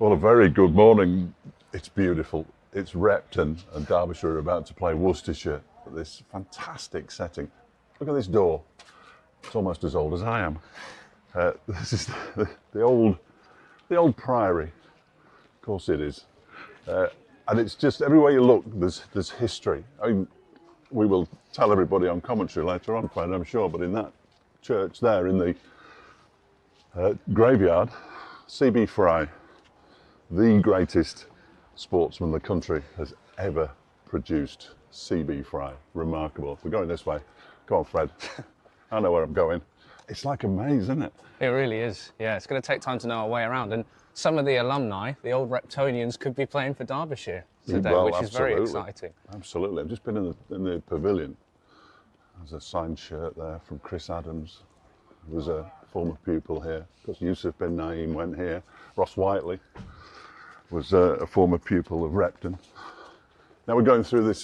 Well, a very good morning. It's beautiful. It's Repton and Derbyshire are about to play Worcestershire at this fantastic setting. Look at this door. It's almost as old as I am. This is the old priory. Of course it is. And it's just everywhere you look, there's history. I mean, we will tell everybody on commentary later on, Fred, I'm sure, but in that church there in the graveyard, C.B. Fry, the greatest sportsman the country has ever produced. C.B. Fry, remarkable. We're going this way. Go on, Fred. I know where I'm going. It's like a maze, isn't it? It really is. Yeah, it's going to take time to know our way around. And some of the alumni, the old Reptonians, could be playing for Derbyshire today, well, which is very exciting. Absolutely. I've just been in the pavilion. There's a signed shirt there from Chris Adams, who was a former pupil here. Of course, Yusuf bin Naim went here. Ross Whiteley was a former pupil of Repton. Now we're going through this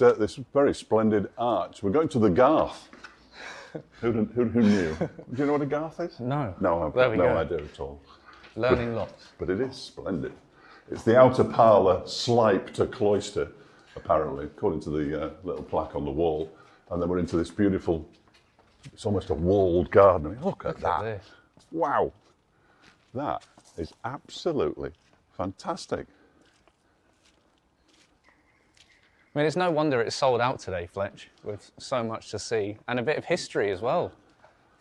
very splendid arch. We're going to the Garth. Who knew? Do you know what a Garth is? No. No, I've got no idea at all. Learning lots. But it is splendid. It's the outer parlour, slipe to cloister, apparently, according to the little plaque on the wall. And then we're into this beautiful, it's almost a walled garden. I mean, look at that. Wow. That is absolutely fantastic. I mean, it's no wonder it's sold out today, Fletch, with so much to see. And a bit of history as well.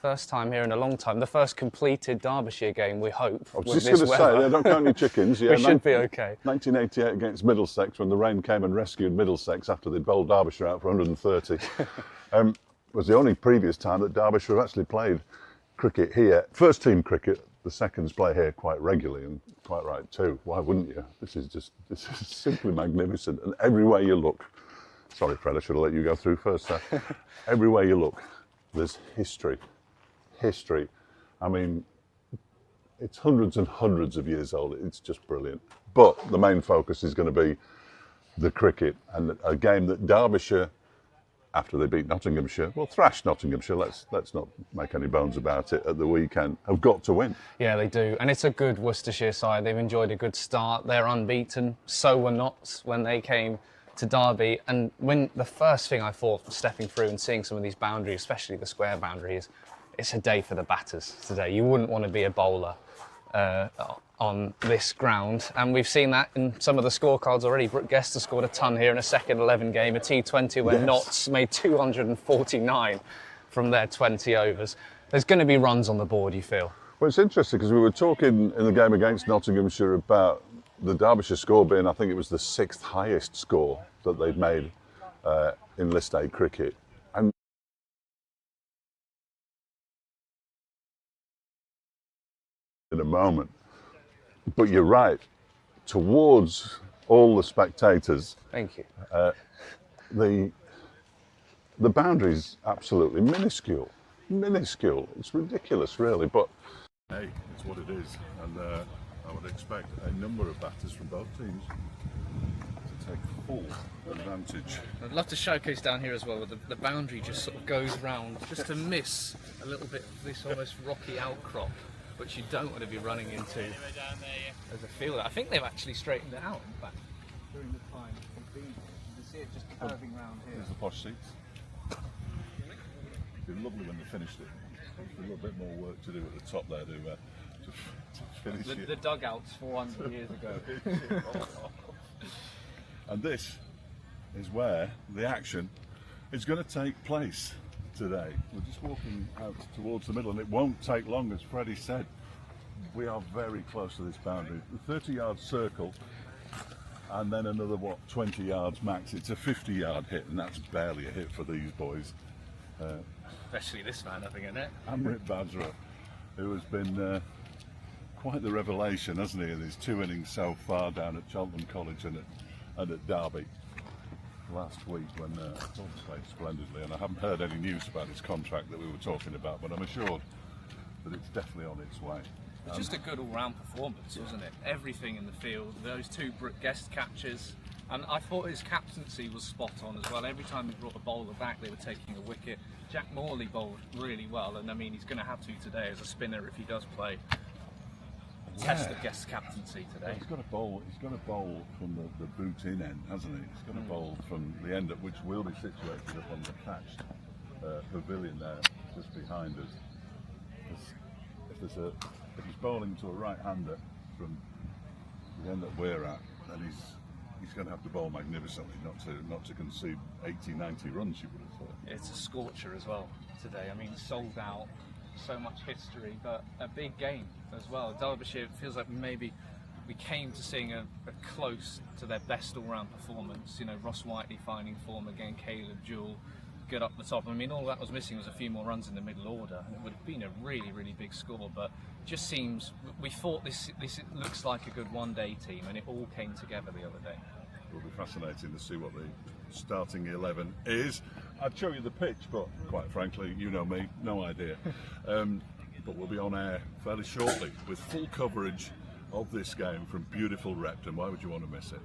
First time here in a long time. The first completed Derbyshire game, we hope. I was just going to say, don't count your chickens. Yeah, we should be okay. 1988 against Middlesex, when the rain came and rescued Middlesex after they'd bowled Derbyshire out for 130. Was the only previous time that Derbyshire have actually played cricket here. First team cricket, the seconds play here quite regularly, and quite right too. Why wouldn't you? This is simply magnificent. And everywhere you look, sorry Fred, I should have let you go through first there. Everywhere you look, there's history. History. I mean, it's hundreds and hundreds of years old. It's just brilliant. But the main focus is going to be the cricket, and a game that Derbyshire, after they beat Nottinghamshire, well, thrashed Nottinghamshire, let's not make any bones about it, at the weekend, have got to win. Yeah, they do. And it's a good Worcestershire side. They've enjoyed a good start. They're unbeaten. So were Notts when they came to Derby. And when the first thing I thought, stepping through and seeing some of these boundaries, especially the square boundaries, it's a day for the batters today. You wouldn't want to be a bowler on this ground, and we've seen that in some of the scorecards already. Brooke Gester scored a ton here in a second 11 game, a T20 where Notts made 249 from their 20 overs. There's going to be runs on the board, you feel? Well, it's interesting because we were talking in the game against Nottinghamshire about the Derbyshire score being, I think it was the 6th highest score that they'd made in List A cricket. And in a moment, but you're right, towards all the spectators, thank you, the boundary's absolutely minuscule. It's ridiculous, really, but hey, it's what it is, and I would expect a number of batters from both teams to take full advantage. I'd love to showcase down here as well, where the boundary just sort of goes round, just to miss a little bit of this almost rocky outcrop, which you don't want to be running into as a fielder. I think they've actually straightened it out, in fact, during the time we've been here. You can see just curving round here. Here's the posh seats. It'd be lovely when they finished it. There's a little bit more work to do at the top there to finish it. The dugouts 400 years ago. And this is where the action is going to take place today. We're just walking out towards the middle, and it won't take long, as Freddie said. We are very close to this boundary. The 30-yard circle, and then another, 20 yards max. It's a 50-yard hit, and that's barely a hit for these boys. Especially this man having a net. Amrit Bajra, who has been quite the revelation, hasn't he, in his 2 innings so far down at Cheltenham College and at Derby last week, when he played splendidly. And I haven't heard any news about his contract that we were talking about, but I'm assured that it's definitely on its way. It's just a good all-round performance, wasn't it? Everything in the field, those 2 guest catches, and I thought his captaincy was spot on as well. Every time he brought a bowler back, they were taking a wicket. Jack Morley bowled really well, and I mean, he's going to have to today as a spinner if he does play. Test of guest captaincy today. He's got to bowl. He's got to bowl from the boot in end, hasn't he? He's got to bowl from the end at which will be situated up on the thatched pavilion there, just behind us. If he's bowling to a right-hander from the end that we're at, then he's going to have to bowl magnificently, not to concede 80, 90 runs. You would have thought. It's a scorcher as well today. I mean, sold out. So much history, but a big game as well. Derbyshire, it feels like maybe we came to seeing a close to their best all-round performance. You know, Ross Whiteley finding form again, Caleb Jewell good up the top. I mean, all that was missing was a few more runs in the middle order, and it would have been a really, really big score. But just seems, we thought this looks like a good one-day team, and it all came together the other day. It will be fascinating to see what the starting 11 is. I'd show you the pitch, but quite frankly, you know me, no idea. But we'll be on air fairly shortly with full coverage of this game from beautiful Repton. Why would you want to miss it?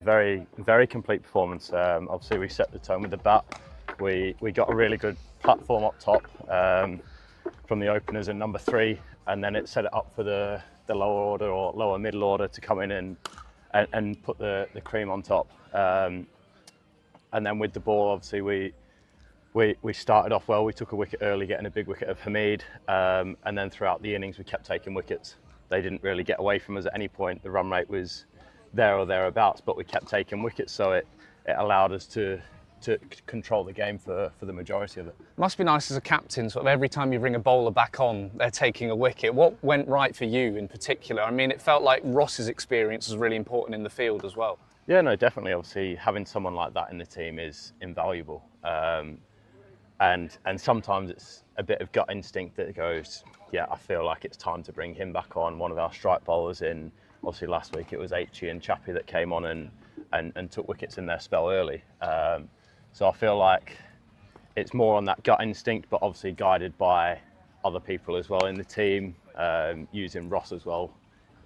Very, very complete performance. Obviously, we set the tone with the bat. We got a really good platform up top from the openers in number 3, and then it set it up for the lower order or lower middle order to come in and put the cream on top. And then with the ball, obviously, we started off well. We took a wicket early, getting a big wicket of Hamid, and then throughout the innings, we kept taking wickets. They didn't really get away from us at any point. The run rate was there or thereabouts, but we kept taking wickets, so it allowed us to control the game for the majority of it. Must be nice as a captain, sort of every time you bring a bowler back on, they're taking a wicket. What went right for you in particular? I mean, it felt like Ross's experience was really important in the field as well. Yeah, no, definitely. Obviously, having someone like that in the team is invaluable. And sometimes it's a bit of gut instinct that goes, yeah, I feel like it's time to bring him back on. One of our strike bowlers in, obviously last week it was H and Chappie that came on and took wickets in their spell early. So I feel like it's more on that gut instinct, but obviously guided by other people as well in the team. Using Ross as well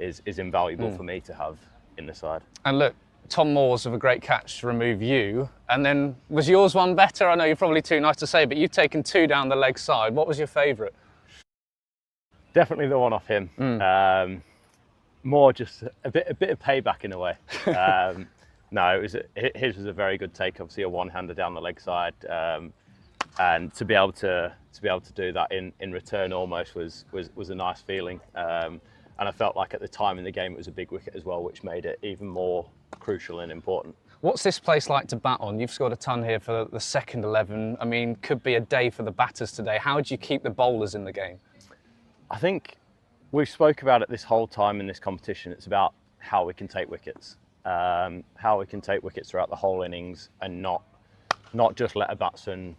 is invaluable for me to have in the side. And look, Tom Moore's with a great catch to remove you. And then, was yours one better? I know you're probably too nice to say, but you've taken 2 down the leg side. What was your favourite? Definitely the one off him. More just a bit of payback in a way. No, his was a very good take. Obviously, a one-hander down the leg side, and to be able to do that in return almost was a nice feeling. And I felt like at the time in the game it was a big wicket as well, which made it even more crucial and important. What's this place like to bat on? You've scored a ton here for the second 11. I mean, could be a day for the batters today. How do you keep the bowlers in the game? I think we've spoke about it this whole time in this competition. It's about how we can take wickets. How we can take wickets throughout the whole innings and not just let a batsman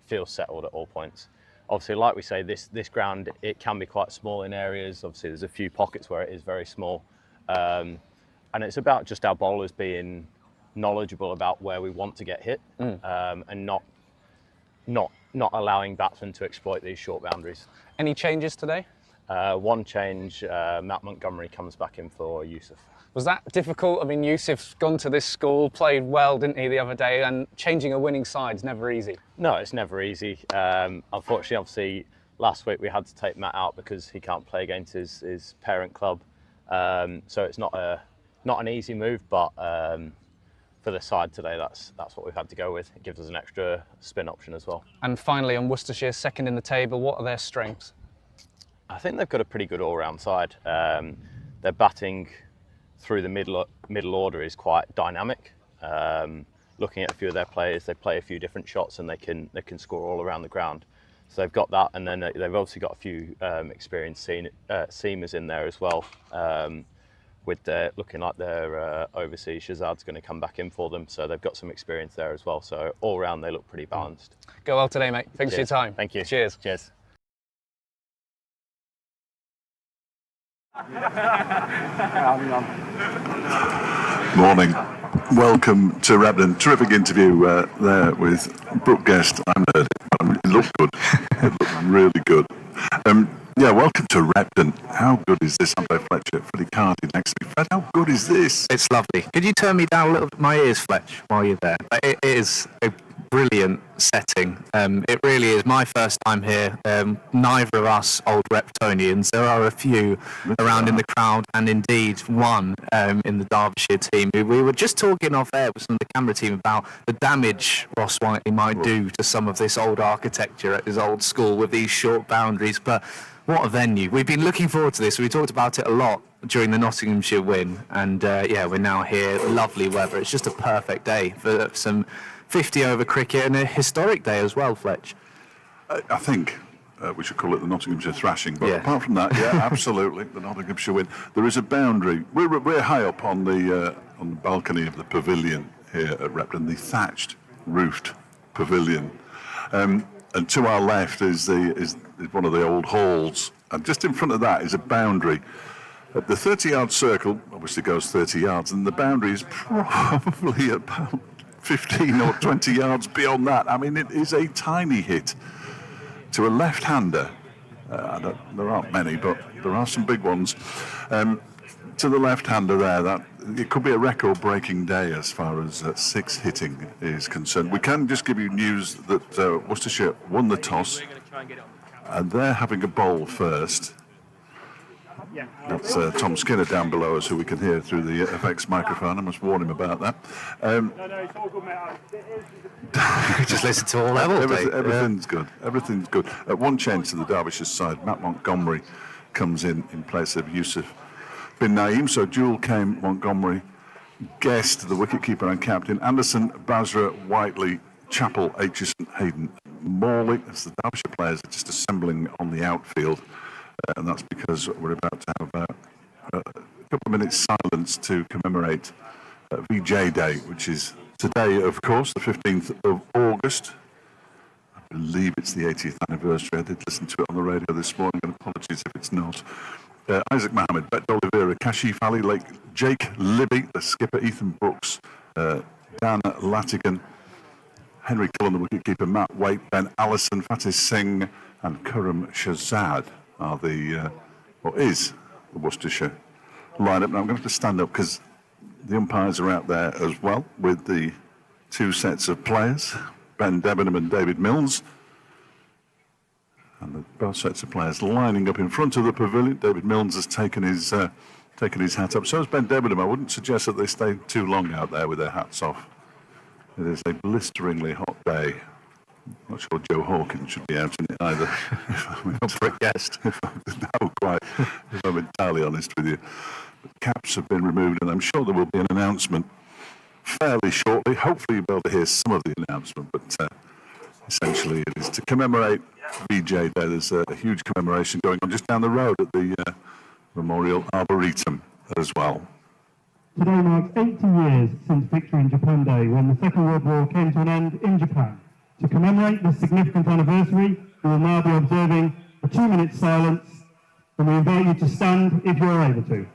feel settled at all points. Obviously, like we say, this ground, it can be quite small in areas. Obviously, there's a few pockets where it is very small. And it's about just our bowlers being knowledgeable about where we want to get hit, and not allowing batsmen to exploit these short boundaries. Any changes today? One change, Matt Montgomery comes back in for Yusuf. Was that difficult? I mean, Yusuf's gone to this school, played well, didn't he, the other day? And changing a winning side's never easy. No, it's never easy. Unfortunately, obviously, last week we had to take Matt out because he can't play against his parent club. So it's not an easy move, but for the side today, that's what we've had to go with. It gives us an extra spin option as well. And finally, on Worcestershire, second in the table, what are their strengths? I think they've got a pretty good all-round side. Their batting through the middle order is quite dynamic. Looking at a few of their players, they play a few different shots and they can score all around the ground. So they've got that, and then they've obviously got a few experienced seamers in there as well. With looking like their overseas, Shazad's going to come back in for them, so they've got some experience there as well. So all round they look pretty balanced. Go well today, mate. Thanks Cheers. for your time. Thank you. Cheers. Cheers. Morning. Welcome to Repton. Terrific interview there with Brooke Guest. I haven't heard it. It looked good. It looked really good. Yeah, welcome to Repton. How good is this? I'm Fletcher, Freddie Carty next to me. Fred, how good is this? It's lovely. Could you turn me down a little bit my ears, Fletch, while you're there? It is a brilliant setting. It really is my first time here. Neither of us old Reptonians. There are a few around in the crowd, and indeed one in the Derbyshire team. We were just talking off air with some of the camera team about the damage Ross Whiteley might do to some of this old architecture at his old school with these short boundaries. But what a venue. We've been looking forward to this. We talked about it a lot during the Nottinghamshire win. And yeah, we're now here. Lovely weather. It's just a perfect day for some 50-over cricket, and a historic day as well, Fletch. I think we should call it the Nottinghamshire thrashing, but apart from that, yeah, absolutely, the Nottinghamshire win. There is a boundary. We're high up on the balcony of the pavilion here at Repton, the thatched, roofed pavilion. And to our left is one of the old halls, and just in front of that is a boundary. The 30-yard circle obviously goes 30 yards, and the boundary is probably about 15 or 20 yards beyond that. I mean, it is a tiny hit to a left-hander. There aren't many, but there are some big ones. to the left-hander there, that it could be a record-breaking day as far as six hitting is concerned. We can just give you news that Worcestershire won the toss, and they're having a bowl first. That's Tom Skinner down below us, who we can hear through the FX microphone. I must warn him about that. No, it's all good, mate. Just listen to all levels. Everything's good. Everything's good. One change to the Derbyshire side. Matt Montgomery comes in place of Yusuf bin Naeem. So dual came Montgomery, Guest, the wicketkeeper and captain, Anderson, Basra, Whiteley, Chappell, Aitchison, Hayden, Morley. As the Derbyshire players are just assembling on the outfield. And that's because we're about to have a couple of minutes silence to commemorate VJ Day, which is today, of course, the 15th of August. I believe it's the 80th anniversary. I did listen to it on the radio this morning, and apologies if it's not. Isaac Mohammed, Bet Oliveira, Kashif Ali, Jake Libby, the skipper, Ethan Brooks, Dan Latigan, Henry Cullen, the wicketkeeper, Matt Waite, Ben Allison, Fatih Singh, and Kuram Shahzad are is the Worcestershire lineup. Now I'm going to have to stand up because the umpires are out there as well with the two sets of players, Ben Debenham and David Mills. And both sets of players lining up in front of the pavilion. David Mills has taken his hat up. So has Ben Debenham. I wouldn't suggest that they stay too long out there with their hats off. It is a blisteringly hot day. Not sure Joe Hawkins should be out in it either. For a guest. No, quite. If I'm entirely honest with you. But caps have been removed, and I'm sure there will be an announcement fairly shortly. Hopefully you'll be able to hear some of the announcement, but essentially it is to commemorate VJ Day. There's a huge commemoration going on just down the road at the Memorial Arboretum as well. Today marks 80 years since Victory in Japan Day, when the Second World War came to an end in Japan. To commemorate this significant anniversary, we will now be observing a 2-minute silence, and we invite you to stand if you are able to.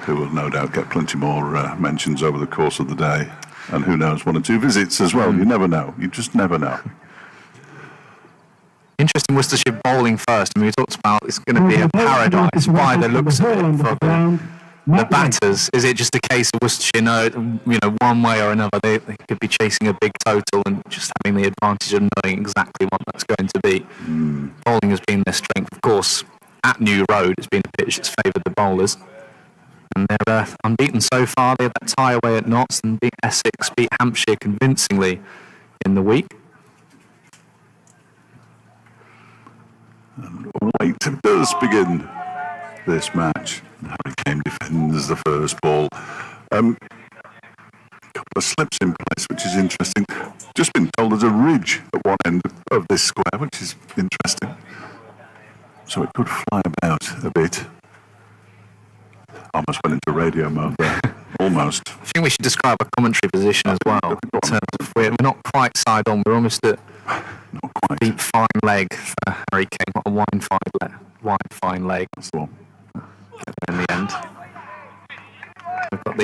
who will no doubt get plenty more mentions over the course of the day. And who knows, 1 or 2 visits as well. You never know. You just never know. Interesting Worcestershire bowling first. I mean, we talked about it's going to be a paradise by the looks of it for the batters. Is it just a case of Worcestershire know, one way or another, they could be chasing a big total and just having the advantage of knowing exactly what that's going to be. Bowling has been their strength. Of course, at New Road, it's been a pitch that's favoured the bowlers. And they're unbeaten so far. They had that tie away at Notts and beat Essex, beat Hampshire convincingly in the week. And late does begin this match. Harry Kane defends the first ball. A couple of slips in place, which is interesting. Just been told there's a ridge at one end of this square, which is interesting. So it could fly about a bit. Almost went into radio mode there. Almost. I think we should describe a commentary position as well. In terms of we're not quite side on. We're almost at not quite. Deep fine leg for Harry Kane. Not a wide fine leg. That's the one. Get there in the end. We've got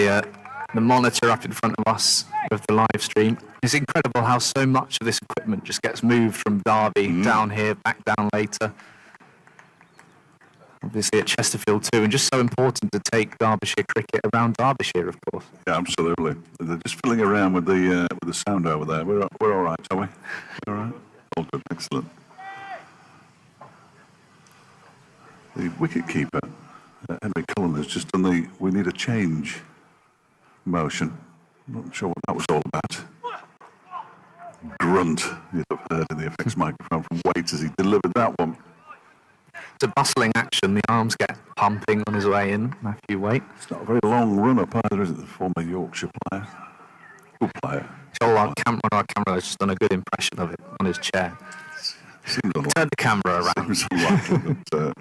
the monitor up in front of us with the live stream. It's incredible how so much of this equipment just gets moved from Derby down here, back down later. Obviously at Chesterfield too, and just so important to take Derbyshire cricket around Derbyshire, of course. Yeah, absolutely. They're just fiddling around with the sound over there. We're all right, are we? We're all right. All good, excellent. The wicket keeper, Henry Cullen, has just done we need a change motion. I'm not sure what that was all about. Grunt you'd have heard in the effects microphone from Waite as he delivered that one. It's a bustling action. The arms get pumping on his way in, Matthew Waite. It's not a very long run-up either, is it? The former Yorkshire player. Good player. Our camera has just done a good impression of it on his chair. Seems unlikely. Turn the camera around. Seems unlikely, but...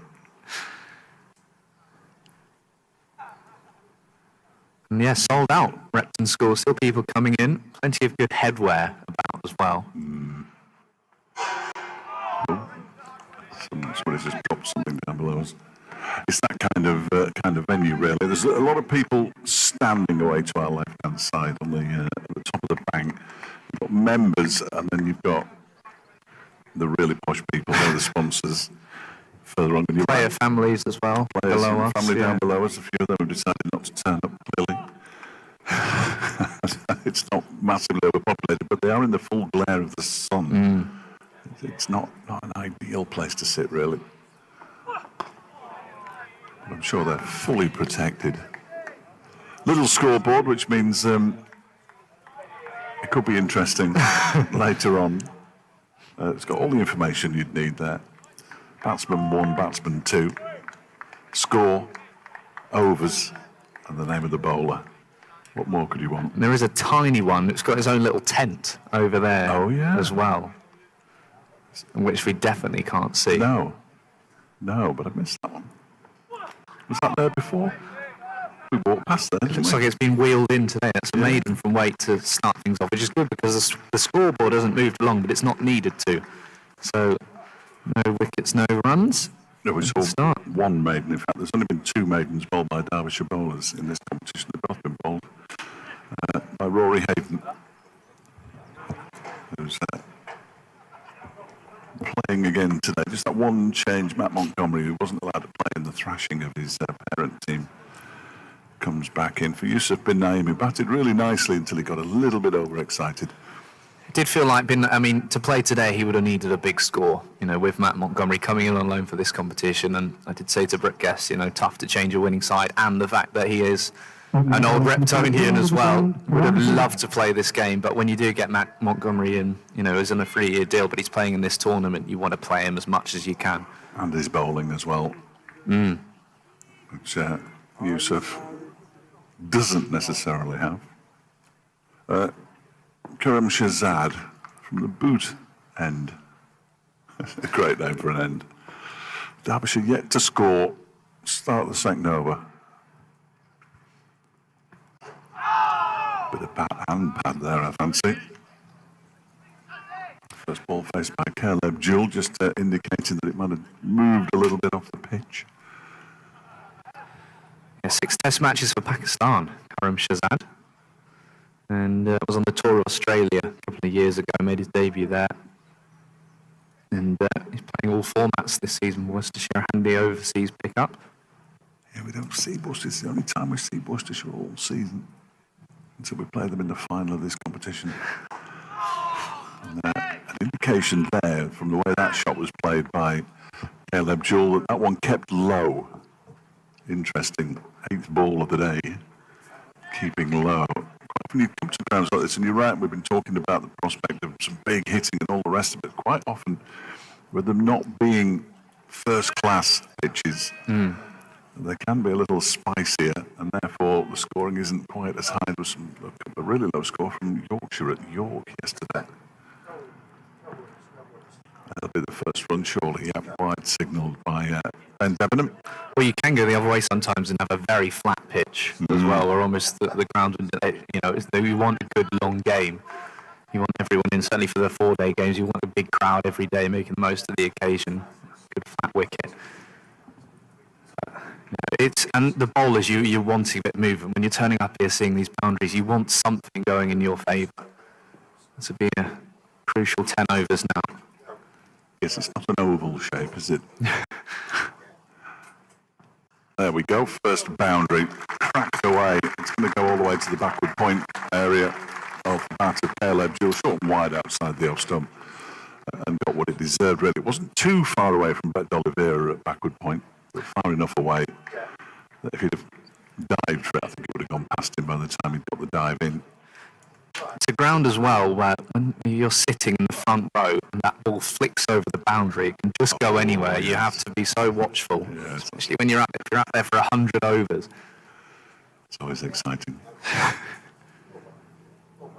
And yeah, sold out. Repton School, still people coming in. Plenty of good headwear about as well. Somebody's just dropped something down below us. It's that kind of venue, really. There's a lot of people standing away to our left-hand side on the top of the bank. You've got members, and then you've got the really posh people. They're the sponsors. Further on, Player families as well. Players Below us, family down below us. A few of them have decided not to turn up. Clearly, it's not massively overpopulated, but they are in the full glare of the sun. It's not an ideal place to sit, really. But I'm sure they're fully protected. Little scoreboard, which means it could be interesting later on. It's got all the information you'd need there. Batsman 1, batsman 2, score, overs, and the name of the bowler. What more could you want? And there is a tiny one that's got his own little tent over there as well, which we definitely can't see. No, but I missed that one. Was that there before? We walked past there, It looks like it's been wheeled in today. It's a maiden from Waite to start things off, which is good because the scoreboard hasn't moved along, but it's not needed to. So, no wickets, no runs. No, we saw one maiden. In fact, there's only been 2 maidens bowled by Derbyshire bowlers in this competition. They've both been bowled by Rory Haven, who's playing again today. Just that one change, Matt Montgomery, who wasn't allowed to play in the thrashing of his parent team, comes back in for Yusuf bin Naim, who batted really nicely until he got a little bit overexcited. It did feel like to play today, he would have needed a big score, with Matt Montgomery coming in on loan for this competition. And I did say to Brett Guest, tough to change a winning side, and the fact that he is an old Reptonian as well. Would have loved to play this game, but when you do get Matt Montgomery in, as on a 3-year deal, but he's playing in this tournament, you want to play him as much as you can. And his bowling as well. Which Yusuf doesn't necessarily have. Karam Shahzad from the boot end. A great name for an end. Derbyshire yet to score. Start the second over. Bit of bat and pad there, I fancy. First ball faced by Caleb Jewell, just indicating that it might have moved a little bit off the pitch. Yeah, 6 test matches for Pakistan, Karim Shahzad. And was on the tour of Australia a couple of years ago, made his debut there. And he's playing all formats this season. Worcestershire handy overseas pickup. Yeah, we don't see Worcestershire. It's the only time we see Worcestershire all season until we play them in the final of this competition. And, an indication there from the way that shot was played by Caleb Jewell, that one kept low. Interesting. 8th ball of the day, keeping low. When you come to grounds like this, and you're right, we've been talking about the prospect of some big hitting and all the rest of it, quite often with them not being first-class pitches, they can be a little spicier, and therefore the scoring isn't quite as high. There was a really low score from Yorkshire at York yesterday. That'll be the first run, surely. Yeah, wide signalled by Ben Debenham. Well, you can go the other way sometimes and have a very flat pitch as well, or almost the ground. You want a good long game. You want everyone in. Certainly for the 4-day games, you want a big crowd every day, making the most of the occasion. Good flat wicket. And the bowlers, you're wanting a bit of movement. When you're turning up here, seeing these boundaries, you want something going in your favour. This would be a crucial 10 overs now. Yes, it's not an oval shape, is it? There we go. First boundary, cracked away. It's going to go all the way to the backward point area of the bat of Caleb Jewell, short and wide outside the off stump, and got what it deserved, really. It wasn't too far away from Brett D'Oliveira at backward point, but far enough away that if he'd have dived for it, I think it would have gone past him by the time he'd got the dive in. It's a ground as well where when you're sitting in the front row and that ball flicks over the boundary, it can just go anywhere. You have to be so watchful, especially when you're out there for 100 overs. It's always exciting.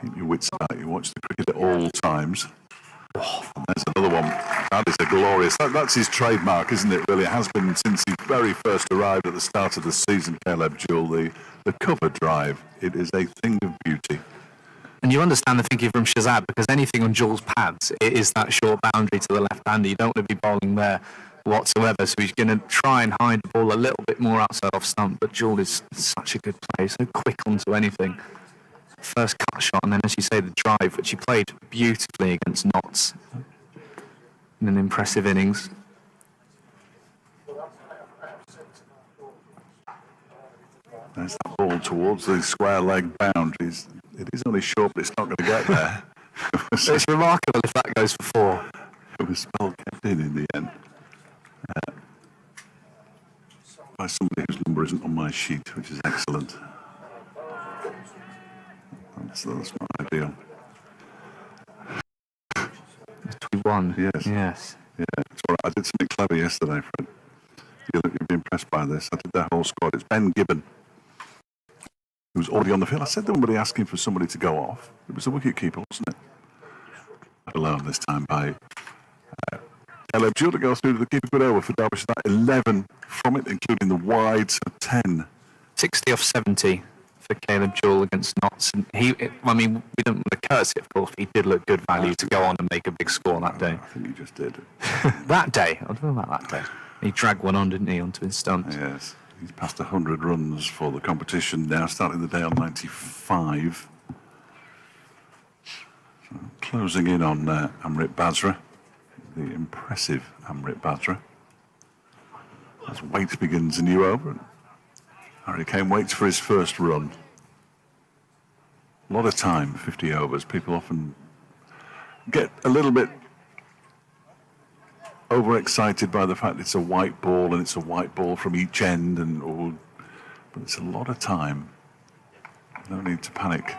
Keep your wits about you. Watch the cricket at all times. And there's another one. That is a glorious... That's his trademark, isn't it, really? It has been since he very first arrived at the start of the season, Caleb Jewell. The cover drive, it is a thing of beauty. And you understand the thinking from Shahzad, because anything on Jewell's pads, it is that short boundary to the left-hander. You don't want to be bowling there whatsoever, so he's going to try and hide the ball a little bit more outside off stump, but Jewell is such a good player, so quick onto anything. First cut shot, and then, as you say, the drive, which he played beautifully against Notts in an impressive innings. There's that ball towards the square leg boundaries. It is only short, but it's not going to get there. It's remarkable if that goes for 4. It was well kept in the end. By somebody whose number isn't on my sheet, which is excellent. That's not ideal. 21. Yes. Yes. Yeah, it's all right. I did something clever yesterday, Fred. You'll be impressed by this. I did the whole squad. It's Ben Gibbon, who's already on the field. I said to somebody asking for somebody to go off. It was a wicket-keeper, wasn't it? Alone this time by Caleb Jewell to go through to the keeper. Good over for Derbyshire. That 11 from it, including the wide, so 10. 60 off 70 for Caleb Jewell against Notts. And we don't want to curse it, of course, but he did look good value to go on and make a big score that day. I think he just did. That day? I don't know about that day. He dragged one on, didn't he, onto his stumps? Yes. He's passed 100 runs for the competition now, starting the day on 95. So closing in on Amrit Basra, the impressive Amrit Basra. As Waite begins a new over. Harry Kane waits for his first run. A lot of time, 50 overs. People often get a little bit overexcited by the fact it's a white ball and it's a white ball from each end, but it's a lot of time. No need to panic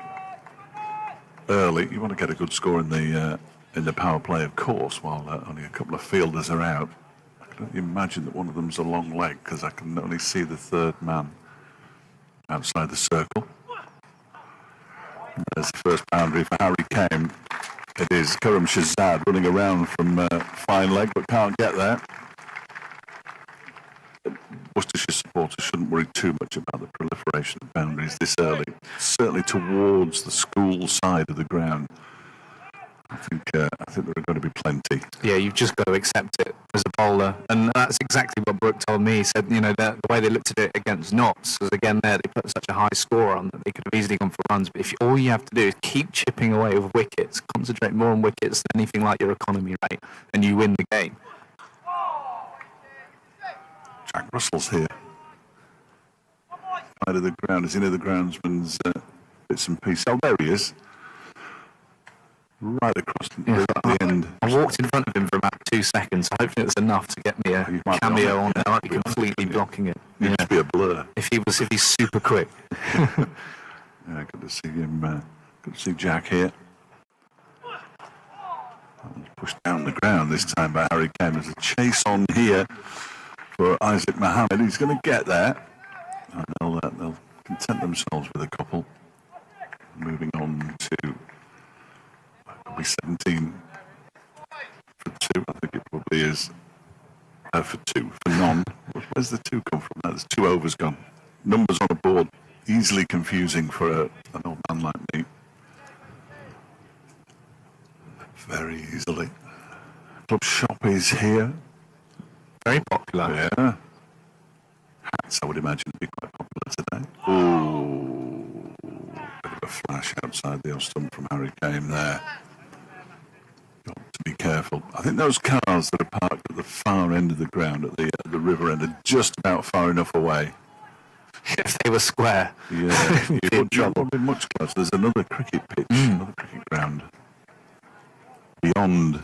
early. You want to get a good score in the power play, of course, while only a couple of fielders are out. I can only imagine that one of them's a long leg, because I can only see the third man outside the circle. And there's the first boundary for Harry Kane. It is Karim Shahzad running around from fine leg, but can't get there. Worcestershire supporters shouldn't worry too much about the proliferation of boundaries this early. Certainly towards the school side of the ground. I think there are going to be plenty. Yeah, you've just got to accept it as a bowler, and that's exactly what Brooke told me. He said, the way they looked at it against Notts was, again, they put such a high score on that they could have easily gone for runs. But if all you have to do is keep chipping away with wickets, concentrate more on wickets than anything like your economy rate, and you win the game. Jack Russell's here. Side of the ground. Is he near the groundsman's bits and pieces? Oh, there he is. Right across at the end. I walked in front of him for about 2 seconds. So hopefully it's enough to get me a cameo on it. I might be completely blocking it. It used to be a blur. If he's super quick. Yeah, good to see him. Good to see Jack here. Pushed down the ground this time by Harry Kane. There's a chase on here for Isaac Mohammed. He's going to get there. And they'll content themselves with a couple. Moving on to probably 17 for 2. I think it probably is for 2 for none. Where's the 2 come from? There's 2 overs gone. Numbers on a board easily confusing for an old man like me. Very easily. Club shop is here. Very popular. Yeah. Hats, I would imagine, would be quite popular today. Ooh, bit of a flash outside the off stump from Harry Kane there. Got to be careful. I think those cars that are parked at the far end of the ground, at the river end, are just about far enough away. If they were square. Yeah, you would be much closer. There's another cricket pitch, another cricket ground beyond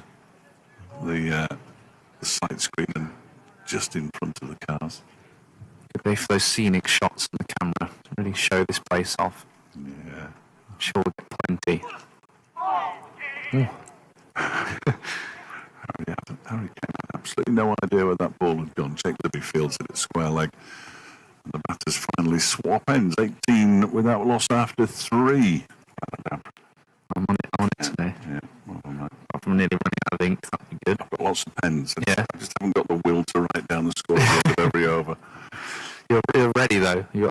the sight screen and just in front of the cars. Could be for those scenic shots on the camera to really show this place off. Yeah. I'm sure we'll get plenty. Harry Kane had absolutely no idea where that ball had gone. Jake Libby fields it at square leg. And the batters finally swap ends. 18 without loss after 3. I'm on it today. Yeah, well done, mate. I'm nearly running out of ink. That'd be good. I've got lots of pens. Yeah. I just haven't got the will to write down the score at the end of every over. You're ready though. You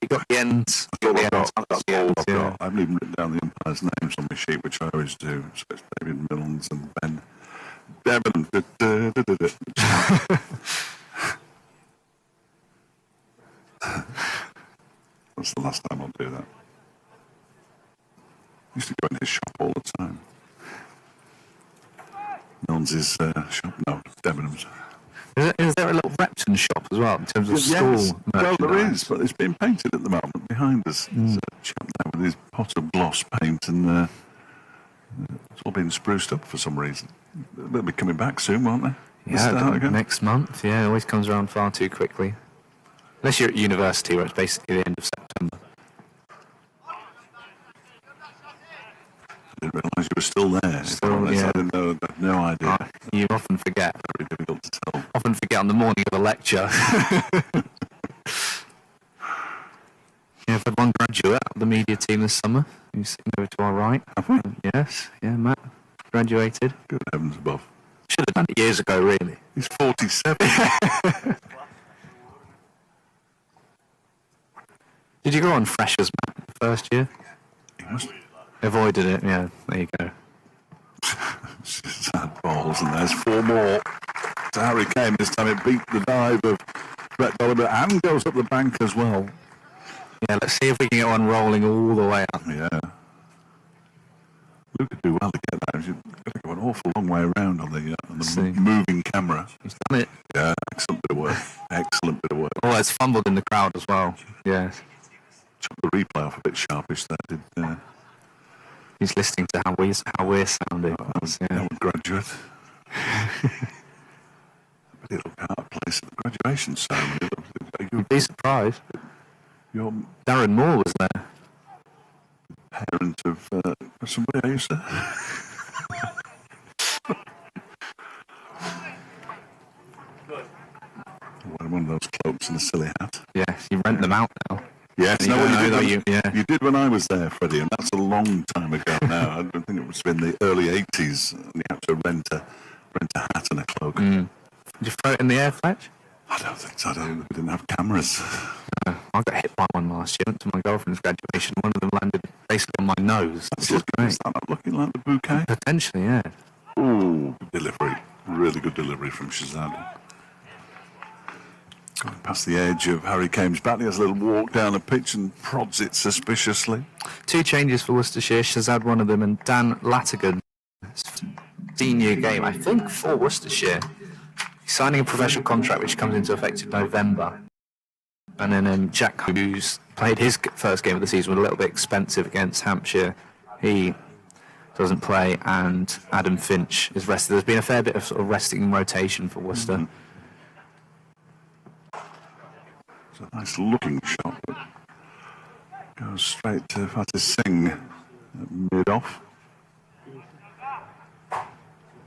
got the ends. You got the ends. I've got the ends. Yeah. I haven't even written down the umpires' names on my sheet, which I always do. So it's David Milnes and Ben Devon. That's the last time I'll do that. I used to go in his shop all the time. Milnes' shop? No, Debenham's. Is there a little Repton shop as well in terms of Yes, school well, there merchandise? is, but it's being painted at the moment behind us. There's a chap there with his pot of gloss paint, and it's all been spruced up for some reason. They'll be coming back soon, won't they? Yeah, next month. Yeah, it always comes around far too quickly. Unless you're at university, where it's basically the end of September. I didn't realise you were still there. Yeah. I didn't know. I had no idea. You often forget. Very difficult to tell. Often forget on the morning of a lecture. Yeah, I've had one graduate out of the media team this summer. He's sitting over to our right. Have we? Yes, yeah, Matt graduated. Good heavens above. Should have done it years ago, really. He's 47. Did you go on freshers, Matt, the first year? He must Avoided it, yeah, there you go. sad balls, and there's 4 more. So Harry Kane, this time it beat the dive of Brett Dolliver and goes up the bank as well. Yeah, let's see if we can get one rolling all the way up. Yeah. Luke could do well to get that. You've got to go an awful long way around on the moving camera. He's done it. Yeah, excellent bit of work. Excellent bit of work. Oh, it's fumbled in the crowd as well. Yes. Chuck the replay off a bit sharpish there, did He's listening to how we're sounding. that would graduate. But he looked out of place at the graduation ceremony. You'd be surprised. Your Darren Moore was there. parent of somebody I used to. One of those cloaks and a silly hat. Yes, you rent them out now. Yes, You no, don't you know did, that you did when I was there, Freddie, and that's a long time ago now. I don't think it was in the early 80s, and you had to rent a hat and a cloak. Did you throw it in the air, Fletch? I don't think so. We didn't have cameras. I got hit by one last year. Went to my girlfriend's graduation. One of them landed basically on my nose. Is that not looking like the bouquet? Potentially, yeah. Ooh, good delivery. Really good delivery from Shazad. Going past the edge of Harry Kane's bat, he has a little walk down the pitch and prods it suspiciously. 2 changes for Worcestershire. Shazad one of them, and Dan Latigan. Senior game, I think, for Worcestershire. He's signing a professional contract which comes into effect in November. And then Jack, who's played his first game of the season, was a little bit expensive against Hampshire. He doesn't play, and Adam Finch is rested. There's been a fair bit of sort of resting rotation for Worcester. Mm-hmm. It's a nice looking shot, but goes straight to Fatih Singh at mid-off.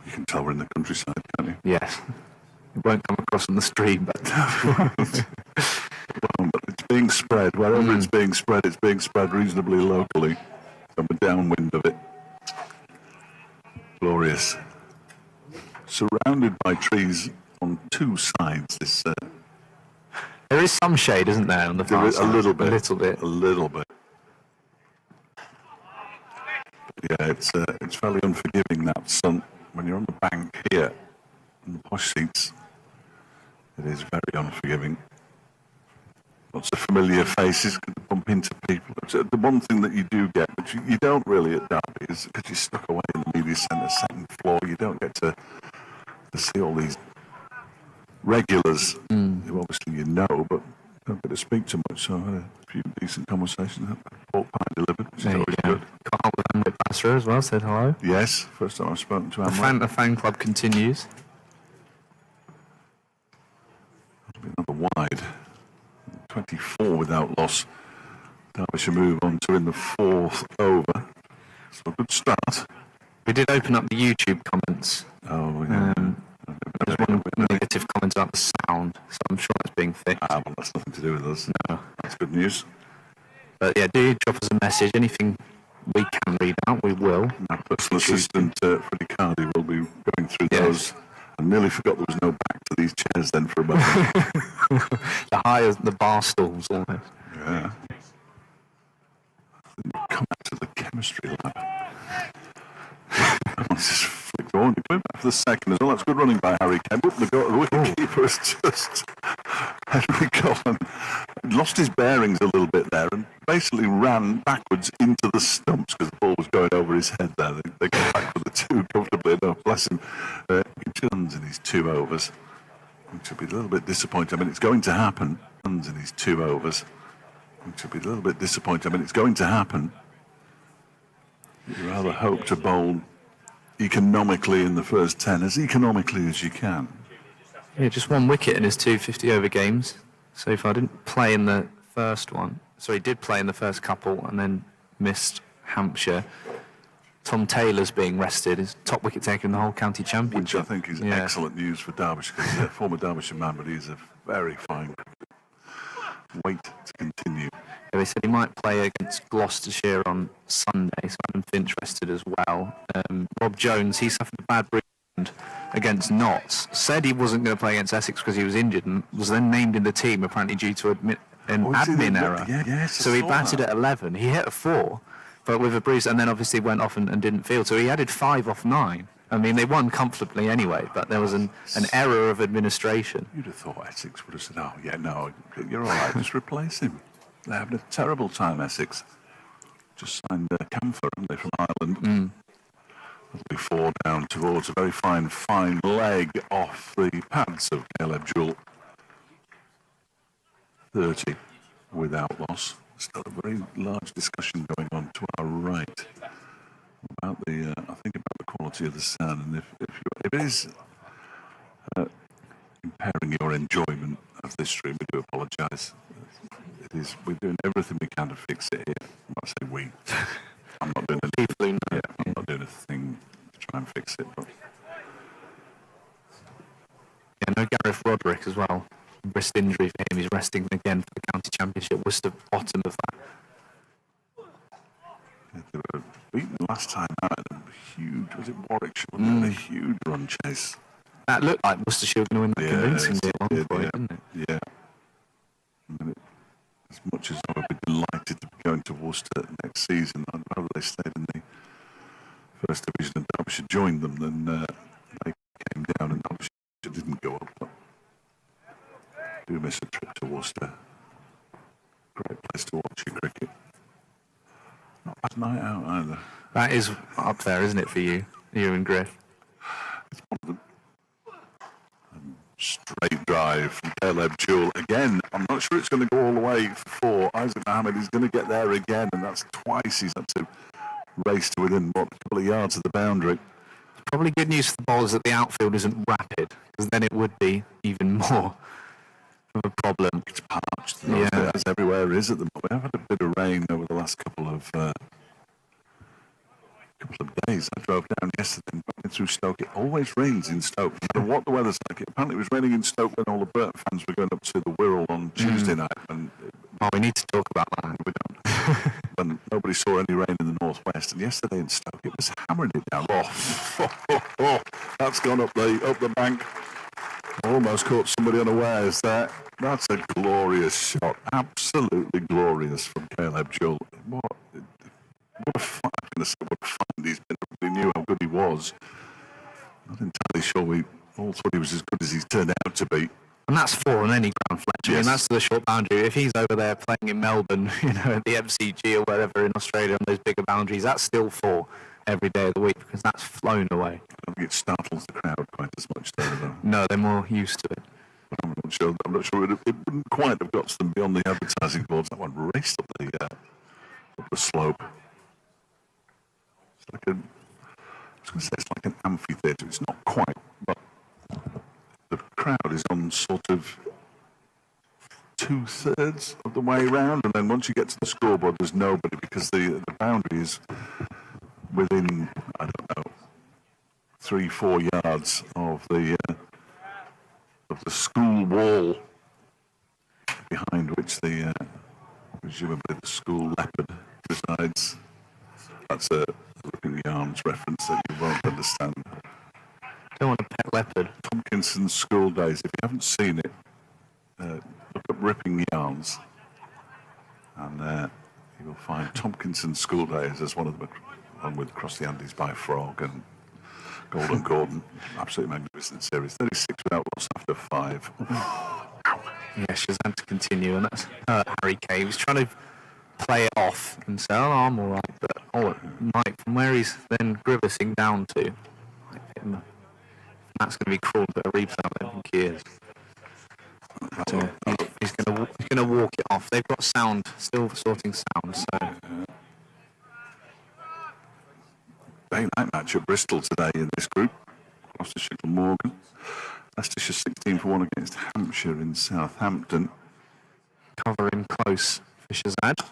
You can tell we're in the countryside, can't you? Yes. It won't come across on the stream, but... Well, but it's being spread. Wherever it's being spread reasonably locally. And we're downwind of it. Glorious. Surrounded by trees on 2 sides. This there is some shade, isn't there, on the far side? A little bit. A little bit. A little bit. But yeah, it's fairly unforgiving, that sun. When you're on the bank here, in the posh seats, it is very unforgiving. Lots of familiar faces could bump into people. The one thing that you do get, but you don't really at Derby, is because you're stuck away in the media centre, second floor, you don't get to see all these regulars who obviously you know, but don't get to speak too much. So I had a few decent conversations. Pork pie delivered, which is always good. Carl with Amrit Basra as well said hello. Yes, first time I've spoken to Amrit. The fan club continues. Another wide. 24 without loss. Derbyshire move on to in the 4th over. So a good start. We did open up the YouTube comments. Oh, yeah. There's one negative comment about the sound, so I'm sure it's being fixed. Well, that's nothing to do with us. No. That's good news. But yeah, do drop us a message. Anything we can read out, we will. Our personal assistant, Freddie Cardy, will be going through those. I nearly forgot there was no back to these chairs then for a moment. The bar stools almost. Yeah. Come back to the chemistry lab. Let's just flick on. Going back for the second as well. That's good running by Harry Kemp. The wicket keeper is just Henry Cullen. Lost his bearings a little bit there and basically ran backwards into the stumps because the ball was going over his head there. They got back for the 2 comfortably enough. Bless him. He turns in his 2 overs. Which will be a little bit disappointing. I mean, it's going to happen. Runs in his 2 overs. Which will be a little bit disappointing. I mean, it's going to happen. You rather hope to bowl economically in the first 10, as economically as you can. Yeah, just 1 wicket in his 2 50-over games so far. Didn't play in the first one. So he did play in the first couple and then missed Hampshire. Tom Taylor's being rested. His top wicket taker in the whole county championship. Which I think is excellent news for Derbyshire, because he's a former Derbyshire man, but he's a very fine wait to continue. Yeah, they said he might play against Gloucestershire on Sunday, so Adam Finch rested as well. Rob Jones, he suffered a bad bruise against Notts. Said he wasn't going to play against Essex because he was injured, and was then named in the team apparently due to an admin error. Yes, so he batted at 11. He hit a 4, but with a bruise, and then obviously went off and didn't field. So he added 5 off 9. I mean, they won comfortably anyway, but there was an error of administration. You'd have thought Essex would have said, oh, yeah, no, you're all right, just replace him. They're having a terrible time, Essex. Just signed Camphor, haven't they, from Ireland? That'll be 4 down towards a very fine leg off the pads of Caleb Jewell. 30 without loss. Still a very large discussion going on to our right about the, I think, about the quality of the sound, and if it is impairing your enjoyment of this stream, we do apologise. It is. We're doing everything we can to fix it here. I say we. I'm not doing anything. I'm not doing a thing to try and fix it. But yeah, no Gareth Roderick as well. Wrist injury for him. He's resting again for the county championship. Worcester bottom of that. Yeah, they were beaten last time out. Huge. Was it Warwickshire? Wasn't it? A huge run chase. That looked like Worcestershire were going to win that convincingly at one point, didn't it? Yeah. And then it as much as I would be delighted to be going to Worcester next season, I'd rather they stayed in the First Division and Derbyshire joined them than they came down and Derbyshire didn't go up. But I do miss a trip to Worcester. Great place to watch your cricket. Not a bad night out either. That is up there, isn't it, for you and Griff? It's one of them. Straight drive from Caleb Jewell. Again, I'm not sure it's going to go all the way for Isaac Mohammed. He's going to get there again, and that's twice he's had to race to within, a couple of yards of the boundary. Probably good news for the bowlers that the outfield isn't rapid, because then it would be even more of a problem. It's parched, as everywhere is at the moment. I've had a bit of rain over the last couple of days. I drove down yesterday and went through Stoke. It always rains in Stoke. No matter what the weather's like. Apparently it was raining in Stoke when all the Burton fans were going up to the Wirral on Tuesday night. And we need to talk about that. We don't. And nobody saw any rain in the northwest. And yesterday in Stoke, it was hammering it down. That's gone up the bank. Almost caught somebody unawares there. That's a glorious shot. Absolutely glorious from Caleb Jewell. What a find. What a find he's been. We knew how good he was. Not entirely sure we all thought he was as good as he's turned out to be. And that's 4 on any ground, Fletcher. Yes. I mean, that's the short boundary. If he's over there playing in Melbourne, at the MCG or wherever in Australia on those bigger boundaries, that's still 4 every day of the week because that's flown away. I don't think it startles the crowd quite as much there, though. No, they're more used to it. But I'm not sure it wouldn't quite have got to them beyond the advertising boards. That one raced up the slope. It's like I was going to say it's like an amphitheatre. It's not quite, but the crowd is on sort of 2/3 of the way round, and then once you get to the scoreboard, there's nobody because the boundary is within, I don't know, 3-4 yards of the school wall, behind which presumably the school leopard resides. That's a Ripping Yarns reference that you won't understand. Don't want a pet leopard. Tompkinson's School Days. If you haven't seen it, look up Ripping Yarns, and you will find Tompkinson's School Days as one of them, along with Across the Andes by Frog and Golden Gordon. Absolutely magnificent series. 36 without loss after 5. Yeah, she's had to continue, and that's Harry Kay. He's trying to play it off and say, "Oh, I'm all right," but Mike, from where he's then grimacing down to, that's going to be crawled to a replay. I don't think he is. But, he's going to walk it off. They've got sound, still sorting sound. So Day night match at Bristol today in this group. Gloucestershire Morgan. Leicestershire 16 for 1 against Hampshire in Southampton. covering close for Shazad.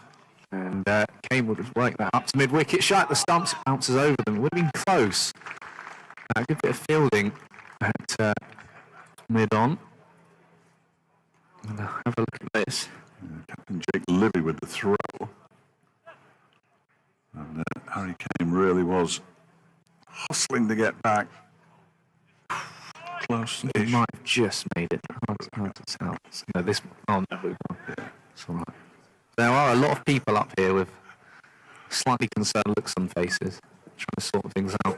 And Kane would have worked that up to mid-wicket. Shot at the stumps, bounces over them. Would have been close. A good bit of fielding at mid-on. Have a look at this. Captain Jake Livy with the throw. And Harry Kane really was hustling to get back. Close. He might have just made it. Hard to tell. No, this. Oh no, it's all right. There are a lot of people up here with slightly concerned looks on faces, trying to sort things out.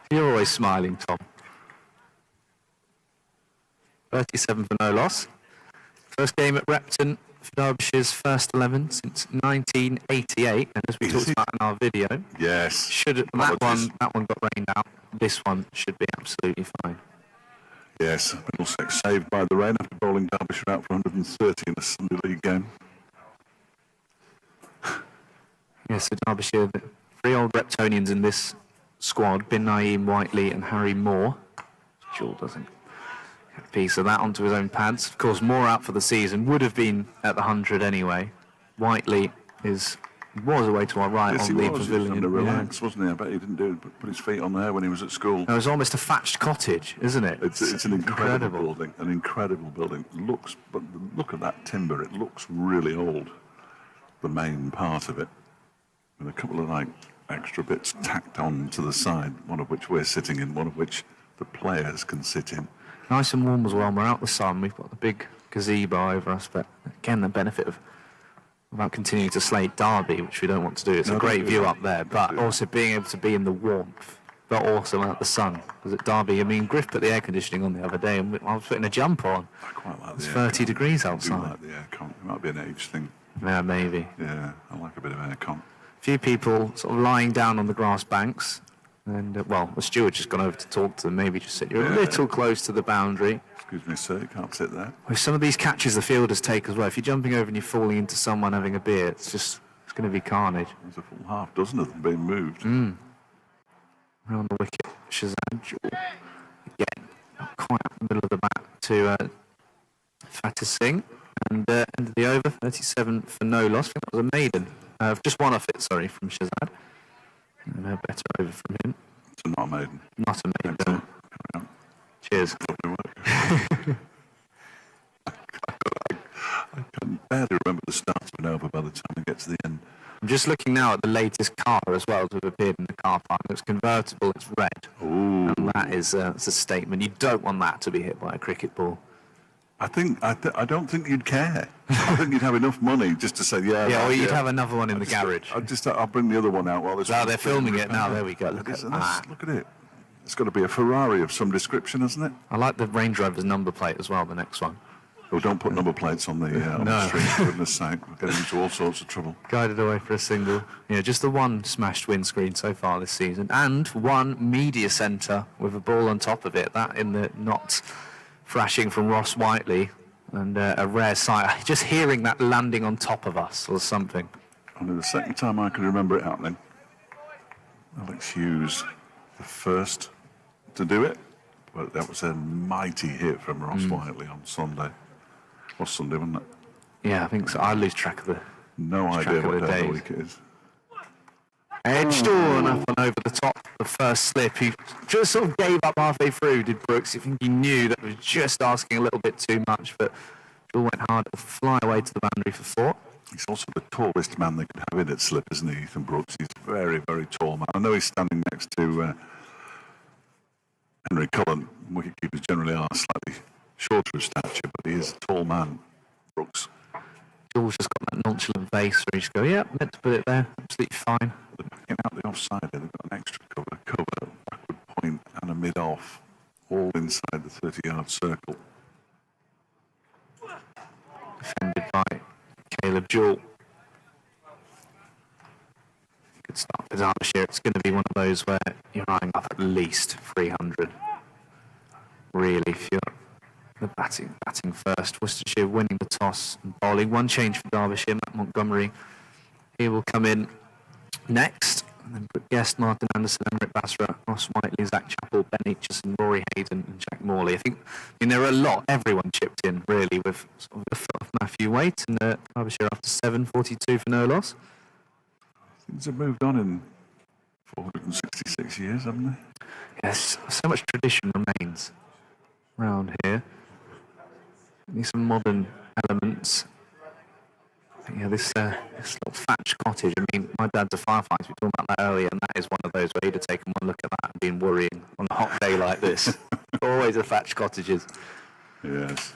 You're always smiling, Tom. 37 for no loss. First game at Repton for Derbyshire's first 11 since 1988, and as we talked about in our video, yes, that one got rained out. This one should be absolutely fine. Yes, Middlesex saved by the rain after bowling Derbyshire out for 130 in a Sunday League game. Yes, so Derbyshire, the 3 old Reptonians in this squad, Bin Naeem, Whiteley and Harry Moore. Jewell doesn't get a piece of that onto his own pads. Of course, Moore out for the season, would have been at the 100 anyway. Whiteley was away to our right Yes, on he the was. pavilion. He was under relax, wasn't he? I bet he didn't put his feet on there when he was at school. It was almost a thatched cottage, isn't it? It's an incredible building. An incredible building. But look at that timber. It looks really old. The main part of it, with a couple of extra bits tacked on to the side. One of which we're sitting in. One of which the players can sit in. Nice and warm as well. We're out the sun. We've got the big gazebo over us, but again, the benefit of without continuing to slate Derby, which we don't want to do. It's a great view up there, but also being able to be in the warmth, but also out the sun. Because at Derby, I mean, Griff put the air conditioning on the other day, and I was putting a jumper on. I quite like It's the 30 degrees I outside. do like the aircon. It might be an age thing. Yeah, maybe. Yeah, I like a bit of aircon. A few people sort of lying down on the grass banks, and well, the steward just gone over to talk to them. Maybe just said you're a little close to the boundary. Excuse me, sir, you can't sit there. With some of these catches the fielders take as well, if you're jumping over and you're falling into someone having a beer, it's going to be carnage. There's a full half dozen of them being moved. Around the wicket, Shazad Jewel. Again, not quite in the middle of the bat to Fatih Singh. And end of the over, 37 for no loss. I think that was a maiden. Just one off it, sorry, from Shazad. And a better over from him. It's not a maiden. Not a maiden. Excellent. Carry on. Cheers. Lovely work. I can barely remember the start of an over by the time we get to the end. I'm just looking now at the latest car as well to have appeared in the car park. It's convertible, it's red. Ooh. And that is it's a statement. You don't want that to be hit by a cricket ball. I don't think you'd care. I think you'd have enough money just to say, Yeah, or you'd have another one in the garage. I'll bring the other one out while this. No, they're filming it now. There we go. Look at that. Look at it. It's got to be a Ferrari of some description, hasn't it? I like the Range Rover's number plate as well, the next one. Oh, don't put number plates on the street, for goodness sake. We're getting into all sorts of trouble. Guided away for a single. Yeah, just the one smashed windscreen so far this season. And one media centre with a ball on top of it. That in the not thrashing from Ross Whiteley. And a rare sight. Just hearing that landing on top of us or something. Only the second time I can remember it happening. Alex Hughes, the first to do it. But that was a mighty hit from Ross Whiteley on Sunday. Was Sunday, wasn't it? Yeah, I think so. I lose track of the No idea what day of the week it is. Edged on up and over the top. The first slip. He just sort of gave up halfway through, did Brooks. I think he knew that was just asking a little bit too much, but Joel went hard to fly away to the boundary for 4. He's also the tallest man they could have in at slip, isn't he, Ethan Brooks? He's a very, very tall man. I know he's standing next to Henry Cullen. Wicketkeepers generally are slightly shorter of stature, but he is a tall man, Brooks. Joel's just got that nonchalant face where he just go, yeah, meant to put it there, absolutely fine. They're backing out the offside there. They've got an extra cover, backward point and a mid-off, all inside the 30-yard circle. Defended by Caleb Jewell. Good start for Derbyshire. It's going to be one of those where you're eyeing up at least 300. Really, if you're the batting first. Worcestershire winning the toss and bowling. One change for Derbyshire. Matt Montgomery, he will come in next. And then put Guest, Martin Anderson, Emmerich Basra, Ross Whiteley, Zach Chappell, Ben Aitchison, Rory Hayden and Jack Morley. I mean, there are a lot. Everyone chipped in, really, with sort of the foot of Matthew Waite. And Derbyshire after 7:42 for no loss. Things have moved on in 466 years, haven't they? Yes, so much tradition remains around here. Need some modern elements. Yeah, this little thatched cottage. I mean, my dad's a firefighter. We talked about that earlier, and that is one of those where he'd have taken one look at that and been worrying on a hot day like this. Always the thatched cottages. Yes.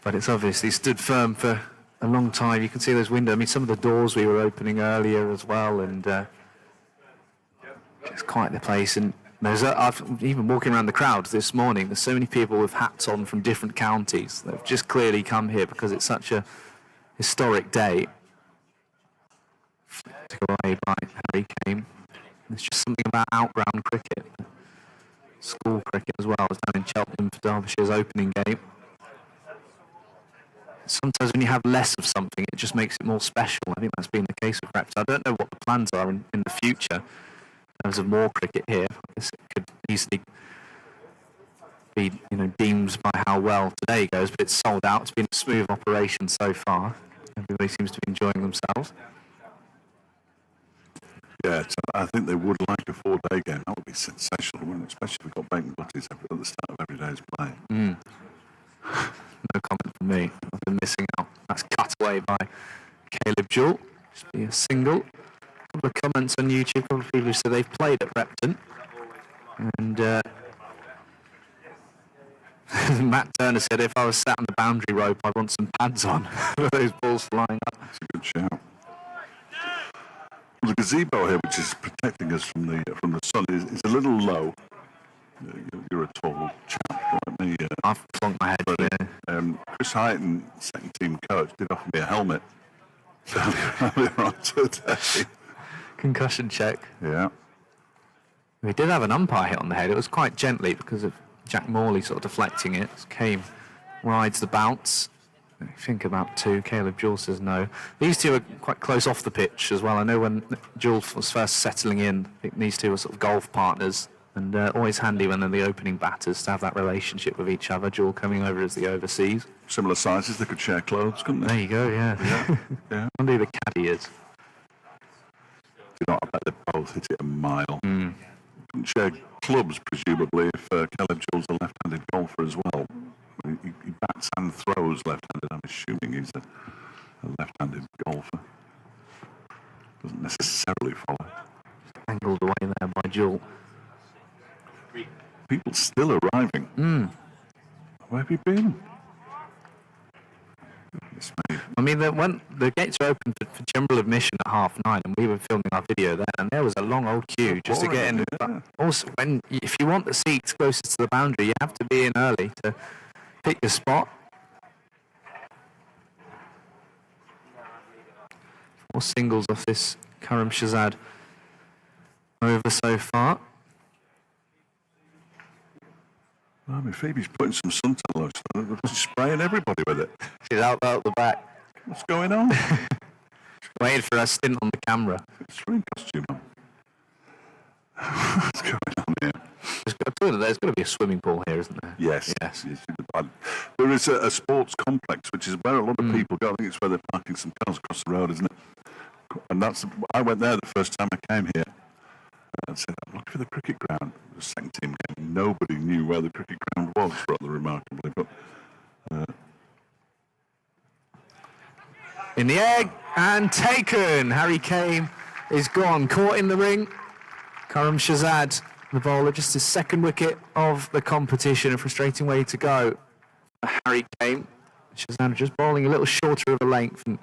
But it's obviously stood firm for a long time. You can see those windows. I mean, some of the doors we were opening earlier as well, and it's quite the place. And I've even walking around the crowd this morning. There's so many people with hats on from different counties that have just clearly come here because it's such a historic day. Took away by Harry Kane. There's just something about outground cricket, school cricket as well. I was down in Cheltenham for Derbyshire's opening game. Sometimes when you have less of something, it just makes it more special. I think that's been the case with Repton. I don't know what the plans are in the future in terms of more cricket here. I guess it could easily be, deemed by how well today goes, but it's sold out. It's been a smooth operation so far. Everybody seems to be enjoying themselves. Yeah, I think they would like a 4-day game. That would be sensational, wouldn't it? Especially if we've got bacon butties at the start of every day's play. No comment from me. I've been missing out. That's cut away by Caleb Jewell. Just be a single. A couple of comments on YouTube. A couple of people who said they've played at Repton. And Matt Turner said, if I was sat on the boundary rope, I'd want some pads on with those balls flying up. That's a good shout. Well, the gazebo here, which is protecting us from the sun, is a little low. You're a tall chap, like me. I've plonked my head. Chris Heighton, second team coach, did offer me a helmet earlier on today. Concussion check. Yeah. We did have an umpire hit on the head. It was quite gently because of Jack Morley sort of deflecting it. Came, rides the bounce. I think about 2. Caleb Jewell says no. These two are quite close off the pitch as well. I know when Jewell was first settling in, I think these two were sort of golf partners, and always handy when they're the opening batters to have that relationship with each other. Jewell coming over as the overseas. Similar sizes, they could share clothes, couldn't they? There you go, yeah. Yeah. I wonder who the caddy is. You know, I bet they both hit it a mile. Couldn't share clubs, presumably, if Caleb Jewell's a left-handed golfer as well. He bats and throws left-handed. I'm assuming he's a left-handed golfer. Doesn't necessarily follow. Angled away there by Jewell. People still arriving. Where have you been? I mean, the gates are open for general admission at 9:30, and we were filming our video there, and there was a long old queue just to get in. Yeah. Also, if you want the seats closest to the boundary, you have to be in early to pick your spot. 4 singles off this Karam Shahzad over so far. I mean, Phoebe's putting some suntan lotion. She's spraying everybody with it. She's out the back. What's going on? Waiting for her stint on the camera. It's swimming costume on. What's going on here? There's got to be a swimming pool here, isn't there? Yes. There is a sports complex, which is where a lot of people go. I think it's where they're parking some cars across the road, isn't it? And I went there the first time I came here and said, I'm looking for the cricket ground. The second team game. Nobody knew where the cricket ground was, rather remarkably. But in the egg and taken. Harry Kane is gone, caught in the ring. Karam Shahzad, the bowler, just his second wicket of the competition. A frustrating way to go for Harry Kane. Shahzad just bowling a little shorter of a length and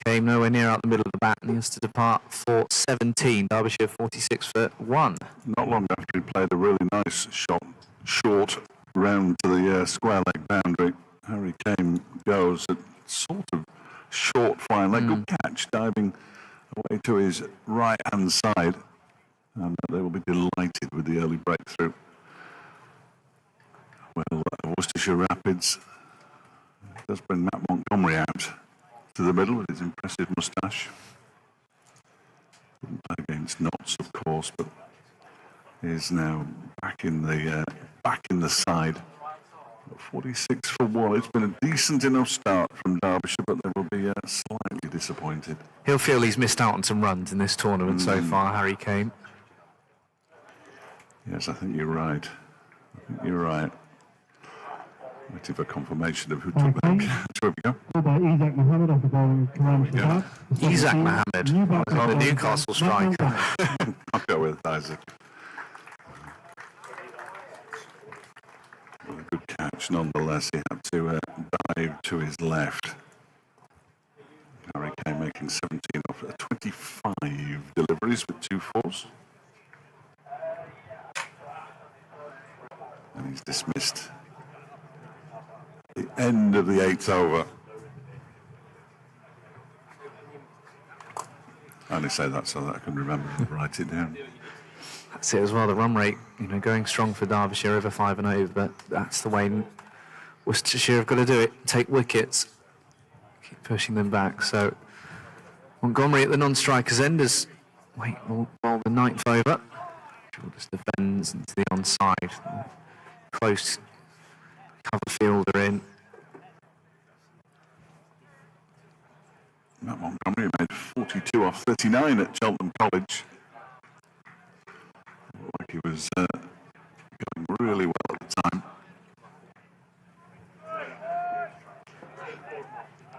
came nowhere near out the middle of the bat, and he has to depart for 17. Derbyshire 46 for 1. not long after he played a really nice shot, short round to the square leg boundary, Harry Kane goes at sort of short flying leg, good catch, diving away to his right hand side, and they will be delighted with the early breakthrough. Well, Worcestershire Rapids does bring Matt Montgomery out to the middle with his impressive moustache. Didn't play against Notts, of course, but is now back in the side. 46 for 1. It's been a decent enough start from Derbyshire, but they will be slightly disappointed. He'll feel he's missed out on some runs in this tournament so far, Harry Kane. Yes, I think you're right. Waiting for confirmation of who took that catch. Where we go? By Isaac Mohammed off the bowling Karam Shahzad. Isaac Mohammed, the Newcastle striker. I'll go with Isaac. A good catch nonetheless. He had to dive to his left. Harry Kane making 17 off 25 deliveries with 2 fours. And he's dismissed. The end of the 8th over. I only say that so that I can remember and write it down. That's it as well, the run rate, going strong for Derbyshire over 5 and 0, but that's the way Worcestershire have got to do it, take wickets, keep pushing them back. So Montgomery at the non-striker's end is, will bowl the 9th over. Just defends into the onside. Close cover fielder in. Matt Montgomery made 42 off 39 at Cheltenham College. Looked like he was going really well at the time.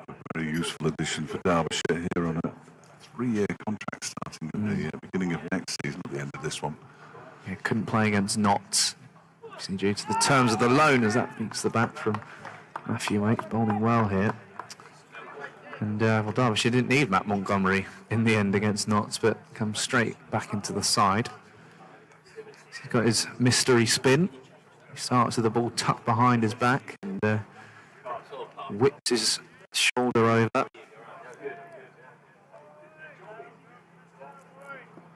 A very useful addition for Derbyshire here on a 3-year contract starting at the beginning of next season, at the end of this one. Yeah, couldn't play against Notts obviously due to the terms of the loan, as that beats the bat from Matthew Waits, bowling well here. And well, Derbyshire didn't need Matt Montgomery in the end against Notts, but comes straight back into the side. So he's got his mystery spin. He starts with the ball tucked behind his back and whips his shoulder over.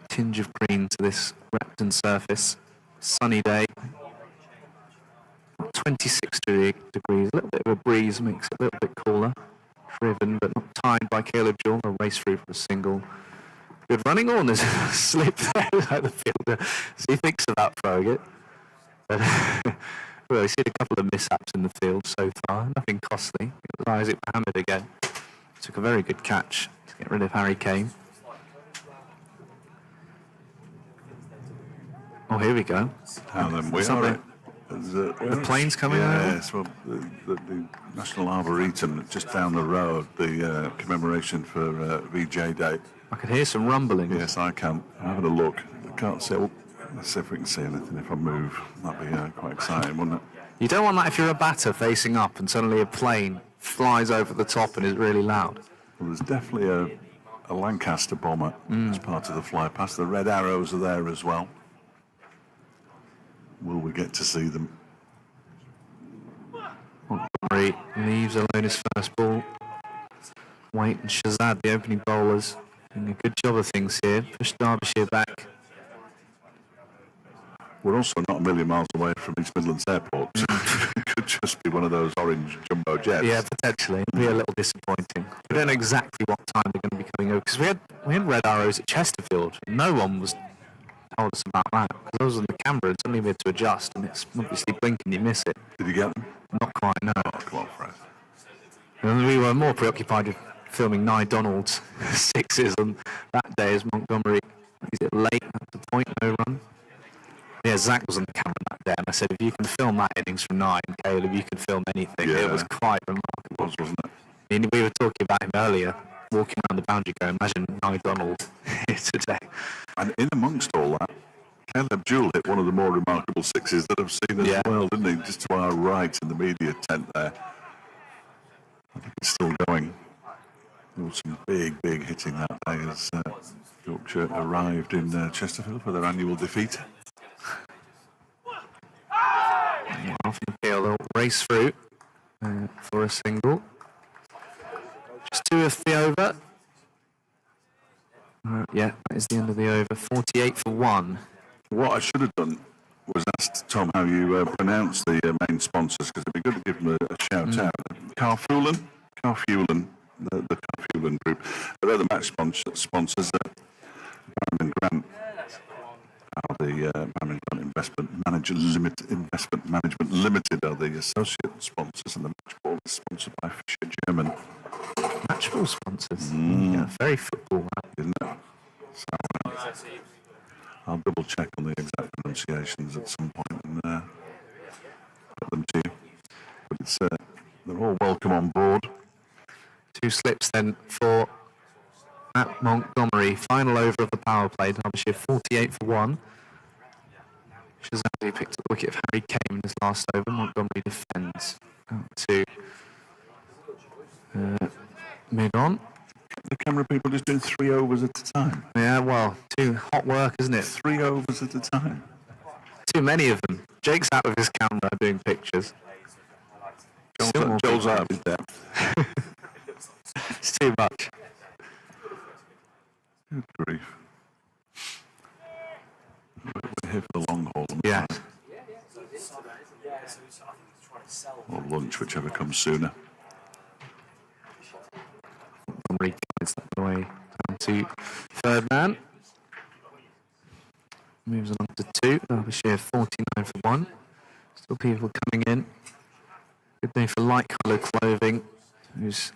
Tinge of green to this Repton surface. Sunny day. 26 degrees, a little bit of a breeze makes it a little bit cooler. Driven but not tied by Caleb Jewell. A race through for a single. Good running on. There's a slip there like the fielder. So he thinks about throwing it. But well, we've seen a couple of mishaps in the field so far. Nothing costly. It was Isaac Mohammed again. Took a very good catch to get rid of Harry Kane. Oh, here we go. And then we are. The plane's coming yes, well, the National Arboretum just down the road, the commemoration for VJ Day. I can hear some rumbling. Yes, I can. I'm having a look. I can't see. Oh, let's see if we can see anything if I move. That'd be quite exciting, wouldn't it? You don't want that if you're a batter facing up and suddenly a plane flies over the top and is really loud. Well, there's definitely a Lancaster bomber as part of the fly past. The red arrows are there as well. Will we get to see them? Montgomery leaves alone his first ball. Waite and Shazad, the opening bowlers, doing a good job of things here. Push Derbyshire back. We're also not a million miles away from East Midlands Airport. So it could just be one of those orange jumbo jets. Yeah, potentially. It'll be a little disappointing. We don't know exactly what time they're going to be coming over because we had red arrows at Chesterfield. No one was told us about that because I was on the camera and suddenly we had to adjust and it's obviously blinking, you miss it. Did you get them? Not quite, no. Oh, come on, Fred. And we were more preoccupied with filming Nye Donald's sixes on that day as Montgomery. Is it late at the point, no run? Yeah, Zach was on the camera that day and I said, if you can film that innings from Nye and Caleb, you can film anything. Yeah. It was quite remarkable. It was, wasn't it? I mean, we were talking about him earlier, walking around the boundary going, imagine Nye Donald here today. And in amongst all that, Caleb Jewell hit one of the more remarkable sixes that I've seen as well, didn't he? Just to our right in the media tent there. I think it's still going. There was some big hitting that day as Yorkshire arrived in Chesterfield for their annual defeat. Off the field, they'll race through for a single. Just 2 of the over. Yeah, that is the end of the over. 48 for 1. What I should have done was asked Tom how you pronounce the main sponsors, because it'd be good to give them a shout out. Carfulen, the Carfulen group. They're the match sponsors. Baron Grant are the Baron Grant Investment Management Limited are the associate sponsors, and the match ball is sponsored by Fisher German. Match ball sponsors. Yeah, very football, isn't it? So, I'll double check on the exact pronunciations at some point and put them to you. But it's they're all welcome on board. 2 slips then for Matt Montgomery. Final over of the power play. Derbyshire 48 for 1. Shazadi picked up the wicket of Harry Kane in his last over. Montgomery defends out to mid-on. The camera people just doing 3 overs at a time. Yeah, well, 2 hot work, isn't it? 3 overs at a time. Too many of them. Jake's out with his camera doing pictures. Joel's out of his depth. It's too much. Good grief. We're here for the long haul. Yeah. Or lunch, whichever comes sooner. Montgomery guides that way down to third man. Moves along to 2. Derbyshire 49 for 1. Still people coming in. Good day for light coloured clothing. Those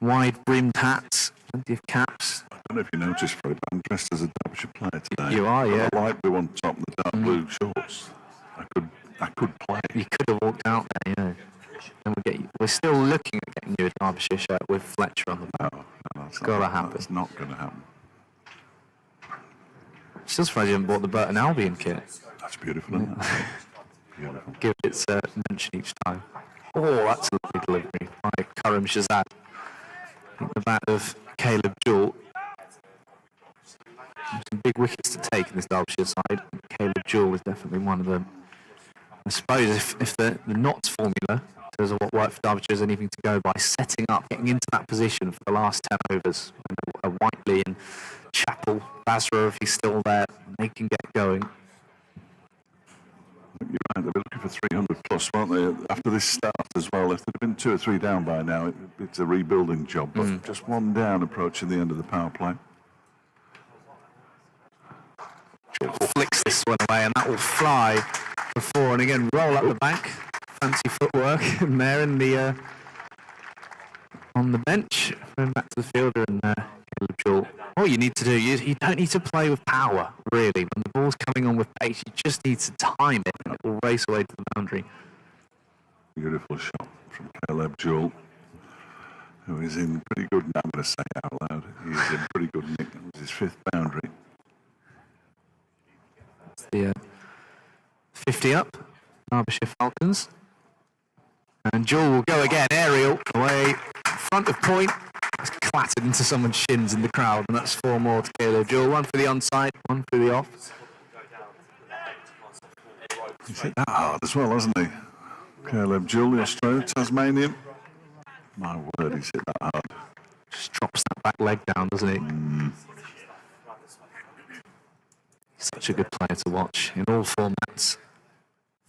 wide-brimmed hats, plenty of caps. I don't know if you noticed, Fred, but I'm dressed as a Derbyshire player today. You are, yeah. The light blue on top and the dark blue shorts. I could play. You could have walked out there, you know. And we're still looking at getting you a Derbyshire shirt with Fletcher on the back. No, that's gotta happen. That's not going to happen. Still surprised you haven't bought the Burton Albion kit. That's beautiful, isn't it? Beautiful. give it its mention each time. Oh, that's a lovely delivery by Karim Shazad. I think the bat of Caleb Jewell. Some big wickets to take in this Derbyshire side. Caleb Jewell is definitely one of them. I suppose if the Notts formula, in terms of what worked for Derbyshire, is anything to go by, setting up, getting into that position for the last 10 overs. Whiteley and Chappell, Basra, if he's still there, they can get going. You're right, they'll be looking for 300 plus, won't they, after this start as well? If they'd have been 2 or 3 down by now, it's a rebuilding job, but just 1 down approaching the end of the power play. Flicks this one away, and that will fly for 4, and again roll up the bank. Fancy footwork in there in the on the bench. Going back to the fielder and Caleb Jewell. All you need to do, you don't need to play with power really. When the ball's coming on with pace, you just need to time it, and it will race away to the boundary. Beautiful shot from Caleb Jewell, who is in pretty good, I'm going to say it out loud, he's in pretty good nick. It was his 5th boundary. The 50 up, Derbyshire Falcons. And Jewell will go again, aerial, away, front of point. It's clattered into someone's shins in the crowd, and that's 4 more to Caleb Jewell. 1 for the onside, 1 for the off. He's hit that hard as well, hasn't he? Caleb Jewell, the Australian, Tasmanian. My word, he's hit that hard. Just drops that back leg down, doesn't he? Such a good player to watch in all formats.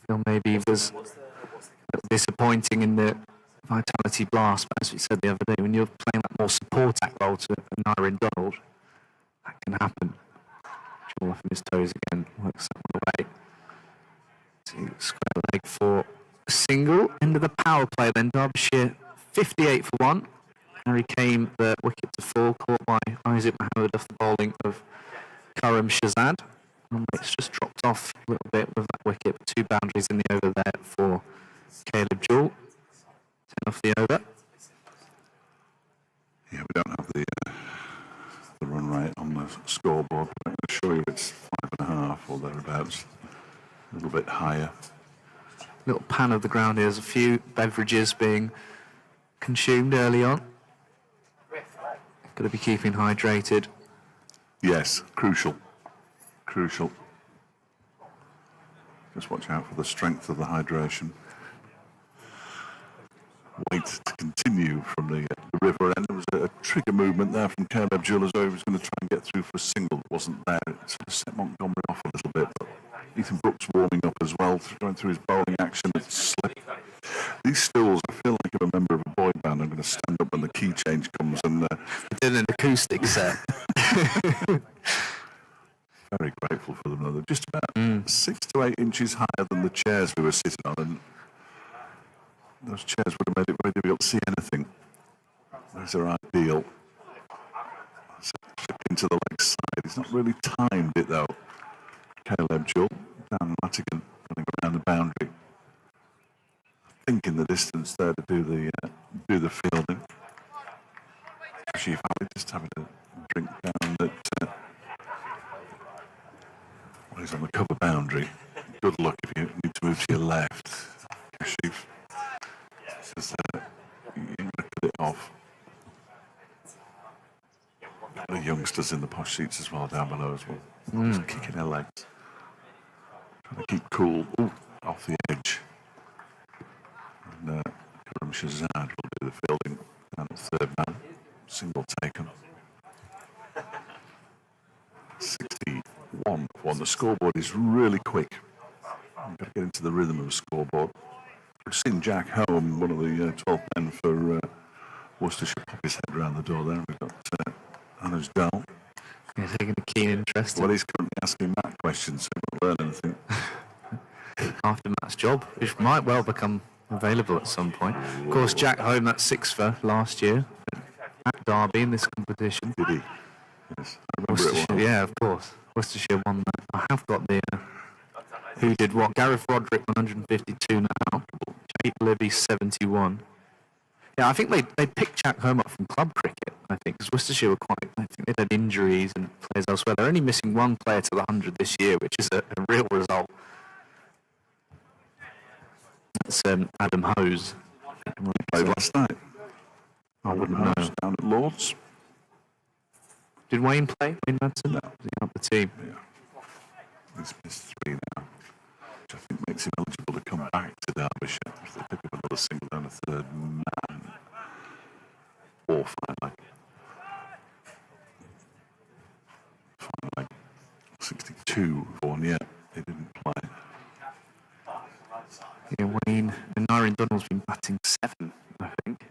I feel maybe he was a little disappointing in the Vitality Blast, but as we said the other day, when you're playing that more support act role to Nyrin Donald, that can happen. Jewell off his toes again, works that one away. Square leg for a single. End of the power play then, Derbyshire 58 for 1. Harry Kane, the wicket to 4, caught by Isaac Mohammed off the bowling of Karim Shazad. It's just dropped off a little bit with that wicket. 2 boundaries in the over there for Caleb Jewell. 10 off the over. Yeah, we don't have the run rate on the scoreboard, but I'm going to show you it's 5.5 or thereabouts. A little bit higher. Little pan of the ground here. There's a few beverages being consumed early on. Got to be keeping hydrated. Yes, crucial. Crucial. Just watch out for the strength of the hydration. Wait to continue from the river end. There was a trigger movement there from Caleb Jewell as though he was going to try and get through for a single. It wasn't there. It sort of set Montgomery off a little bit. But Ethan Brooks warming up as well, going through his bowling action. It's slipped. These stools, I feel like I'm a member of a boy band. I'm going to stand up when the key change comes and did an acoustic set. Very grateful for them, though. They're just about 6 to 8 inches higher than the chairs we were sitting on, and those chairs would have made it very difficult to see anything. These are ideal. So flip into the leg side. He's not really timed it, though. Caleb Jewell, down Latigan, running around the boundary. I think in the distance there to do the fielding. Chief Ali just having a drink down that. He's on the cover boundary. Good luck if you need to move to your left. Kashif says you're going to cut it off. The youngsters in the posh seats as well down below as well. Just kicking their legs. Trying to keep cool. Ooh, off the edge. And Karim Shazad will do the fielding down at 3rd man. Single taken. 61 for 1. The scoreboard is really quick. You've got to get into the rhythm of the scoreboard. We've seen Jack Home, one of the 12 men for Worcestershire, pop his head around the door there. We've got Anuj Dal. He's taking a keen interest. Well, he's currently asking Matt questions, so he won't learn anything. After Matt's job, which might well become available at some point. Of course, Jack Home, that's 6th for last year at Derby in this competition. Did he? Yes, I remember it well. Yeah, of course. Worcestershire won that. I have got the who did what. Gareth Roderick 152 now. Jake Livy 71. Yeah, I think they picked Jack Home up from club cricket. I think because Worcestershire were quite. I think they'd had injuries and players elsewhere. They're only missing 1 player to the 100 this year, which is a real result. it's Adam Hose. Played last night. I wouldn't know. Down at Lords. Did Wayne play? Wayne Madsen? No. Was he out the team? Yeah. He's missed 3 now, which I think makes him eligible to come back to Derbyshire if they pick up another single down a third man. Or finally. 62 for 1, yeah. He didn't play. Yeah, Wayne and Nyron Dunnell's been batting 7, I think.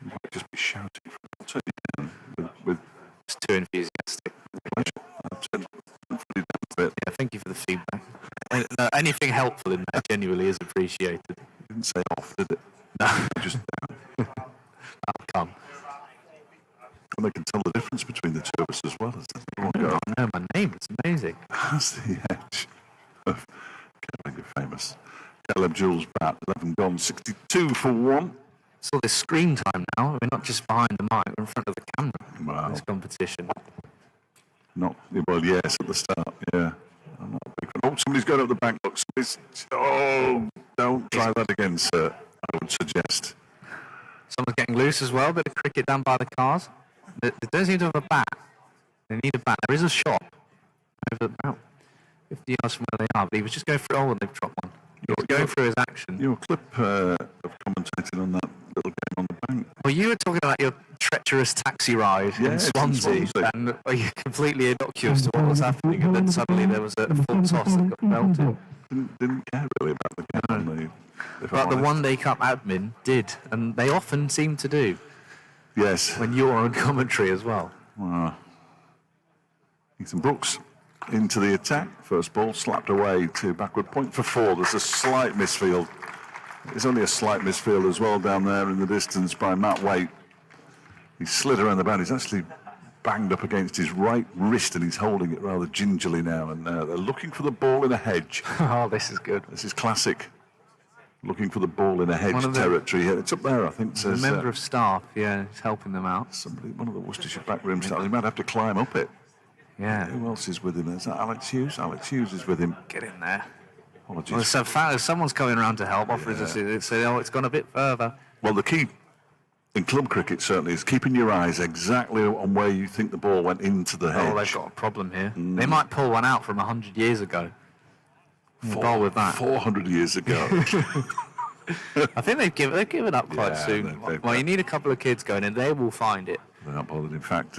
He might just be shouting for it. I'll turn you down with It's too enthusiastic. pleasure. I'll turn you down a bit. Yeah, thank you for the feedback. Anything helpful in there genuinely is appreciated. Didn't say off, did it? No, Just down. I'll come. And they can tell the difference between the two of us as well as the I know my name. It's amazing. That's the edge of Caleb, you're famous. Caleb Jules bat, 11 gone, 62 for 1. It's all this screen time now. We're not just behind the mic, we're in front of the camera in Wow. this competition. Not, well, yes, at the start, yeah. I'm not a big fan. Oh, somebody's going up the bank. Look, don't try that again, sir, I would suggest. Someone's getting loose as well. Bit of cricket down by the cars. They don't seem to have a bat. They need a bat. There is a shop over about 50 yards from where they are, but he was just going through. Oh, and they've dropped one. He was going through his action. Your clip of commentating on that little game on the bank. Well, you were talking about your treacherous taxi ride Yeah, in it's in Swansea, Swansea. and you're completely innocuous to what was happening, and then suddenly there was a full toss that got belted. Didn't care really about the game. on if But I'm the honest. One Day Cup admin did, and they often seem to do Yes. when you're on commentary as well. Ethan Brooks into the attack. First ball slapped away to backward point for 4. There's a slight misfield. There's only a slight misfield as well down there in the distance by Matt Waite. He slid around the bat. He's actually banged up against his right wrist and he's holding it rather gingerly now. And they're looking for the ball in a hedge. Oh, this is good. This is classic. Looking for the ball in a hedge One of the- territory here. It's up there, I think. The Says, member of staff, yeah, is helping them out. somebody, one of the Worcestershire backroom staff. He might have to climb up it. Yeah, Who else is with him? Is that Alex Hughes? Alex Hughes is with him. get in there. Apologies. Well, so someone's coming around to help. Offers us, oh, it's gone a bit further. Well, the key in club cricket certainly is keeping your eyes exactly on where you think the ball went into the hedge. Oh, they've got a problem here. They might pull one out from 100 years ago. Bowl with that. 400 years ago. I think they've given up quite Yeah, soon. they've Well, you need a couple of kids going in. They will find it. They're not bothered. In fact,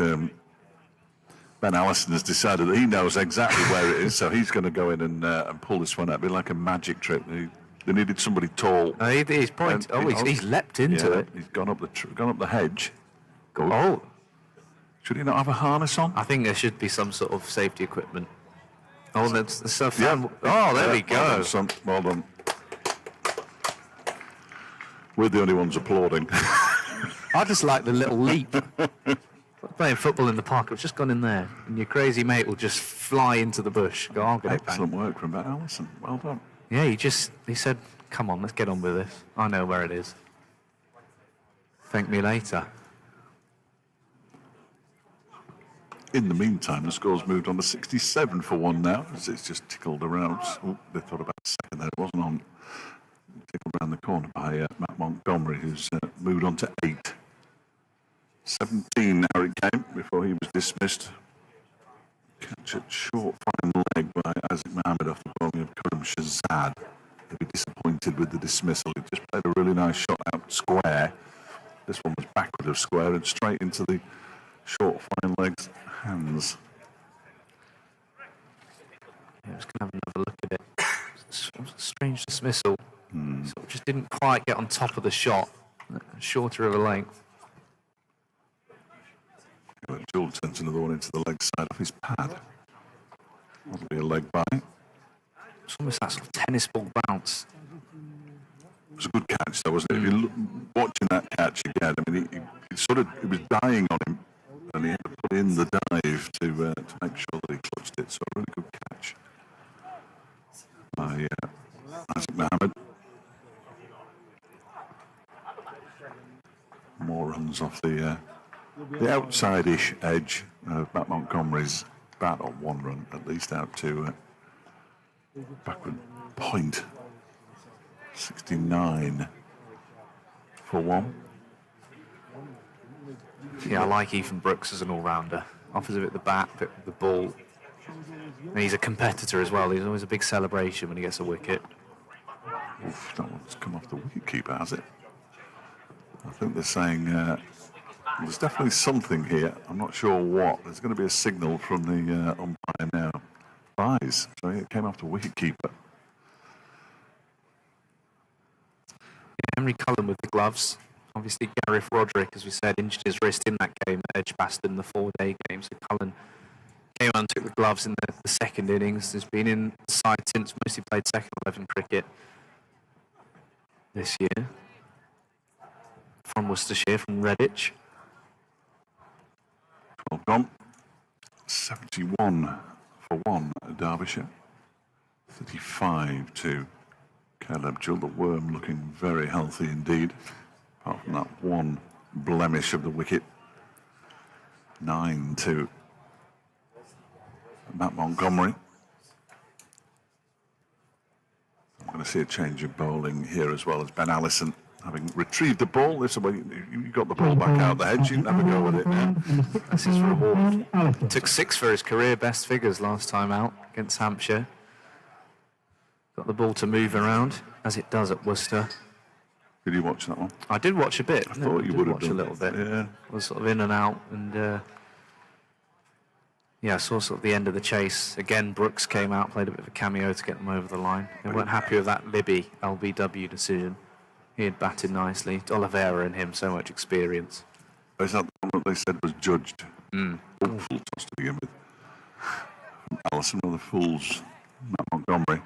Ben Allison has decided that he knows exactly where it is, so he's going to go in and pull this one out. It'd be like a magic trick. They needed somebody tall. He's point. And- He's leapt into Yeah, it. He's gone up the hedge. Oh, Should he not have a harness on? I think there should be some sort of safety equipment. Oh, that's so Yeah. fun. Oh, there we Well go. done, son. Well done. We're the only ones applauding. I just like the little leap. Playing football in the park, I've just gone in there, and your crazy mate will just fly into the bush. Go, I'll get it back. Excellent work from Ben Allison. Well done. Yeah, he said, come on, let's get on with this. I know where it is. Thank me later. In the meantime, the score's moved on to 67 for 1 now, as it's just tickled around. Oh, they thought about a second there. It wasn't on. Tickled around the corner by Matt Montgomery, who's moved on to 8. 17 now it came before he was dismissed. Catch at short fine leg by Isaac Mohammed off the bowling of Karim Shazad. They'll be disappointed with the dismissal. He just played a really nice shot out square. This one was backward of square and straight into the short fine legs hands. Yeah, I'm just going to have another look at it. It's a strange dismissal. Sort of just didn't quite get on top of the shot. Shorter of a length. Jewel turns another one into the leg side of his pad. That'll be a leg bye. It's almost that sort of tennis ball bounce. It was a good catch, though, wasn't it? If you look, watching that catch again, I mean, it was dying on him, and he had to put in the dive to make sure that he clutched it. So a really good catch by Isaac Mohammed. More runs off the outside-ish edge of Matt Montgomery's bat on 1 run, at least out to backward point. 69 for 1. Yeah, I like Ethan Brooks as an all-rounder. Offers a bit at the bat, a bit with the ball. And he's a competitor as well. There's always a big celebration when he gets a wicket. Oof, that one's come off the wicketkeeper, has it? I think they're saying there's definitely something here. I'm not sure what. There's going to be a signal from the umpire now. Buys. So it came off the wicketkeeper. Henry Cullen with the gloves. Obviously, Gareth Roderick, as we said, injured his wrist in that game at Edgbaston, the 4-day game. So Cullen came on and took the gloves in the second innings. Has been in the side since, mostly played second 11 cricket this year. From Worcestershire, from Redditch. 12 gone. 71 for 1 at Derbyshire. 35 to Caleb Jill, the worm, looking very healthy indeed. Apart from that one blemish of the wicket. 9 to Matt Montgomery. I'm going to see a change of bowling here as well as Ben Allison having retrieved the ball. This is where you got the ball back out the hedge. You can have a go with it now. That's his reward. Took 6 for his career best figures last time out against Hampshire. Got the ball to move around as it does at Worcester. Did you watch that one? I did watch a bit. I thought you would have watch done a little bit. Yeah. Was sort of in and out, and yeah, I saw sort of the end of the chase. Again, Brooks came out, played a bit of a cameo to get them over the line. They weren't happy with that Libby LBW decision. He had batted nicely. Oliveira and him, so much experience. Is that the one that they said was judged? Awful toss to begin with. Allison with the fools. Matt Montgomery.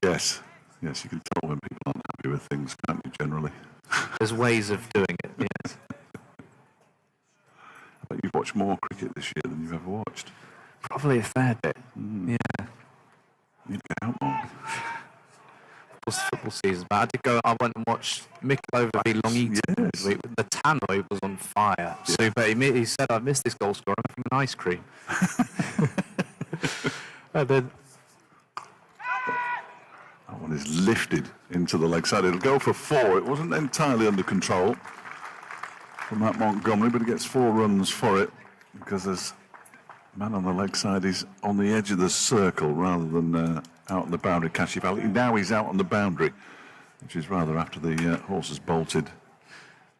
Yes, you can tell when people aren't happy with things, can't you, generally? There's ways of doing it, yes. I bet you've watched more cricket this year than you've ever watched. Probably a fair bit, yeah. You'd get out more. It was the football season, but I went and watched Michael v Long Eaton. Yes. The tannoy was on fire. Super. He said, "I missed this goal scorer. I'm having an ice cream." And then that one is lifted into the leg side. It'll go for 4. It wasn't entirely under control from that Montgomery, but he gets 4 runs for it because there's a man on the leg side. He's on the edge of the circle rather than out on the boundary. Kashi Valley. Now he's out on the boundary, which is rather after the horse has bolted,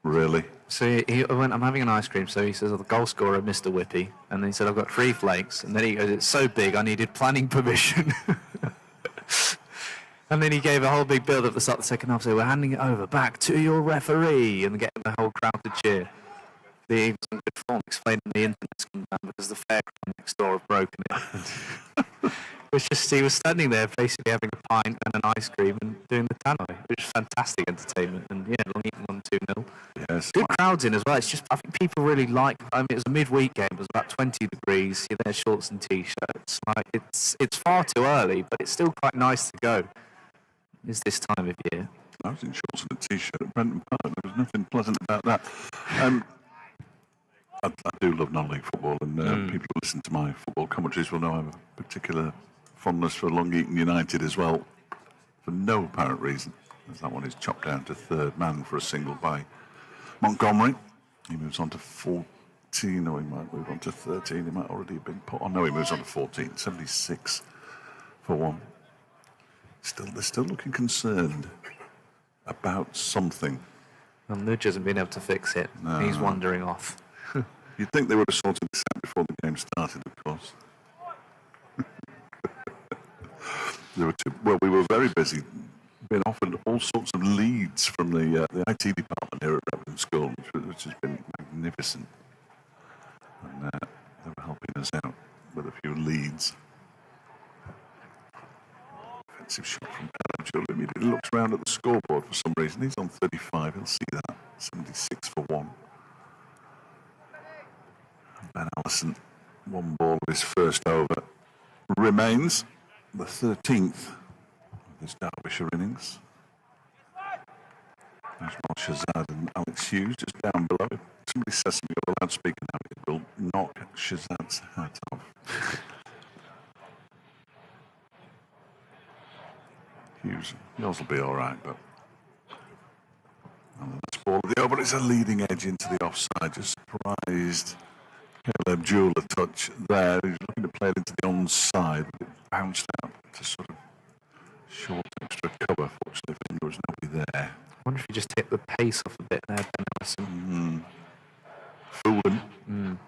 really. So he went, "I'm having an ice cream." So he says, "Oh, the goal scorer, Mr. Whippy." And then he said, "I've got 3 flakes." And then he goes, "It's so big, I needed planning permission." And then he gave a whole big build at the start of the second half. So we're handing it over back to your referee and getting the whole crowd to cheer. He was in good form, explaining the internet's come down because the fairground next door have broken it. It was just, he was standing there basically having a pint and an ice cream and doing the tannoy, which was fantastic entertainment. And yeah, Long Eaton won 2-0. Yes. Good crowds in as well. It's just, I think people really like, I mean, it was a midweek game, it was about 20 degrees, you're there shorts and t-shirts. Like, it's far too early, but it's still quite nice to go. It's this time of year. I was in shorts and a t-shirt at Brenton Park. There was nothing pleasant about that. I do love non-league football, and people who listen to my football commentaries will know I have a particular fondness for Long Eaton United as well, for no apparent reason, as that one is chopped down to 3rd man for a single by Montgomery. He moves on to 14, or he might move on to 13. He might already have been put on. No, he moves on to 14. 76 for 1. They're still looking concerned about something. Well, Nudge hasn't been able to fix it. No. He's wandering off. You'd think they would have sorted this out before the game started, of course. We were very busy, being offered all sorts of leads from the IT department here at Repton School, which has been magnificent. And they were helping us out with a few leads. Offensive shot from Jill immediately looks round at the scoreboard for some reason. He's on 35, he'll see that. 76 for 1. And Ben Allison, 1 ball of his first over, remains the 13th of this Derbyshire innings. There's Mal Shazad and Alex Hughes just down below. If somebody says something on the loudspeaker now, it will knock Shazad's hat off. Hughes will be all right, but that's ball of the over. It's a leading edge into the offside. Just surprised Caleb Jewell a touch there. He's looking to play it into the onside, but it bounced out to sort of short extra cover. Fortunately, there was nobody there. I wonder if you just hit the pace off a bit there, Ben Allison. Fooling.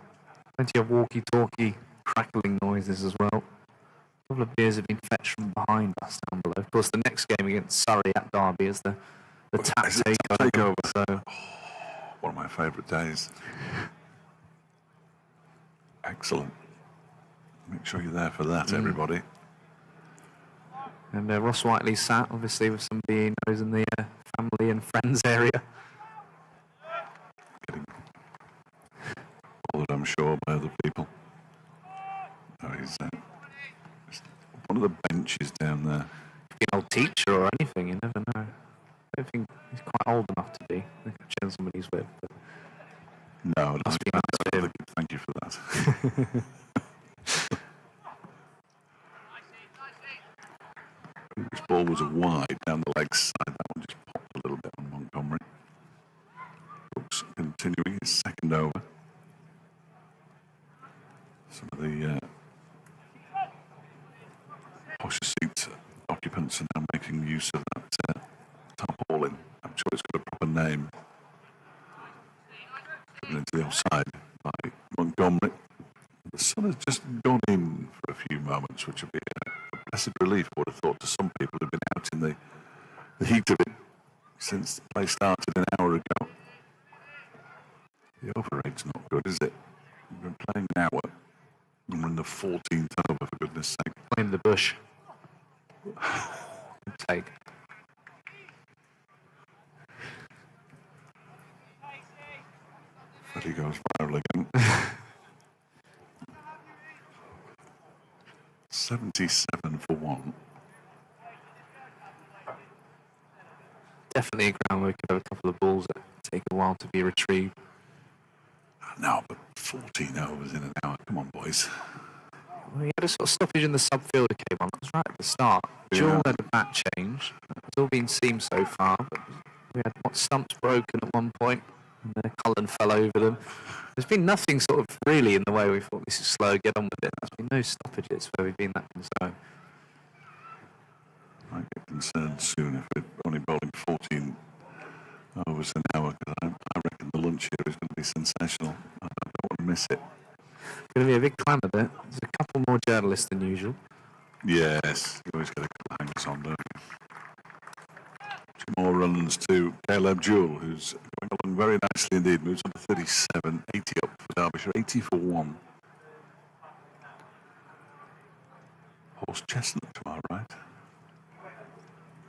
Plenty of walkie-talkie crackling noises as well. A couple of beers have been fetched from behind us down below. Of course, the next game against Surrey at Derby is the tap takeover. So, one of my favourite days. Excellent. Make sure you're there for that, everybody. And Ross Whiteley sat, obviously, with somebody he knows in the family and friends area. Getting bothered, I'm sure, by other people. Oh, he's one of the benches down there. Be an old teacher or anything, you never know. I don't think he's quite old enough to be. I think I'm somebody he's with. But no, must be nice for him. Thank you for that. This ball was wide down the leg side. That one just popped a little bit on Montgomery. Brooks continuing his second over. Some of the posher seat occupants are now making use of that tarpaulin. I'm sure it's got a proper name. Driven into the offside by Montgomery. The sun has just gone in for a few moments, which would be a blessed relief, I would have thought, to some people who've been out in the heat of it since the play started an hour ago. The overage's not good, is it? We've been playing an hour, and we're in the 14th over, for goodness sake. Blame the bush. Take. But he goes viral again. 77 for 1. Definitely a ground where we could have a couple of balls that take a while to be retrieved. No, but 14 overs in an hour. Come on, boys. Well, he had a sort of stoppage in the subfielder came on. That was right at the start. Yeah. Jewell had a back change. It's all been seen so far. But we had stumps broken at one point, and then Cullen fell over them. There's been nothing sort of really in the way we thought this is slow, get on with it. There's been no stoppages where we've been that concerned. I get concerned soon if we're only bowling 14 overs an hour, because I reckon the lunch here is going to be sensational. I don't want to miss it. Going to be a big clamour there. There's a couple more journalists than usual. Yes, you always get a couple of hangers on, don't you? 2 more runs to Caleb Jewell, who's going along very nicely indeed. Moves on to 37, 80 up for Derbyshire, 80 for 1. Horse Chestnut to our right.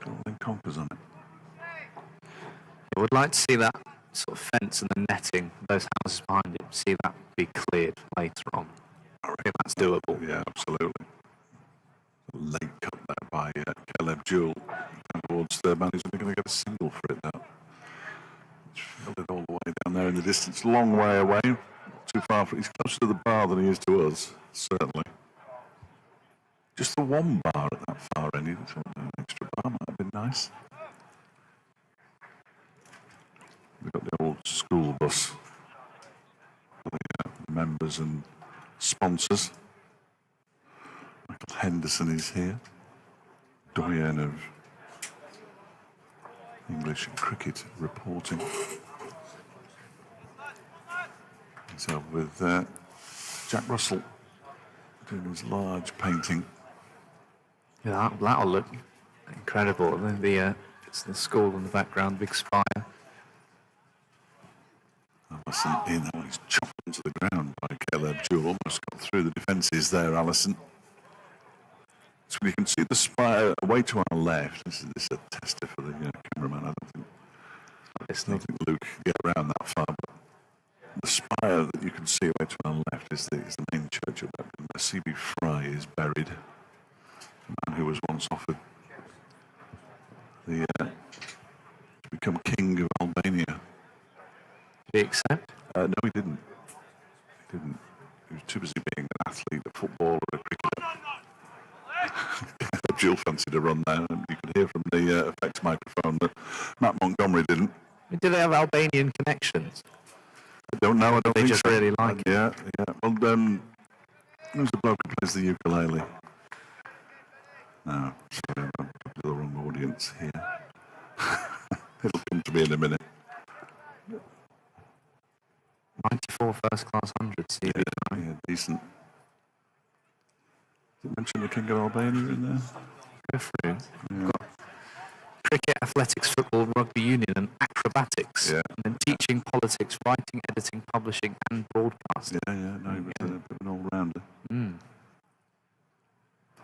Golden Conkers on it. I would like to see that sort of fence and the netting, those houses behind it, see that be cleared later on. I reckon that's doable. Yeah, absolutely. Late cut there by Caleb Jewell towards third man. He's only going to get a single for it now. Filled it all the way down there in the distance, long way away. Too far. He's closer to the bar than he is to us, certainly. Just the one bar at that far end. An extra bar might have been nice. We've got the old school bus for the members and sponsors. Michael Henderson is here, doyen of English cricket reporting. He's up with Jack Russell doing his large painting. Yeah, that'll look incredible. It's the school in the background, big spire. Allison in, that one is chopped into the ground by Caleb Jewell. Almost got through the defences there, Allison. So you can see the spire away to our left. This is a tester for the cameraman. I don't think Luke can get around that far. But the spire that you can see away to our left is the main church of Repton, where C.B. Fry is buried. A man who was once offered to become king of Albania. Did he accept? No, he didn't. He was too busy being an athlete, a footballer, a cricketer. Jill fancied a run there, and you could hear from the effects microphone that Matt Montgomery didn't. Do they have Albanian connections? I don't know. I don't They think just so. really like it. Yeah. Well, who's the bloke who plays the ukulele? No, sorry, I'm the wrong audience here. It'll come to me in a minute. 94 first-class hundreds. Yeah, decent. Did it mention the King of Albania in there? Go through. Got cricket, athletics, football, rugby union, and acrobatics. Yeah. And then teaching, politics, writing, editing, publishing, and broadcasting. Yeah. No, he was a bit of an all-rounder.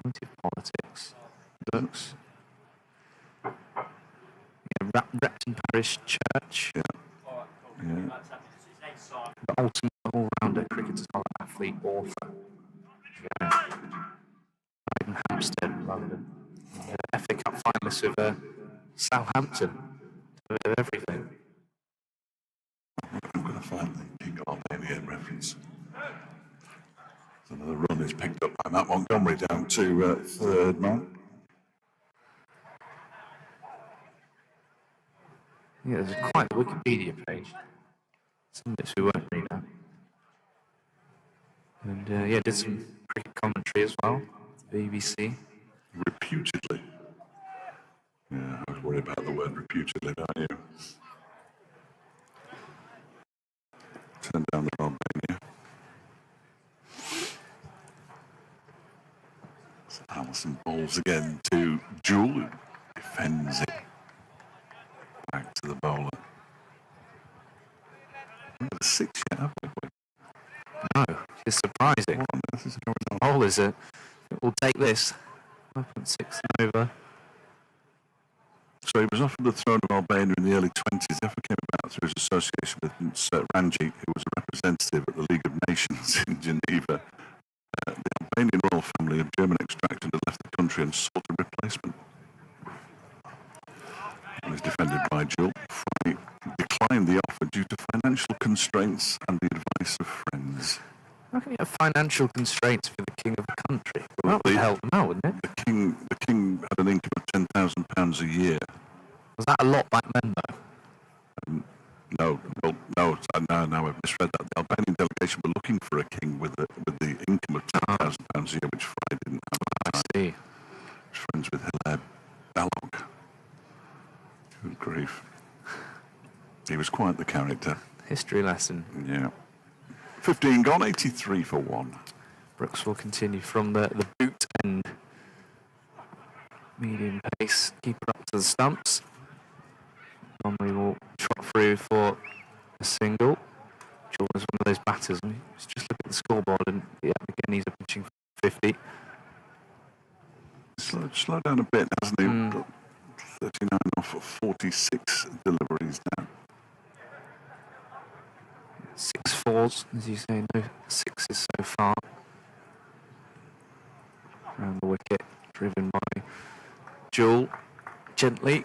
Plenty of politics. Books. Yeah, Repton Parish Church. Yeah. The ultimate all-rounder, cricketer, scholar, athlete, author. Yeah. Died in Hampstead, London. FA Cup finalist with Southampton. A bit of everything. I'm going to find the King of Albania reference. So another run is picked up by Matt Montgomery down to third man. Yeah, there's quite the Wikipedia page. Some bits we won't read out. And did some cricket commentary as well. BBC. Reputedly. Yeah, I was worried about the word reputedly, don't you? Turn down the Albania. So Allison bowls again to Jewel, who defends it. Back to the bowler. We've got a 6 yet, haven't we? No, it's surprising. What on earth is going on? Bowlers will take this. 5.6 over. So he was offered the throne of Albania in the early 20s. The offer came about through his association with Sir Ranji, who was a representative at the League of Nations in Geneva. The Albanian royal family of German extraction had left the country and sought a replacement. He was defended by Jill. Fry declined the offer due to financial constraints and the advice of friends. How can you have financial constraints for the king of the country? Well, that would help them out, wouldn't it? The king had an income of £10,000 a year. Was that a lot back then, though? No, I've misread that. The Albanian delegation were looking for a king with the income of £10,000 a year, which Fry didn't have at the time. I see. He was friends with Hilaire Balog. Good grief. He was quite the character. History lesson. Yeah. 15 gone, 83 for 1. Brooks will continue from the boot end. Medium pace, keeper up to the stumps. Montgomery will trot through for a single. Jordan's one of those batters. Let's just look at the scoreboard, and again he's pitching 50. Slow down a bit, hasn't he? Got 39 off 46 deliveries now. 6 fours, as you say, no 6s so far. Around the wicket, driven by Jewel, gently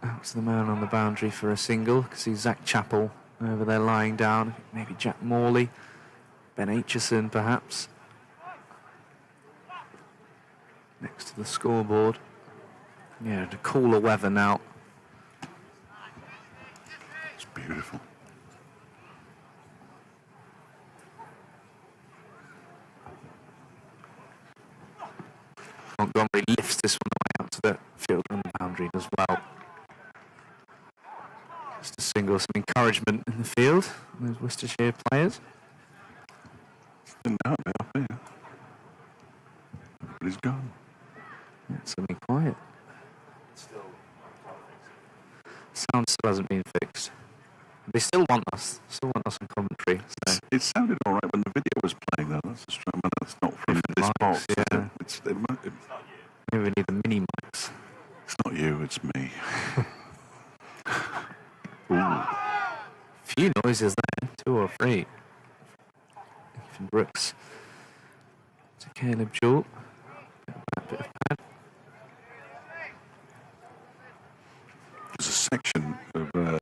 out to the man on the boundary for a single. You can see Zach Chappell over there lying down, maybe Jack Morley, Ben Aitchison perhaps. Next to the scoreboard. Yeah, the cooler weather now. It's beautiful. Montgomery lifts this one away out to the field on the boundary as well. Just a single, some encouragement in the field from those Worcestershire players. It's been out there up here. But he's gone. Yeah, it's suddenly quiet. Sound still hasn't been fixed. They still want us on commentary. So. It sounded all right when the video was playing, though. That's a strange. That's not from this mics, box. yeah. Maybe We need the mini mics. it's not you, it's me. Few noises there, 2 or 3. From Brooks to Caleb Jewell. Bit of pad. There's a section of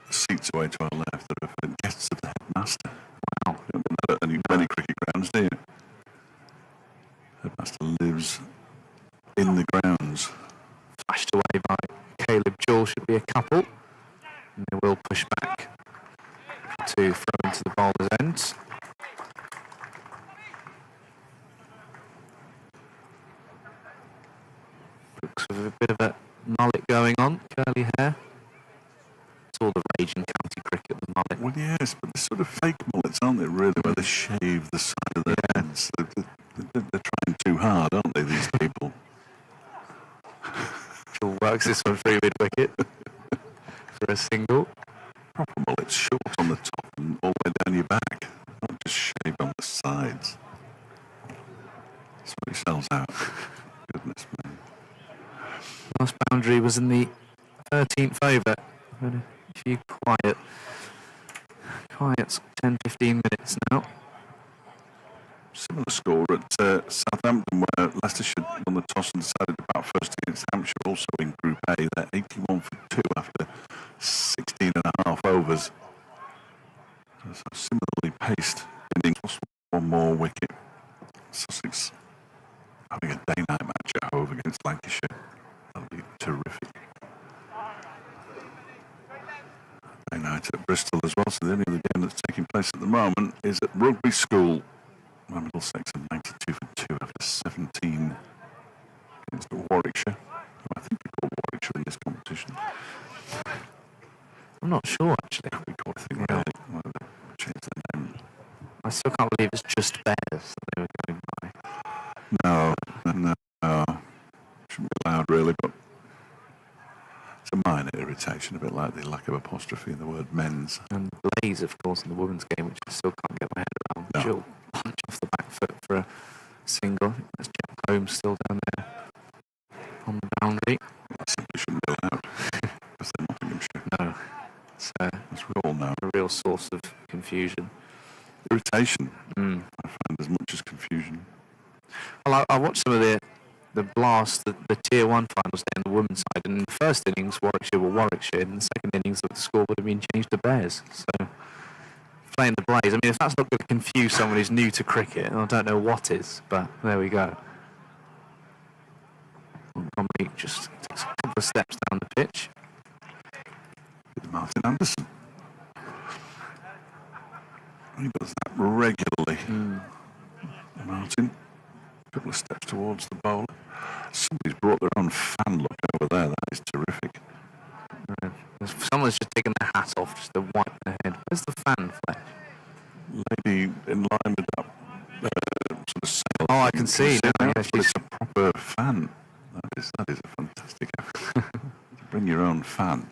seats away to our left that are for guests of the headmaster. Wow. You don't get that at many cricket grounds, do you? Headmaster lives in Caleb Jewell should be a couple. And they will push back to throw into the bowler's ends. Brooks with a bit of a mullet going on, curly hair. It's all the rage in county cricket, the mullet. Well, yes, but they're sort of fake mullets, aren't they, really, where they shave the side of their heads. They're trying too hard, aren't they, these people? Jewell works this one through mid-wicket for a single. Proper mullets, short on the top and all the way down your back. Not just shaved on the sides. That's what he sells out. Goodness me. Last boundary was in the 13th over. Had a few quiet 10-15 minutes now. Similar score at Southampton, where Leicestershire won the toss and decided to bat first against Hampshire, also in Group A. They're 81 for 2 after 16 and a half overs. So similarly paced innings, one more wicket. Sussex having a day-night match at home against Lancashire. That'll be terrific. Day-night at Bristol as well, so the only other game that's taking place at the moment is at Rugby School. Middlesex are 92 for 2 after 17 against Warwickshire. I think we call Warwickshire in this competition. I'm not sure, actually. We call, I think, really. Well, they changed the name. I still can't believe it's just Bears that they were going by. No. Shouldn't be allowed, really, but it's a minor irritation, a bit like the lack of apostrophe in the word men's. And Blaze, of course, in the women's game, which I still can't get my head around. No. She'll punch off the back foot for a single. That's Jack Holmes still down there on the boundary. That simply shouldn't be allowed. Because they're Nottinghamshire. No. So, As we all know. a real source of confusion. Irritation, I find, as much as confusion. Well, I watched some of the blast, the Tier 1 finals there on the women's side, and in the first innings, Warwickshire were Warwickshire, and in the second innings, the score would have been changed to Bears. So, playing the Blaze, I mean, if that's not going to confuse someone who's new to cricket, I don't know what is, but there we go. Montgomery just takes a couple of steps down the pitch. Martin Anderson. He does that regularly. Martin, a couple of steps towards the bowler. Somebody's brought their own fan look over there. That is terrific. Someone's just taken their hat off just to wipe their head. Where's the fan, Fletch? Lady in line with that sort of sail. Oh, I can see now. Now, Yeah, but it's a proper fan. That is a fantastic effort. To bring your own fan.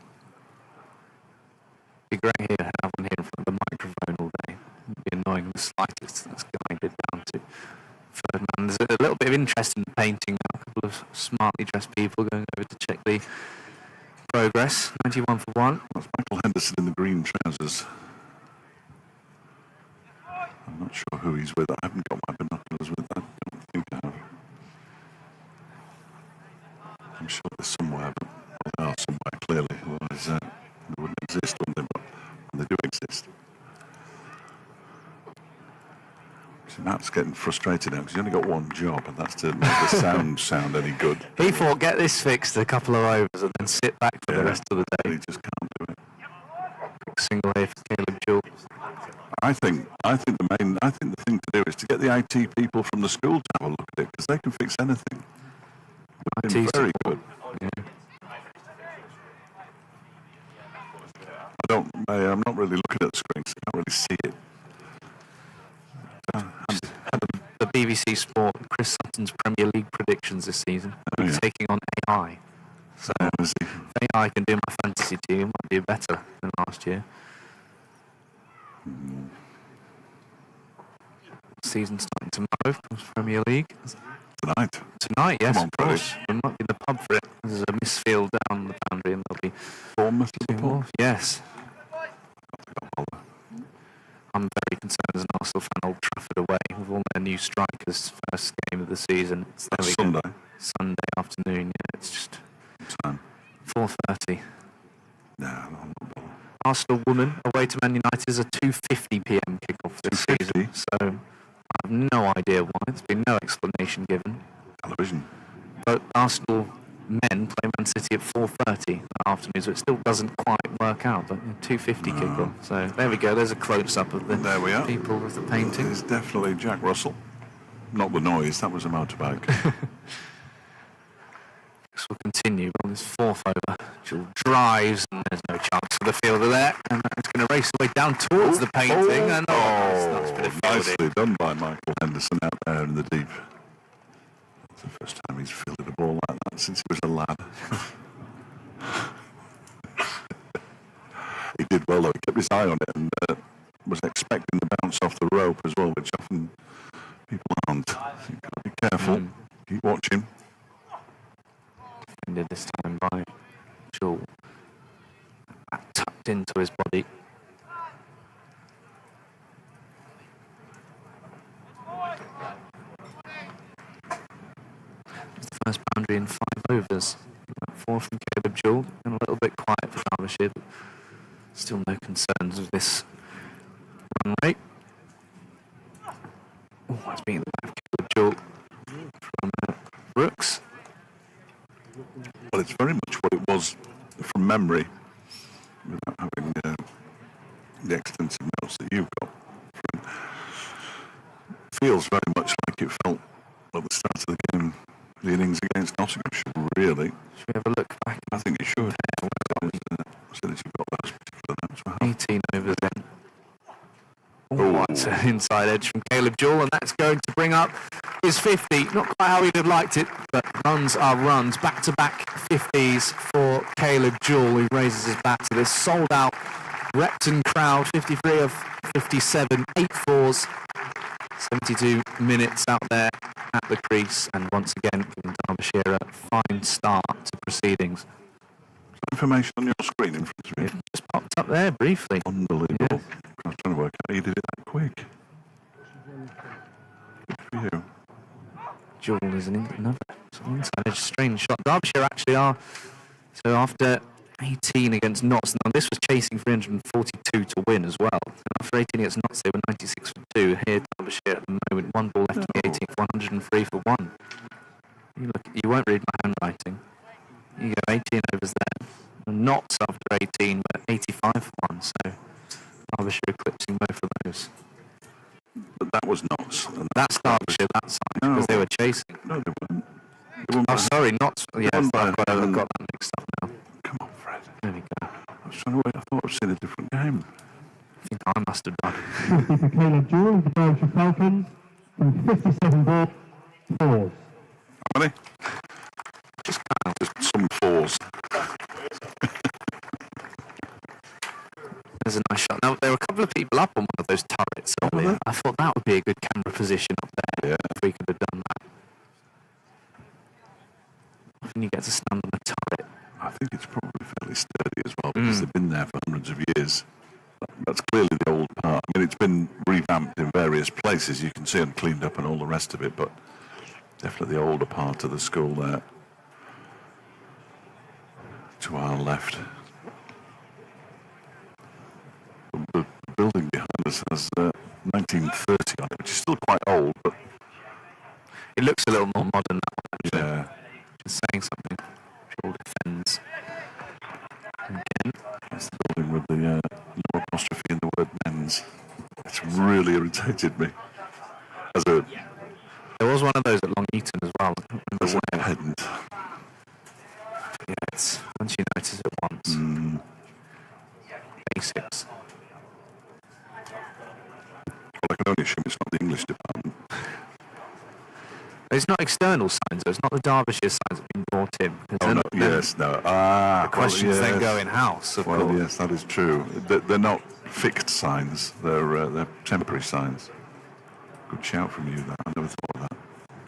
It'd be great here to have one here in front of the microphone all day. It'd be annoying the slightest that's guided down to third man. There's a little bit of interest in the painting now. A couple of smartly dressed people going over to check the progress. 91 for 1. That's Michael Henderson in the green trousers. I'm not sure who he's with. I haven't got my binoculars with. I don't think I have. I'm sure they're somewhere, but they are somewhere clearly. Otherwise, they wouldn't exist, wouldn't they? But they do exist. See, Matt's getting frustrated now because he's only got one job, and that's to make the sound any good. He thought, get this fixed a couple of overs and then sit back for the rest of the He day. just can't do it. Single here for Caleb Jewell. I think the thing to do is to get the IT people from the school to have a look at it because they can fix anything. They've been IT very support. good. I'm not really looking at the screen, so I can't really see it. The BBC Sport, Chris Sutton's Premier League predictions this season. Oh, yeah. Taking on AI. So Is he? if AI can do my fantasy team, might do better than last year. Season starting tomorrow, Premier League. Tonight. Tonight, yes, Come on, of course. We might be in the pub for it. There's a misfield down the boundary and there'll be Bournemouth, two Liverpool. more. Yes. Oh, I'm very concerned as an Arsenal fan, Old Trafford away with all their new strikers. First game of the season. It's there we Sunday. go. Sunday afternoon. Yeah, it's just Time. 4:30. No, I'm not bothered. Arsenal women away to Man United is a 2:50 p.m. kickoff this 2:50? season. So I have no idea why. There's been no explanation given. Television. But Arsenal men play Man City at 4:30 that afternoon, so it still doesn't quite work out. But 2:50 kickoff. So there we go. There's a close-up of the There we are. people with the painting. It's definitely Jack Russell. Not the noise, that was a motorbike. This will continue on this fourth over. Jill drives, and there's no chance for the fielder there. And it's going to race away down towards the painting. And nice bit of fielding. Nicely done by Michael Henderson out there in the deep. It's the first time he's fielded a ball like that since he was a lad. He did well though, he kept his eye on it and was expecting the bounce off the rope as well, which often people aren't. So you've got to be careful, keep watching. Defended this time by Jewel. That tucked into his body. It's the first boundary in 5 overs. 4 from Caleb Jewel, and a little bit quiet for Derbyshire, but still no concerns with this run rate. Oh, that's being the back of Caleb Jewel from Brooks. Well, it's very much what it was from memory, without having the extensive notes that you've got. Feels very much like it felt at the start of the game, the innings against Nottinghamshire, really. Should we have a look back? I think you should. So that you've got those particular notes. Well, 18 overs then. Oh, that's an inside edge from Caleb Jewel, and that's going to bring up his 50. Not quite how he'd have liked it, but runs are runs. Back-to-back 50s for Caleb Jewel, who raises his bat to this sold-out Repton crowd. 53 of 57, 8 fours, 72 minutes out there at the crease, and once again giving Derbyshire a fine start to proceedings. information on your screen in front of me. It just popped up there briefly. Unbelievable. Yeah. I was trying to work out how you did it that quick. Good for you. Jewel is another inside edge strange shot. Derbyshire actually are, so after 18 against Notts, now this was chasing 342 to win as well. And after 18 against Notts, they were 96 for 2. Here, Derbyshire at the moment, 1 ball left in the 18th, 103 for 1. You won't read my handwriting. You go 18 overs there. Notts after 18, but 85 for 1. So Derbyshire eclipsing both of those. But that was Notts. And That's Derbyshire that side because they were chasing. No, they weren't. They weren't Oh, by- sorry, Notts. Yeah, won I've by got 11. that mixed up now. Come on, Fred. There we go. I was trying to wait. I thought I'd seen a different game. I think I must have done. 50 for Caleb Jewel of the Derbyshire Falcons, with 57 balls, 4s. How many? Just some fours. There's a nice shot. Now, there were a couple of people up on one of those turrets earlier. I thought that would be a good camera position up there if we could have done that. Often you get to stand on a turret. I think it's probably fairly sturdy as well because they've been there for hundreds of years. That's clearly the old part. I mean, it's been revamped in various places. You can see and cleaned up and all the rest of it, but definitely the older part of the school there. To our left. The building behind us has 1930 on it, which is still quite old, but It looks a little more modern that one, actually. yeah. Just saying something. Jewel defends. Again. That's the building with the no apostrophe in the word men's. It's really irritated me. As a There was one of those at Long Eaton as well. I can't as remember a where. pedant. Yeah, it's once you notice it once. Basics. Well, I can only assume it's not the English department. It's not external signs, though. It's not the Derbyshire signs that have been brought in. Oh, no, yes, no. Ah, The questions well, then yes. go in-house, of Well, course. yes, that is true. They're not fixed signs. They're temporary signs. Good shout from you, that. I never thought of that.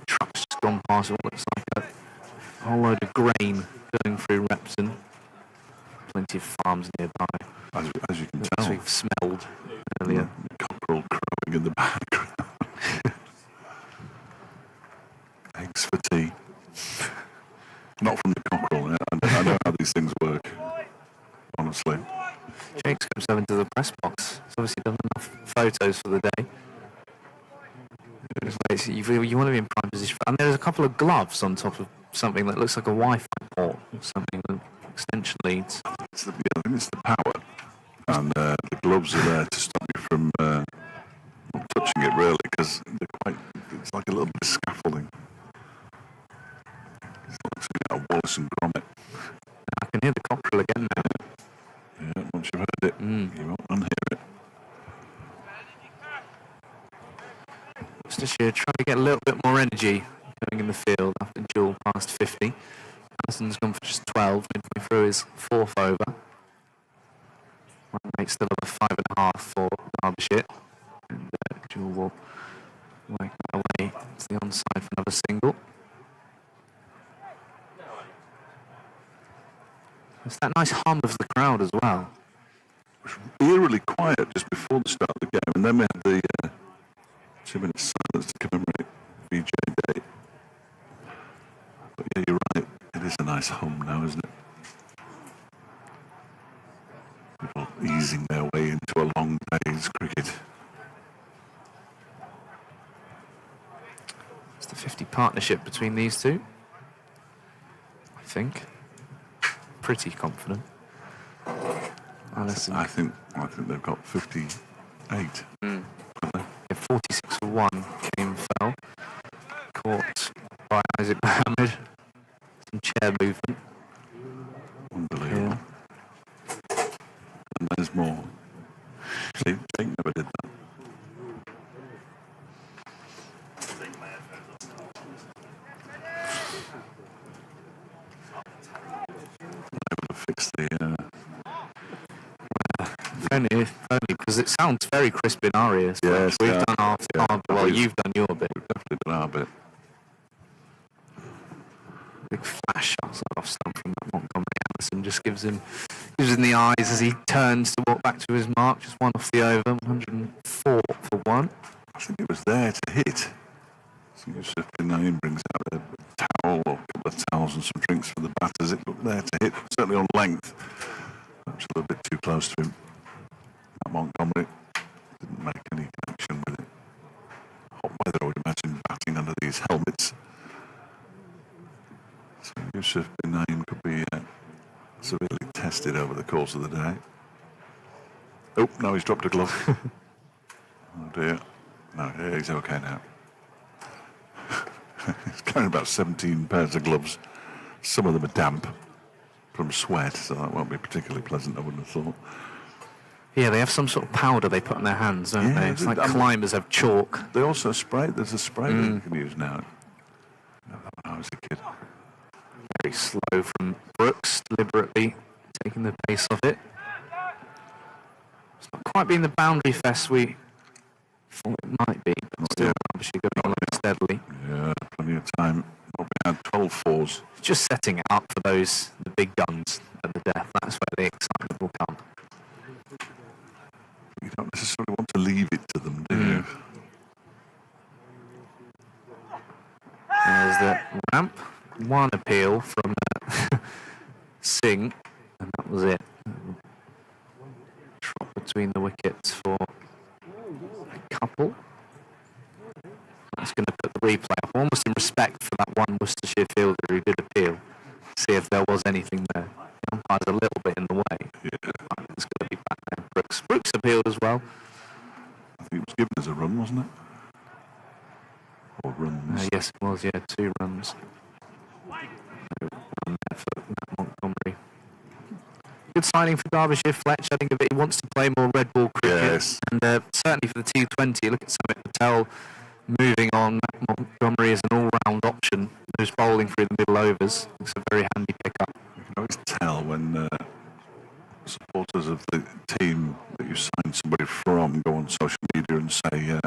Trucks just gone past. It looks like a whole load of grain going through Repton. Plenty of farms nearby, As you can as tell. we've smelled earlier. Cockerel crowing in the background. Eggs for tea. Not from the cockerel. I know how these things work. Honestly. Jake's got himself into the press box. He's obviously done enough photos for the day. You want to be in prime position. And there's a couple of gloves on top of something that looks like a Wi-Fi port or something with extension leads. I think it's the power, and the gloves are there to stop you from not touching it really, because it's like a little bit of scaffolding. It's like something out of Wallace and Gromit. I can hear the cockerel again now. Yeah, once you've heard it, you won't unhear it. Worcestershire trying to get a little bit more energy going in the field after duel past 50. Allison's gone for just 12, midway through his 4th over. Run rate still over 5.5 for Derbyshire. And duel will work that away to the onside for another single. There's that nice hum of the crowd as well. It was eerily quiet just before the start of the game, and then we had the 2 minutes silence to commemorate VJ Day. But yeah, you're right, it is a nice hum now, isn't it? People easing their way into a long day's cricket. It's the 50 partnership between these two, I think. Pretty confident. Allison. I think they've got 58. Yeah, 46 for 1 came fell. Caught by Isaac Mohammed. Some chair movement. Unbelievable. And there's more. See, Jake never did that. Able to fix the Only because it sounds very crisp in our ears. Yes, We've yeah. done our well, you've done your bit. We've definitely done our bit. Big flash shots off stump from that Montgomery. Allison just gives him the eyes as he turns to walk back to his mark. Just one off the over, 104 for 1. I think it was there to hit. So Yusuf bin Naim brings out a towel or a couple of towels and some drinks for the batters. It looked there to hit, certainly on length. Perhaps a little bit too close to him. That Montgomery didn't make any connection with it. Hot weather, I would imagine, batting under these helmets. So Yusuf bin Naim could be severely tested over the course of the day. Oh, no, he's dropped a glove. Oh dear. No, yeah, he's okay now. He's carrying about 17 pairs of gloves. Some of them are damp from sweat, so that won't be particularly pleasant, I wouldn't have thought. Yeah, they have some sort of powder they put on their hands, don't they? It's like climbers have chalk. They also spray. There's a spray that you can use now. I know that when I was a kid. Very slow from Brooks, deliberately taking the pace off it. It's not quite been the boundary fest we thought it might be, but still obviously going on steadily. Yeah, plenty of time. Well, we had 12 fours. Just setting it up for the big guns at the death. That's where the excitement will come. You don't necessarily want to leave it to them, do you? There's the ramp. One appeal from Singh, and that was it. Trot between the wickets for a couple. That's going to put the replay up, almost in respect for that one Worcestershire fielder who did appeal. See if there was anything there. The umpire's a little bit in the way. Yeah. It's going to be back there. Brooks appealed as well. I think it was given as a run, wasn't it? Or runs. Yes, it was, yeah, 2 runs. One there for Matt Montgomery. Good signing for Derbyshire, Fletch. I think he wants to play more red ball cricket. Yes. And certainly for the T20, look at Samit Patel moving on. Matt Montgomery is an all-round option who's bowling through the middle overs. It's a very handy pickup. You can always tell when supporters of the team that you signed somebody from go on social media and say,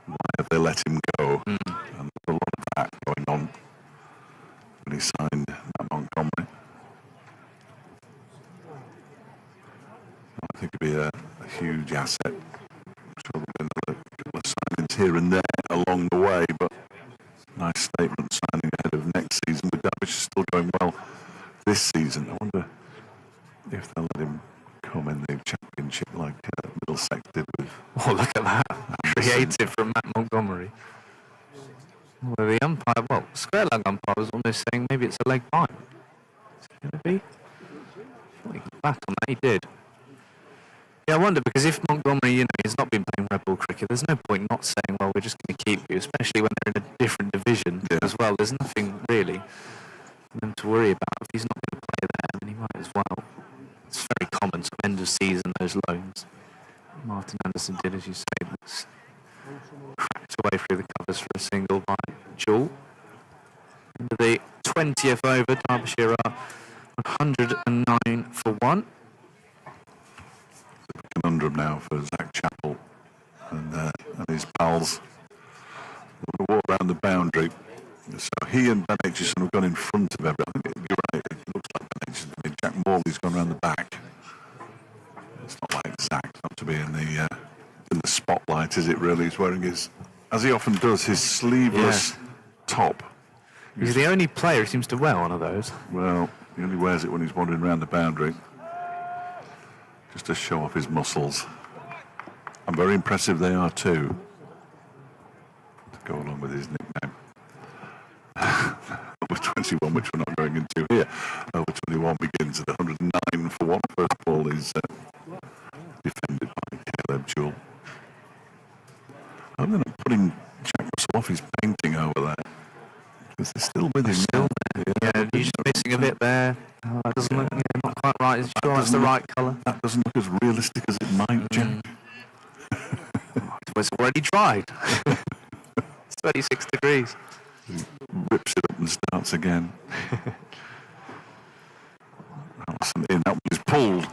why have they let him go? And there's a lot of that going on when he signed Matt Montgomery. I think it'd be a huge asset. I'm sure there'll be another couple of signings here and there along the way, but nice statement signing ahead of next season with Derbyshire still going well this season. I wonder if they'll let him come in the championship like Middlesex did with... Oh, look at that. Creative from Matt Montgomery. Well, the umpire, square leg umpire was almost saying maybe it's a leg bite. Is it going to be? I thought he got back on that. He did. Yeah, I wonder, because if Montgomery, has not been playing red ball cricket, there's no point not saying, well, we're just going to keep you, especially when they're in a different division as well. There's nothing really for them to worry about. If he's not going to play there, then he might as well. It's very common, so end of season, those loans. Martin Anderson did, as you say, that's cracked away through the covers for a single by Jewel. Into the 20th over, Derbyshire are 109 for 1. Conundrum now for Zach Chappell and his pals. We're going to walk around the boundary. So he and Ben Aitchison have gone in front of everyone. I think you're right. It looks like Ben Aitchison. I mean, Jack Morley's gone around the back. It's not like Zach not to be in the spotlight, is it? Really, he's wearing his, as he often does, his sleeveless top. He's the only player who seems to wear one of those. Well, he only wears it when he's wandering around the boundary, just to show off his muscles. And very impressive they are too, to go along with his nickname. Over 21, which we're not going into here. Over 21 begins at 109 for 1. First ball is defended by Caleb Jewell. I'm going to put him, Jack Russell, off his painting over there. Because they're still with him. Still there. Yeah, you're just missing a bit there. That doesn't look not quite right. Is you sure it's the right colour? That doesn't look as realistic as it might, Jack. It's already dried. It's 36 degrees. He rips it up and starts again. Allison in, that was pulled.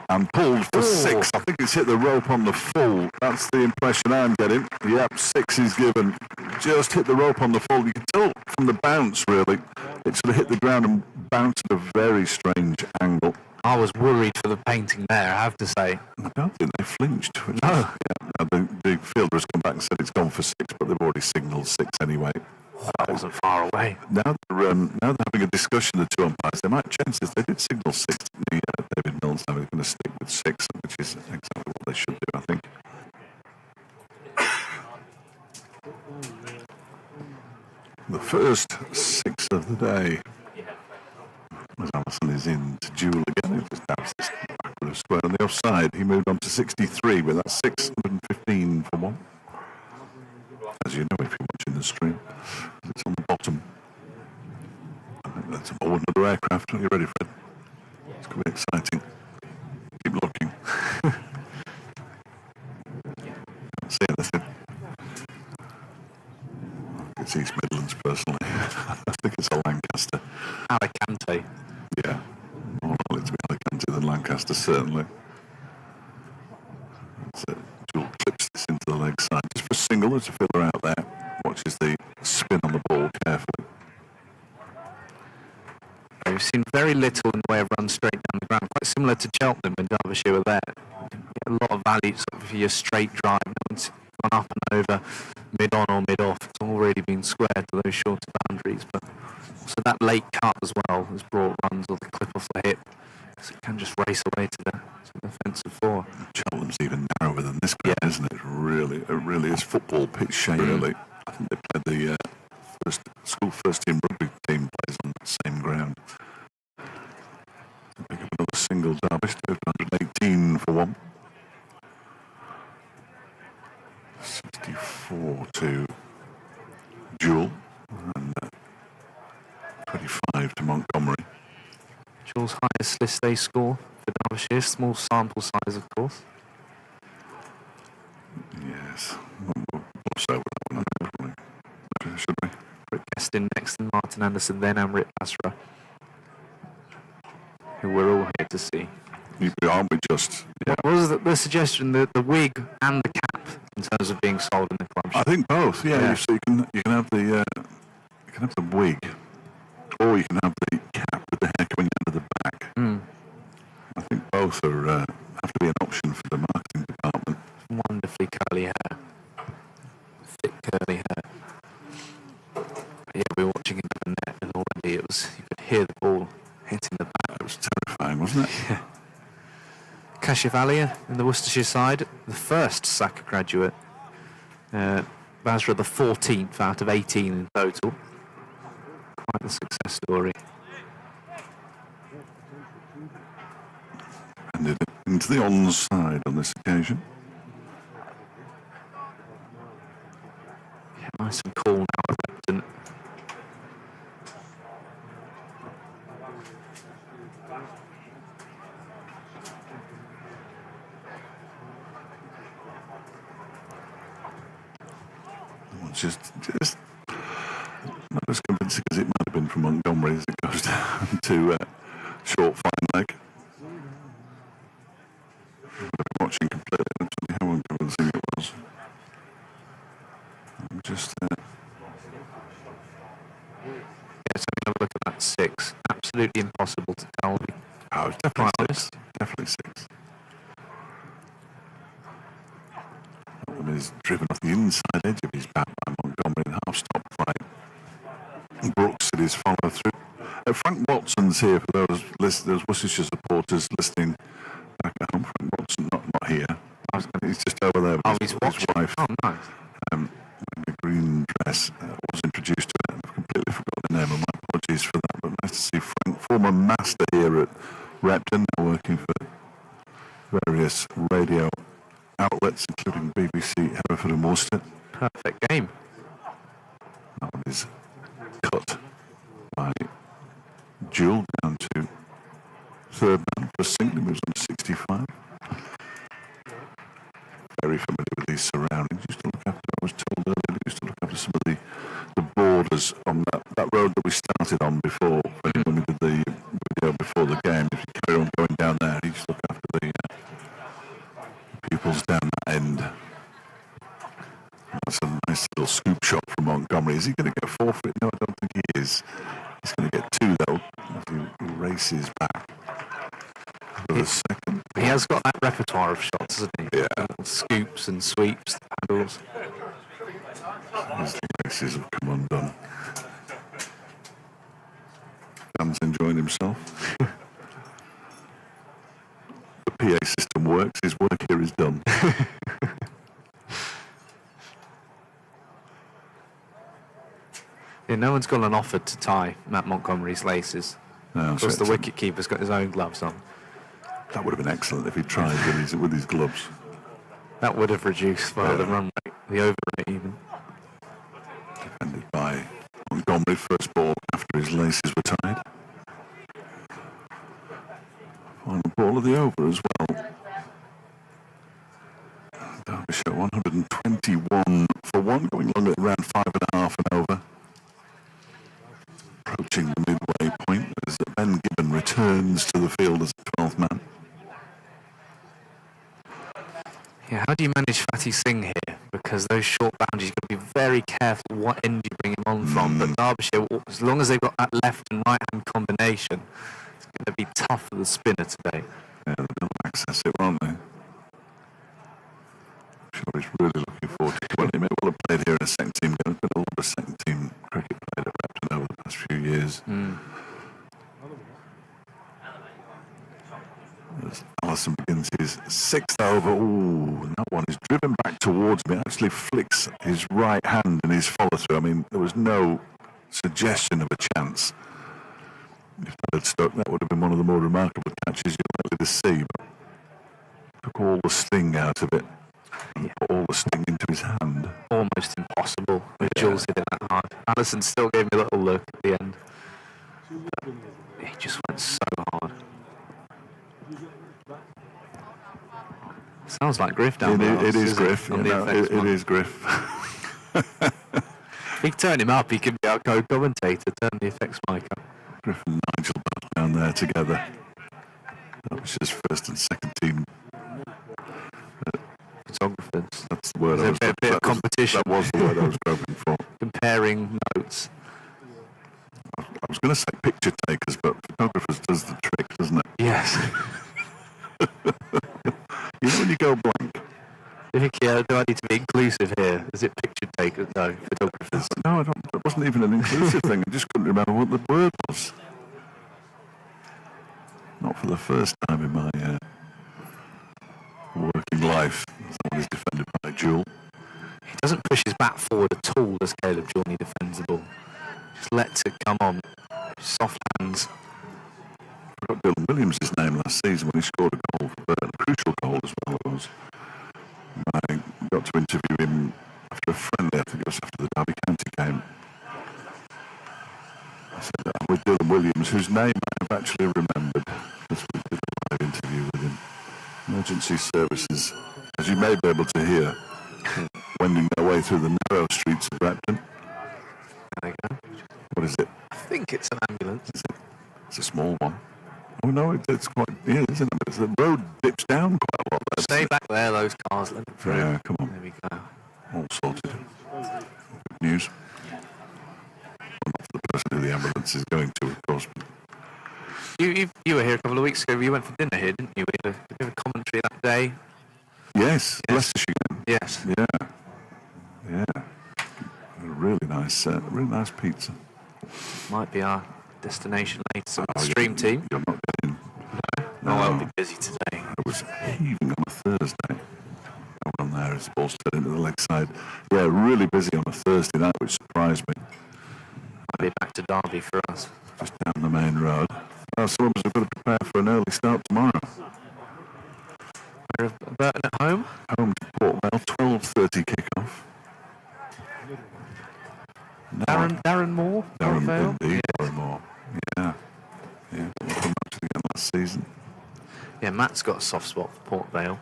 And pulled for 6. I think it's hit the rope on the full. That's the impression I'm getting. Yep, 6 is given. Just hit the rope on the full. You can tell from the bounce, really. It sort of hit the ground and bounced at a very strange angle. I was worried for the painting there, I have to say. I don't think they flinched. The fielder has come back and said it's gone for 6, but they've already signalled 6 anyway. That wasn't far away. Now they're having a discussion, the two umpires. They might change this. They did signal 6, didn't they? David Mills. Now they're going to stick with 6, which is exactly what they should do, I think. The first 6 of the day. As Allison is in to Jewell again, he just dabs this backward of square on the offside. He moved on to 63, but that's 615 for 1. As you know, if you're watching the stream, it's on the bottom. I think that's another aircraft. Are you ready, Fred? It's going to be exciting. Keep looking. Can't see anything. It's East Midlands, personally. I think it's a Lancaster. Alicante. Yeah. More likely to be Alicante than Lancaster, certainly. That's it. Jewell clips this into the leg side. Just for a single, there's a fielder out there. Watches the spin on the ball carefully. We've seen very little in the way of runs straight down the ground. Quite similar to Cheltenham when Derbyshire were there. You get a lot of value sort of for your straight drive. No one's gone up and over, mid-on or mid-off. It's all really been squared to those shorter boundaries. But so that late cut as well has brought runs or the clip off the hip. So it can just race away to the offensive 4. Cheltenham's even narrower than this ground, isn't it? It really is football pitch shape, really. I think they played the first team rugby team plays on the same ground. Pick up another single Derbyshire, 118 for 1. 64 to Jewell and 25 to Montgomery. Jewell's highest list day score for Derbyshire. Small sample size, of course. Yes. We'll say that one, probably. Should we? Rick Guestin next, and Martin Anderson, then Amrit Basra, who we're all here to see. Aren't we just? Yeah. What was the suggestion? The wig and the cap in terms of being sold in the club shop? I think both. Yeah. So you can have the wig, or you can have the cap with the hair coming down to the back. I think both are have to be an option for the marketing department. Wonderfully curly hair, thick curly hair. Yeah, we were watching into the net, and already you could hear the ball hitting the back. It was terrifying, wasn't it? Yeah. Kashif Alia in the Worcestershire side, the first Saka graduate. Basra the 14th out of 18 in total. Quite a success story. Handed it into the onside on this occasion. Yeah, nice and cool now at Repton. Just not as convincing as it might have been from Montgomery as it goes down to short fine leg. I've been watching completely, I don't know how unconvincing it was. I'm just Yes, have a look at that 6. Absolutely impossible to tell. oh, it's definitely 6. Definitely 6. That one is driven off the inside edge of his bat by Montgomery in half-stop play. Brooks did his follow-through. Frank Watson's here for those Worcestershire supporters listening back at home. Frank Watson, not here. He's just over there with his wife. Oh, nice. In a green dress. Was introduced to it. I've completely forgot the name, and my apologies for that. But nice to see Frank, former master here at Repton, now working for various radio outlets, including BBC, Hereford and Worcester. Perfect game. That one is cut by Jewel down to third man for a single. He moves on to 65. Very familiar with these surroundings. Used to look after, I was told earlier, used to look after some of the borders on that road that we started on before, when we did the video before the game. If you carry on going down there, he used to look after the pupils down that end. That's a nice little scoop shot from Montgomery. Is he going to get forfeit? No, I don't think he is. He's going to get 2 though, as he races back for the second. He has got that repertoire of shots, hasn't he? Yeah. Scoops and sweeps, paddles. His races have come undone. Dan's enjoying himself. The PA system works. His work here is done. Yeah, no one's gone and offered to tie Matt Montgomery's laces. No, Of course, the wicket-keeper's got his own gloves on. that would have been excellent if he tried with his gloves. That would have reduced the run rate, the over rate even. Defended by Montgomery, first ball after his laces were tied. Final ball of the over as well. Derbyshire 121 for 1, going long at around 5.5 and over. Approaching the midway point as Ben Gibbon returns to the field as a 12th man. Yeah, how do you manage Fatty Singh here? Because those short boundaries, you've got to be very careful what end you bring him on from. But Derbyshire, as long as they've got that left and right hand combination, it's going to be tough for the spinner today. Yeah, they'll access it, won't they? I'm sure he's really looking forward to it. He may well have played here in a second team game. There's been a lot of second team cricket played at Repton over the past few years. As Allison begins his 6th over. Ooh, and that one is driven back towards me. It actually flicks his right hand in his follow-through. I mean, there was no suggestion of a chance. If that had stuck, that would have been one of the more remarkable catches you're likely to see. But took all the sting out of it. And put all the sting into his hand. Almost impossible with Jules hitting that hard. Allison still gave me a little look at the end. But he just went so hard. Sounds like Griff down there. It is Griff. It is Griff. If he can turn him up, he could be our co-commentator, turn the effects mic up. Griff and Nigel battle down there together. That was just first and second team. Photographers. That's the word. There's a bit of competition. That was the word I was groping for. Comparing notes. I was going to say picture takers, but photographers does the trick, doesn't it? Yes. You know when you go blank? Do I need to be inclusive here? Is it picture takers? No, photographers. No, I don't. It wasn't even an inclusive thing. I just couldn't remember what the word was. Not for the first time in my working life. Someone is defended by Jewel. He doesn't push his bat forward at all, does Caleb Jewell. He defends the ball. Just lets it come on. Soft hands. I forgot Dylan Williams' name last season when he scored a goal for Burton, a crucial goal as well. It was. I got to interview him after a friendly, I think it was after the Derby County game. I said that I'm with Dylan Williams, whose name I've actually remembered, because we did a live interview with him. Emergency services, as you may be able to hear, wending their way through the narrow streets of Repton. There you go. What is it? I think it's an ambulance. Is it? It's a small one. Oh no, it's quite, yeah, isn't it? The road dips down quite a lot there. Stay back there, those cars. Let it through. Yeah, come on. There we go. All sorted. Good news. Well, not for the person who the ambulance is going to, of course. You were here a couple of weeks ago. You went for dinner here, didn't you? We had a commentary that day. Yes, Leicestershire game. Yes. Yeah. Yeah. Really nice pizza. Might be our destination later. Stream team. You're not getting. No, I'll be busy today. I was heaving on a Thursday. I went on there as the ball straight into the leg side. Yeah, really busy on a Thursday night, which surprised me. Might be back to Derby for us. Just down the main road. Some of us have got to prepare for an early start tomorrow. We're Burton at home. Home to Port Vale, 12:30 kickoff. Darren Moore. Port Vale. Indeed, Darren Moore. Yeah. Yeah, come back to the end last season. Yeah, Matt's got a soft spot for Port Vale.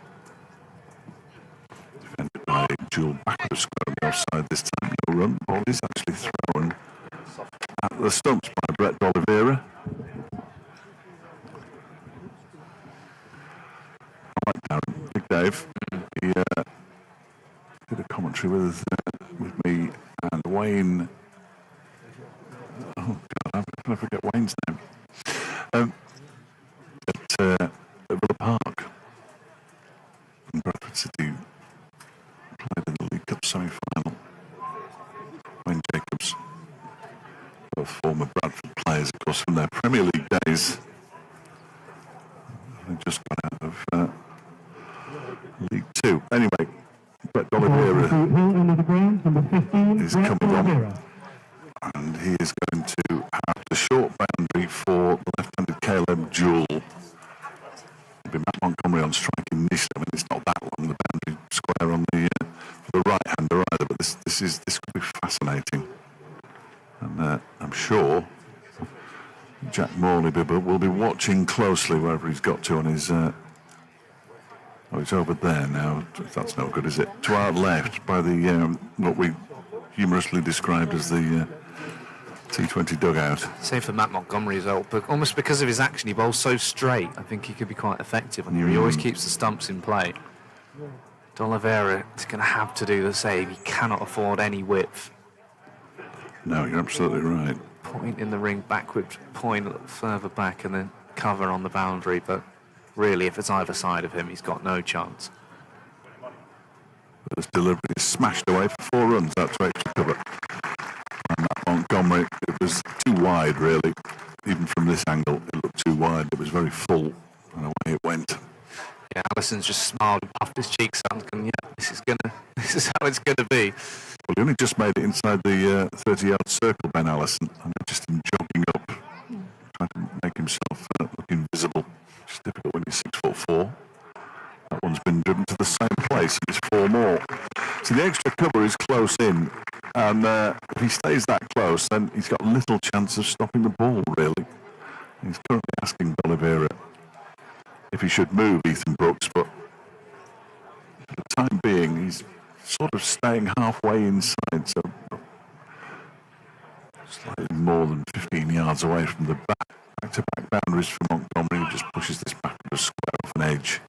Defended by Jewell backwards square on the offside this time. No run. Ball is actually thrown at the stumps by Brett D'Oliveira. I like Darren. Big Dave. He did a commentary with me and Wayne. Oh God, I forget Wayne's name. At Villa Park. And Bradford City played in the League Cup semi-final. Wayne Jacobs, both former Bradford players, of course, from their Premier League days. They just got out of League Two. Anyway, Brett D'Oliveira is coming on, and he is going to have the short boundary for the left-handed Caleb Jewell. It'll be Matt Montgomery on striking initially. I mean, it's not that long, the boundary square on the right-hander either, but this could be fascinating. And I'm sure Jack Morley will be watching closely wherever he's got to on his... it's over there now. That's no good, is it? To our left by the what we humorously described as the T20 dugout. Same for Matt Montgomery as well, but almost because of his action, he bowls so straight. I think he could be quite effective on here. He always keeps the stumps in play. D'Oliveira is going to have to do the same. He cannot afford any width. No, you're absolutely right. Point in the ring, backward point a little further back, and then cover on the boundary. But really, if it's either side of him, he's got no chance. This delivery is smashed away for 4 runs out to extra cover. And Matt Montgomery, it was too wide, really. Even from this angle, it looked too wide. It was very full, and away it went. Yeah, Allison's just smiled and puffed his cheeks out and gone, yeah, this is how it's gonna be. Well, he only just made it inside the 30-yard circle, Ben Allison, and just him jogging up, trying to make himself look invisible. It's difficult when he's 6'4". That one's been driven to the same place. It's 4 more. So the extra cover is close in, and if he stays that close, then he's got little chance of stopping the ball, really. He's currently asking D'Oliveira if he should move Ethan Brooks, but for the time being, he's sort of staying halfway inside, so slightly more than 15 yards away from the back-to-back boundaries for Montgomery, who just pushes this back to a square off an edge.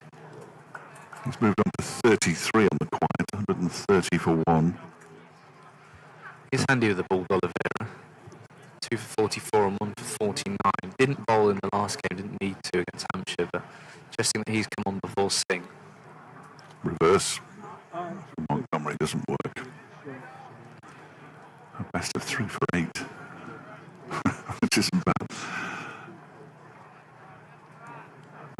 He's moved on to 33 on the quiet, 130 for 1. He's handy with the ball, D'Oliveira. 2 for 44 and 1 for 49. Didn't bowl in the last game, didn't need to against Hampshire, but interesting that he's come on before Singh. Reverse for Montgomery doesn't work. A best of 3 for 8, which isn't bad.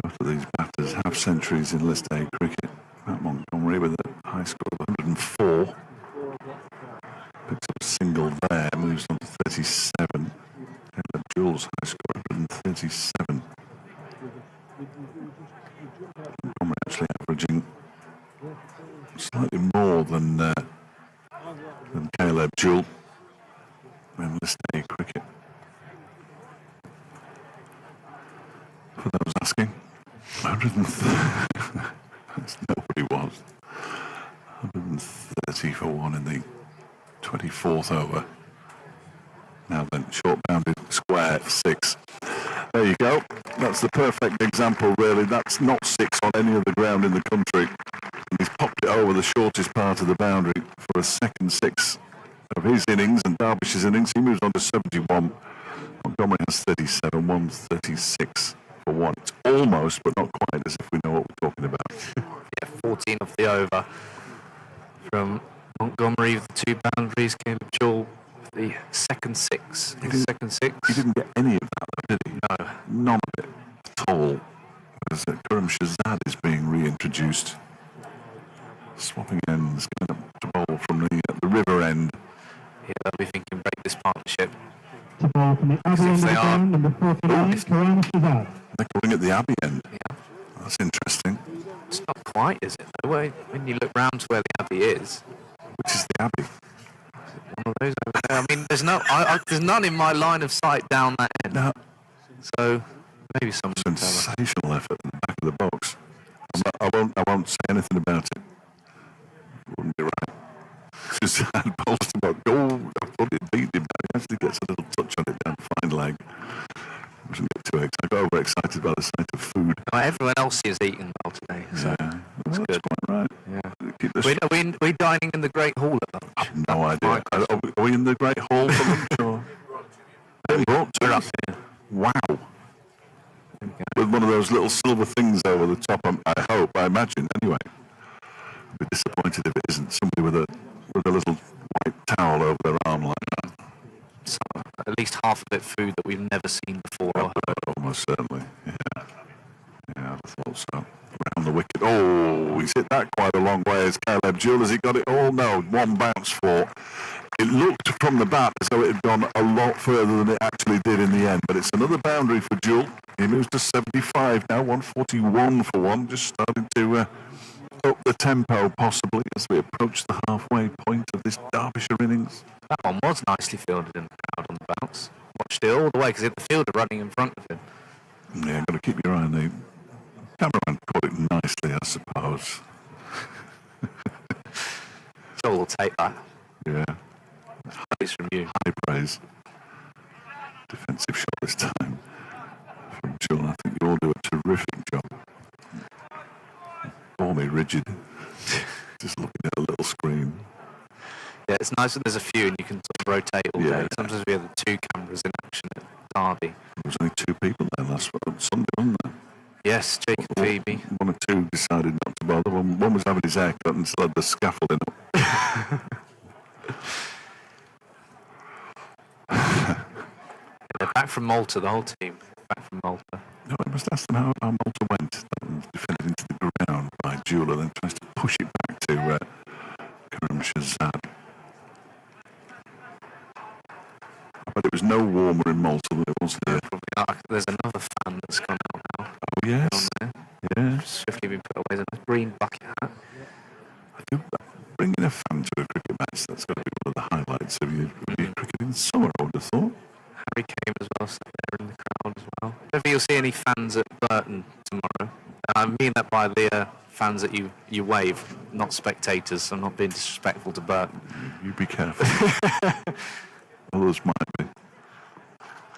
Both of these batters have centuries in List A cricket. Matt Montgomery with a high score of 104. I'm actually averaging slightly more than Caleb Jewell in List A cricket. For those asking, 130. Nobody was. 130 for one in the 24th over. Now then, short bounded square 6. There you go. That's the perfect example, really. That's not 6 on any other ground in the country. And he's popped it over the shortest part of the boundary for a second 6 of his innings and Derbyshire's innings. He moves on to 71. Montgomery has 37, 136 for one. It's almost, but not quite, as if we know what we're talking about. Yeah, 14 off the over from Montgomery with the 2 boundaries. Came Jewell with the second 6. Second 6. He didn't get any of that, though, did he? No. None of it at all. As Karim Shazad is being reintroduced. Swapping ends, going up to bowl from the river end. Yeah, they'll be thinking break this partnership. To bowl from the Abbey end of the ground, number 49, Karim Shazad. They're calling it the Abbey end. Yeah. That's interesting. It's not quite, is it? Though? When you look round to where the Abbey is, Which is the Abbey? one of those over there. I mean, there's none in my line of sight down that end. No. So maybe some Sensational effort in the back of the box. I won't say anything about it. Wouldn't be right. Shazad bowls to about goal. I thought it beat him, but he actually gets a little touch on it down the fine leg. I wasn't get too excited. I got overexcited by the sight of food. Well, everyone else is eating well today, so That's good. quite right. Yeah. Keep the We're dining in the Great Hall at lunch. I have no idea. Are we in the Great Hall for lunch? Or? They brought to We're up us. here. Wow. With one of those little silver things over the top, I hope, I imagine, anyway. I'd be disappointed if it isn't somebody with a little white towel over their arm like that. So, at least half of it food that we've never seen before. Or heard. Almost certainly, yeah. Yeah, I thought so. Around the wicket. Oh, he's hit that quite a long way as Caleb Jewell. Has he got it? Oh, no. One bounce for. It looked from the bat as though it had gone a lot further than it actually did in the end. But it's another boundary for Jewell. He moves to 75 now, 141 for one. Just starting to up the tempo, possibly, as we approach the halfway point of this Derbyshire innings. That one was nicely fielded in the crowd on the bounce. Watched it all the way because the fielder running in front of him. Yeah, got to keep your eye on the cameraman. Caught it nicely, I suppose. So we'll take that. Yeah, Praise from you. high praise. Defensive shot this time from Jewell. I think you all do a terrific job. Bore me rigid. Just looking at a little screen. Yeah, it's nice when there's a few and you can sort of rotate all Yeah. day. Sometimes we have the 2 cameras in action at Derby. There was only 2 people there last Sunday, wasn't there? Yes, Jake and Phoebe. One or 2 decided not to bother. One was having his hair cut and still had the scaffolding up. They're back from Malta, the whole team. Back from Malta. No, I must ask them how Malta went. That was defended into the ground by Jewell and then tries to push it back to Karim Shazad. But it was no warmer in Malta than it was here. Probably not. There's another fan that's gone out now. Oh, yes. On there. Yeah. Swiftly been put away. There's a nice green bucket hat. I do bringing a fan to a cricket match. That's got to be one of the highlights of your cricket in the summer, I would have thought. Harry came as well, sat there in the crowd as well. I don't think you'll see any fans at Burton tomorrow. I mean that by the fans that you wave, not spectators. So I'm not being disrespectful to Burton. You be careful. Others might be.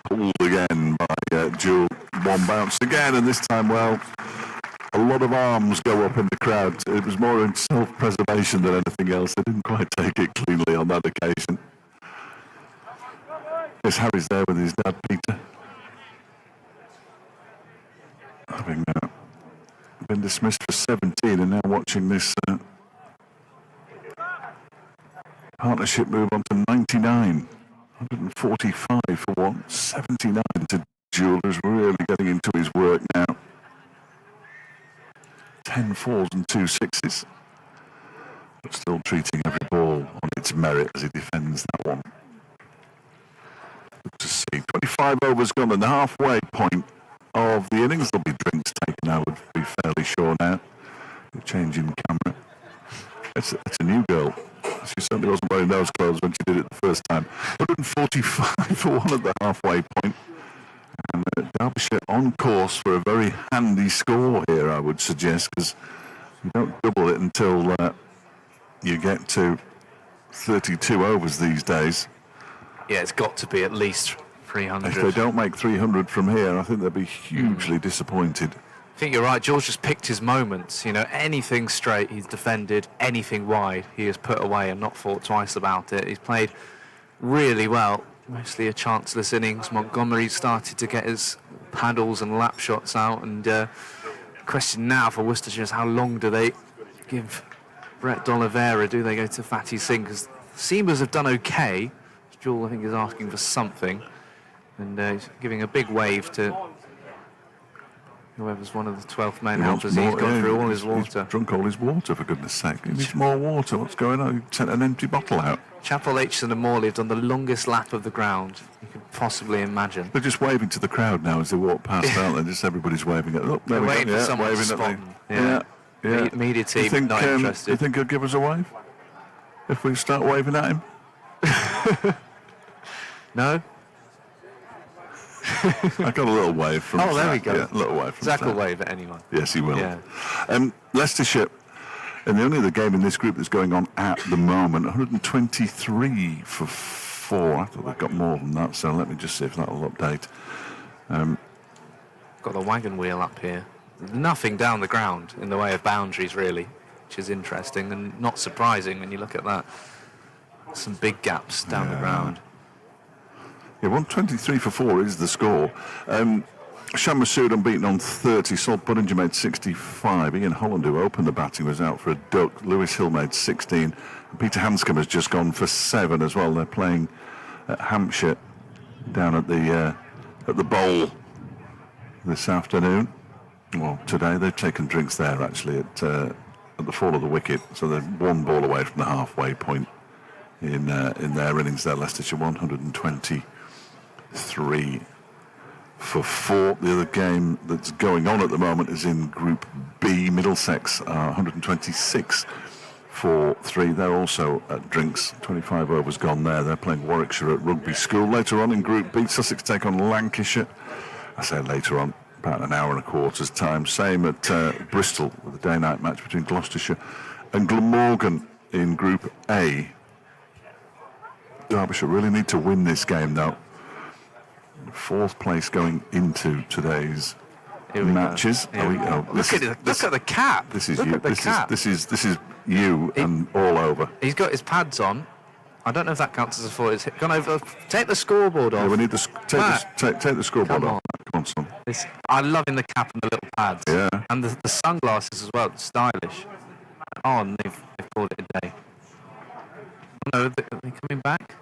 Pulled again by Jewell. One bounce again, and this time, well, a lot of arms go up in the crowd. It was more in self-preservation than anything else. They didn't quite take it cleanly on that occasion. Yes, Harry's there with his dad, Peter. Having been dismissed for 17 and now watching this partnership move on to 99. 145 for one, 79 to Jewell, who's really getting into his work now. 10 fours and 2 sixes. But still treating every ball on its merit as he defends that one. Good to see. 25 overs gone and the halfway point of the innings. There'll be drinks taken, I would be fairly sure now. The change in camera. It's a new girl. She certainly wasn't wearing those clothes when she did it the first time. 145 for 1 at the halfway point. And Derbyshire on course for a very handy score here, I would suggest, because you don't double it until you get to 32 overs these days. Yeah, it's got to be at least 300. If they don't make 300 from here, I think they'll be hugely disappointed. I think you're right. George just picked his moments. You know, anything straight, he's defended. Anything wide, he has put away and not thought twice about it. He's played really well. Mostly a chanceless innings. Montgomery started to get his paddles and lap shots out. And the question now for Worcestershire is how long do they give Brett D'Oliveira? Do they go to Fatty Singh? Because Seamers have done okay. Jewel, I think, is asking for something. And he's giving a big wave to whoever's one of the 12th main helpers. He's gone through all his water. He's drunk all his water, for goodness sake. He needs more water. What's going on? He sent an empty bottle out. Chapel, Aitchison and Morley have done the longest lap of the ground you could possibly imagine. They're just waving to the crowd now as they walk past, aren't they? Just everybody's waving at them. They're waiting for someone to spot them. Yeah. Media team not interested. You think he'll give us a wave? If we start waving at him? No? I got a little wave from Oh, there Zach. we go. Yeah, a little wave from Zach will Zach. wave at anyone. Yes, he will. Yeah. Leicestershire, and the only other game in this group that's going on at the moment, 123 for 4. I thought they've got more than that, so let me just see if that'll update. Got the wagon wheel up here. Nothing down the ground in the way of boundaries, really, which is interesting and not surprising when you look at that. Some big gaps down the ground. Yeah, 123 for 4 is the score. Shan Masood unbeaten on 30. Sol Buddinger made 65. Ian Holland, who opened the batting, was out for a duck. Lewis Hill made 16. And Peter Hanscom has just gone for 7 as well. They're playing at Hampshire down at the Bowl this afternoon. Well, today they've taken drinks there actually at the fall of the wicket. So they're 1 ball away from the halfway point in their innings there. Leicestershire 123 for 4. The other game that's going on at the moment is in Group B. Middlesex 126 for 3. They're also at drinks. 25 overs gone there. They're playing Warwickshire at Rugby School. Later on in Group B, Sussex take on Lancashire. I say later on, about an hour and a quarter's time. Same at Bristol with a day-night match between Gloucestershire and Glamorgan in Group A. Derbyshire really need to win this game now. 4th place going into today's matches. Here we go. Look at the cap. This is Look you. at the cap. This is you and all over. He's got his pads on. I don't know if that counts as a 4. It's gone over. Take the scoreboard off. Yeah, we need to take the scoreboard Come off. Come on, son. I'm loving the cap and the little pads. Yeah. And the sunglasses as well. It's stylish. Oh, and they've called it a day. Oh, no, are they coming back?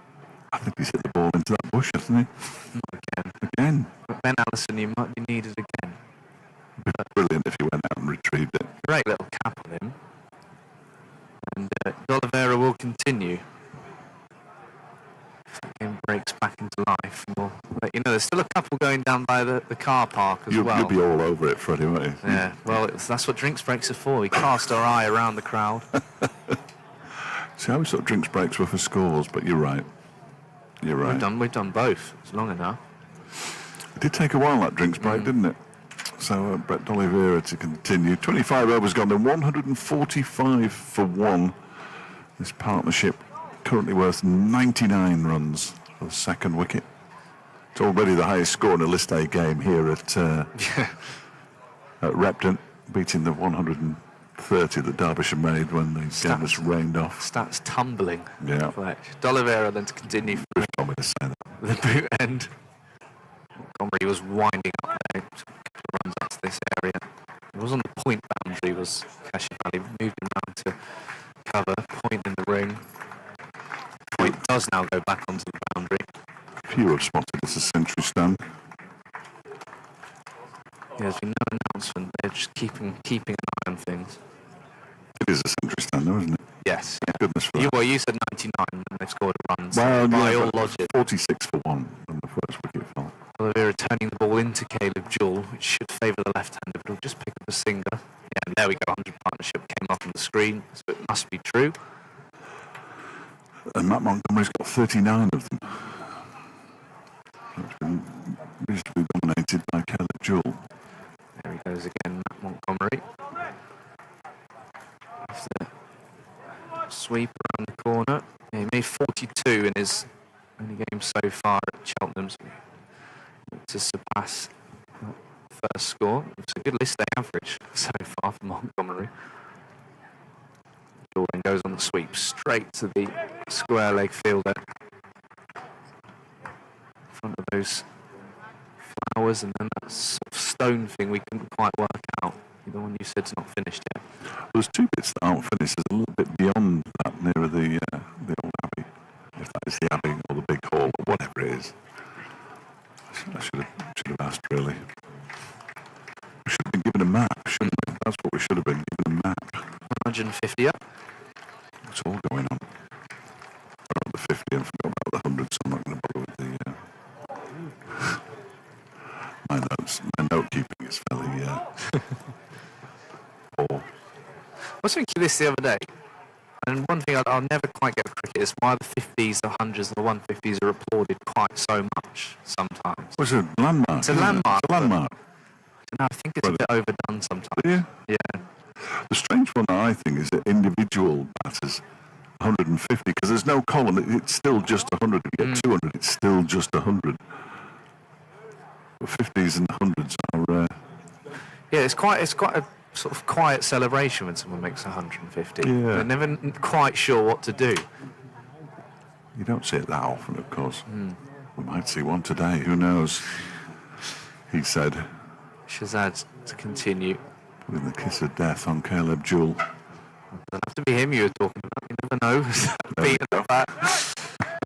I think he's hit the ball into that bush, hasn't he? Not again. Again. But Ben Allison, you might be needed again. Brilliant if he went out and retrieved it. Great little cap on him. And D'Oliveira will continue. If that game breaks back into life, we'll let you know. There's still a couple going down by the car park as well. You'll be all over it, Freddie, won't you? Yeah, well, that's what drinks breaks are for. We cast our eye around the crowd. See, I always thought drinks breaks were for scores, but you're right. You're right. We've done both. It's long enough. It did take a while, that drinks break, didn't it? So Brett D'Oliveira to continue. 25 overs gone, then 145 for 1. This partnership currently worth 99 runs for the second wicket. It's already the highest score in a List A game here at Repton, beating the 130 that Derbyshire made when the game was rained off. Stats tumbling. Yeah. D'Oliveira then to continue for Told me to say that. the boot end. Montgomery was winding up there. Took a couple of runs out to this area. It was on the point boundary, was Kashif moving around to cover, point in the ring. Point does now go back onto the boundary. Few have spotted it's a century stand. Yeah, there's been no announcement. They're just keeping an eye on things. It is a century stand, though, isn't it? Yes. Yeah. Goodness for that. You said 99 and they've scored runs. Well, by yeah, all but logic. 46 for 1 when the first wicket fell. Well, Oliveira turning the ball into Caleb Jewell, which should favour the left-hander, but he'll just pick up a singer. Yeah, and there we go, 100 partnership came up on the screen, so it must be true. And Matt Montgomery's got 39 of them. It's been reasonably dominated by Caleb Jewell. There he goes again, Matt Montgomery. After sweep around the corner. Yeah, he made 42 in his only game so far at Cheltenham, so to surpass that first score. It's a good list day average so far for Montgomery. Jordan goes on the sweep straight to the square leg fielder. In front of those flowers and then that sort of stone thing we couldn't quite work out. The one you said's not finished yet. There's two bits that aren't finished. There's a little bit beyond that, nearer the old abbey, if that is the abbey or the big hall or whatever it is. I should have asked, really. We should have been given a map, shouldn't we? That's what we should have been, given a map. 150 up. What's all going on? I forgot the 50 and forgot about the 100, so I'm not going to bother with the... my note keeping is fairly poor. I was thinking this the other day, and one thing I'll never quite get with cricket is why the 50s, the 100s, and the 150s are applauded quite so much sometimes. What's a landmark? It's a landmark. It's a landmark. I think it's a bit overdone sometimes. Yeah. Yeah. The strange one, I think, is that individual batters 150, because there's no column. It's still just 100. If you get 200, it's still just 100. The 50s and 100s are... Yeah, it's quite a sort of quiet celebration when someone makes 150. Yeah. They're never quite sure what to do. You don't see it that often, of course. We might see one today. Who knows? He said. Shazad to continue. With the kiss of death on Caleb Jewell. Doesn't have to be him you were talking about. You never know. Beating the back.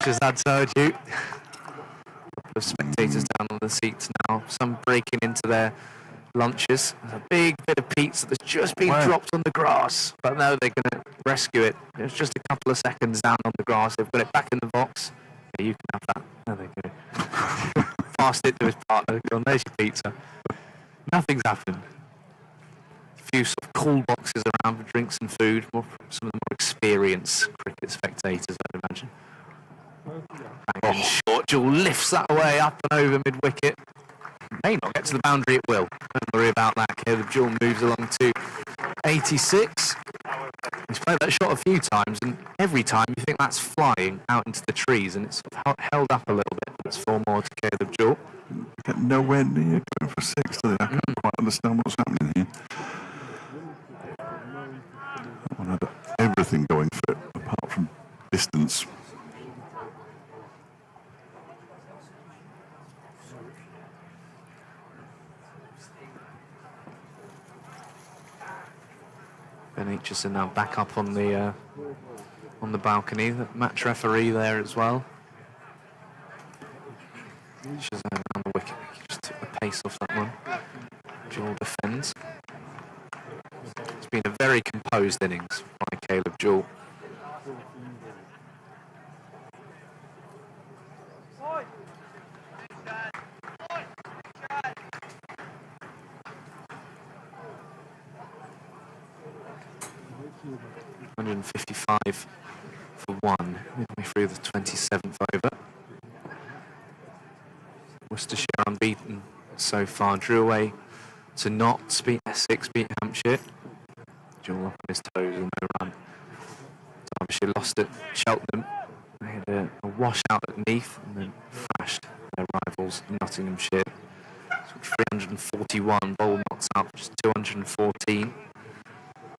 Shazad's heard you. A couple of spectators down on the seats now. Some breaking into their lunches. There's a big bit of pizza that's just been dropped on the grass. But now they're going to rescue it. It's just a couple of seconds down on the grass. They've got it back in the box. Yeah, you can have that. There they go. Passed it to his partner. Gone, there's your pizza. Nothing's happened. A few sort of cool boxes around for drinks and food. Some of the more experienced cricket spectators, I'd imagine. Bang in short. Jewell lifts that away up and over mid-wicket. May not get to the boundary, it will. Don't worry about that. Caleb Jewell moves along to 86. He's played that shot a few times, and every time you think that's flying out into the trees, and it's sort of held up a little bit. It's 4 more to Caleb Jewell. Get nowhere near going for 6, do they? I can't quite understand what's happening here. That one had everything going for it, apart from distance. Ben Aitchison now back up on the balcony. The match referee there as well. Shazam around the wicket. He just took the pace off that one. Jewell defends. It's been a very composed innings by Caleb Jewell. .155 for 1, midway through the 27th over. Worcestershire unbeaten so far. Drew away to Notts, beat Essex, beat Hampshire. Jewell up on his toes and no run. Derbyshire lost at Cheltenham. They had a washout at Neath and then thrashed their rivals Nottinghamshire. So 341, bowled Notts out, just 214.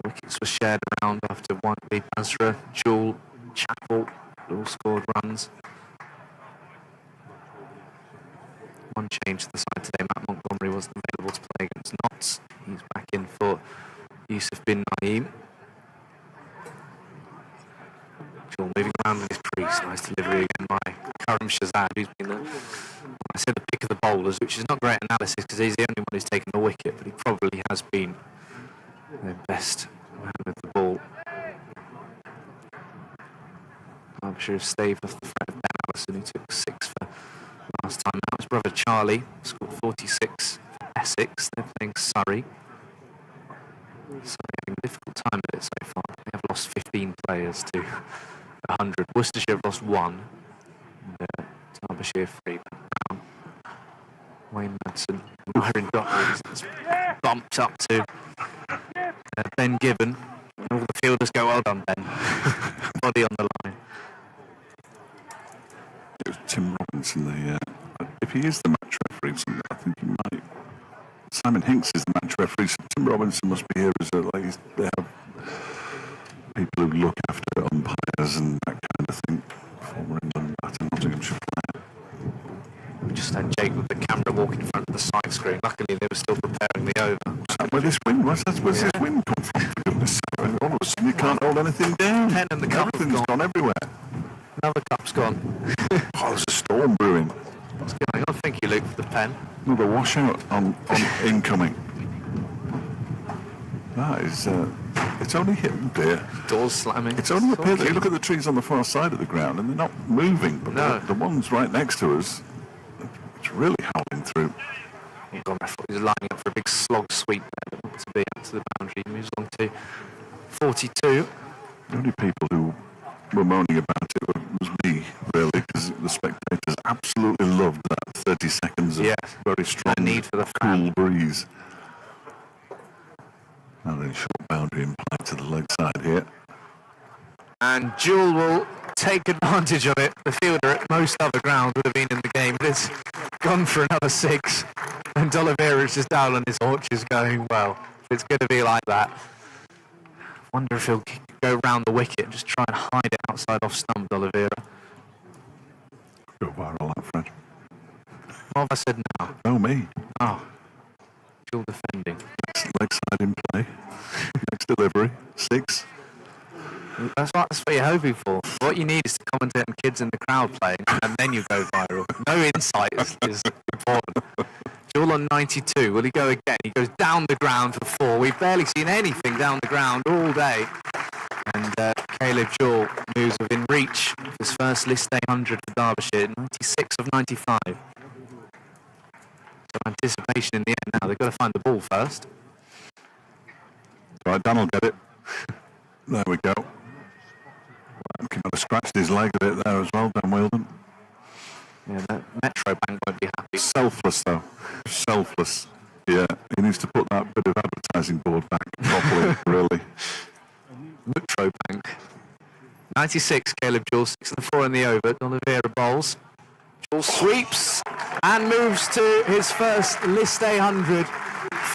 Wickets were shared around after Whiteley, Basra, Jewell, Chappell all scored runs. One change to the side today. Matt Montgomery wasn't available to play against Notts. He's back in for Yusuf bin Naeem. Jewell moving around with his crease. Nice delivery again by Karim Shazad, who's been I said the pick of the bowlers, which is not great analysis because he's the only one who's taken the wicket, but he probably has been their best man with the ball. Derbyshire have staved off the threat of Ben Allison, who took 6 for last time out. It's brother Charlie scored 46 for Essex. They're playing Surrey. Surrey having a difficult time with it so far. They have lost 15 players to 100. Worcestershire have lost 1. And, Derbyshire 3. Brown, Wayne Madsen, Myron Dockery bumped up to Ben Gibbon. And all the fielders go, well done, Ben. Body on the line. It was Tim Robinson, if he is the match referee, I think he might. Simon Hinks is the match referee, so Tim Robinson must be here as they have people who look after umpires and that kind of thing. Former England batter, Nottinghamshire player. We just had Jake with the camera walk in front of the side screen. Luckily, they were still preparing the over. Where this wind was? Where's this wind come from? For goodness sake! All of a sudden, you can't hold anything down. Pen and the cup have Everything's gone everywhere. Another cup's gone. Oh, there's a storm brewing. What's going on? Thank you, Luke, for the pen. Another washout on incoming. That is, it's only hit dear. Doors slamming. It's only appeared that you look at the trees on the far side of the ground and they're not moving, but No. the ones right next to us, it's really howling through. He's lining up for a big slog sweep there to be up to the boundary. He moves on to 42. The only people who were moaning about it was me, really, because the spectators absolutely loved that 30 seconds of very strong, No need for the cool fan. breeze. And then short boundary in play to the leg side here. And Jewel will take advantage of it. The fielder at most other ground would have been in the game, but it's gone for another 6. And D'Oliveira is just down on his haunches going, well, it's going to be like that. Wonder if he'll go round the wicket and just try and hide it outside off stump, D'Oliveira. Go viral, that Fred. What have I said now? No, me. Oh, Jewel defending. Leg side in play. Next delivery. 6. That's what you're hoping for. What you need is to commentate on kids in the crowd playing, and then you go viral. No insight is important. Jewel on 92. Will he go again? He goes down the ground for 4. We've barely seen anything down the ground all day. And Caleb Jewel moves within reach of his first list day 100 for Derbyshire, 96 of 95. So anticipation in the end now. They've got to find the ball first. Right, Dan will get it. There we go. He might have scratched his leg a bit there as well, Dan Wheeldon. Yeah, the Metro Bank won't be happy. Selfless, though. Selfless. Yeah, he needs to put that bit of advertising board back properly, really. Metro Bank. 96, Caleb Jewel, 6 and 4 in the over. D'Oliveira bowls. Jewel sweeps and moves to his first list day 100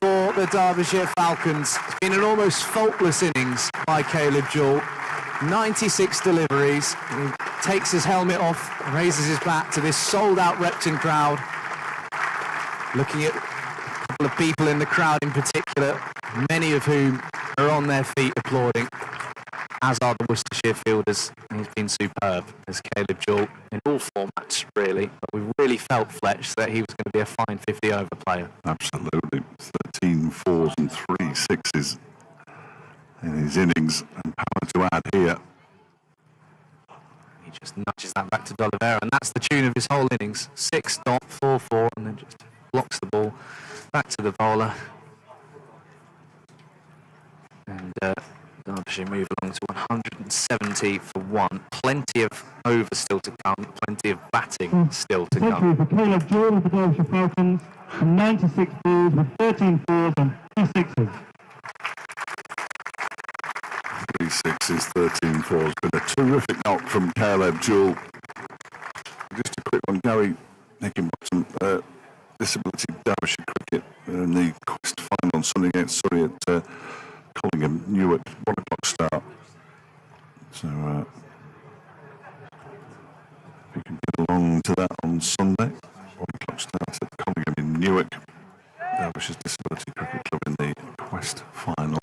for the Derbyshire Falcons. It's been an almost faultless innings by Caleb Jewel. 96 deliveries. He takes his helmet off, raises his bat to this sold-out Repton crowd. Looking at a couple of people in the crowd in particular, many of whom are on their feet applauding, as are the Worcestershire fielders. He's been superb as Caleb Jewel in all formats, really. But we really felt, Fletch, that he was going to be a fine 50-over player. Absolutely. 13 4s and 3 6s in his innings, and power to add here. He just nudges that back to D'Oliveira, and that's the tune of his whole innings. 6.44, and then just blocks the ball back to the bowler. And Derbyshire move along to 170 for 1. Plenty of overs still to come, plenty of batting still to Century come. for Caleb Jewel of the Derbyshire Falcons, 96 balls with 13 4s and 3 6s. 3 6s, 13 4s. Been a terrific knock from Caleb Jewel. Just a quick one, Gary Hickenbottom, Disability Derbyshire Cricket in the Quest final on Sunday against Surrey at Collingham, Newark, 1 o'clock start. So, if you can get along to that on Sunday, 1 o'clock start at Collingham in Newark, Derbyshire's Disability Cricket Club in the Quest final.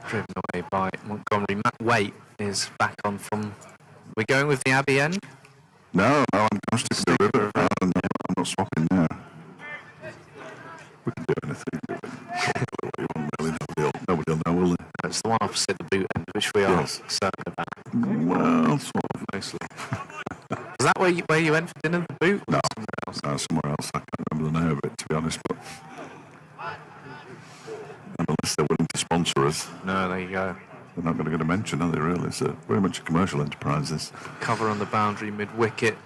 Driven away by Montgomery. Matt Waite is back on from... We're going with the Abbey end? No, I'm sticking to the river. No, I'm not swapping now. We can do anything. What you want, really. Nobody will know, will they? It's the one opposite the boot end. which we are Yes. certain about. Well, sort of. Mostly. Was that where you went for dinner? The Boot? Or No. somewhere else? Somewhere else. I can't remember the name of it, to be honest. But unless they're willing to sponsor us, No, there you go. they're not going to get a mention, are they? Really, it's very much a commercial enterprise. This. Cover on the boundary, mid-wicket.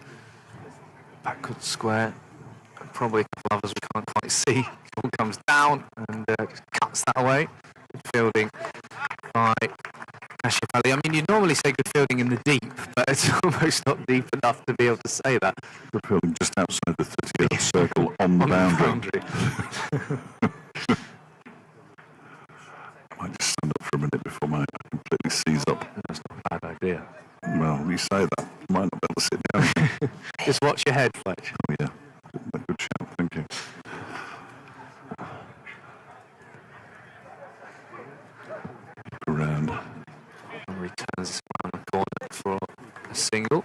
Backward square. And probably a couple others we can't quite see. Ball comes down and just cuts that away. Good fielding by Ashifali. I mean, you normally say good fielding in the deep, but it's almost not deep enough to be able to say that. Good fielding just outside the 30-yard circle on the boundary. I might just stand up for a minute before my eye completely seize up. That's not a bad idea. Well, you say that. You might not be able to sit down. Just watch your head, Fletch. Oh, yeah. Good shout. Thank you. Around. And returns this around the corner for a single.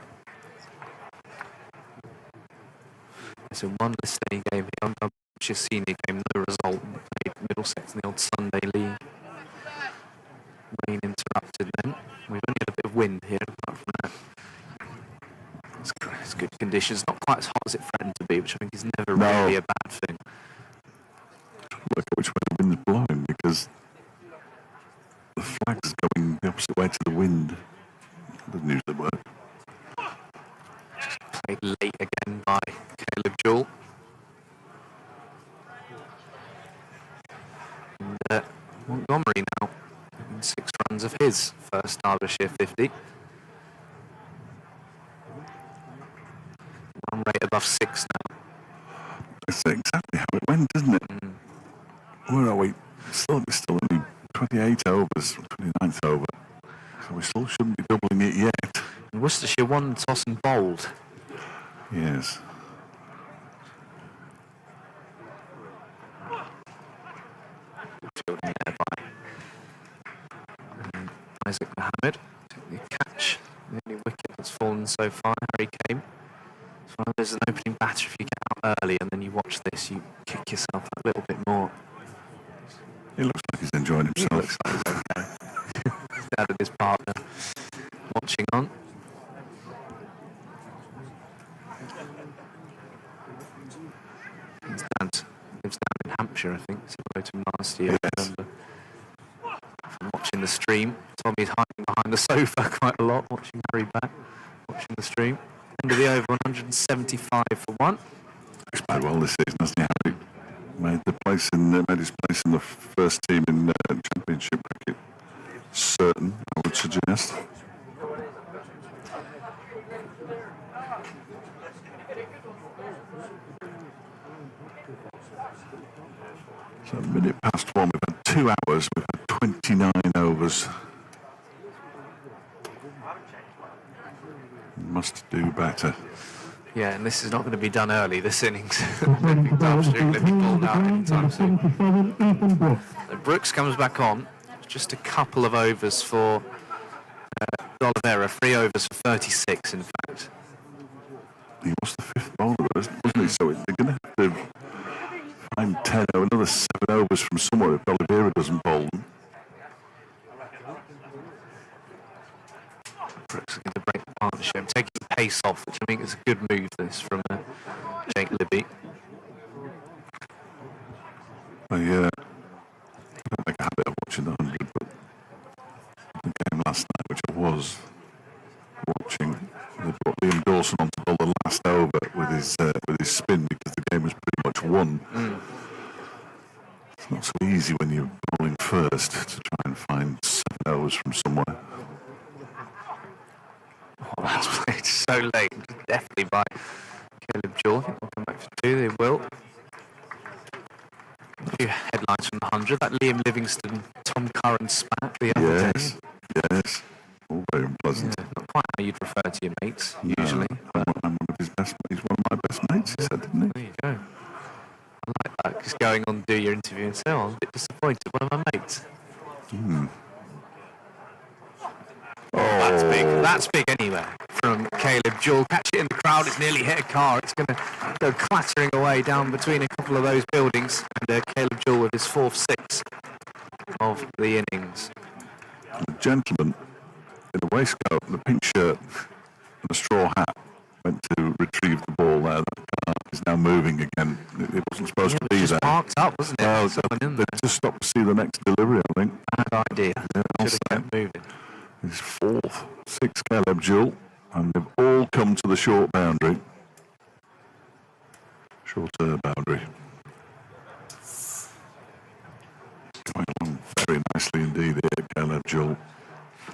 It's a one-less game here on Derbyshire Senior game, no result. Played Middlesex in the old Sunday League. Rain interrupted then. We've only had a bit of wind here, apart from that. It's good conditions, not quite as hot as it threatened to be, which I think is never really a bad thing. Look at which way the wind's blowing, because the flag's going the opposite way to the wind. Doesn't usually work. Played late again by Caleb Jewell. And Montgomery now in 6 runs of his first Derbyshire 50. Run rate above 6 now. That's exactly how it went, isn't it? Where are we? We're still only 28 overs, 29th over. So we still shouldn't be doubling it yet. And Worcestershire won the toss and bowled. Yes. Fielding there by Isaac Mohammed. Taking the catch. The only wicket that's fallen so far, Harry Kane. So there's an opening batter. If you get out early and then you watch this, you kick yourself a little bit more. He looks like he's enjoying himself. Looks like he's okay. His dad and his partner watching on. His dad lives down in Hampshire, I think. So I wrote him last year. I remember from watching the stream. Tommy's hiding behind the sofa quite a lot, watching Harry back, watching the stream. End of the over, 175 for 1. He's played well this season, hasn't he, Harry? Made his place in the first team in Championship cricket. Certain, I would suggest. So a minute past 1, we've had 2 hours, we've had 29 overs. Must do better. Yeah, and this is not going to be done early, this innings. I don't think Derbyshire are going to be pulled out anytime soon. 77, Ethan Brooks. So Brooks comes back on. Just a couple of overs for Oliveira. 3 overs for 36, in fact. He was the 5th bowler, wasn't he? So they're going to have to find 10 or another 7 overs from somewhere if Oliveira doesn't bowl them. Brooks looking to break the partnership, taking the pace off, which I think is a good move, this, from Jake Libby. I don't make a habit of watching the 100, but the game last night, which I was watching, they brought Liam Dawson on to bowl the last over with his spin because the game was pretty much won. It's not so easy when you're bowling first to try and find 7 overs from somewhere. Oh, that's played so late, definitely by Caleb Jewell. I think they'll come back for 2, they will. A few headlines from the 100. That Liam Livingston, Tom Curran spat the other day. Yes. All very unpleasant. Yeah, not quite how you'd refer to your mates, usually. I'm one of his best mates. He's one of my best mates, he said, didn't he? There you go. I like that. Just going on to do your interview and say, oh, I'm a bit disappointed. One of my mates. Oh, That's big anyway. From Caleb Jewell. Catch it in the crowd. It's nearly hit a car. It's going to go clattering away down between a couple of those buildings. And Caleb Jewell with his 4th 6 of the innings. The gentleman in the waistcoat and a pink shirt and a straw hat went to retrieve the ball there. That car is now moving again. It wasn't supposed to be just there. parked up, wasn't it? Well, Someone in they there. just stopped to see the next delivery, I think. Bad idea. Yeah, Should have kept moving. His fourth, 6 Caleb Jewell, and they've all come to the short boundary. Shorter boundary. Going along very nicely indeed here, Caleb Jewell.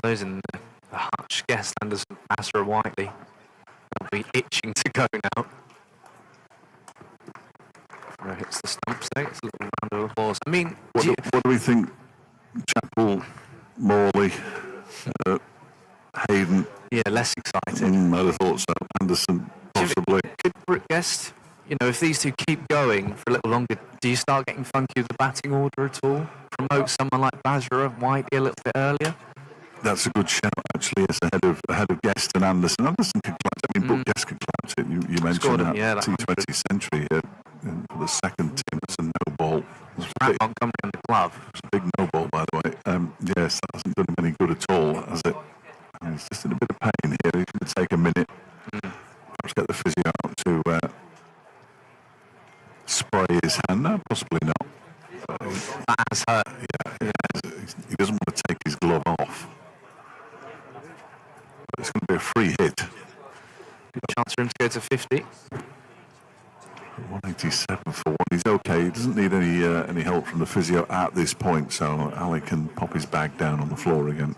Those in the Hutch, Guest, Anderson, Basra, Whiteley. They'll be itching to go now. Where hits the stump, so it's a little round of applause. I mean, What do we think? Chapel, Morley, Hayden. yeah, less excited. I'd have thought so. Anderson, possibly. Could Guest, you know, if these two keep going for a little longer, do you start getting funky with the batting order at all? Promote someone like Basra, Whiteley a little bit earlier? That's a good shout, actually, as ahead of Guest and Anderson. Anderson could collapse. I mean, but Guest could collapse it. You mentioned that T20 century here for the second team. It's a no ball. Matt Montgomery on the glove. It's a big no ball, by the way. Yes, that hasn't done him any good at all, has it? And he's just in a bit of pain here. He's going to take a minute. Perhaps get the physio out to spray his hand. No, possibly not. That has hurt. Yeah, he doesn't want to take his glove off. But it's going to be a free hit. Good chance for him to go to 50. 187 for one. He's okay. He doesn't need any help from the physio at this point, so Ali can pop his bag down on the floor again.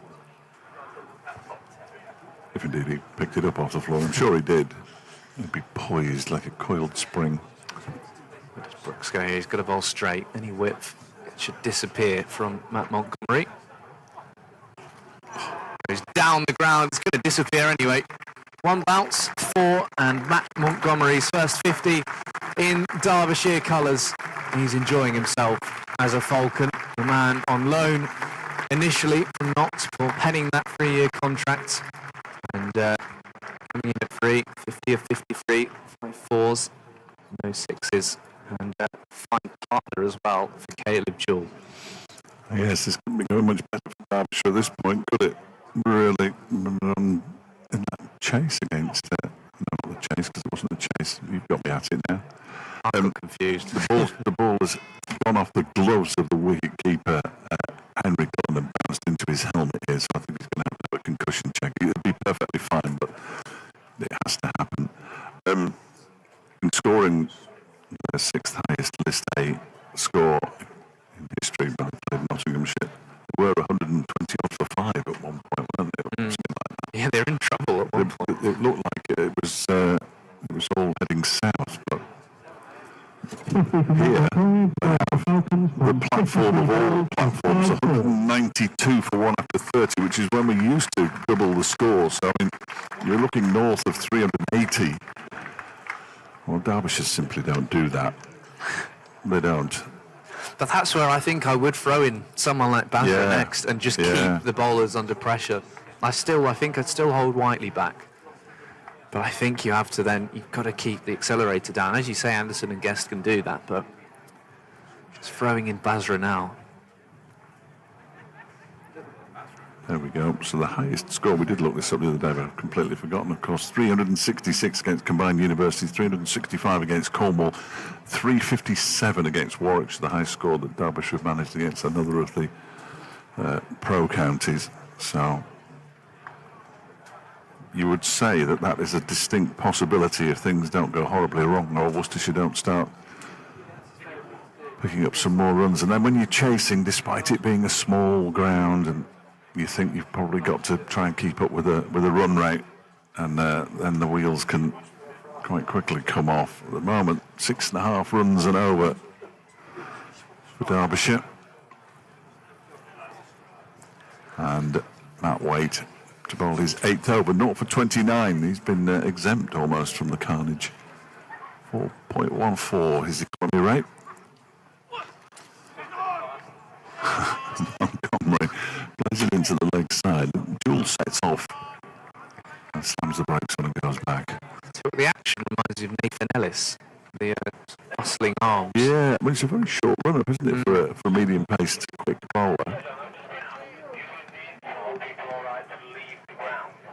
If indeed he picked it up off the floor. I'm sure he did. He'd be poised like a coiled spring. Brooks go here. He's got a ball straight. Any width, it should disappear from Matt Montgomery. Goes down the ground. It's going to disappear anyway. One bounce, 4, and Matt Montgomery's first 50 in Derbyshire colours. He's enjoying himself as a Falcon. The man on loan initially from Notts for penning that 3-year contract. And coming in at 50 of 53, 5 4s, no 6s. And fine partner as well for Caleb Jewell. Yes, this couldn't be going much better for Derbyshire at this point, could it? Really, in that chase against... no, not the chase, because it wasn't a chase. You've got me at it now. I'm confused. The ball has gone off the gloves of the wicket-keeper, Henry Cullen, and bounced into his helmet here, so I think he's going to have a concussion check. It'll be perfectly fine, but it has to happen. In scoring... the 6th highest List A score in history when they played Nottinghamshire. They were 120 off for 5 at one point, weren't they? Or something like that. Yeah, they're in trouble at one point. It looked like it was all heading south, but here the platform of all platforms, 192 for 1 after 30, which is when we used to double the score. So I mean, you're looking north of 380. Well, Derbyshire simply don't do that. They don't. But that's where I think I would throw in someone like Basra next and just keep the bowlers under pressure. I think I'd still hold Whiteley back. But I think you have to then, you've got to keep the accelerator down. As you say, Anderson and Guest can do that, but just throwing in Basra now. There we go. So the highest score, we did look this up the other day, but I've completely forgotten, of course. 366 against Combined Universities, 365 against Cornwall, 357 against Warwickshire, the highest score that Derbyshire managed against another of the pro counties. So you would say that that is a distinct possibility if things don't go horribly wrong, or Worcestershire don't start picking up some more runs. And then when you're chasing, despite it being a small ground, and you think you've probably got to try and keep up with a run rate, and then the wheels can quite quickly come off. At the moment, 6.5 runs and over for Derbyshire. And Matt Waite to bowl his 8th over, 0 for 29. He's been exempt almost from the carnage. 4.14 his economy rate. Montgomery plays it into the leg side. Jewell sets off and slams the brakes on and goes back. So the action reminds you of Nathan Ellis, the bustling arms. Yeah, well, it's a very short run-up, isn't it, for a medium-paced quick bowler.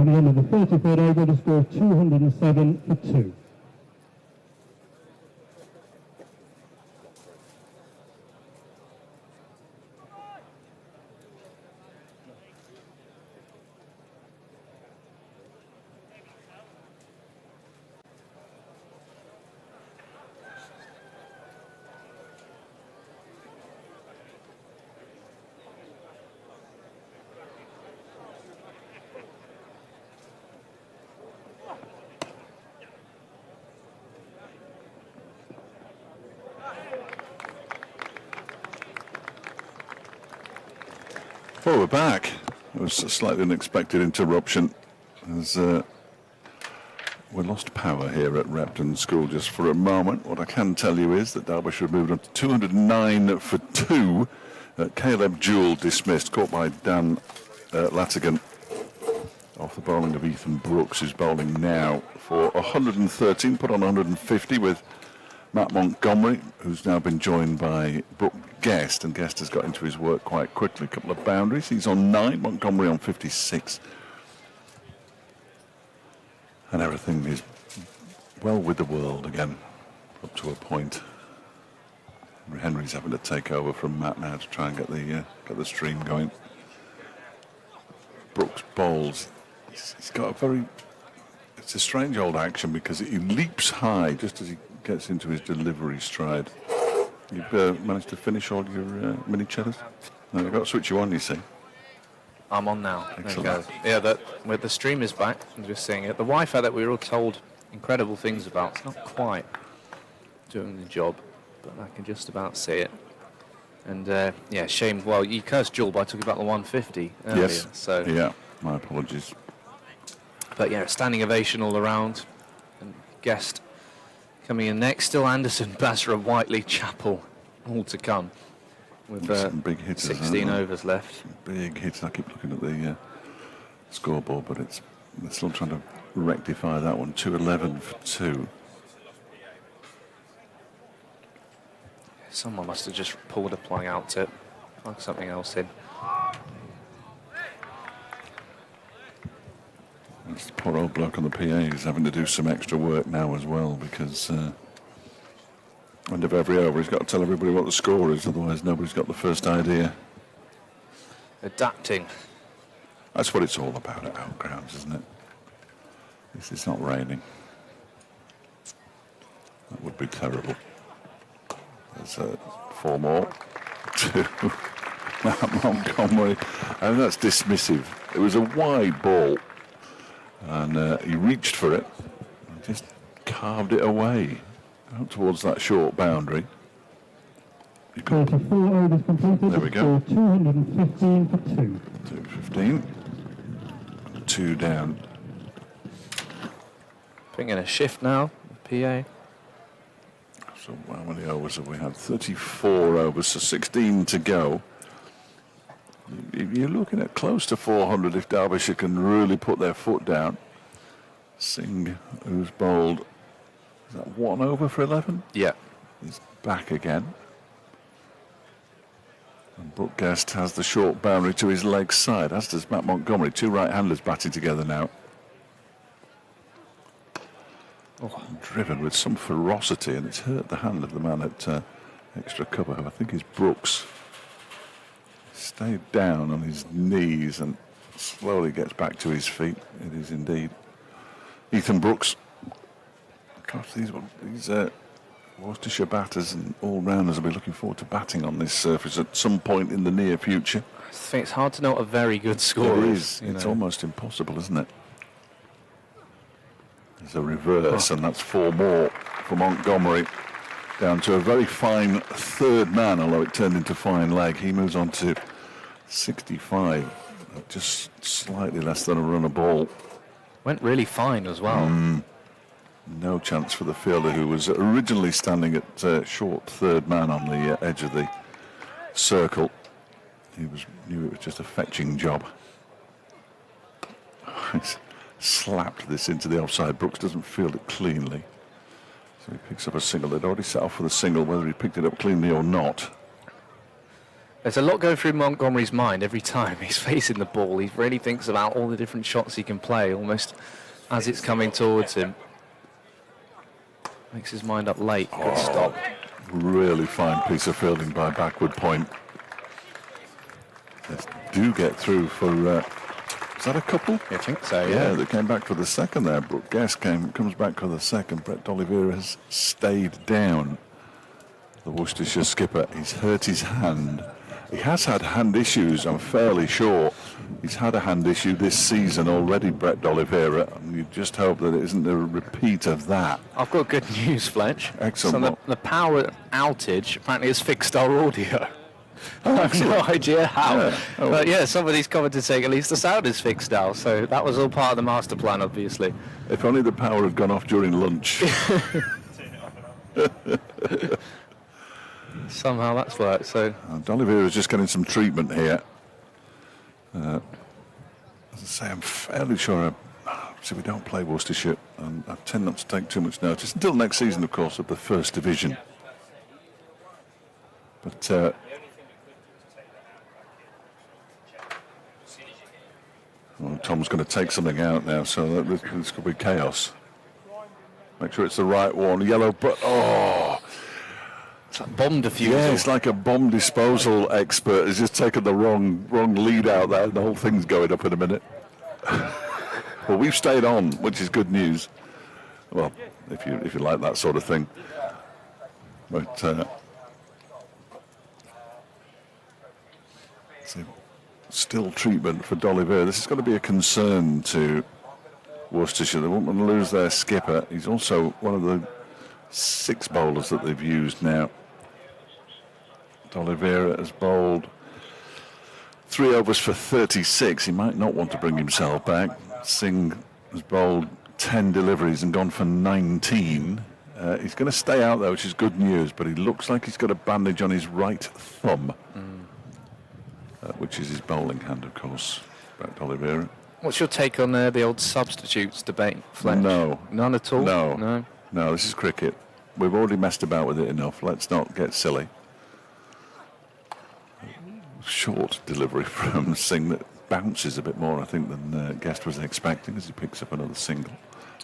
at the end of the 33rd over to score 207 for 2. Well, we're back. It was a slightly unexpected interruption as we lost power here at Repton School just for a moment. What I can tell you is that Derbyshire have moved on to 209 for 2. Caleb Jewell dismissed, caught by Dan Latigan off the bowling of Ethan Brooks, who's bowling now for 113, put on 150 with Matt Montgomery, who's now been joined by Brooke Guest, and Guest has got into his work quite quickly. A couple of boundaries. He's on 9, Montgomery on 56. And everything is well with the world again, up to a point. Henry's having to take over from Matt now to try and get the stream going. Brooks bowls. He's got a very... It's a strange old action because he leaps high just as he gets into his delivery stride. You've managed to finish all your mini cheddars? No, I've got to switch you on, you see. I'm on now. Excellent. There we go. Yeah, the stream is back. I'm just seeing it. The Wi-Fi that we were all told incredible things about, it's not quite doing the job, but I can just about see it. And yeah, shame. Well, you cursed Jewel by talking about the 150 earlier. Yes. So Yeah, my apologies. But yeah, standing ovation all around. And Guest coming in next. Still Anderson, Basra, Whiteley, Chappell, all to come. With Some big hitters, 16 overs left. Big hits. I keep looking at the scoreboard, but they're still trying to rectify that one. 211 for 2. Someone must have just pulled a plug out to plug something else in. This poor old bloke on the PA is having to do some extra work now as well, because end of every over he's got to tell everybody what the score is, otherwise nobody's got the first idea. Adapting. That's what it's all about at Outgrounds, isn't it? This is not raining. That would be terrible. There's 4 more. 2. Matt Montgomery. And that's dismissive. It was a wide ball. And he reached for it and just carved it away out towards that short boundary. 34 overs completed. There we go. 215 for 2. 215. 2 down. Putting in a shift now, PA. So how many overs have we had? 34 overs, so 16 to go. You're looking at close to 400 if Derbyshire can really put their foot down. Singh, who's bowled, is that 1 over for 11? Yeah. He's back again. And Brooke Guest has the short boundary to his leg side, as does Matt Montgomery. 2 right-handers batting together now. Oh, driven with some ferocity, and it's hurt the hand of the man at extra cover, who I think is Brooks. Stayed down on his knees and slowly gets back to his feet. It is indeed Ethan Brooks. Gosh, these Worcestershire batters and all-rounders will be looking forward to batting on this surface at some point in the near future. I think it's hard to know what a very good score It is. is. It's almost impossible, isn't it? There's a reverse, and that's 4 more for Montgomery. Down to a very fine third man, although it turned into fine leg. He moves on to 65, just slightly less than a run a ball. Went really fine as well. No chance for the fielder, who was originally standing at short third man on the edge of the circle. He knew it was just a fetching job. He's slapped this into the offside. Brooks doesn't field it cleanly. So he picks up a single. They'd already set off for the single, whether he picked it up cleanly or not. There's a lot going through Montgomery's mind every time he's facing the ball. He really thinks about all the different shots he can play, almost as it's coming towards him. Makes his mind up late. Good stop. Really fine piece of fielding by backward point. They do get through for, is that a couple? I think so, Yeah, they came back for the second there. Brooke Guest comes back for the second. Brett D'Oliveira has stayed down. The Worcestershire skipper, he's hurt his hand. He has had hand issues, I'm fairly sure. He's had a hand issue this season already, Brett D'Oliveira, and you just hope that it isn't a repeat of that. I've got good news, Fletch. Excellent. So the power outage apparently has fixed our audio. I have no idea how. Yeah. Oh. But yeah, somebody's commented saying at least the sound is fixed now. So that was all part of the master plan, obviously. If only the power had gone off during lunch. Somehow that's worked. So D'Oliveira's just getting some treatment here. As I say, I'm fairly sure we don't play Worcestershire, and I tend not to take too much notice until next season, of course, of the First Division. But Tom's going to take something out now, so this could be chaos. Make sure it's the right one. Yellow, but it's like bomb defusal. yeah, it's like a bomb disposal expert has just taken the wrong lead out there, and the whole thing's going up in a minute. Well, we've stayed on, which is good news. Well, if you like that sort of thing. But so still treatment for D'Oliveira. This is going to be a concern to Worcestershire. They won't want to lose their skipper. He's also one of the 6 bowlers that they've used now. D'Oliveira has bowled 3 overs for 36. He might not want to bring himself back. Singh has bowled 10 deliveries and gone for 19. He's going to stay out there, which is good news, but he looks like he's got a bandage on his right thumb, which is his bowling hand, of course, Brett D'Oliveira. What's your take on the old substitutes debate, Fletch? No. None at all? No, this is cricket. We've already messed about with it enough. Let's not get silly. Short delivery from Singh that bounces a bit more, I think, than Guest was expecting as he picks up another single.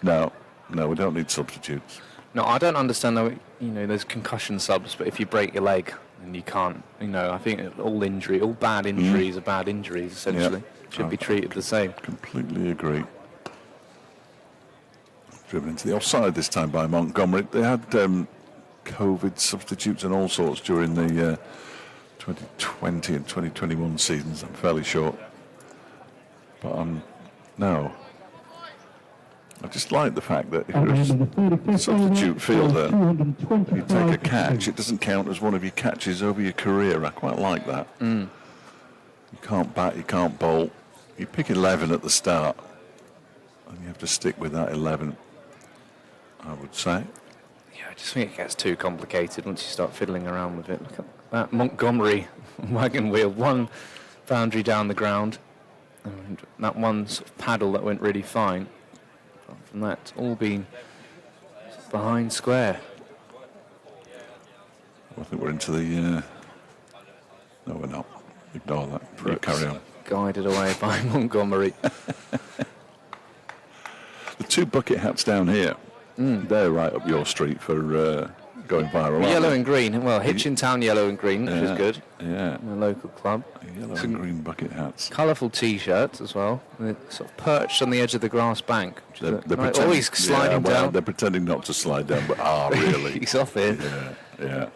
No, we don't need substitutes. No, I don't understand though. There's concussion subs, but if you break your leg, then you can't. I think all bad injuries are bad injuries. Essentially, should be treated the same. Completely agree. Driven into the offside this time by Montgomery. They had COVID substitutes and all sorts during the 2020 and 2021 seasons, I'm fairly sure. But no. I just like the fact that if you're a substitute fielder, you take a catch, it doesn't count as one of your catches over your career. I quite like that. You can't bat, you can't bowl. You pick 11 at the start, and you have to stick with that 11, I would say. Yeah, I just think it gets too complicated once you start fiddling around with it. Look at that Montgomery wagon wheel, 1 boundary down the ground, and that one sort of paddle that went really fine. Apart from that, it's all been behind square. I think we're into the... No, we're not. Ignore that. You carry on. Guided away by Montgomery. The 2 bucket hats down here, they're right up your street for going viral. Yellow and green. Well, Hitchintown yellow and green, which is good. Yeah. My local club. Yellow and green bucket hats. Colourful T-shirts as well. They're sort of perched on the edge of the grass bank. They're always sliding down. They're pretending not to slide down, but really. He's off here. Yeah.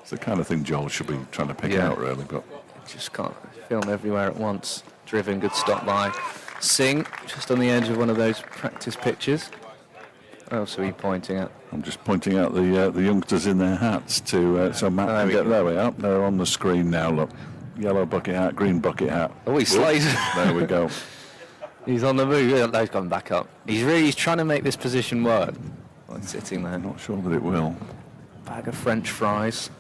It's the kind of thing Joel should be trying to pick out, really. But just can't film everywhere at once. Driven, good stop by Singh, just on the edge of one of those practice pitches. What else are we pointing at? I'm just pointing out the youngsters in their hats to so Matt can get there. We are. They're on the screen now. Look, yellow bucket hat, green bucket hat. Oh, he's slides. There we go. He's on the move. Yeah, he's gone back up. He's trying to make this position work. Well, he's sitting there. I'm not sure that it will. Bag of French fries.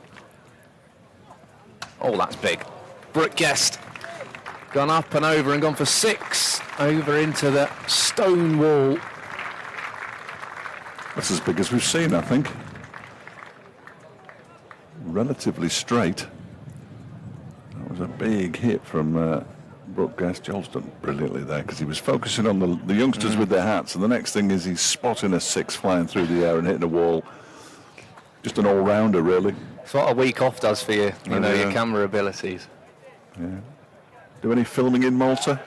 Oh, that's big. Brooke Guest gone up and over and gone for 6 over into the stone wall. That's as big as we've seen, I think. Relatively straight. was a big hit from Brooke Guest. Joel's done brilliantly there because he was focusing on the youngsters with their hats, and the next thing is he's spotting a 6 flying through the air and hitting a wall. Just an all-rounder, really. It's what a week off does for you, your camera abilities. Yeah. Do any filming in Malta?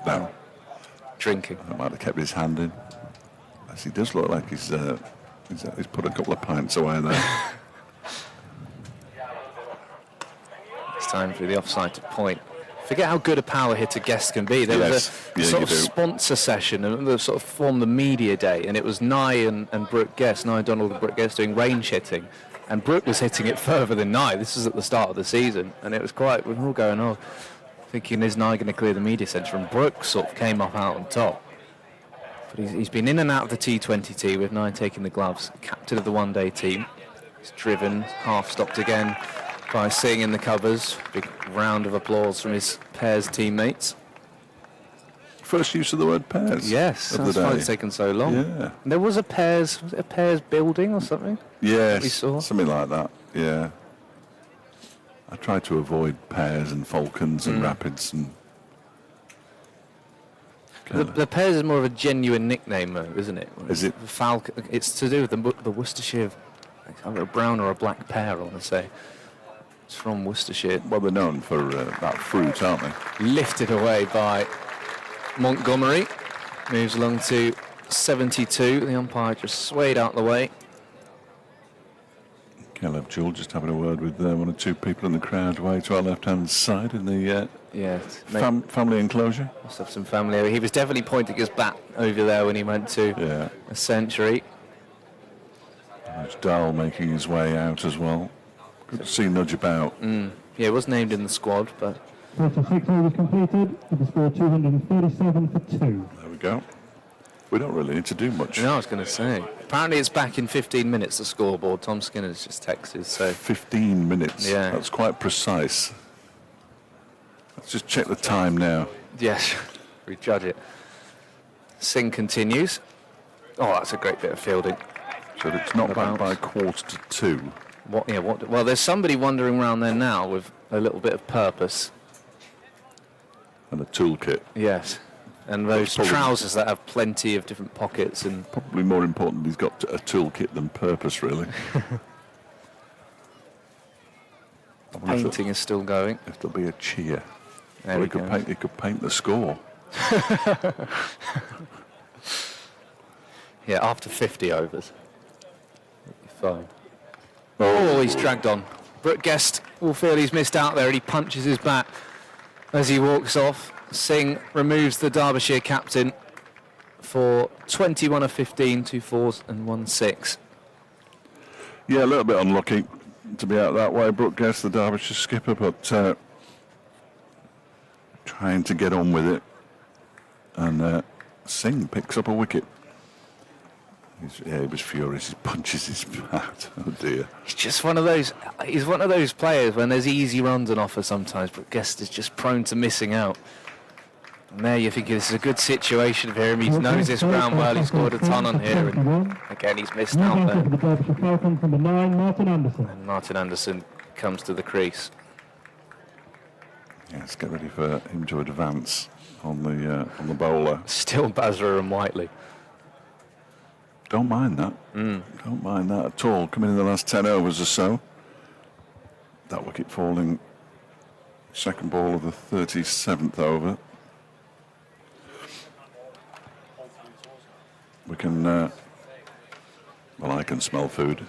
No. Drinking. I might have kept his hand in. As he does look like he's put a couple of pints away there. It's time for the offside to point. Forget how good a power hitter Guest can be. There was a sort of sponsor session, and they sort of formed the media day, and it was Nye and Brooke Guest, Nye Donald and Brooke Guest doing range hitting, and Brooke was hitting it further than Nye. This was at the start of the season, and it was we were all going, thinking, is Nye going to clear the media centre? And Brooke sort of came up out on top. But he's been in and out of the T20T with Nye taking the gloves, captain of the one-day team. He's driven, half stopped again by Singh in the covers. Big round of applause from his pairs teammates. First use of the word pairs. Yes, that's why it's taken so long. Yeah. And there was a pairs building or something? Yes, we saw? something like that, yeah. I try to avoid pairs and Falcons and Rapids and... The pairs is more of a genuine nickname, though, isn't it? Is it? Falcon. It's to do with the Worcestershire, either a brown or a black pear, I want to say. It's from Worcestershire. Well, they're known for that fruit, aren't they? Lifted away by Montgomery. Moves along to 72. The umpire just swayed out the way. Caleb Jewell just having a word with one or two people in the crowd way to our left-hand side in the family enclosure. Must have some family. He was definitely pointing his bat over there when he went to a century. There's Dahl making his way out as well. Good to see nudge about. Yeah, he was named in the squad, but... 36 overs completed with the score 237 for 2. There we go. We don't really need to do much. No, I was going to say. Apparently it's back in 15 minutes, the scoreboard. Tom Skinner's just texted, so... 15 minutes. Yeah. That's quite precise. Let's just check the time now. Yes, we judge it. Singh continues. Oh, that's a great bit of fielding. So it's not back by 1:45. Well, there's somebody wandering around there now with a little bit of purpose. And a toolkit. Yes. And those trousers that have plenty of different pockets and... Probably more important he's got a toolkit than purpose, really. Painting is still going. If there'll be a cheer. There he could paint the score. Yeah, after 50 overs. Fine. Oh, he's dragged on. Brooke Guest will feel he's missed out there, and he punches his bat as he walks off. Singh removes the Derbyshire captain for 21 of 15, 2 4s and 1 6. Yeah, a little bit unlucky to be out that way. Brooke Guest, the Derbyshire skipper, but trying to get on with it. And Singh picks up a wicket. He was furious. He punches his bat. Oh dear. He's just one of those. He's one of those players when there's easy runs on offer sometimes, but Guest is just prone to missing out. And there you think this is a good situation for him. He knows this ground well. He scored a ton on here, and again he's missed out there. The Derbyshire Falcons, number 9, Martin Anderson. And Martin Anderson comes to the crease. Yeah, let's get ready for him to advance on the bowler. Still Basra and Whiteley. Don't mind that. Don't mind that at all. Coming in the last 10 overs or so. That wicket falling second ball of the 37th over. We can... well, I can smell food.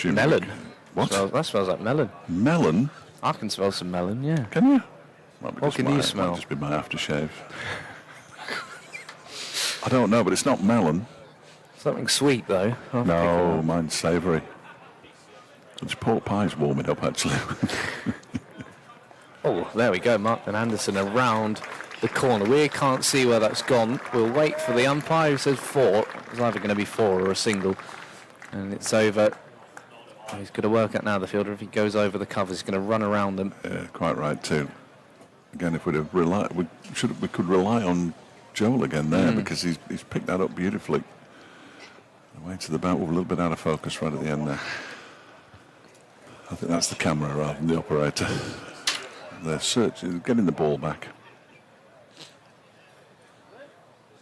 Melon. What? That smells like melon. Melon? I can smell some melon, yeah. Can you? What can you smell? Might just be my aftershave. I don't know, but it's not melon. Something sweet, though. No, mine's savoury. It's pork pie's warming up, actually. Oh, there we go. Martin Anderson around the corner. We can't see where that's gone. We'll wait for the umpire who says 4. It's either going to be 4 or a single. And it's over. He's going to work out now, the fielder. If he goes over the covers, he's going to run around them. Yeah, quite right, too. Again, if we'd have relied... We could rely on Joel again there, because he's picked that up beautifully. Away to the bat with a little bit out of focus right at the end there. I think that's the camera rather than the operator. They're searching, getting the ball back.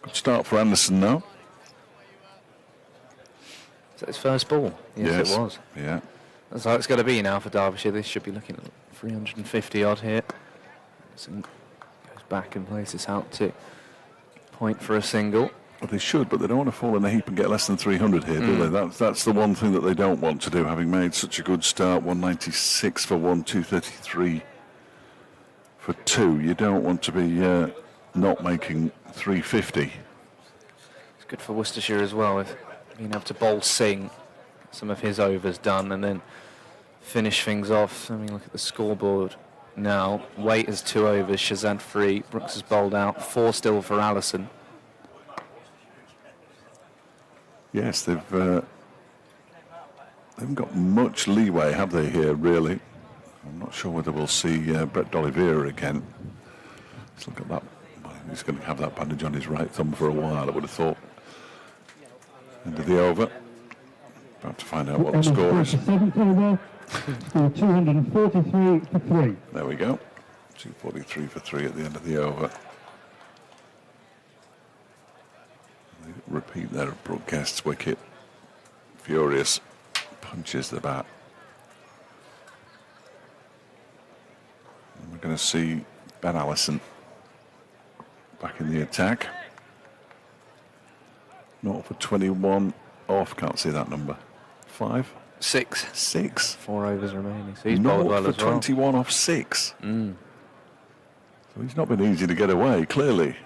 Good start for Anderson now. Is that his first ball? Yes, it was. Yeah. That's how it's going to be now for Derbyshire. They should be looking at 350 odd here. Anderson goes back and plays this out to point for a single. Well, they should, but they don't want to fall in a heap and get less than 300 here, do they? That's the one thing that they don't want to do, having made such a good start. 196 for 1, 233 for 2. You don't want to be not making 350. It's good for Worcestershire as well, if being able to bowl Singh, some of his overs done, and then finish things off. I mean, look at the scoreboard now. Waite has 2 overs, Shazad 3, Brooks has bowled out, 4 still for Allison. Yes, they've haven't got much leeway, have they, here, really? I'm not sure whether we'll see Brett D'Oliveira again. Let's look at that. Well, he's going to have that bandage on his right thumb for a while, I would have thought. End of the over. About to find out what the score is. 7th over for 243 for 3. There we go. 243 for 3 at the end of the over. Repeat there of Brooke Guest's wicket. Furious punches the bat. And we're going to see Ben Allison back in the attack. Not for 21 off, can't see that number. 5? 6. 6. 4 overs remaining. So he's Not bowled well for as well. 21 off 6. So he's not been easy to get away, clearly.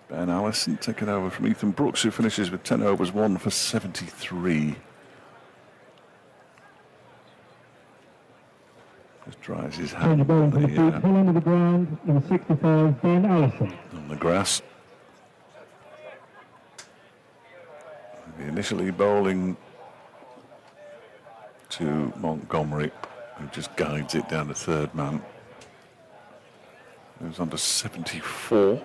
Ben Allison taking over from Ethan Brooks, who finishes with 10 overs, 1 for 73. Just dries his Change hand of bowling for the on feet. Hill under the ground, number 65, Ben Allison. the grass. Initially bowling to Montgomery, who just guides it down to third man. Moves on to 74.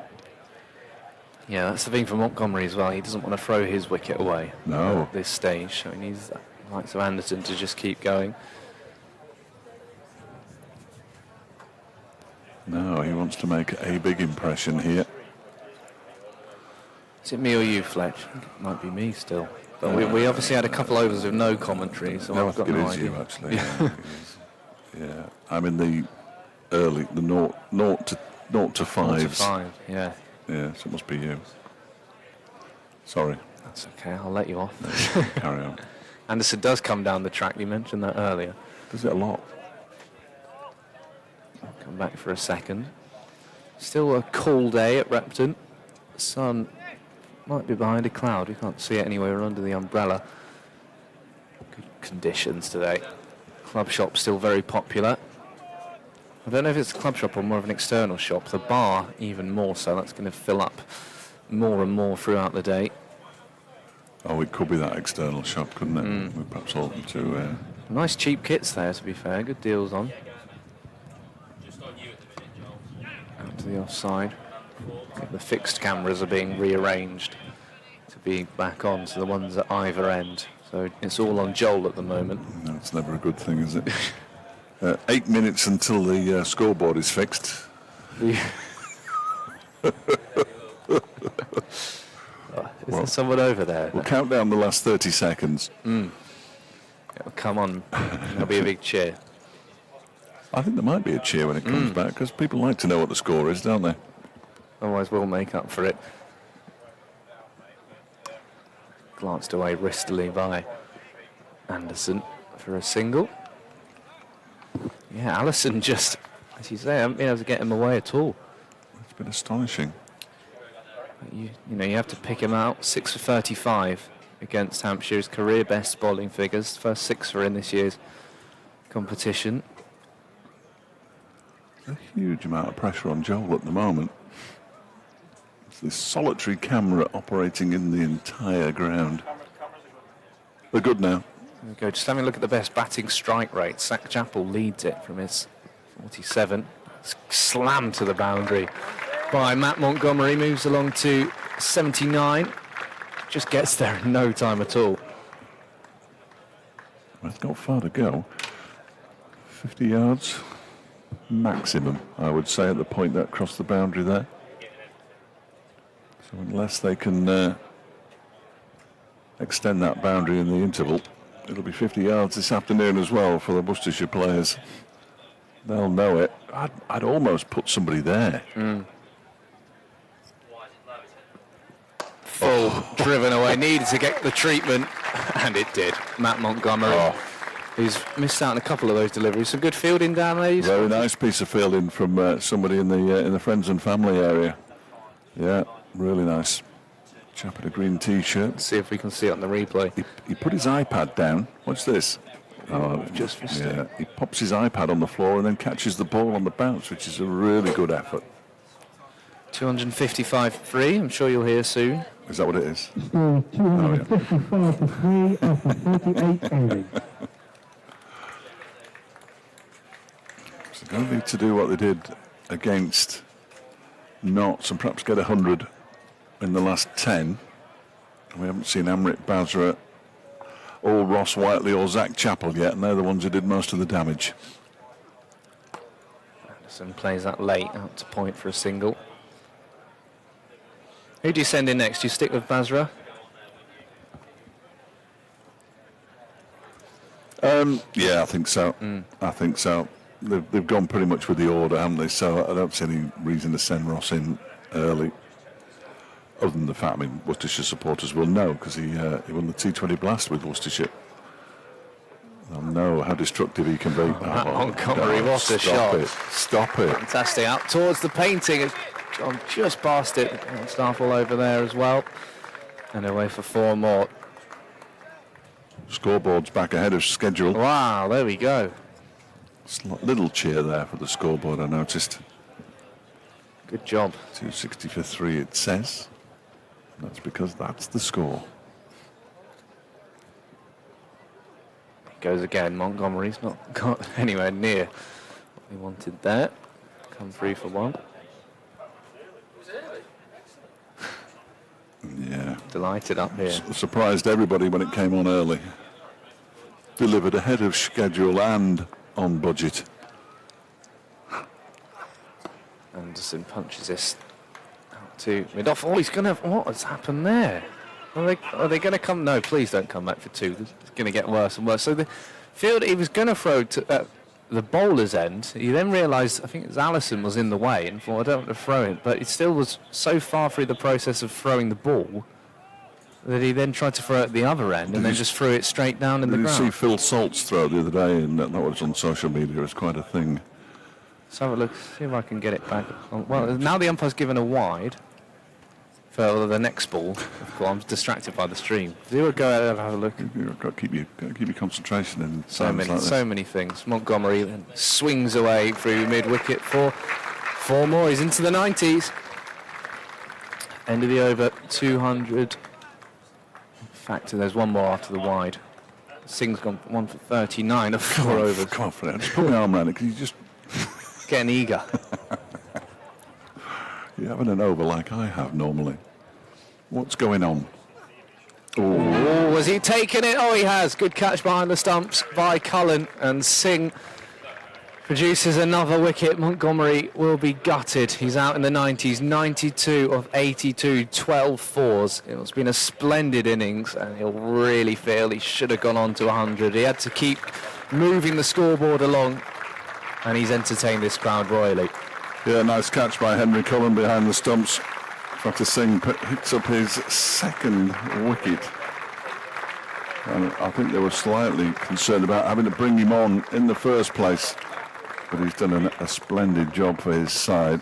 Yeah, that's the thing for Montgomery as well. He doesn't want to throw his wicket away No. at this stage. So he needs the likes of Anderson to just keep going. No, he wants to make a big impression here. Is it me or you, Fletch? It might be me still. But we obviously had a couple overs with no commentary, so No, I I've got think no it is idea. you, actually. Yeah, I'm in the early, the 0 to 0 to 5s. 5, yeah. Yeah, so it must be you. Sorry, That's okay, I'll let you off. carry on. Anderson does come down the track, you mentioned that earlier. Does it a lot? Come back for a second. Still a cool day at Repton. The sun might be behind a cloud. We can't see it anywhere under the umbrella. Good conditions today. Club shop still very popular. I don't know if it's a club shop or more of an external shop. The bar even more so. That's going to fill up more and more throughout the day. Oh, it could be that external shop, couldn't it? We perhaps ought them to. Nice cheap kits there, to be fair. Good deals on. Out to the offside. The fixed cameras are being rearranged to be back on, so the ones at either end. So it's all on Joel at the moment. No, it's never a good thing, is it? 8 minutes until the scoreboard is fixed. Is there someone over there? We'll count down the last 30 seconds. It'll come on. There'll be a big cheer. I think there might be a cheer when it comes back, because people like to know what the score is, don't they? Otherwise we'll make up for it. Glanced away wristily by Anderson for a single. Yeah, Allison just, as you say, haven't been able to get him away at all. It's been astonishing. You know, you have to pick him out. 6 for 35 against Hampshire's career best bowling figures. First 6 in this year's competition. A huge amount of pressure on Joel at the moment. It's this solitary camera operating in the entire ground. They're good now. There we go. Just having a look at the best batting strike rate. Sack Chapel leads it from his 47. Slam to the boundary by Matt Montgomery. Moves along to 79. Just gets there in no time at all. Well, it's got far to go. 50 yards maximum, I would say, at the point that crossed the boundary there. So unless they can extend that boundary in the interval, it'll be 50 yards this afternoon as well for the Worcestershire players. They'll know it. I'd almost put somebody there. Full, driven away, needed to get the treatment, and it did. Matt Montgomery, who's missed out on a couple of those deliveries. Some good fielding down there. Very nice piece of fielding from somebody in the friends and family area. Yeah, really nice. Chap in a green T-shirt. See if we can see it on the replay. He put his iPad down. Watch this. Oh, just missed yeah. it. He pops his iPad on the floor and then catches the ball on the bounce, which is a really good effort. 255 free. I'm sure you'll hear soon. Is that what it is? Score of 255 to 3 after 48 overs. So they don't need to do what they did against Notts and perhaps get 100 in the last 10. We haven't seen Amrit Basra or Ross Whiteley or Zach Chappell yet, and they're the ones who did most of the damage. Anderson plays that late out to point for a single. Who do you send in next? Do you stick with Basra? Yeah, I think so. I think so. They've gone pretty much with the order, haven't they? So I don't see any reason to send Ross in early. Other than the fact, I mean, Worcestershire supporters will know because he won the T20 Blast with Worcestershire. They'll know how destructive he can be. Matt Montgomery, what a shot. Stop it. Fantastic. Out towards the painting. It's gone just past it. Staff all over there as well. And away for 4 more. Scoreboard's back ahead of schedule. Wow, there we go. Little cheer there for the scoreboard, I noticed. Good job. 260 for 3, it says. That's because that's the score. Goes again. Montgomery's not got anywhere near what he wanted there. Come 3 for 1. Yeah. Delighted up here. Surprised everybody when it came on early. Delivered ahead of schedule and on budget. Anderson punches this out to mid-off. Oh, he's going to... What has happened there? Are they going to come? No, please don't come back for 2. It's going to get worse and worse. So the field he was going to throw to the bowler's end. He then realised, I think it was Allison was in the way and thought, I don't want to throw it. But he still was so far through the process of throwing the ball that he then tried to throw it at the other end and then just threw it straight down in the ground. Did you see Phil Salt's throw the other day? And that was on social media. It was quite a thing. Let's have a look, see if I can get it back. Well, now the umpire's given a wide for the next ball. I'm distracted by the stream. Do a go ahead and have a look. You've got to keep your concentration in. So many things. Montgomery then swings away through mid-wicket for 4 more. He's into the 90s. End of the over, 200. In fact, there's 1 more after the wide. Singh's gone 1 for 39 of 4 overs. Come on, Fred. Just put my arm around it. Can you just... Getting eager. You're having an over like I have normally. What's going on? Oh, has he taken it? Oh, he has. Good catch behind the stumps by Cullen, and Singh produces another wicket. Montgomery will be gutted. He's out in the 90s, 92 of 82, 12 fours. It's been a splendid innings, and he'll really feel he should have gone on to 100. He had to keep moving the scoreboard along, and he's entertained this crowd royally. Yeah, nice catch by Henry Cullen behind the stumps. Dr. Singh picks up his 2nd wicket. And I think they were slightly concerned about having to bring him on in the first place. But he's done a splendid job for his side.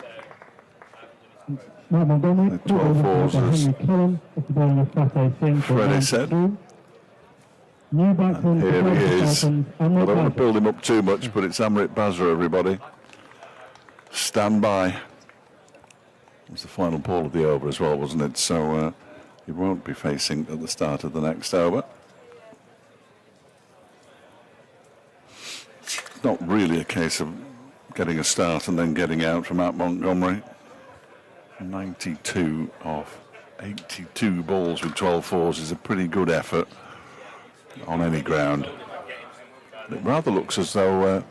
Matt Montgomery, 12 fours, as Henry Cullen, after bowling a Fateh Singh for Freddie 1 said. for 2. New batsman for Here he Derbyshire is. Falcons, I don't want to Basra. build him up too much, but it's Amrit Basra, everybody. Stand by. It was the final ball of the over as well, wasn't it? So he won't be facing at the start of the next over. It's not really a case of getting a start and then getting out from Matt Montgomery. 92 of 82 balls with 12 fours is a pretty good effort on any ground. It rather looks as though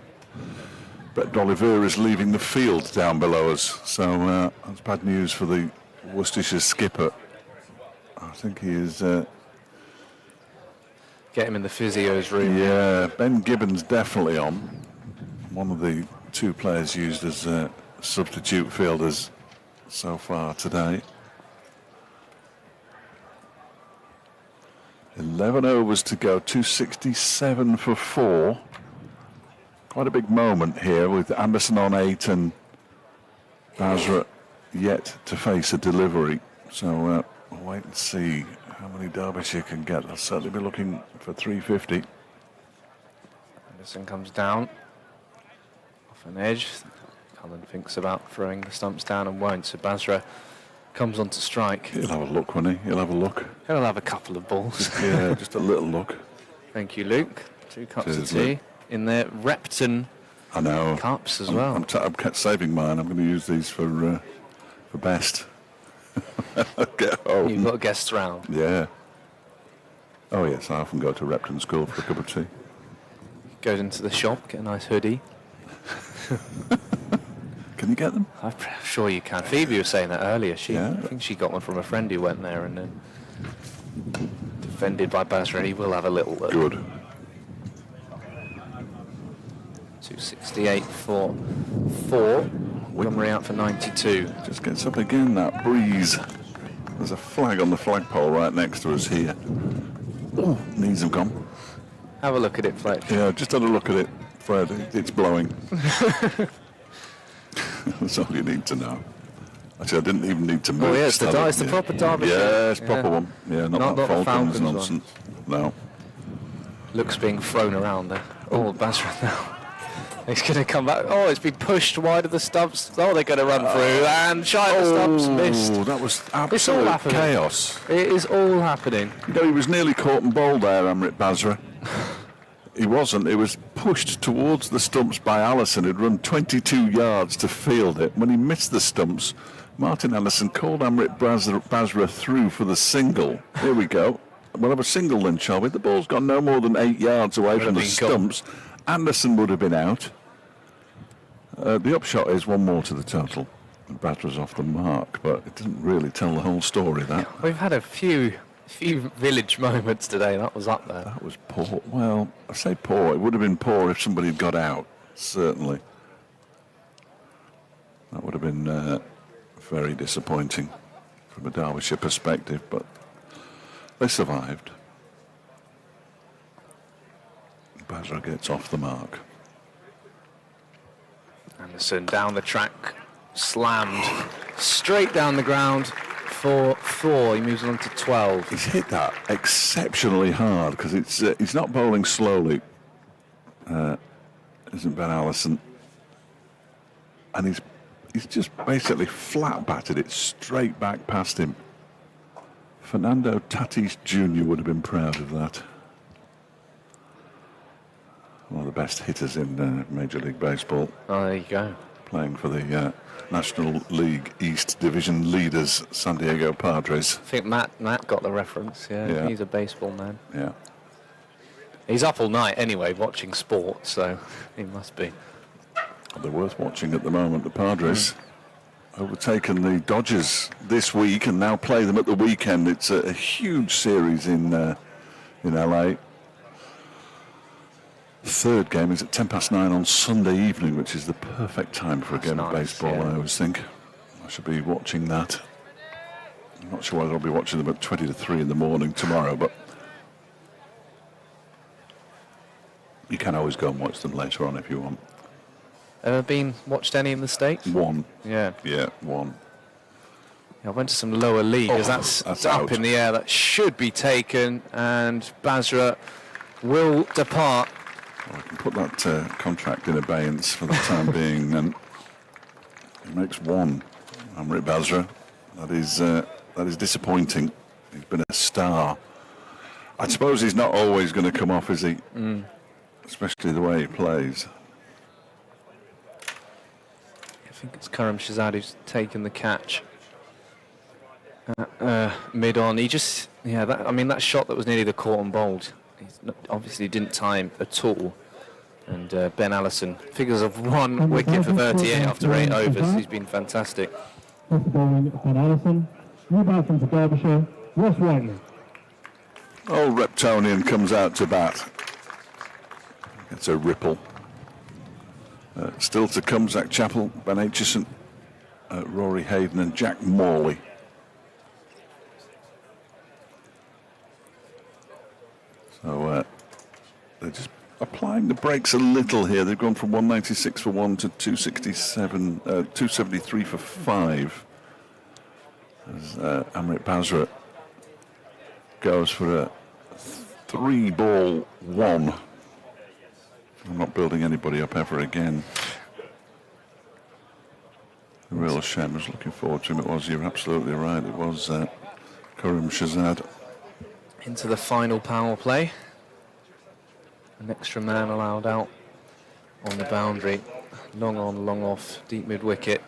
Brett D'Oliveira is leaving the field down below us. So that's bad news for the Worcestershire skipper. I think he is... Get him in the physio's room. Yeah, Ben Gibbons definitely on. One of the 2 players used as substitute fielders so far today. 11 overs to go, 267 for 4. Quite a big moment here with Anderson on 8 and Basra yet to face a delivery. So we'll wait and see how many Derbyshire can get. They'll certainly be looking for 350. Anderson comes down off an edge. Cullen thinks about throwing the stumps down and won't, so Basra comes on to strike. He'll have a look, won't he? He'll have a look. He'll have a couple of balls. Yeah, just a little look. Thank you, Luke. 2 cups Cheers, of tea Luke. in their Repton I know. cups as well. I'm kept saving mine. I'm going to use these for best. Get home. You've got guests round. Yeah. Oh yes, I often go to Repton School for a cup of tea. Goes into the shop, get a nice hoodie. Can you get them? I'm sure you can. Phoebe was saying that earlier. Yeah. I think she got one from a friend who went there and then defended by Basra. He will have a little look. Good. 268 for 4. Montgomery out for 92. Just gets up again, that breeze. There's a flag on the flagpole right next to us here. Oh, knees have gone. Have a look at it, Fletch. Yeah, just had a look at it, Fred. It's blowing. That's all you need to know. Actually, I didn't even need to move. Oh, yeah, it's the proper Derbyshire. Yeah, it's proper one. Yeah, not that the Falcons Falcons one. nonsense. No. Looks being thrown around there. Oh, Basra now. He's going to come back. Oh, it's been pushed wide of the stumps. Oh, they're going to run through and shy of the stumps. Missed. Oh, that was It's all absolute happening. chaos. It is all happening. You know, he was nearly caught and bowled there, Amrit Basra. He wasn't. It was pushed towards the stumps by Allison, who'd run 22 yards to field it. When he missed the stumps, Martin Allison called Amrit Basra through for the single. Here we go. We'll have a single then, shall we? The ball's gone no more than 8 yards away from the stumps. Anderson would have been out. The upshot is 1 more to the total. Basra's off the mark, but it doesn't really tell the whole story, that. We've had a few village moments today. That was up there. That was poor. Well, I say poor. It would have been poor if somebody had got out, certainly. That would have been very disappointing from a Derbyshire perspective, but they survived. Basra gets off the mark. Anderson down the track, slammed straight down the ground for 4. He moves on to 12. He's hit that exceptionally hard because he's not bowling slowly, isn't Ben Allison? And he's just basically flat batted it straight back past him. Fernando Tatis Jr. would have been proud of that. One of the best hitters in Major League Baseball. Oh, there you go. Playing for the National League East Division leaders, San Diego Padres. I think Matt got the reference. Yeah, he's a baseball man. Yeah. He's up all night anyway, watching sport, so he must be. They're worth watching at the moment. The Padres overtaken the Dodgers this week and now play them at the weekend. It's a huge series in LA. Third game is at 9:10 on Sunday evening, which is the perfect time for a game of baseball, I always think. I should be watching that. I'm not sure whether I'll be watching them at 20 to 3 in the morning tomorrow, but you can always go and watch them later on if you want. Ever been watched any in the States? One. Yeah. Yeah, one. I went to some lower league, because that's up out. in the air. That should be taken, and Basra will depart. Well, I can put that contract in abeyance for the time being, and he makes 1. Amrit Basra. That is disappointing. He's been a star. I suppose he's not always going to come off, is he? Especially the way he plays. I think it's Karam Shazad who's taken the catch. Mid-on. He just, that shot that was nearly the caught and bowled. Obviously didn't time at all. And Ben Allison figures of 1 wicket for 38 after 8 overs. He's been fantastic. Off the bowling, Ben Allison. New batsman for Derbyshire, Ross Whiteley. Old Reptonian comes out to bat. It's a ripple. Still to come, Zach Chappell, Ben Aitchison, Rory Hayden and Jack Morley. So they're just applying the brakes a little here. They've gone from 196 for 1 to 273 for 5. As Amrit Basra goes for a 3-ball 1. I'm not building anybody up ever again. A real shame. I was looking forward to him. It was, you're absolutely right. It was Karim Shazad. Into the final power play. An extra man allowed out on the boundary. Long on, long off, deep mid-wicket.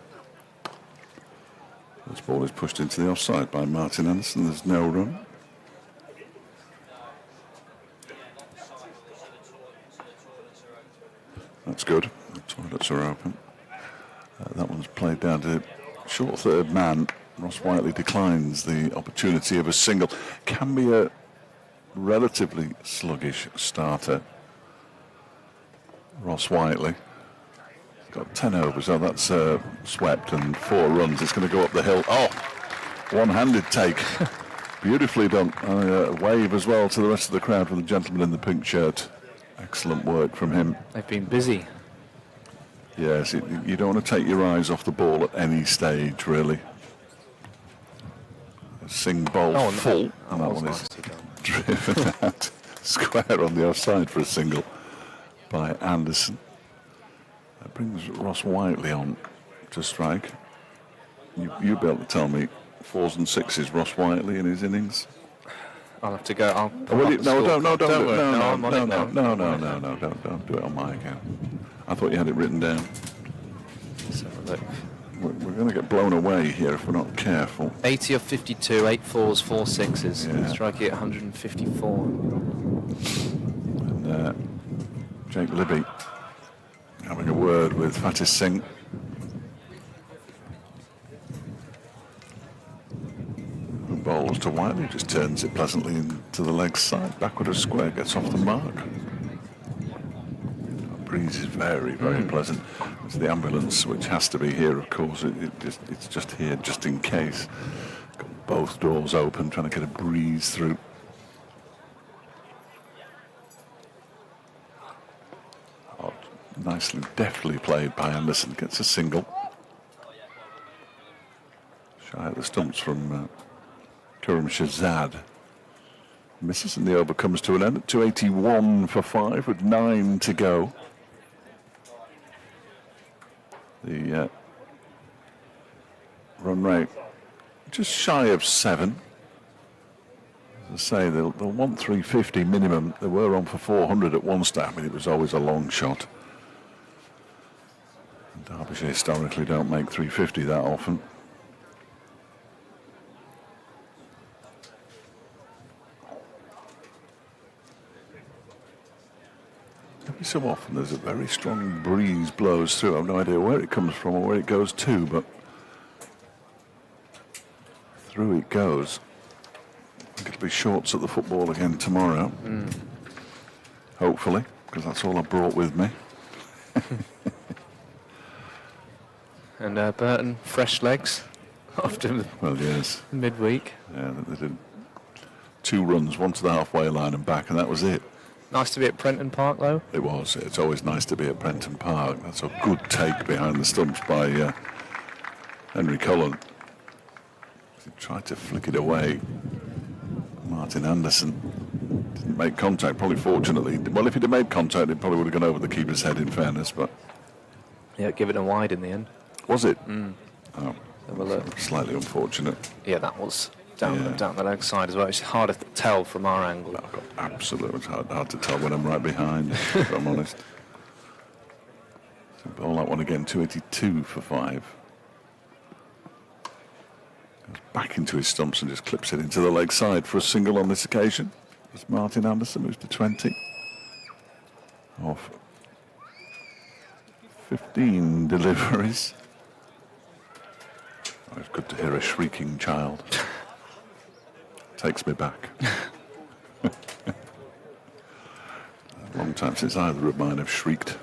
This ball is pushed into the offside by Martin Anderson. There's no run. That's good. The toilets are open. That one's played down to short third man. Ross Whiteley declines the opportunity of a single. Can be a relatively sluggish starter. Ross Whiteley. Got 10 overs. Oh, that's swept and 4 runs. It's going to go up the hill. Oh, one-handed take. Beautifully done. A wave as well to the rest of the crowd for the gentleman in the pink shirt. Excellent work from him. They've been busy. Yes, you don't want to take your eyes off the ball at any stage, really. Sing bowl full. And that one is driven out square on the offside for a single by Anderson. That brings Ross Whiteley on to strike. You'll be able to tell me 4s and 6s Ross Whiteley in his innings. I'll have to go. I'll Don't do it on my account. I thought you had it written down. Let's have a look. We're going to get blown away here if we're not careful. 80 of 52, 8 4s, 4 6s. Yeah. Striking at 154. And Jake Libby having a word with Fatih Singh. Who bowls to Whiteley, just turns it pleasantly into the leg side, backward of square, gets off the mark. The breeze is very, very pleasant. It's the ambulance, which has to be here, of course. It's just here, just in case. Got both doors open, trying to get a breeze through. Oh, nicely, deftly played by Anderson. Gets a single. Shy at the stumps from Karim Shazad. Misses, and the over comes to an end at 281 for 5 with 9 to go. The run rate just shy of 7. As I say, they'll want 350 minimum. They were on for 400 at one stage. I mean, it was always a long shot. And Derbyshire historically don't make 350 that often. Every so often there's a very strong breeze blows through. I have no idea where it comes from or where it goes to, but through it goes. I think it'll be shorts at the football again tomorrow. Hopefully, because that's all I brought with me. And Burton, fresh legs after the yes. midweek. Yeah, they did 2 runs, 1 to the halfway line and back, and that was it. Nice to be at Prenton Park, though. It was. It's always nice to be at Prenton Park. That's a good take behind the stumps by Henry Cullen. He tried to flick it away. Martin Anderson didn't make contact, probably fortunately. Well, if he'd have made contact, it probably would have gone over the keeper's head, in fairness, but... Yeah, give it a wide in the end. Was it? Oh, Have a look. slightly unfortunate. Yeah, that was down Yeah. down the leg side as well. It's harder to tell from our angle. I've got absolutely, it's hard to tell when I'm right behind, if I'm honest. So bowl that one again, 282 for 5. Goes back into his stumps and just clips it into the leg side for a single on this occasion. As Martin Anderson moves to 20. Off 15 deliveries. Oh, it's good to hear a shrieking child. Takes me back. A long time since either of mine have shrieked.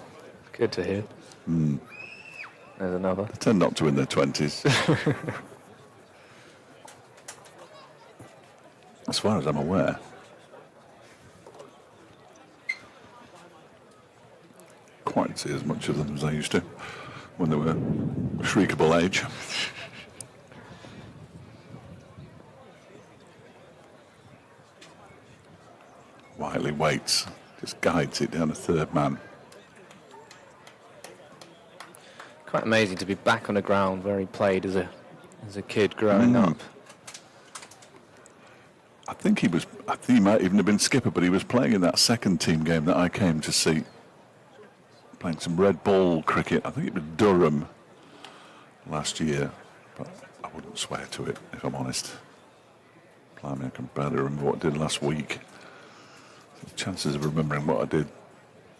Good to hear. There's another. They tend not to in their 20s. As far as I'm aware. Quite see as much of them as I used to when they were shriekable age. Whiteley waits, just guides it down a third man. Quite amazing to be back on the ground where he played as a kid growing up. I think he might even have been skipper, but he was playing in that second team game that I came to see. Playing some red ball cricket. I think it was Durham last year, but I wouldn't swear to it, if I'm honest. Blimey, I can barely remember what I did last week. The chances of remembering what I did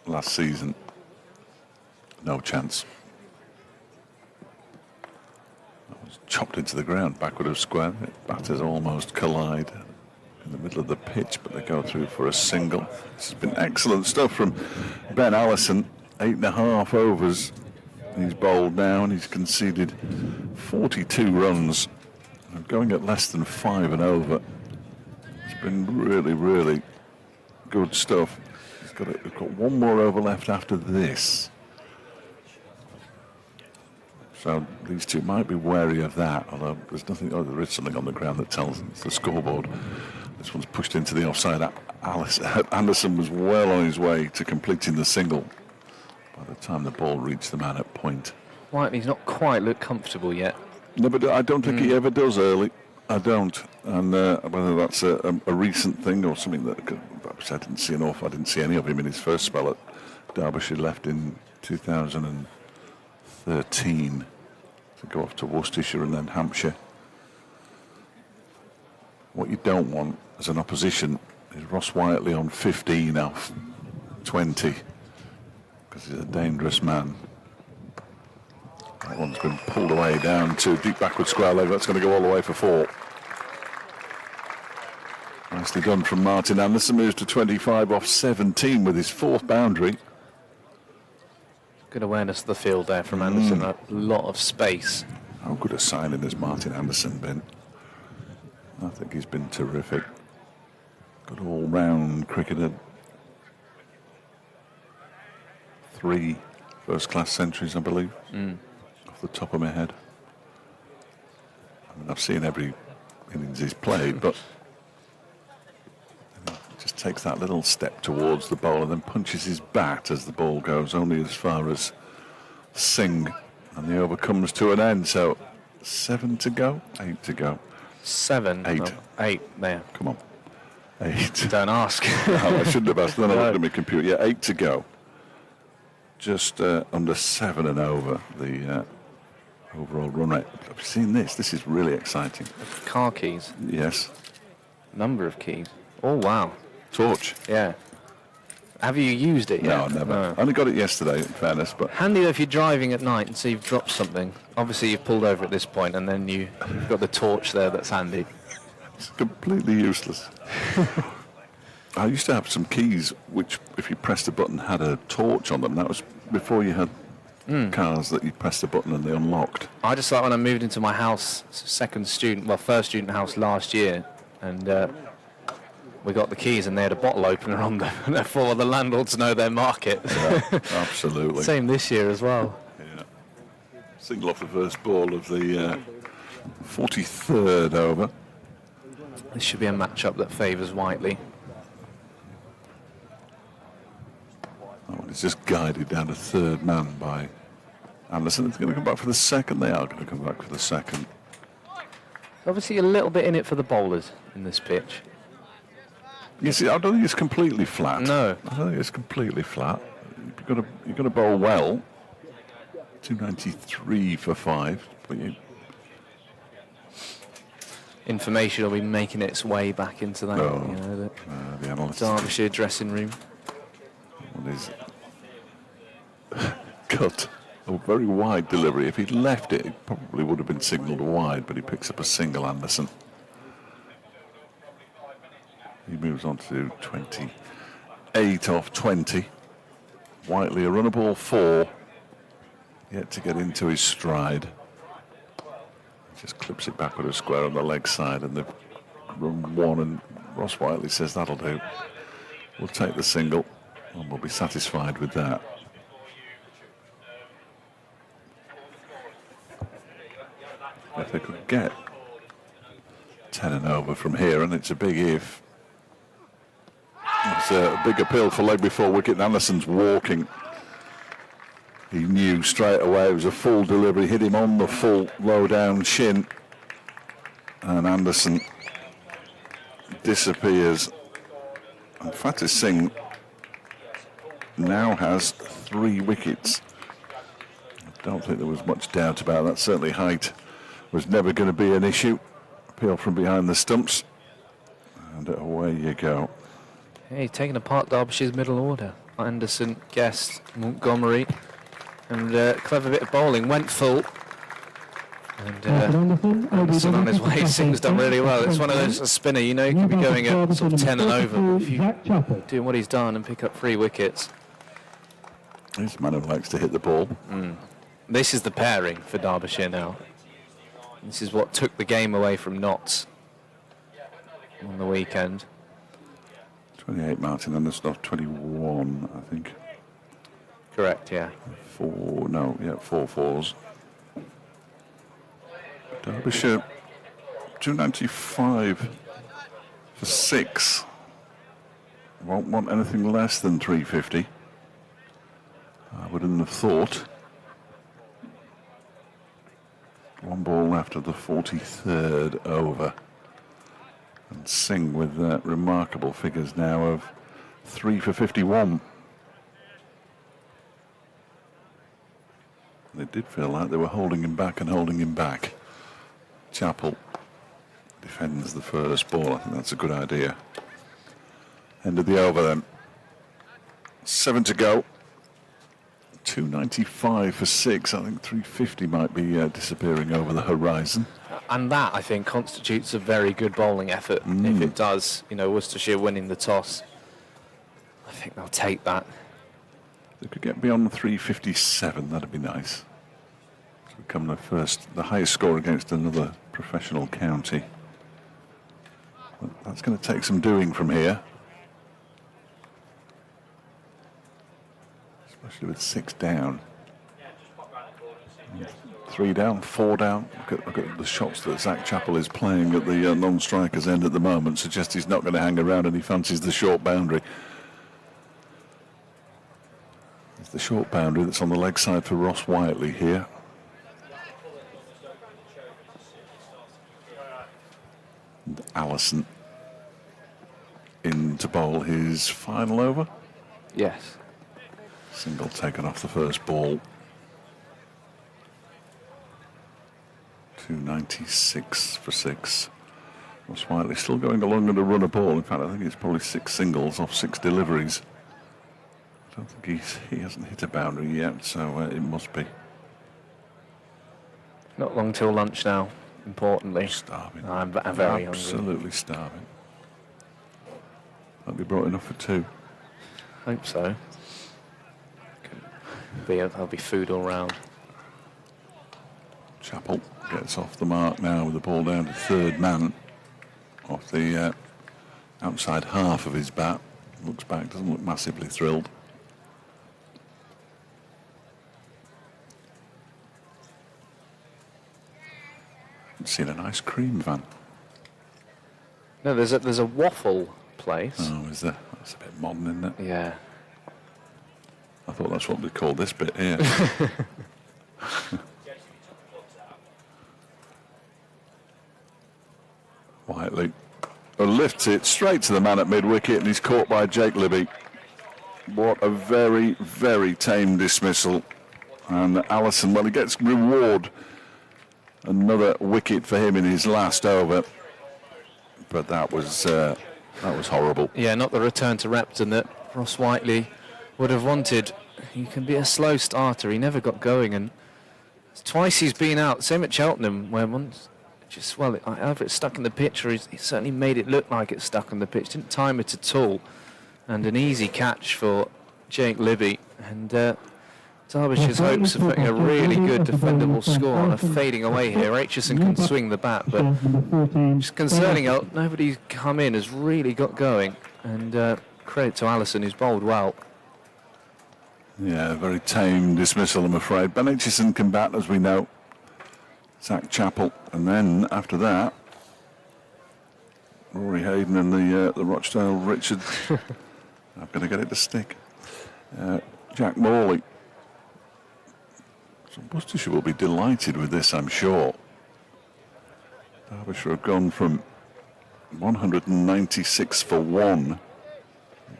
last season, no chance. I was chopped into the ground, backward of square. Batters almost collide in the middle of the pitch, but they go through for a single. This has been excellent stuff from Ben Allison. 8.5 overs. He's bowled now and he's conceded 42 runs. And going at less than 5 and over. It's been really, really good stuff. He's got one more over left after this. So these two might be wary of that, although there's nothing, there is something on the ground that tells them it's the scoreboard. This one's pushed into the offside. Anderson was well on his way to completing the single by the time the ball reached the man at point. Whiteley's not quite looked comfortable yet. No, but I don't think he ever does early. I don't. And whether that's a recent thing or something that perhaps I didn't see I didn't see any of him in his first spell at Derbyshire. Left in 2013 to go off to Worcestershire and then Hampshire. What you don't want as an opposition is Ross Whiteley on 15 off 20. Because he's a dangerous man. That one's been pulled away down to deep backward square leg. That's going to go all the way for 4. Nicely done from Martin Anderson. Moves to 25 off 17 with his 4th boundary. Good awareness of the field there from Anderson. A lot of space. How good a signing has Martin Anderson been? I think he's been terrific. Good all-round cricketer. 3 first-class centuries, I believe, off the top of my head. I mean, I've seen every innings he's played, but he just takes that little step towards the bowler, then punches his bat as the ball goes only as far as Singh, and the over comes to an end. So 7 to go, 8 to go. 7, 8, 8 there. Come on, 8. Don't ask. No, I shouldn't have asked. Then I looked at my computer. Yeah, 8 to go. Just under 7 and over the overall run rate. Have you seen this? This is really exciting. Car keys. Yes. Number of keys. Oh, wow. Torch. Yeah. Have you used it yet? No, never. No. I only got it yesterday, in fairness, but Handy though if you're driving at night and see you've dropped something. Obviously you've pulled over at this point and then you've got the torch there that's handy. it's completely useless. I used to have some keys which, if you pressed a button, had a torch on them. That was before you had cars that you pressed a button and they unlocked. I just like when I moved into my house, first student house last year, and we got the keys and they had a bottle opener on them, and therefore the landlords know their market. Yeah, absolutely. Same this year as well. Yeah. Single off the first ball of the 43rd over. This should be a matchup that favours Whiteley. That one is just guided down to 3rd man by Anderson. It's going to come back for the second. They are going to come back for the second. Obviously a little bit in it for the bowlers in this pitch. You see, I don't think it's completely flat. No. I don't think it's completely flat. You've got to bowl well. 293 for 5. But Information will be making its way back into that, the analyst. Derbyshire dressing room. One is cut A very wide delivery. If he'd left it, it probably would have been signalled wide, but he picks up a single, Anderson. He moves on to 28 off 20. Whiteley, a runner ball 4. Yet to get into his stride. He just clips it back with a square on the leg side, and they've run 1, and Ross Whiteley says that'll do. We'll take the single, and we'll be satisfied with that. If they could get 10 and over from here, and it's a big if. It's a big appeal for leg before wicket. Anderson's walking. He knew straight away it was a full delivery, hit him on the full low down shin, and Anderson disappears. And Fatih Singh now has 3 wickets. I don't think there was much doubt about that. Certainly height was never going to be an issue. Appeal from behind the stumps, and away you go. Hey, taking apart Derbyshire's middle order. Anderson, Guest, Montgomery, and clever bit of bowling. Went full. And Anderson on his way. Singh's done really well. It's one of those, a spinner, you know, you could be going at sort of 10 and over. If you do what he's done and pick up 3 wickets. He's a man who likes to hit the ball. This is the pairing for Derbyshire now. This is what took the game away from Notts on the weekend. 28 Martin Anderson off 21, I think. Correct, yeah. 4 fours. Derbyshire 295 for 6. Won't want anything less than 350. I wouldn't have thought. 1 ball left of the 43rd over. And Singh with remarkable figures now of 3 for 51. They did feel like they were holding him back and holding him back. Chappell defends the first ball. I think that's a good idea. End of the over then. 7 to go. 295 for 6. I think 350 might be disappearing over the horizon. And that, I think, constitutes a very good bowling effort. If it does, you know, Worcestershire winning the toss, I think they'll take that. They could get beyond 357, that'd be nice. To become the highest score against another professional county. But that's going to take some doing from here. Especially with 6 down. 3 down, 4 down. Look at the shots that Zach Chappell is playing at the non-striker's end at the moment. Suggests he's not going to hang around and he fancies the short boundary. It's the short boundary that's on the leg side for Ross Whiteley here. And Allison in to bowl his final over. Yes. Single taken off the first ball. 296 for 6. Ross Whiteley still going along at a runner ball. In fact, I think it's probably 6 singles off 6 deliveries. I don't think he hasn't hit a boundary yet, so it must be. Not long till lunch now, importantly. Starving. I'm very hungry. Absolutely starving. Hope you brought enough for 2. Hope so. There'll be food all round. Chappell gets off the mark now with the ball down to 3rd man off the outside half of his bat. Looks back, doesn't look massively thrilled. I've seen an ice cream van. No, there's a waffle place. Oh, is there? That's a bit modern, isn't it? Yeah. I thought that's what we call this bit here. Whiteley lifts it straight to the man at mid-wicket, and he's caught by Jake Libby. What a very, very tame dismissal. And Allison, well, he gets reward. Another wicket for him in his last over. But that was horrible. Yeah, not the return to Repton that Ross Whiteley would have wanted. he can be a slow starter. He never got going, and twice he's been out. Same at Cheltenham, where once either it's stuck in the pitch or he certainly made it look like it's stuck on the pitch. Didn't time it at all, and an easy catch for Jake Libby. And Derbyshire's hopes of putting a really good defendable score on are fading away here. Aitchison can swing the bat, but just concerning, nobody's come in has really got going. And credit to Allison, who's bowled well. Yeah, very tame dismissal, I'm afraid. Ben Aitchison can bat, as we know. Zach Chappell, and then after that, Rory Hayden and the Rochdale Richard. I'm going to get it to stick. Jack Morley. So Worcestershire will be delighted with this, I'm sure. Derbyshire have gone from 196 for 1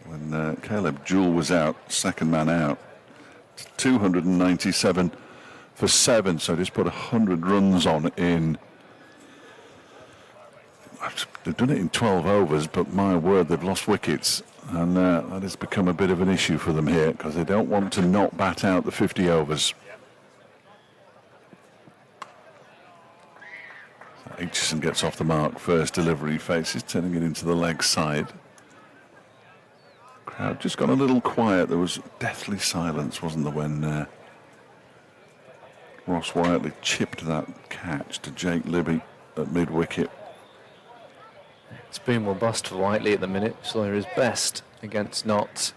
when Caleb Jewell was out, second man out, to 297 for 7, so just put 100 runs on in. They've done it in 12 overs, but my word, they've lost wickets, and that has become a bit of an issue for them here because they don't want to not bat out the 50 overs. So Aitchison gets off the mark first delivery, faces turning it into the leg side. Crowd just got a little quiet. There was deathly silence, wasn't there, when Ross Whiteley chipped that catch to Jake Libby at mid-wicket. It's boom or bust for Whiteley at the minute. Sawyer is best against Notts.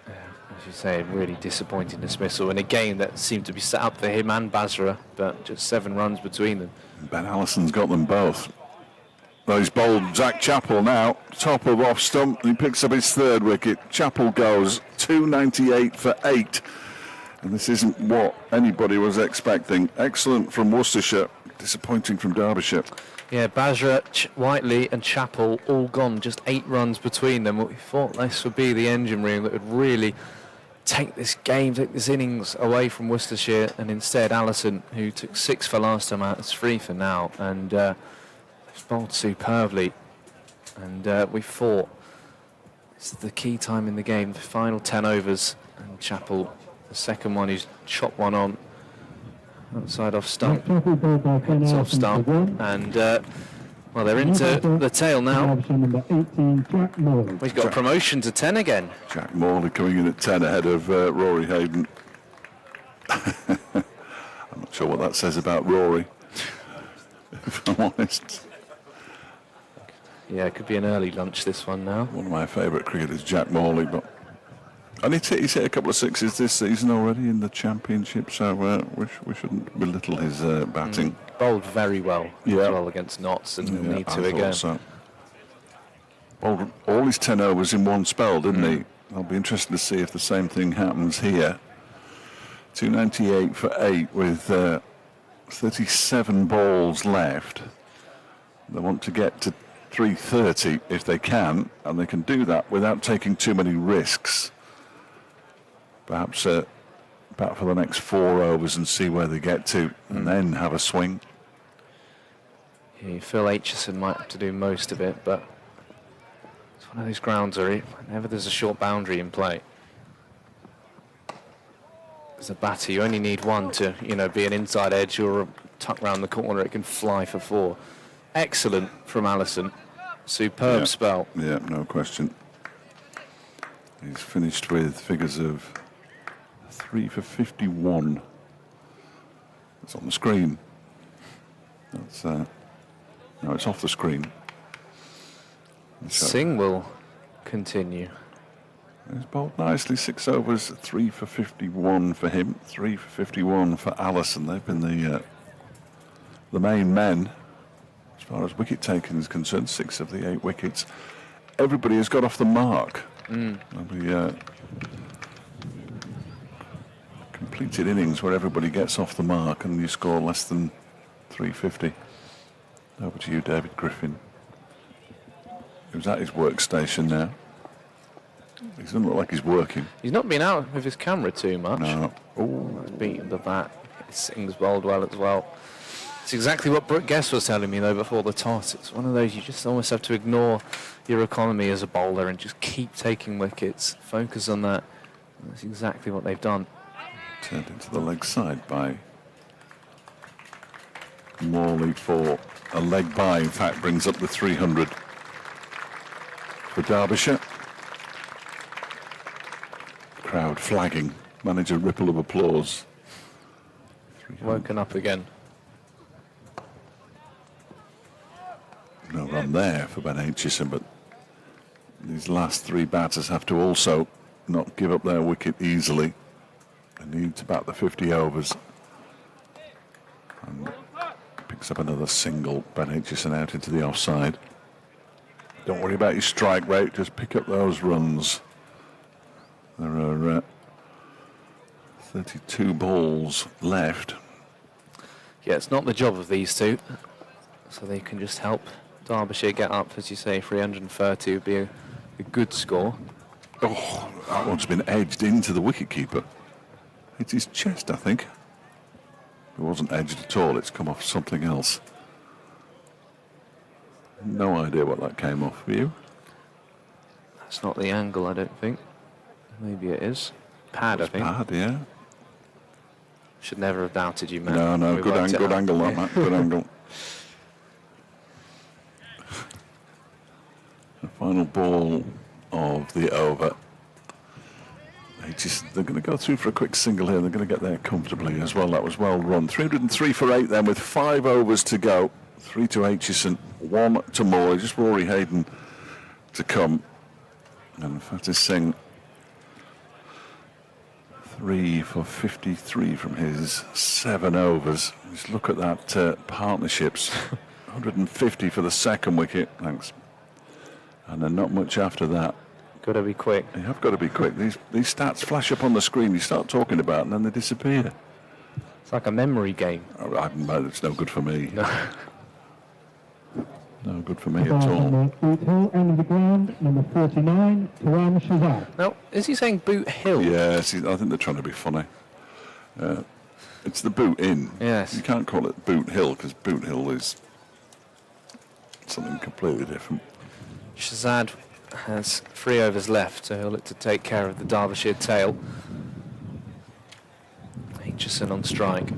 As you say, really disappointing dismissal in a game that seemed to be set up for him and Basra, but just 7 runs between them. Ben Allison's got them both. Well, he's bowled Zach Chappell now, top of off stump. He picks up his 3rd wicket. Chappell goes 298 for 8. And this isn't what anybody was expecting. Excellent from Worcestershire, disappointing from Derbyshire. Yeah, Basra, Whiteley and Chappell all gone, just 8 runs between them. We thought this would be the engine room that would really take this game, take this innings away from Worcestershire, and instead Allison, who took 6 for last time out, is 3 for now, and bowled superbly. And we thought it's the key time in the game, the final 10 overs, and Chappell, the second one, he's chopped one on outside off stump. It's off stump, and well, they're into the tail now. We've got a promotion to 10 again. Jack Morley coming in at 10 ahead of Rory Hayden. I'm not sure what that says about Rory, if I'm honest. Yeah, it could be an early lunch, this one now. One of my favourite cricketers, Jack Morley, but and he's hit a couple of 6s this season already in the Championship, so we shouldn't belittle his batting. Bowled very well as well against Notts, and he'll need to again. So. Bowled all his 10 overs in one spell, didn't he? I'll be interested to see if the same thing happens here. 298 for 8 with 37 balls left. They want to get to 330 if they can, and they can do that without taking too many risks. Perhaps bat for the next 4 overs and see where they get to, and then have a swing. Yeah, Phil Aitchison might have to do most of it, but it's one of those grounds where whenever there's a short boundary in play, as a batter, you only need one to, be an inside edge or a tuck round the corner. It can fly for 4. Excellent from Allison. Superb spell. Yeah, no question. He's finished with figures of 3 for 51. It's on the screen. That's no, it's off the screen. Singh will continue. He's bowled nicely. 6 overs, 3 for 51 for him, 3 for 51 for Allison. They've been the main men as far as wicket taking is concerned. 6 of the 8 wickets. Everybody has got off the mark. There'll be completed innings where everybody gets off the mark and you score less than 350. Over to you, David Griffin. He was at his workstation now. He doesn't look like he's working. He's not been out with his camera too much. No. Oh, he's beaten the bat. Singh's bowled well as well. It's exactly what Brooke Guest was telling me, though, before the toss. It's one of those you just almost have to ignore your economy as a bowler and just keep taking wickets. Focus on that. That's exactly what they've done. Turned into the leg side by Morley for a leg by. In fact, brings up the 300 for Derbyshire. Crowd flagging. Manage a ripple of applause. Woken up again. No run there for Ben Aitchison, but these last three batters have to also not give up their wicket easily. They need to bat the 50 overs. And picks up another single. Ben Aitchison out into the offside. Don't worry about your strike rate, just pick up those runs. There are 32 balls left. Yeah, it's not the job of these two, so they can just help Derbyshire get up, as you say. 330 would be a good score. Oh, that one's been edged into the wicketkeeper. It's his chest, I think. It wasn't edged at all, it's come off something else. No idea what that came off for you. That's not the angle, I don't think. Maybe it is. Pad, I think. Pad, yeah. Should never have doubted you, man. No, We good, worked it good out. angle that, Matt, good angle. The final ball of the over. They're going to go through for a quick single here. They're going to get there comfortably as well. That was well run. 303 for 8 then with 5 overs to go. 3 to Aitchison, 1 to Morley. Just Rory Hayden to come. And Fatih Singh 3 for 53 from his 7 overs. Just look at that partnerships. 150 for the second wicket. Thanks. And then not much after that. Got to be quick. You have got to be quick. These stats flash up on the screen. You start talking about them, and then they disappear. It's like a memory game. It's no good for me. No good for me at Ball all. number Boot Hill, end of the ground, number 49, Karam Shazad. Now, is he saying Boot Hill? Yes, I think they're trying to be funny. It's the boot in. Yes. You can't call it Boot Hill because Boot Hill is something completely different. Shazad has 3 overs left, so he'll look to take care of the Derbyshire tail. Aitchison on strike.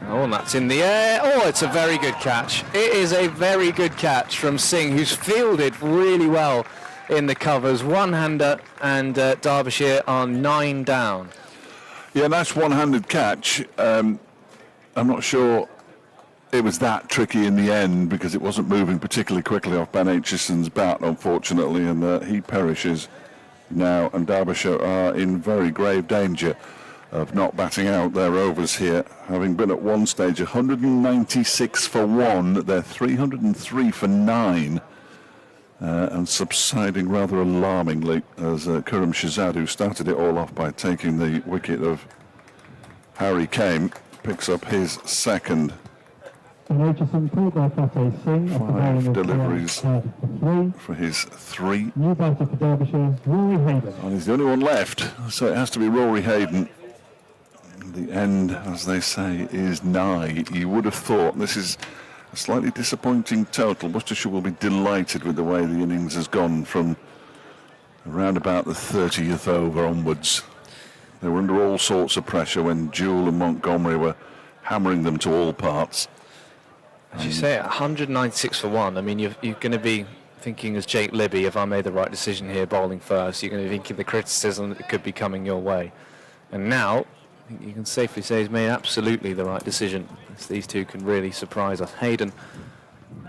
Oh, and that's in the air. Oh, it's a very good catch. It is a very good catch from Singh, who's fielded really well in the covers. One-hander, and Derbyshire are 9 down. Yeah, nice one-handed catch. I'm not sure it was that tricky in the end because it wasn't moving particularly quickly off Ben Aitchison's bat, unfortunately, and he perishes now, and Derbyshire are in very grave danger of not batting out their overs here, having been at one stage 196 for 1, they're 303 for 9, and subsiding rather alarmingly as Karam Shazad, who started it all off by taking the wicket of Harry Kane, picks up his second. And Aitchison called by Fatih Singh after 5 bowling of deliveries for 3. for his 3. New batter for Derbyshire, Rory Hayden. And he's the only one left, so it has to be Rory Hayden. The end, as they say, is nigh. You would have thought this is a slightly disappointing total. Worcestershire will be delighted with the way the innings has gone from around about the 30th over onwards. They were under all sorts of pressure when Jewell and Montgomery were hammering them to all parts. As you say, 196 for 1. I mean, you're going to be thinking as Jake Libby, if I made the right decision here bowling first, you're going to be thinking the criticism that could be coming your way. And now, I think you can safely say he's made absolutely the right decision, as these two can really surprise us. Hayden,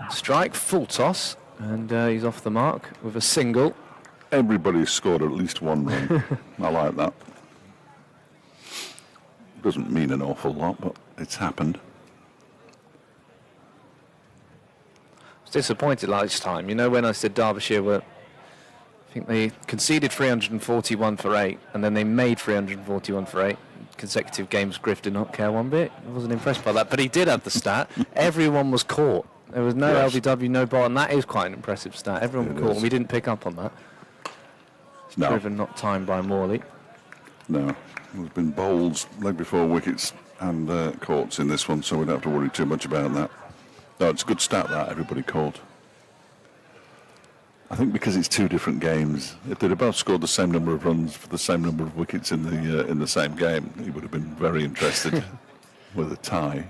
strike, full toss, and he's off the mark with a single. Everybody's scored at least 1 run. I like that. Doesn't mean an awful lot, but it's happened. I was disappointed last time. You know, when I said Derbyshire were, I think they conceded 341 for 8, and then they made 341 for 8. Consecutive games, Griff did not care one bit. I wasn't impressed by that, but he did have the stat. Everyone was caught. There was no LBW, no bar, and that is quite an impressive stat. Everyone was caught, and we didn't pick up on that. No. Driven, not timed by Morley. No. There's been bowls, leg before wickets, and caughts in this one, so we don't have to worry too much about that. No, it's a good stat that, everybody caught. I think because it's two different games, if they'd have both scored the same number of runs for the same number of wickets in the same game, he would have been very interested with a tie.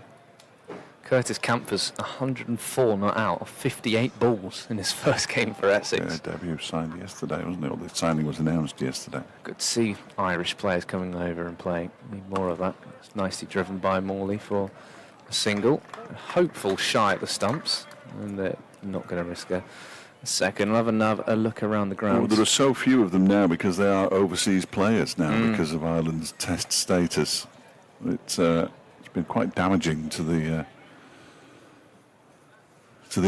Curtis Campher's 104 not out of 58 balls in his first game for Essex. Yeah, debut signed yesterday, wasn't it? Or the signing was announced yesterday. Good to see Irish players coming over and playing. Need more of that. It's nicely driven by Morley for a single. Hopeful shy at the stumps, and they're not going to risk a second. We'll have a look around the ground. Well, there are so few of them now because they are overseas players now because of Ireland's test status. It's been quite damaging to the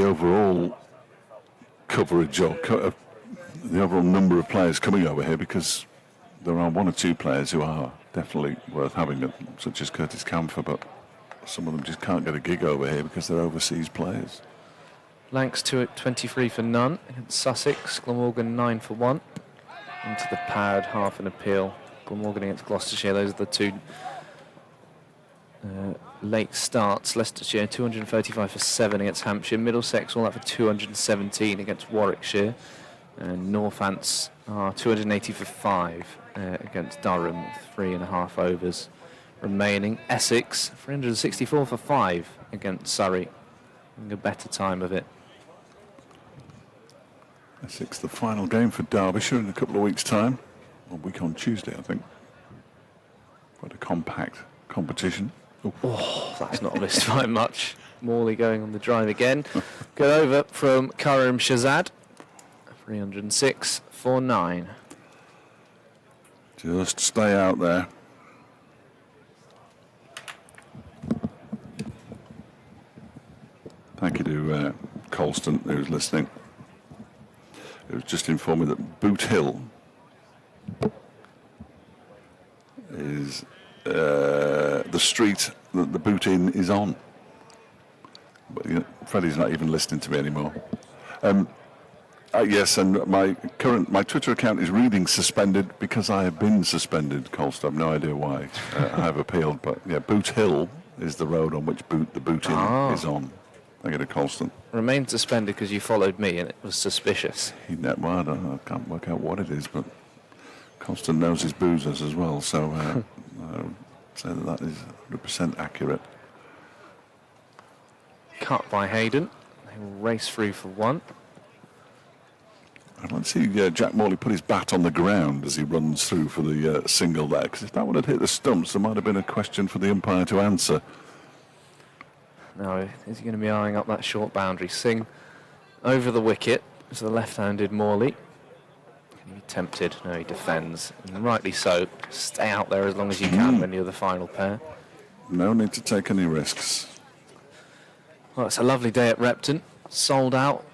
overall coverage or the overall number of players coming over here, because there are one or two players who are definitely worth having, such as Curtis Campher, but some of them just can't get a gig over here because they're overseas players. Lancs 23 for none against Sussex. Glamorgan 9 for 1. Into the pad, half an appeal. Glamorgan against Gloucestershire. Those are the two late starts. Leicestershire 235 for 7 against Hampshire. Middlesex all that for 217 against Warwickshire. And Northants are 280 for 5 against Durham, with 3.5 overs remaining. Essex 364 for 5 against Surrey, having a better time of it. Essex, the final game for Derbyshire in a couple of weeks' time. A week on Tuesday, I think. Quite a compact competition. Oh, that's not missed by much. Morley going on the drive again. Good over from Karim Shazad. 306 for 9. Just stay out there. Thank you to Colston, who's listening. It was just informed me that Boot Hill is the street that the Boot Inn is on. But you know, Freddie's not even listening to me anymore. Yes, and my Twitter account is reading suspended because I have been suspended, Colston. I've no idea why. I have appealed, but yeah, Boot Hill is the road on which the Boot Inn is on. Thank you to Colston. Remained suspended because you followed me and it was suspicious. Well, I can't work out what it is, but Colston knows his boozers as well, so I would say that is 100% accurate. Cut by Hayden. They will race through for 1. I'd like to see Jack Morley put his bat on the ground as he runs through for the single there, because if that would have hit the stumps, there might have been a question for the umpire to answer. Now, is he going to be eyeing up that short boundary? Singh over the wicket as the left-handed Morley. Can he be tempted? No, he defends. And rightly so. Stay out there as long as you can when you're the final pair. No need to take any risks. Well, it's a lovely day at Repton. Sold out.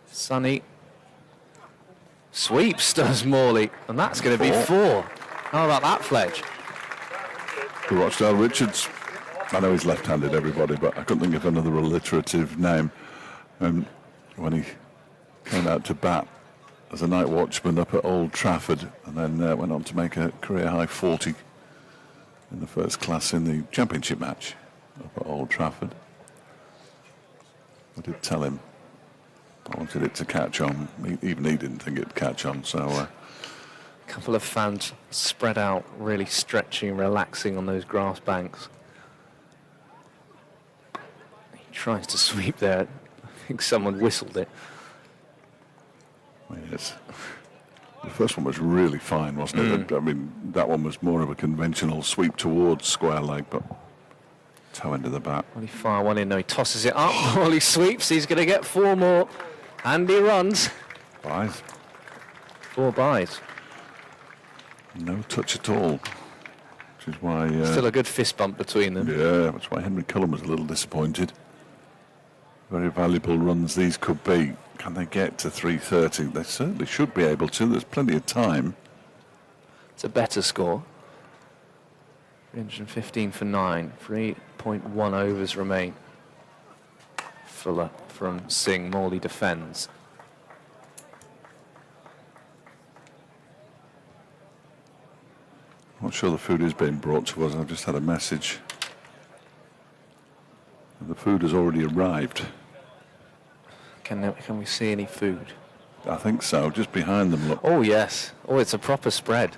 Sunny. Sweeps does Morley. And that's going to be 4. How about that, Fledge? The Rochdale Richards. I know he's left-handed, everybody, but I couldn't think of another alliterative name. When he came out to bat as a night watchman up at Old Trafford, and then went on to make a career-high 40 in the first class in the championship match up at Old Trafford. I did tell him I wanted it to catch on. Even he didn't think it'd catch on, so... A couple of fans spread out, really stretching and relaxing on those grass banks. Tries to sweep there. I think someone whistled it. Yes. The first one was really fine, wasn't it? I mean, that one was more of a conventional sweep towards square leg, but toe end of the bat. Well, he fire one in. No, he tosses it up. While he sweeps, he's going to get 4 more. And he runs. Buys. 4 buys. No touch at all. Which is why... Still a good fist bump between them. Yeah, that's why Henry Cullen was a little disappointed. Very valuable runs these could be. Can they get to 330? They certainly should be able to. There's plenty of time. It's a better score. 315 for 9. 3.1 overs remain. Fuller from Singh. Morley defends. Not sure the food is being brought to us. I've just had a message. The food has already arrived. Can we see any food? I think so, just behind them, look. Oh, yes. Oh, it's a proper spread.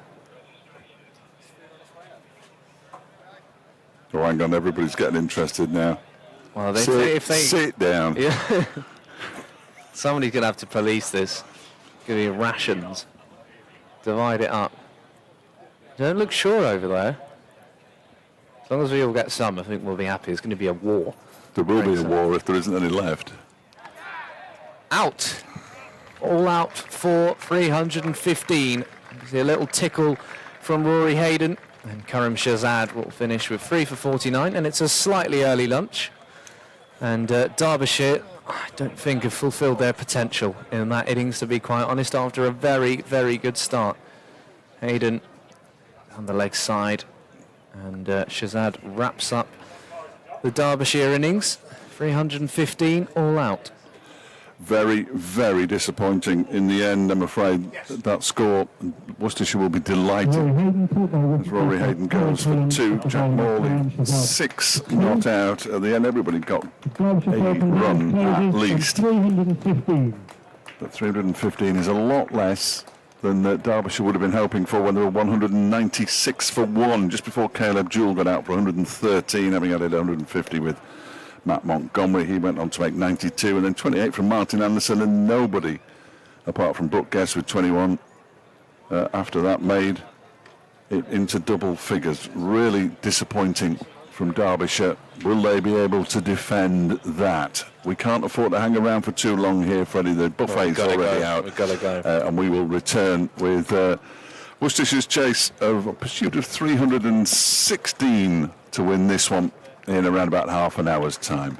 Oh, hang on, everybody's getting interested now. Well, Sit down. Yeah. Somebody's going to have to police this. Give you rations. Divide it up. Don't look sure over there. As long as we all get some, I think we'll be happy. It's going to be a war. There will be a war if there isn't any left. Out. All out for 315. See a little tickle from Rory Hayden. And Karim Shahzad will finish with 3 for 49. And it's a slightly early lunch. And Derbyshire, I don't think, have fulfilled their potential in that innings, to be quite honest, after a very, very good start. Hayden on the leg side. And Shahzad wraps up the Derbyshire innings. 315 all out. Very, very disappointing in the end, I'm afraid, that score. Worcestershire will be delighted as Rory Hayden goes for 2, Jack Morley 6 not out. At the end, everybody got a run at least. 315. But 315 is a lot less than Derbyshire would have been hoping for when they were 196 for 1, just before Caleb Jewell got out for 113, having added 150 with Matt Montgomery. He went on to make 92, and then 28 from Martin Anderson, and nobody apart from Brooke Guest with 21 after that made it into double figures. Really disappointing from Derbyshire. Will they be able to defend that? We can't afford to hang around for too long here, Freddie. The buffet's already out. We've got to go. And we will return with Worcestershire's chase of a pursuit of 316 to win this one in around about half an hour's time.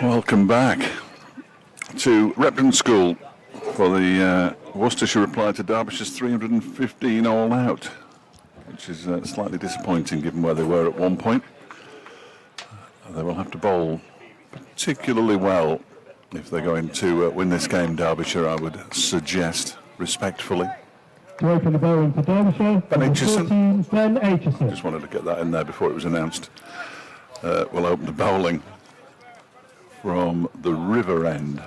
Welcome back to Repton School for the Worcestershire reply to Derbyshire's 315 all out, which is slightly disappointing given where they were at one point. They will have to bowl particularly well if they're going to win this game, Derbyshire, I would suggest, respectfully. To open the bowling for Derbyshire, Ben Aitchison. Ben Aitchison. Just wanted to get that in there before it was announced. We'll open the bowling from the river end.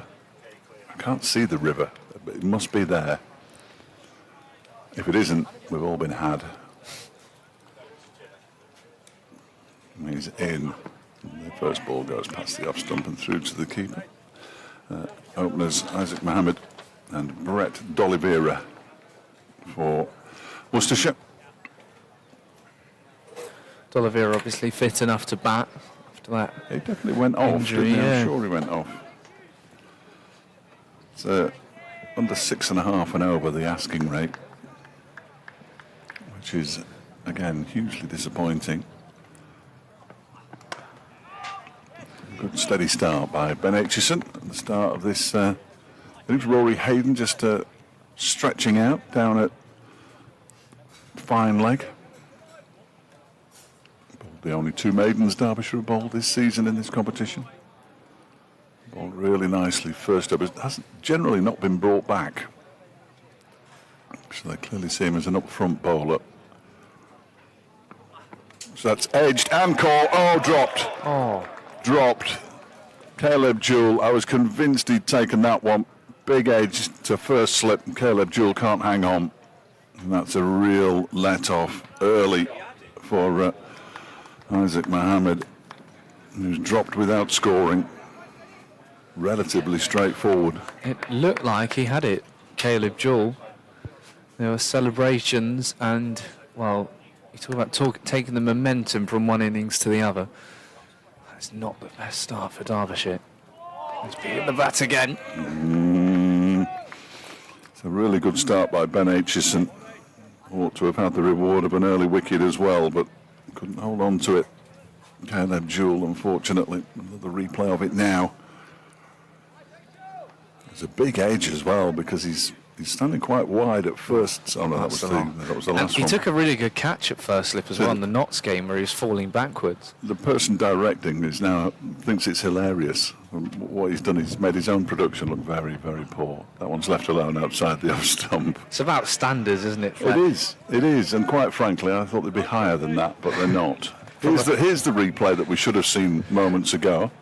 I can't see the river, but it must be there. If it isn't, we've all been had. He's in. The first ball goes past the off stump and through to the keeper. Openers Isaac Mohammed and Brett D'Oliveira for Worcestershire. D'Oliveira obviously fit enough to bat after that. He definitely went off, Injury, didn't he? yeah. I'm sure he went off. It's under 6.5 and over the asking rate, which is, again, hugely disappointing. Good steady start by Ben Aitchison at the start of this. I think it's Rory Hayden just stretching out down at fine leg. The only two maidens Derbyshire have bowled this season in this competition. Bowled really nicely first up. It hasn't generally not been brought back. So they clearly see him as an up-front bowler. So that's edged and caught. Oh, dropped. Oh, Dropped. Caleb Jewell, I was convinced he'd taken that one. Big edge to first slip. Caleb Jewell can't hang on. And that's a real let-off early for Isaac Mohammed, who's dropped without scoring. Relatively straightforward. it looked like he had it, Caleb Jewell. There were celebrations and, well, you talk about taking the momentum from one innings to the other. That's not the best start for Derbyshire. Let's be in the bat again. It's a really good start by Ben Aitchison. Ought to have had the reward of an early wicket as well, but couldn't hold on to it. Caleb Jewell, unfortunately. The replay of it now. It's a big edge as well because he's standing quite wide at first. Oh no, that was the And last he one. took a really good catch at first slip as well in the Notts game where he was falling backwards. The person directing is now thinks it's hilarious. What he's done is made his own production look very, very poor. That one's left alone outside the off stump. It's about standards, isn't it? It is, and quite frankly, I thought they'd be higher than that, but they're not. Here's the replay that we should have seen moments ago.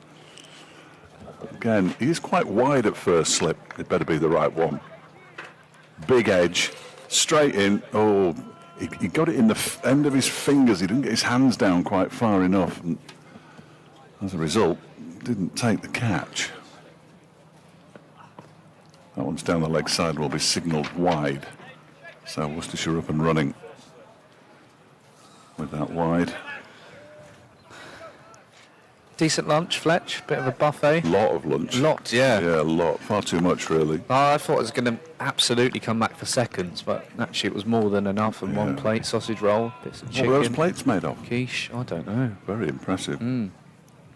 Again, he's quite wide at first slip. It better be the right one. Big edge, straight in. Oh, he got it in the end of his fingers. He didn't get his hands down quite far enough. And as a result, didn't take the catch. That one's down the leg side, will be signalled wide. So Worcestershire up and running with that wide. Decent lunch, Fletch. Bit of a buffet. Lot of lunch. Lot, yeah. Yeah, a lot. Far too much, really. I thought it was going to absolutely come back for seconds, but actually it was more than enough. And one plate, sausage roll, bits of chicken. What were those plates made of? Quiche, I don't know. Very impressive.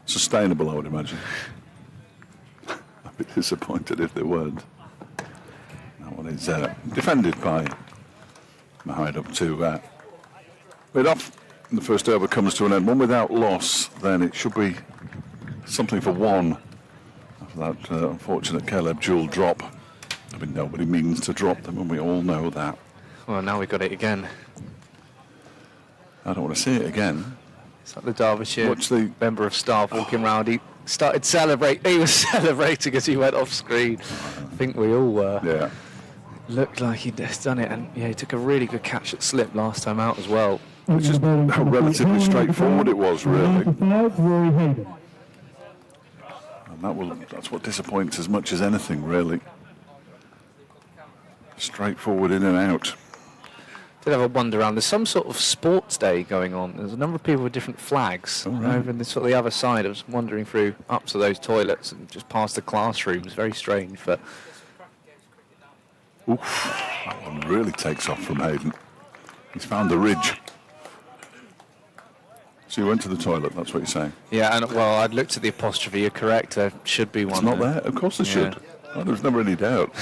Sustainable, I would imagine. I'd be disappointed if they weren't. That one is defended by Mohammed up to mid off. The first over comes to an end. One without loss, then it should be something for one after that unfortunate Caleb Jewell drop. I mean, nobody means to drop them, and we all know that. Well, now we got it again. I don't want to see it again. It's like the Derbyshire Watch the member of staff walking round. He started celebrating. He was celebrating as he went off screen. I think we all were. Yeah. Looked like he'd just done it, and yeah, he took a really good catch at slip last time out as well. It's just how relatively straightforward it was, really. Rory Hayden. And that's what disappoints as much as anything, really. Straightforward in and out. Did have a wander around. There's some sort of sports day going on. There's a number of people with different flags over in the other side. I was wandering through up to those toilets and just past the classrooms. Very strange, but Oof, that one really takes off from Hayden. He's found the ridge. So you went to the toilet, that's what you're saying? Yeah, and well, I'd looked at the apostrophe. You're correct. There should be one. It's not there? Of course there should. Yeah. Well, there's never any doubt.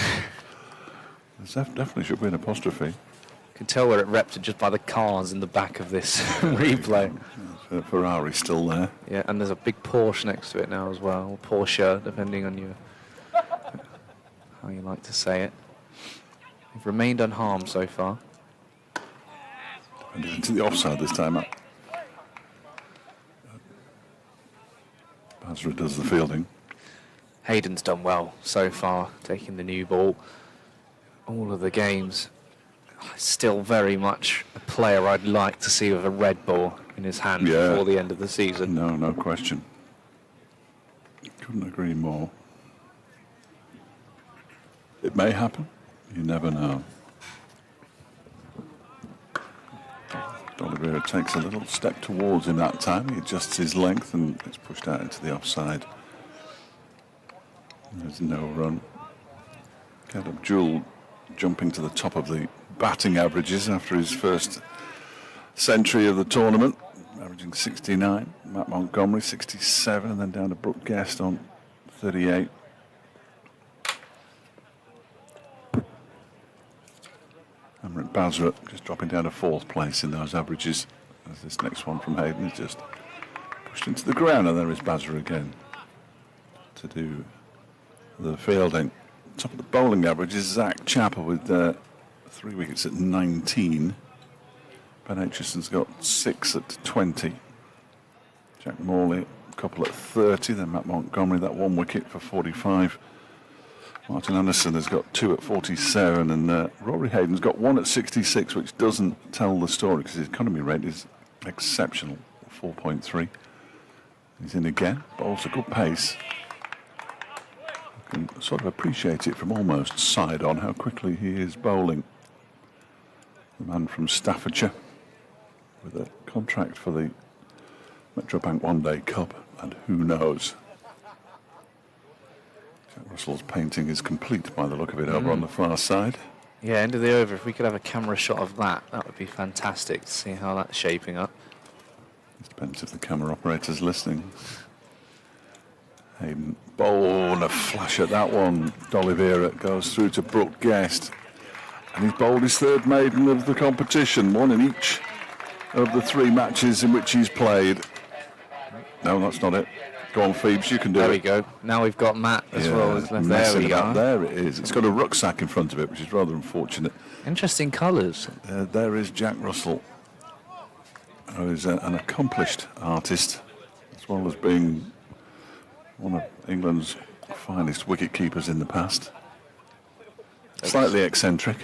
There definitely should be an apostrophe. You can tell we're at Repton just by the cars in the back of this replay. Ferrari still there. Yeah, and there's a big Porsche next to it now as well. Or Porsche, depending on how you like to say it. They've remained unharmed so far. And into the offside this time up. Basra does the fielding. Hayden's done well so far, taking the new ball. All of the games, still very much a player I'd like to see with a red ball in his hand before the end of the season. No question. Couldn't agree more. It may happen. You never know. D'Oliveira takes a little step towards him that time. He adjusts his length and it's pushed out into the offside. There's no run. Caleb Jewell jumping to the top of the batting averages after his first century of the tournament, averaging 69. Matt Montgomery 67, and then down to Brooke Guest on 38. Amrit Basra just dropping down to 4th place in those averages, as this next one from Hayden is just pushed into the ground, and there is Basra again to do the fielding. Top of the bowling average is Zach Chapper with 3 wickets at 19. Ben Aitchison's got 6 at 20. Jack Morley a couple at 30. Then Matt Montgomery, that 1 wicket for 45. Martin Anderson has got 2 at 47, and Rory Hayden's got 1 at 66, which doesn't tell the story because his economy rate is exceptional, 4.3. He's in again, but also good pace. You can sort of appreciate it from almost side on how quickly he is bowling. The man from Staffordshire with a contract for the Metrobank OneDayCup, and who knows. Jack Russell's painting is complete by the look of it over on the far side. Yeah, end of the over. If we could have a camera shot of that, that would be fantastic to see how that's shaping up. It depends if the camera operator's listening. Hayden bowled a flash at that one. D'Oliveira goes through to Brooke Guest. And he's bowled his 3rd maiden of the competition, 1 in each of the 3 matches in which he's played. No, that's not it. Go on, Phoebes, you can do it. There we go. Now we've got Matt as well as left. There we go. There it is. It's got a rucksack in front of it, which is rather unfortunate. Interesting colours. There is Jack Russell, who is an accomplished artist, as well as being one of England's finest wicket keepers in the past. Slightly eccentric.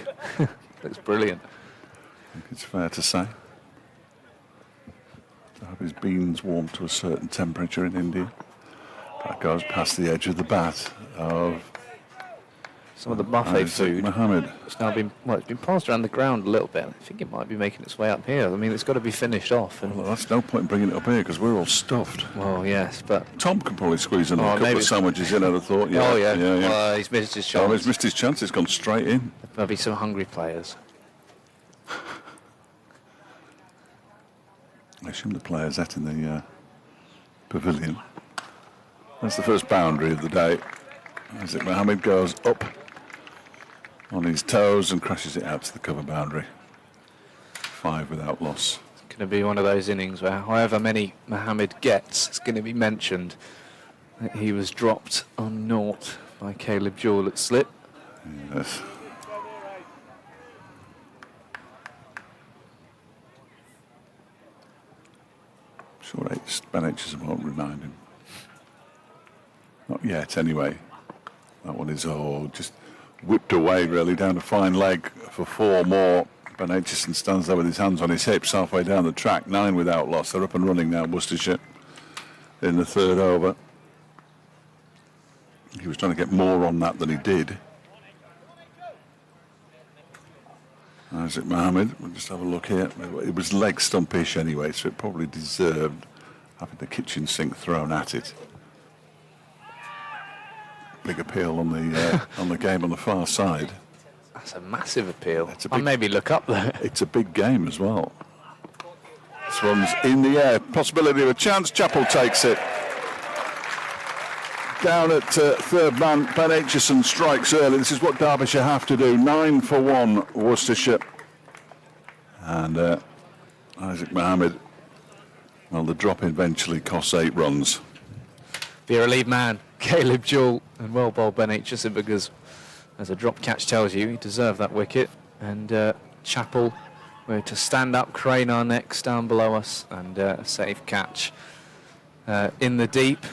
Looks brilliant. I think it's fair to say. To have his beans warmed to a certain temperature in India. That goes past the edge of the bat of some of the buffet food. Mohammed. It's now been, well, it's been passed around the ground a little bit. I think it might be making its way up here. I mean, it's got to be finished off. And well, that's no point in bringing it up here because we're all stuffed. Well, yes, but Tom can probably squeeze another couple of sandwiches in, I'd have thought. Yeah, oh, yeah. Yeah. Well, he's missed his chance. Oh, he's missed his chance. It's gone straight in. There'll be some hungry players. I assume the players at in the pavilion. That's the first boundary of the day. Isaac Mohammed goes up on his toes and crashes it out to the cover boundary. 5 without loss. It's going to be one of those innings where however many Mohammed gets, it's going to be mentioned that he was dropped on naught by Caleb Jewell at slip. Yes. Sure, Ben Aitchison won't remind him. Not yet, anyway. That one is just whipped away, really, down a fine leg for 4 more. Ben Aitchison stands there with his hands on his hips halfway down the track. 9 without loss. They're up and running now, Worcestershire, in the 3rd over. He was trying to get more on that than he did. Isaac Mohammed, we'll just have a look here. It was leg stumpish anyway, so it probably deserved having the kitchen sink thrown at it. Big appeal on the game on the far side. That's a massive appeal. I'll maybe look up there. It's a big game as well. This one's in the air. Possibility of a chance. Chappell takes it. Down at third man, Ben Aitchison strikes early. This is what Derbyshire have to do. 9 for 1, Worcestershire. And Isaac Mohammed, well, the drop eventually costs 8 runs. Be a relieved man, Caleb Jewell, and well bowled Ben Aitchison, because as a drop catch tells you, he deserved that wicket. And Chappell, we're to stand up, crane our necks down below us, and a safe catch. In the deep,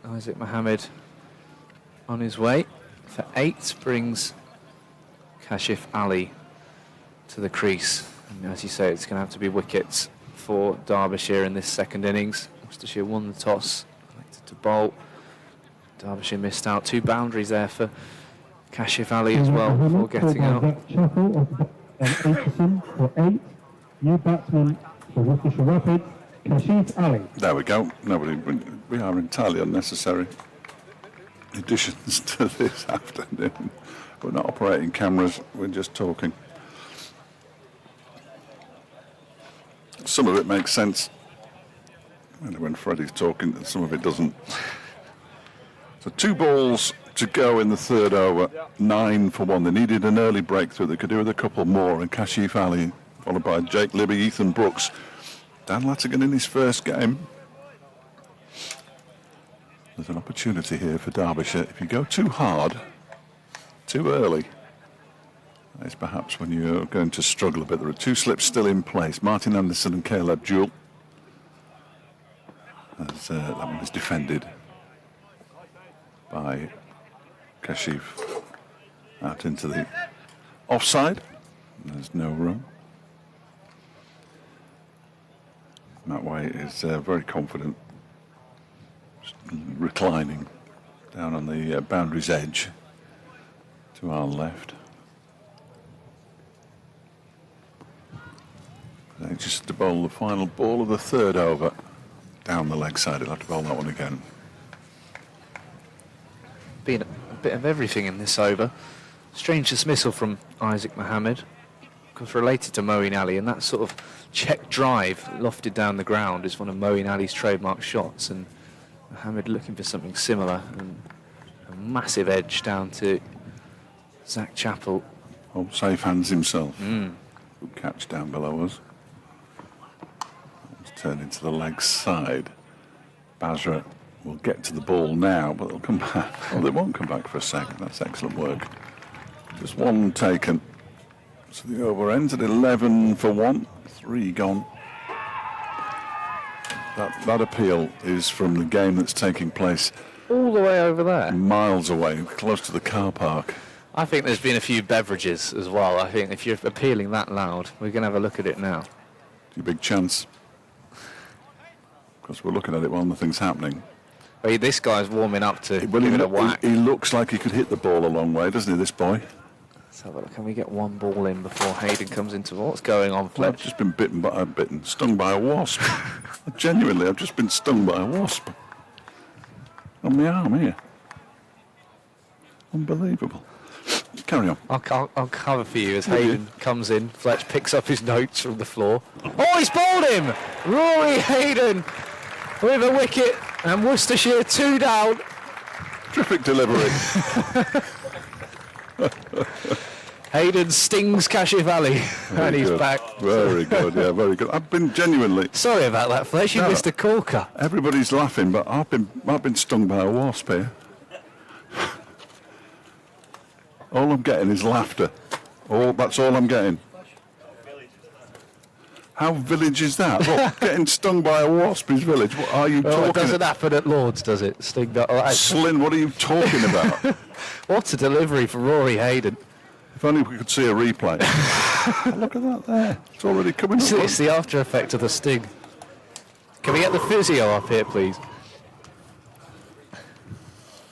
Isaac Mohammed on his way for 8, brings Kashif Ali to the crease. And as you say, it's going to have to be wickets for Derbyshire in this second innings. Worcestershire won the toss, elected to bowl. Derbyshire missed out. 2 boundaries there for Kashif Ali as well before getting out. Chappell and Aitchison for 8. New batsman for Worcestershire Rapids, Kashif Ali. There we go. We are entirely unnecessary additions to this afternoon. We're not operating cameras, we're just talking. Some of it makes sense when Freddie's talking, and some of it doesn't. So 2 balls to go in the third over, 9 for 1. They needed an early breakthrough. They could do with a couple more, and Kashif Ali, followed by Jake Libby, Ethan Brooks. Dan Latigan in his first game. There's an opportunity here for Derbyshire. If you go too hard, too early, it's perhaps when you're going to struggle a bit. There are 2 slips still in place. Martin Anderson and Caleb Jewell. As that one is defended by Kashif out into the offside. There's no room. Matt White is very confident, reclining down on the boundary's edge to our left. Just to bowl the final ball of the third over down the leg side. He'll have to bowl that one again. Been a bit of everything in this over. Strange dismissal from Isaac Mohammed, because related to Moeen Ali, and that sort of check drive lofted down the ground is one of Moeen Ali's trademark shots, and Mohammed looking for something similar, and a massive edge down to Zach Chappell. Oh, safe hands himself. Good catch down below us. Let's turn into the leg side. Basra will get to the ball now, but they'll come back. Oh, they won't come back for a second. That's excellent work. Just 1 taken. So the over ends at 11 for 1. 3 gone. That appeal is from the game that's taking place All the way over there. miles away, close to the car park. I think there's been a few beverages as well. I think if you're appealing that loud, we're going to have a look at it now. Your big chance. Because we're looking at it while nothing's happening. Well, this guy's warming up to Well, give it a whack. he looks like he could hit the ball a long way, doesn't he, this boy? Let's have a look. Can we get 1 ball in before Hayden comes into what's going on, Well, Fletch? I've just been stung by a wasp. Genuinely, I've just been stung by a wasp. On my arm here. Unbelievable. Carry on. I'll cover for you as Hayden comes in. Fletch picks up his notes from the floor. Oh, he's bowled him! Rory Hayden with a wicket, and Worcestershire 2 down. Terrific delivery. Hayden stings Kashif Ali, and he's good. back. Very good, yeah, very good. I've been genuinely... Sorry about that, Fletch. You missed a corker. Everybody's laughing, but I've been stung by a wasp here. All I'm getting is laughter. That's all I'm getting. How village is that? What, getting stung by a wasp is village? What are you Well, it talking doesn't about? happen at Lord's, does it? Sting that. Slyn, what are you talking about? What a delivery for Rory Hayden. If only we could see a replay. Look at that there. It's already coming up. It's the after effect of the sting. Can we get the physio up here, please?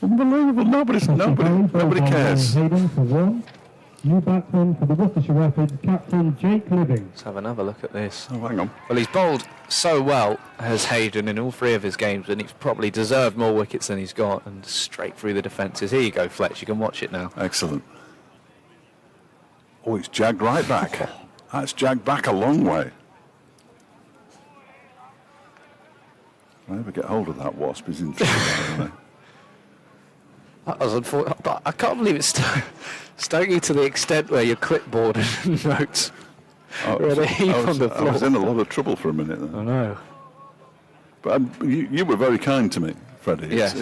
Unbelievable. Nobody cares. Hayden for 1. New batsman for the Worcestershire Rapids, Captain Jake Libby. Let's have another look at this. Oh, hang on. Well, he's bowled so well, has Hayden, in all 3 of his games, and he's probably deserved more wickets than he's got, and straight through the defences. Here you go, Fletch. You can watch it now. Excellent. Oh, it's jagged right back. That's jagged back a long way. If I ever get hold of that wasp, he's in trouble, isn't he? That was unfortunate, but I can't believe it stung you to the extent where your clipboard and notes were at a heap on the floor. I was in a lot of trouble for a minute then. I know. But you were very kind to me, Freddie. Yes.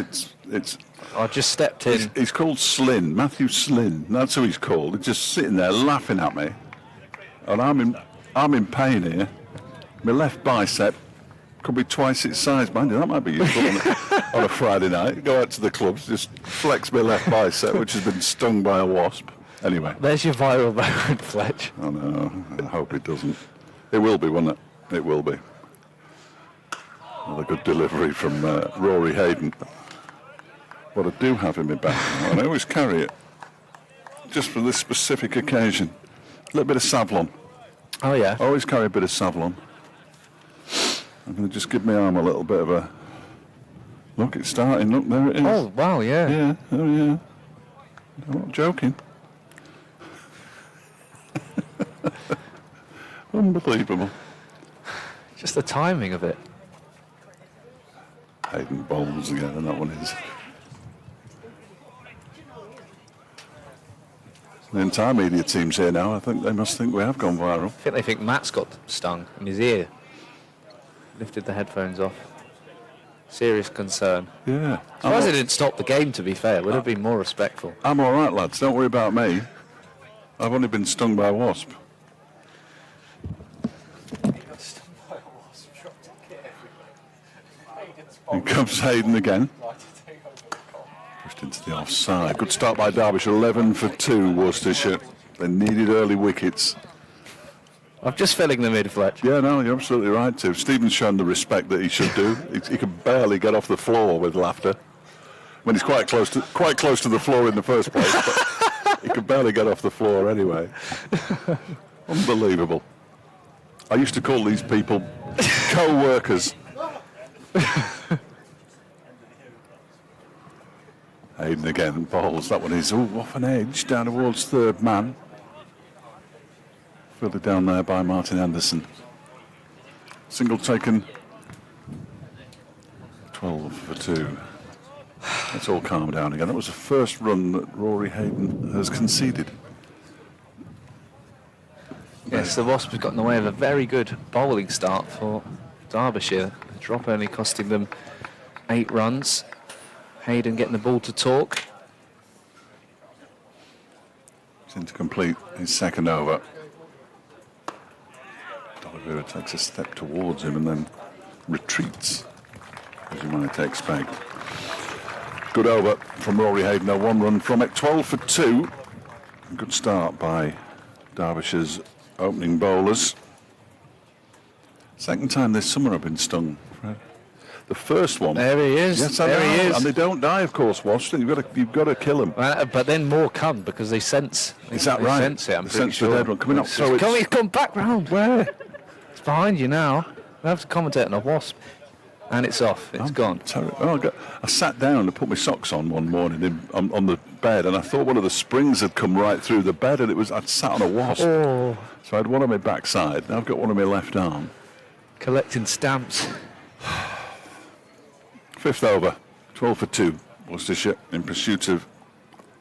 It's I just stepped in. he's called Slynn, Matthew Slynn. That's who he's called. He's just sitting there laughing at me, and I'm in pain here. My left bicep could be twice its size, mind you. That might be useful on a Friday night. Go out to the clubs, just flex my left bicep, which has been stung by a wasp. Anyway. There's your viral moment, Fletch. Oh no, I hope it doesn't. It will be, won't it? It will be. Another good delivery from Rory Hayden. What I do have in my bag now, and I always carry it, just for this specific occasion, a little bit of Savlon. Oh, yeah. I always carry a bit of Savlon. I'm going to just give my arm a little bit of a... Look, it's starting. Look, there it is. Oh, wow, yeah. Yeah, oh yeah. I'm not joking. Unbelievable. Just the timing of it. Hayden bowls again, and that one is. The entire media team's here now. I think they must think we have gone viral. I think they think Matt's got stung in his ear. Lifted the headphones off. Serious concern. Yeah. Surprised they didn't stop the game, to be fair. Would have been more respectful. I'm all right, lads. Don't worry about me. I've only been stung by a wasp. Here comes Hayden again. Pushed into the offside. Good start by Derbyshire. 11 for 2, Worcestershire. They needed early wickets. I'm just filling the mid, Fletch. Yeah, no, you're absolutely right too. Stephen's shown the respect that he should do. He could barely get off the floor with laughter. When he's quite close to the floor in the first place, but he could barely get off the floor anyway. Unbelievable. I used to call these people co-workers. Hayden again bowls. That one is off an edge down towards third man. Fielded down there by Martin Anderson. Single taken. 12 for 2. It's all calmed down again. That was the first run that Rory Hayden has conceded. Yes, the Wasps have got in the way of a very good bowling start for Derbyshire. The drop only costing them 8 runs. Hayden getting the ball to talk. He's in to complete his second over. Oliveira takes a step towards him and then retreats, as you might expect. Good over from Rory Hayden, now 1 run from it, 12 for 2. Good start by Derbyshire's opening bowlers. Second time this summer I've been stung. The first one. There he is. Yes, I there know. he is. And they don't die, of course, Washington. You've got to kill them. But then more come because they sense. Is that they right? Sense it. I'm They pretty sense sure. the dead one coming up. So He's come back round. Where? It's behind you now. I have to commentate on a wasp, and it's off. It's gone. I sat down to put my socks on one morning on the bed, and I thought one of the springs had come right through the bed, and I'd sat on a wasp. Oh. So I had one on my backside. Now I've got one on my left arm. Collecting stamps. 5th over, 12 for 2. Worcestershire in pursuit of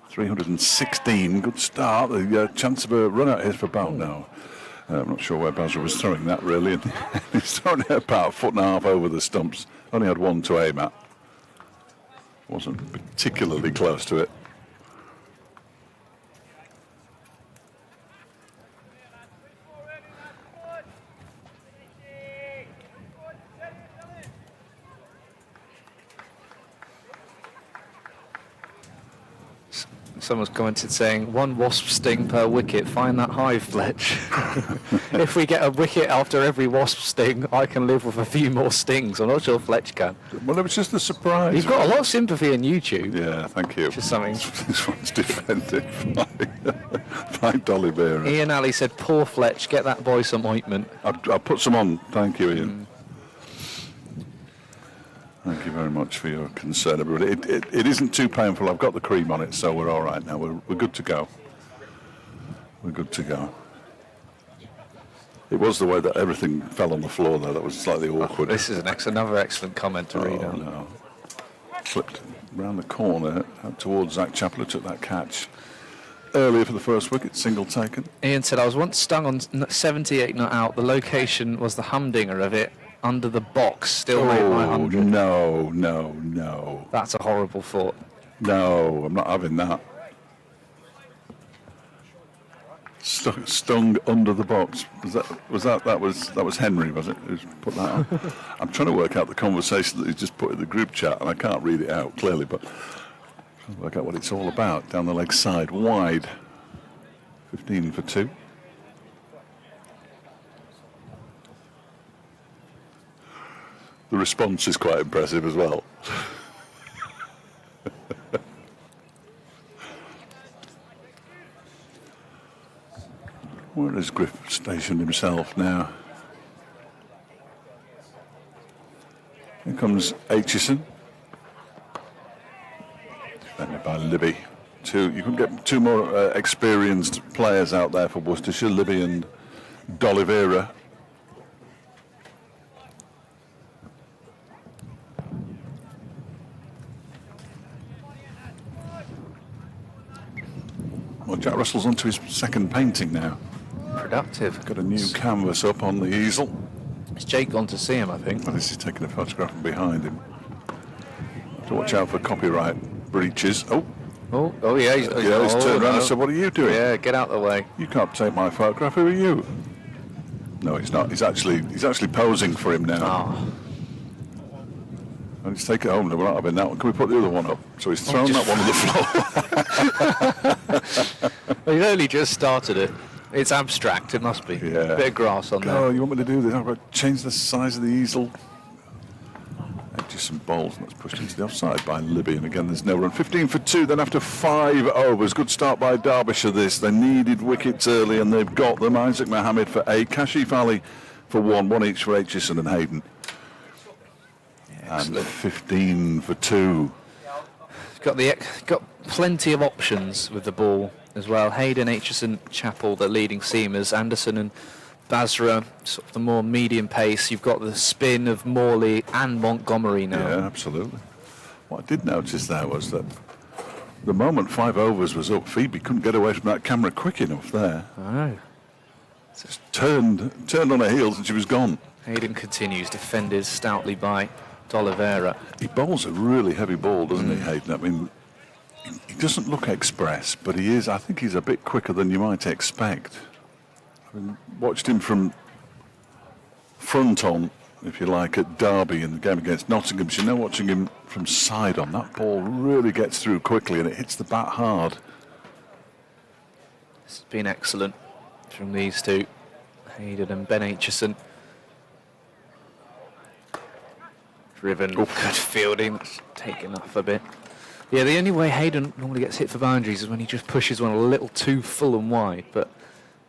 316. Good start. The chance of a run out here for Bow now. I'm not sure where Basra was throwing that really. He's thrown it about 1.5 foot over the stumps. Only had one to aim at. Wasn't particularly close to it. Someone's commented saying, 1 wasp sting per wicket, find that hive, Fletch. If we get a wicket after every wasp sting, I can live with a few more stings. I'm not sure Fletch can. Well, it was just a surprise. You've got a lot of sympathy on YouTube. Yeah, thank you. Just something. This one's defended by Dolly Bearer. Ian Alley said, poor Fletch, get that boy some ointment. I'll put some on. Thank you, Ian. Thank you very much for your concern about it. It isn't too painful. I've got the cream on it, so we're all right now. We're good to go. We're good to go. It was the way that everything fell on the floor, though. That was slightly awkward. This is another excellent comment to read out. No. Flipped round the corner out towards Zach Chappell, who took that catch earlier for the first wicket, single taken. Ian said, I was once stung on 78 not out. The location was the humdinger of it under the box. Still made my 100. No. That's a horrible thought. No, I'm not having that. Stung under the box. That was Henry, was it? Who's put that on? I'm trying to work out the conversation that he's just put in the group chat, and I can't read it out clearly, but trying to work out what it's all about. Down the leg side, wide. 15 for 2. The response is quite impressive as well. Where is Griff stationed himself now? Here comes Aitchison. Defended by Libby. You can get two more experienced players out there for Worcestershire, Libby and D'Oliveira. Well, Jack Russell's onto his second painting now. Productive. Got a new canvas up on the easel. It's Jake gone to see him, I think. Well, this is taking a photograph from behind him. Have to watch out for copyright breaches. Yeah. He's Turned around and said, "What are you doing? Yeah, get out of the way. You can't take my photograph. Who are you?" No, he's not. He's actually posing for him now. Oh. And he's taken it home. We're not having that one. Can we put the other one up? So he's thrown that one on the floor. Well, you've only just started it. It's abstract, it must be. Yeah. Bit of grass on Oh, there. you want me to do this? I've got to change the size of the easel. Just some balls, and that's pushed into the offside by Libby, and again there's no run. 15 for 2 then after 5 overs. Good start by Derbyshire this. They needed wickets early and they've got them. Isaac Mohammed for 8, Kashif Ali for 1 each for Aitchison and Hayden. And 15 for 2. Got plenty of options with the ball as well. Hayden, Aitchison, Chappell, the leading seamers. Anderson and Basra, sort of the more medium pace. You've got the spin of Morley and Montgomery now. Yeah, absolutely. What I did notice there was that the moment 5 overs was up, Phoebe couldn't get away from that camera quick enough there. Oh. Just turned on her heels and she was gone. Hayden continues, defended stoutly by D'Oliveira. He bowls a really heavy ball, doesn't he, Hayden? I mean, he doesn't look express, but he is. I think he's a bit quicker than you might expect. I mean, watched him from front on, if you like, at Derby in the game against Nottingham. So now watching him from side on, that ball really gets through quickly and it hits the bat hard. It's been excellent from these two, Hayden and Ben Aitchison. Driven, good fielding, that's taken off a bit. Yeah, the only way Hayden normally gets hit for boundaries is when he just pushes one a little too full and wide, but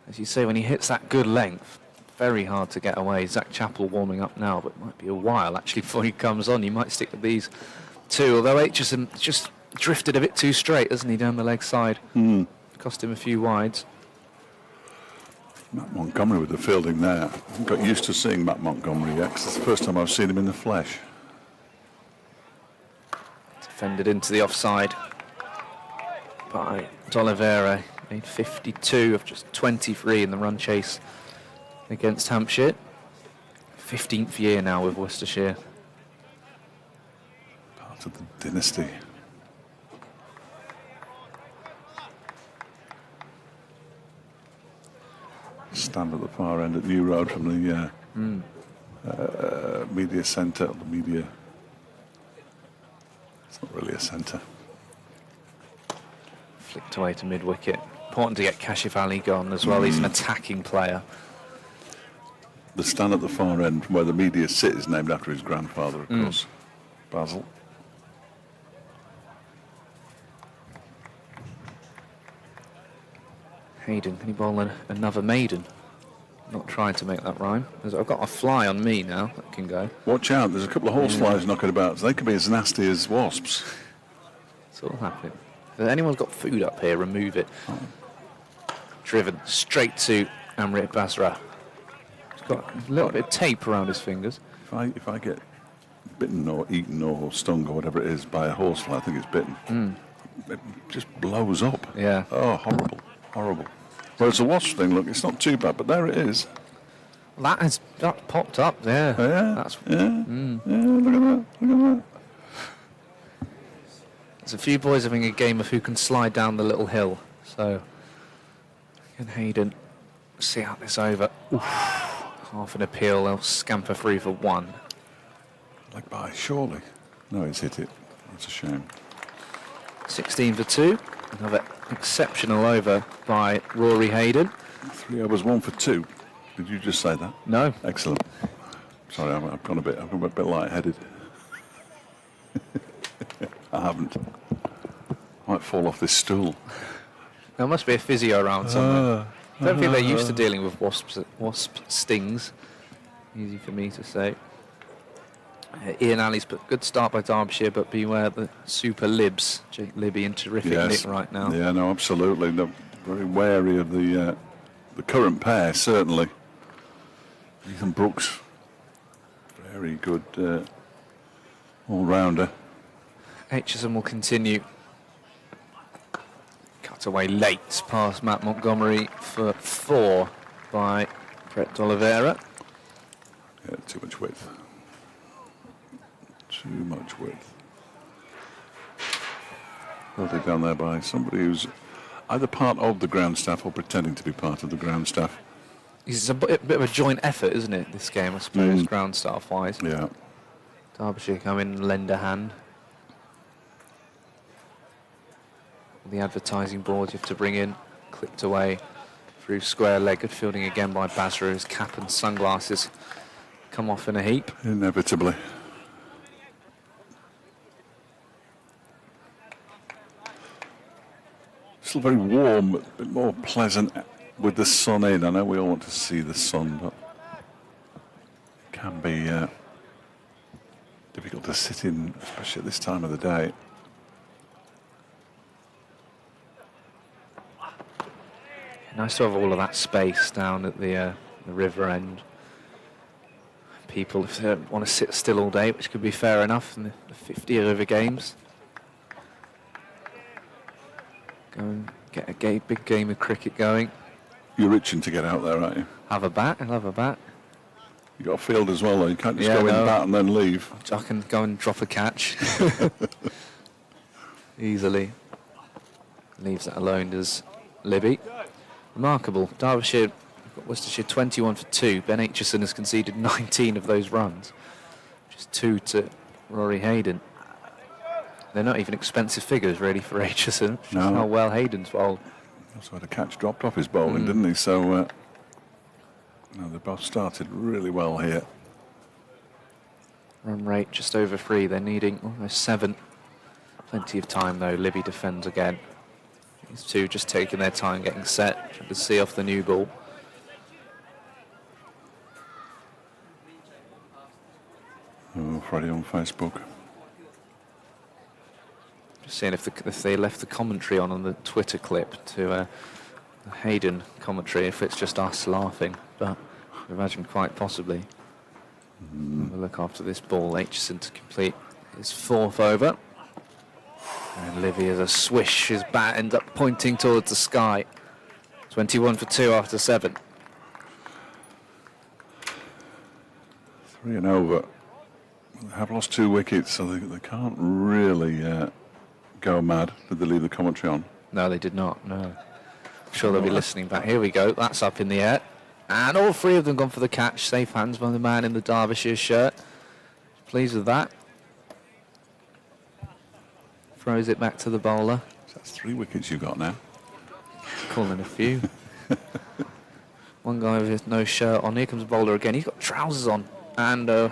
as you say, when he hits that good length, very hard to get away. Zach Chappell warming up now, but it might be a while actually before he comes on. You might stick with these two, although Aitchison just drifted a bit too straight, hasn't he, down the leg side? Cost him a few wides. Matt Montgomery with the fielding there. I haven't got used to seeing Matt Montgomery yet, 'cause it's the first time I've seen him in the flesh. Defended into the offside by D'Oliveira. Made 52 of just 23 in the run chase against Hampshire. 15th year now with Worcestershire. Part of the dynasty. Stand at the far end at New Road from the media centre. The media. It's not really a centre. Flicked away to mid-wicket. Important to get Kashif Ali gone as well. He's an attacking player. The stand at the far end from where the media sit is named after his grandfather, of course, Basil. Hayden, can he bowl another maiden? Not trying to make that rhyme. I've got a fly on me now that can go. Watch out, there's a couple of horseflies knocking about. So they could be as nasty as wasps. It's all happening. If anyone's got food up here, remove it. Driven straight to Amrit Basra. got a little bit of tape around his fingers. If I get bitten or eaten or stung or whatever it is by a horsefly, I think it's bitten. It just blows up. Yeah. Oh, horrible, horrible. Whereas the wasp thing, look, it's not too bad, but there it is. That popped up there. Yeah. That's Yeah. Yeah. Look at that. Look at that. There's a few boys having a game of who can slide down the little hill. So, can Hayden see out this over? Oof. Half an appeal, they'll scamper through for 1. Like by, surely. No, he's hit it. That's a shame. 16 for 2. Another exceptional over by Rory Hayden. 3 overs, 1 for 2. Did you just say that? No. Excellent. Sorry, I've gone a bit light-headed. I haven't. I might fall off this stool. There must be a physio around somewhere. I don't think they're used to dealing with wasp stings. Easy for me to say. Ian Alley's put good start by Derbyshire, but beware the super libs. Jake Libby in terrific nick right now. Yeah, no, absolutely. They're very wary of the current pair, certainly. Ethan Brooks, very good all-rounder. Aitchison will continue. Cut away late past Matt Montgomery for 4 by Brett Oliveira. Yeah, too much width. Too much width. Held it down there by somebody who's either part of the ground staff or pretending to be part of the ground staff. It's a bit of a joint effort, isn't it, this game, I suppose, ground staff-wise. Yeah. Derbyshire come in and lend a hand. The advertising boards you have to bring in, clipped away through square leg. Good fielding again by Basra, whose cap and sunglasses come off in a heap. Inevitably. Still very warm, a bit more pleasant with the sun in. I know we all want to see the sun, but it can be difficult to sit in, especially at this time of the day. Nice to have all of that space down at the river end. People, if they want to sit still all day, which could be fair enough in the 50 over games. Go and get a big game of cricket going. You're itching to get out there, aren't you? Have a bat, I'll have a bat. You got a field as well, though. You can't just Yeah, go in no. bat and then leave. I can go and drop a catch. Easily. Leaves that alone, does Libby. Remarkable. Derbyshire, got Worcestershire 21 for 2. Ben Aitchison has conceded 19 of those runs. Just 2 to Rory Hayden. They're not even expensive figures, really, for Aitchison. Just No. how well Hayden's bowled. Also had a catch dropped off his bowling, didn't he? So, no, they both started really well here. Run rate just over 3. They're needing almost 7. Plenty of time, though. Libby defends again. These two just taking their time getting set. Trying to see off the new ball. Oh, Freddie on Facebook. Just seeing if they left the commentary on the Twitter clip to the Hayden commentary, if it's just us laughing. But I imagine quite possibly. Have a look after this ball. Aitchison to complete his 4th over. And Livy as a swish, his bat ends up pointing towards the sky. 21 for 2 after 7. 3 and over. They have lost 2 wickets, so they can't really go mad. Did they leave the commentary on? No, they did not, no. I'm sure they'll be listening back. Here we go, that's up in the air. And all 3 of them gone for the catch. Safe hands by the man in the Derbyshire shirt. Pleased with that. Throws it back to the bowler. So that's 3 wickets you've got now. Calling a few. One guy with no shirt on. Here comes the bowler again. He's got trousers on. And we're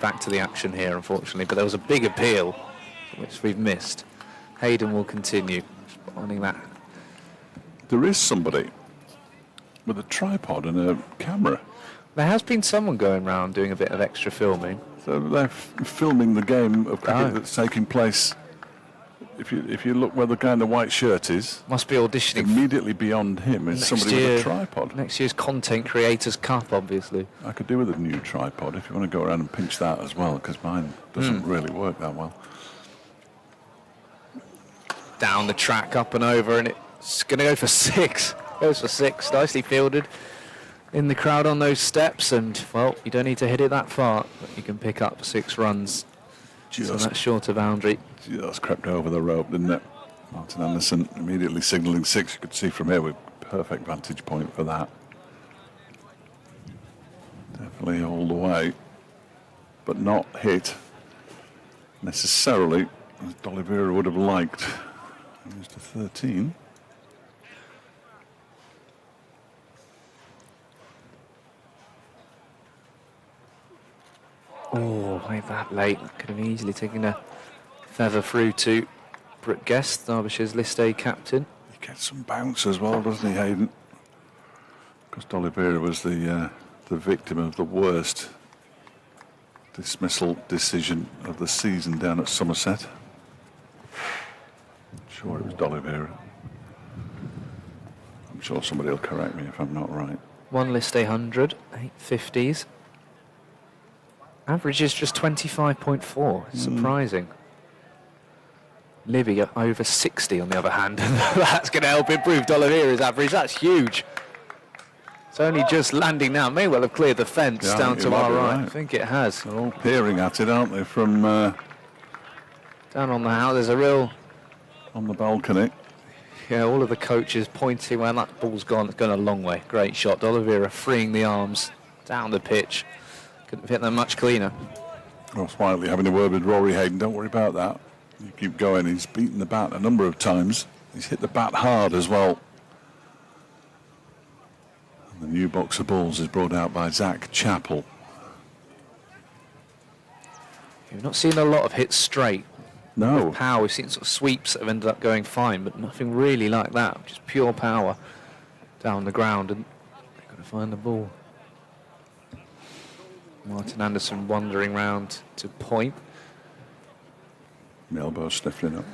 back to the action here, unfortunately. But there was a big appeal, which we've missed. Hayden will continue. Spawning that. There is somebody with a tripod and a camera. There has been someone going around doing a bit of extra filming. So they're filming the game of cricket Oh. that's taking place if you look where the guy in the white shirt is, Must be auditioning immediately beyond him is next somebody year, with a tripod. Next year's Content Creators Cup, obviously. I could do with a new tripod if you want to go around and pinch that as well, because mine doesn't really work that well. Down the track, up and over, and it's going to go for 6. Goes for 6, nicely fielded in the crowd on those steps, and, well, you don't need to hit it that far, but you can pick up 6 runs. So that's shorter boundary. Just crept over the rope, didn't it? Martin Anderson immediately signalling 6. You could see from here with perfect vantage point for that. Definitely all the way, but not hit necessarily as D'Oliveira would have liked. He's to 13. Oh, way that late. Could have easily taken a feather through to Brooke Guest, Derbyshire's List A captain. He gets some bounce as well, doesn't he, Hayden? Because D'Oliveira was the victim of the worst dismissal decision of the season down at Somerset. I'm sure it was D'Oliveira. I'm sure somebody will correct me if I'm not right. One List A 100, 850s. Average is just 25.4. It's surprising. Libby over 60 on the other hand. That's going to help improve D'Oliveira's average. That's huge. It's only just landing now. May well have cleared the fence down to our right. I think it has. They're all peering at it, aren't they, from Down on the house, there's a real... on the balcony. Yeah, all of the coaches pointing where that ball's gone. It's gone a long way. Great shot. D'Oliveira freeing the arms down the pitch. Couldn't have hit them much cleaner. Ross Whiteley having a word with Rory Hayden. Don't worry about that. You keep going. He's beaten the bat a number of times. He's hit the bat hard as well. And the new box of balls is brought out by Zach Chappell. We've not seen a lot of hits straight. No. With power, we've seen sort of sweeps that have ended up going fine, but nothing really like that. Just pure power down the ground, and they've got to find the ball. Martin Anderson wandering round to point. The elbow sniffling up.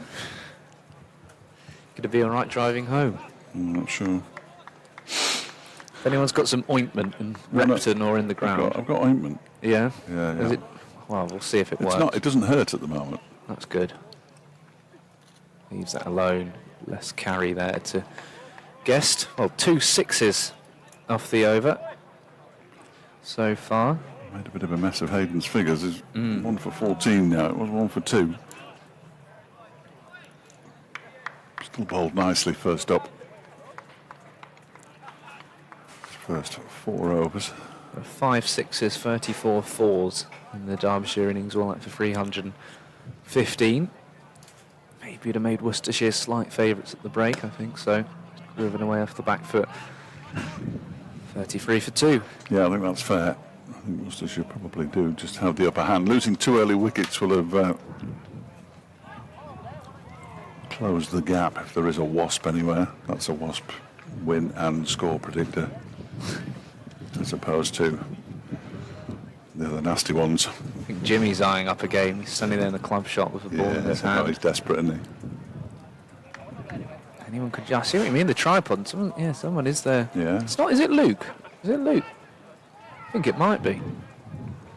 Could it be all right driving home? I'm not sure. If anyone's got some ointment in Repton or in the ground. I've got ointment. Yeah? Yeah. Is it? Well, we'll see if it works. It doesn't hurt at the moment. That's good. Leaves that alone. Less carry there to Guest. Well, 2 6s off the over so far. Made a bit of a mess of Hayden's figures. There's 1 for 14 now. It was 1 for 2. Still bowled nicely first up. First 4 overs. 5 6s, 34 4s in the Derbyshire innings, all out for 315. Maybe you'd have made Worcestershire slight favourites at the break, I think so. Driven away off the back foot. 33 for 2. Yeah, I think that's fair. I think Worcestershire probably do just have the upper hand. Losing 2 early wickets will have closed the gap if there is a wasp anywhere. That's a wasp win and score predictor, as opposed to the other nasty ones. I think Jimmy's eyeing up a game. He's standing there in the club shop with the ball in his hand. He's desperate, isn't he? Anyone could... I see what you mean, the tripod. Someone is there. Yeah. It's not... Is it Luke? Is it Luke? I think it might be.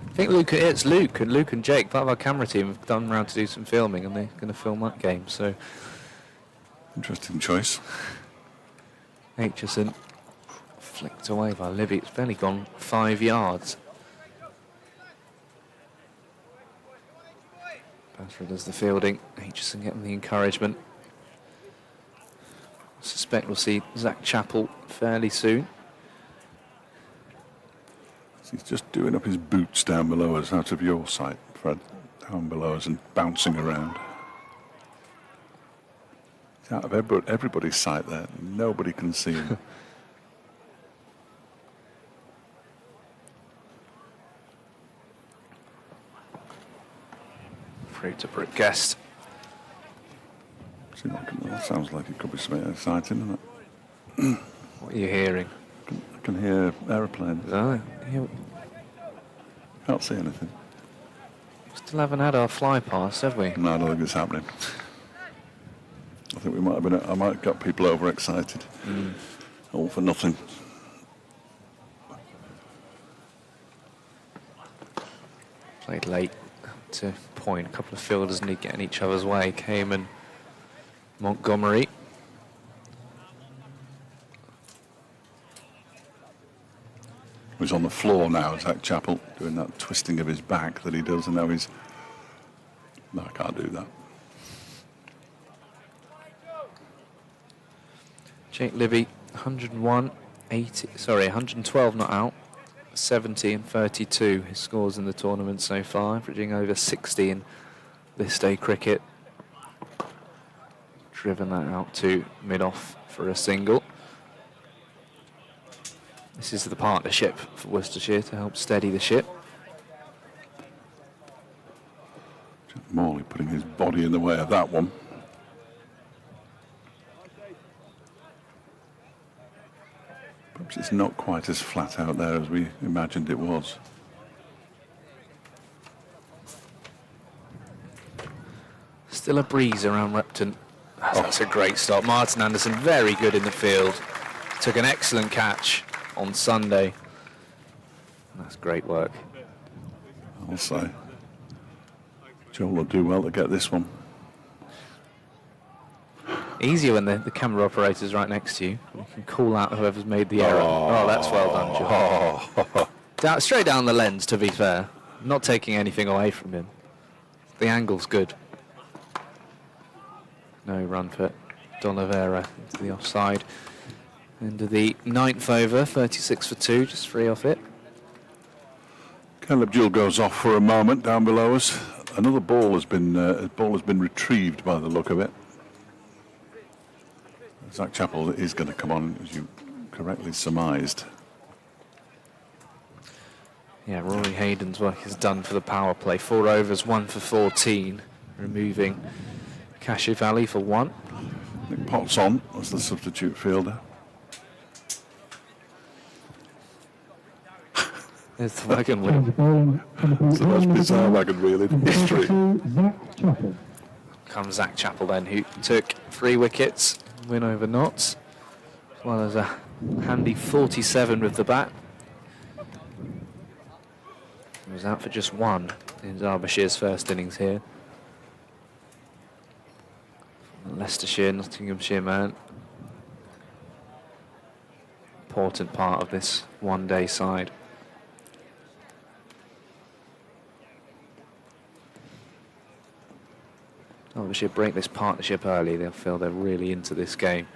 I think it's Luke and Jake, part of our camera team, have done round to do some filming, and they're going to film that game, so... Interesting choice. Aitchison flicked away by Libby. It's barely gone 5 yards. Basra does the fielding. Aitchison getting the encouragement. I suspect we'll see Zach Chappell fairly soon. He's just doing up his boots down below us, out of your sight, Fred. Down below us and bouncing around. He's out of everybody's sight there. Nobody can see him. Through to Brooke Guest. That sounds like it could be something exciting, doesn't it? What are you hearing? I can hear aeroplanes. Oh, Can't see anything. still haven't had our fly past, have we? No, I don't think it's happening. think we might have been. I might have got people overexcited. All for nothing. Played late to point. A couple of fielders need getting each other's way. Came and Montgomery. He's on the floor now, Zach Chappell, doing that twisting of his back that he does, and now he's... No, I can't do that. Jake Libby, 112 not out, 70 and 32 his scores in the tournament so far, averaging over 60 in this day cricket. Driven that out to mid-off for a single. This is the partnership for Worcestershire to help steady the ship. Morley putting his body in the way of that one. Perhaps it's not quite as flat out there as we imagined it was. Still a breeze around Repton. That's a great start. Martin Anderson, very good in the field. Took an excellent catch on Sunday. That's great work. I'll say. Joel will do well to get this one. Easier when the camera operator's right next to you. You can call out whoever's made the error. Oh, that's well done, Joel. Straight down the lens, to be fair. Not taking anything away from him. The angle's good. No run for D'Oliveira into the offside. Into the 9th over, 36 for 2, just 3 off it. Caleb Gill goes off for a moment down below us. Another ball has been retrieved by the look of it. Zach Chappell is going to come on, as you correctly surmised. Yeah, Rory Hayden's work is done for the power play. 4 overs, 1 for 14, removing Kashif Ali for 1. Nick Potts on as the substitute fielder. There's the wagon wheel. It's the most bizarre wagon wheel in history. Comes Zach Chappell then, who took 3 wickets, win over Notts, as well as a handy 47 with the bat. He was out for just 1 in Derbyshire's first innings here. Leicestershire, Nottinghamshire man. Important part of this one-day side. Derbyshire break this partnership early. They'll feel they're really into this game.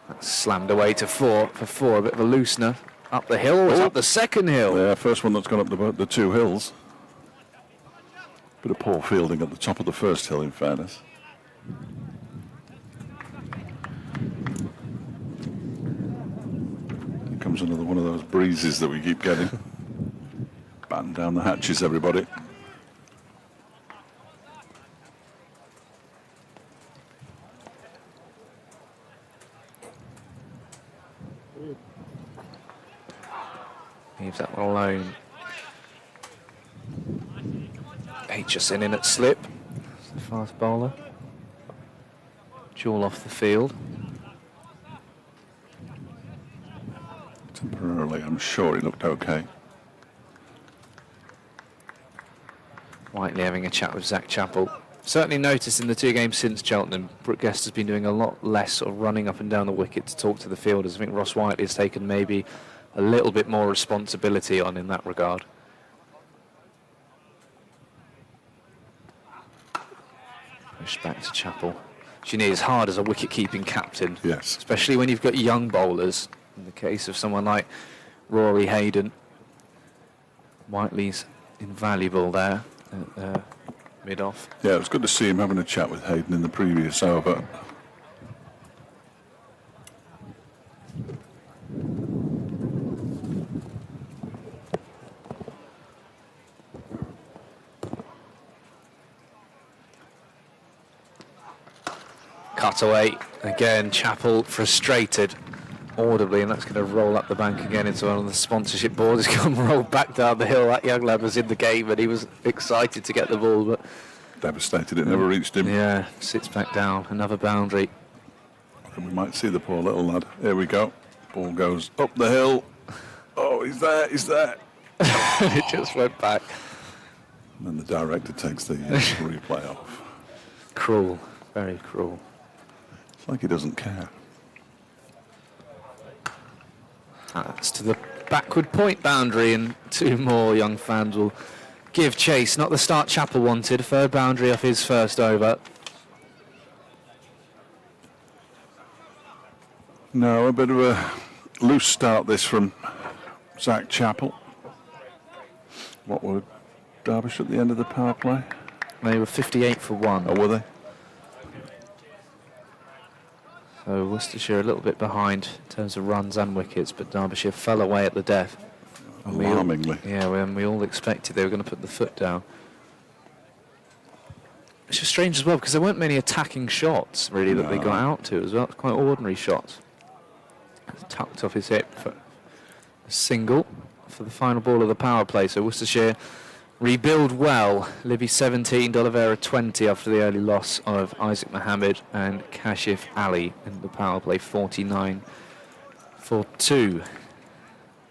That's slammed away to 4 for 4. A bit of a loosener. Up the hill. It's up the second hill. Yeah, first one that's gone up the 2 hills. Bit of poor fielding at the top of the first hill, in fairness. Here comes another one of those breezes that we keep getting. Batten down the hatches, everybody. Leaves that one alone. Aitchison in at slip. The fast bowler. Jewel off the field. Temporarily, I'm sure he looked okay. Whiteley having a chat with Zach Chappell. Certainly noticed in the 2 games since Cheltenham, Brooke Guest has been doing a lot less sort of running up and down the wicket to talk to the fielders. I think Ross Whiteley has taken maybe a little bit more responsibility on in that regard. Push back to Chappell. She needs hard as a wicket-keeping captain. Yes. Especially when you've got young bowlers. In the case of someone like Rory Hayden. Whiteley's invaluable there at mid-off. Yeah, it was good to see him having a chat with Hayden in the previous over. Cut away again. Chappell frustrated audibly, and that's going to roll up the bank again into one of the sponsorship boards. He's going to roll back down the hill. That young lad was in the game and he was excited to get the ball, but devastated it never reached him. Yeah, sits back down. Another boundary. And we might see the poor little lad. Here we go. Ball goes up the hill. Oh, he's there, he's there. It just went back. And then the director takes the replay off. Cruel, very cruel. It's like he doesn't care. That's to the backward point boundary, and 2 more young fans will give chase. Not the start Chappell wanted. Third boundary off his first over. No, a bit of a loose start this from Zach Chappell. What were Derbyshire at the end of the power play? They were 58 for 1. Oh, were they? So Worcestershire a little bit behind in terms of runs and wickets, but Derbyshire fell away at the death. And Alarmingly. we all expected they were going to put the foot down. It's just strange as well, because there weren't many attacking shots, really, that they got out to as well. Quite ordinary shots. Tucked off his hip for a single for the final ball of the power play. So Worcestershire rebuild well. Libby 17, D'Oliveira 20 after the early loss of Isaac Mohammed and Kashif Ali in the power play, 49 for 2.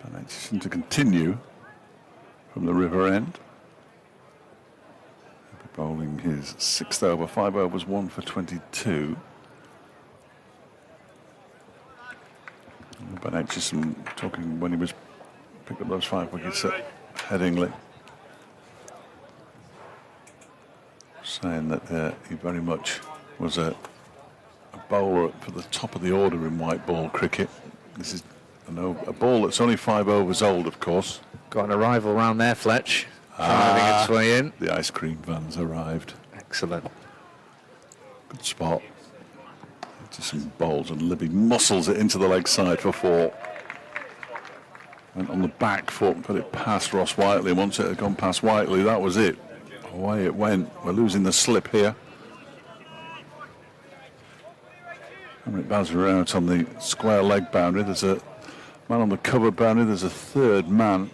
Van to continue from the river end. He'll be bowling his 6th over, 5 overs, 1 for 22. Ben Aitchison talking when he was picked up those 5 wickets at Headingley, saying that he very much was a bowler for the top of the order in white ball cricket. This is a ball that's only 5 overs old, of course. Got an arrival round there, Fletch. Driving its way in. The ice cream van's arrived. Excellent. Good spot. Just some bowls, and Libby muscles it into the leg side for 4. Went on the back foot and put it past Ross Whiteley. Once it had gone past Whiteley, that was it. Away it went. We're losing the slip here. Hamrit Bazra out on the square leg boundary. There's a man on the cover boundary. There's a 3rd man.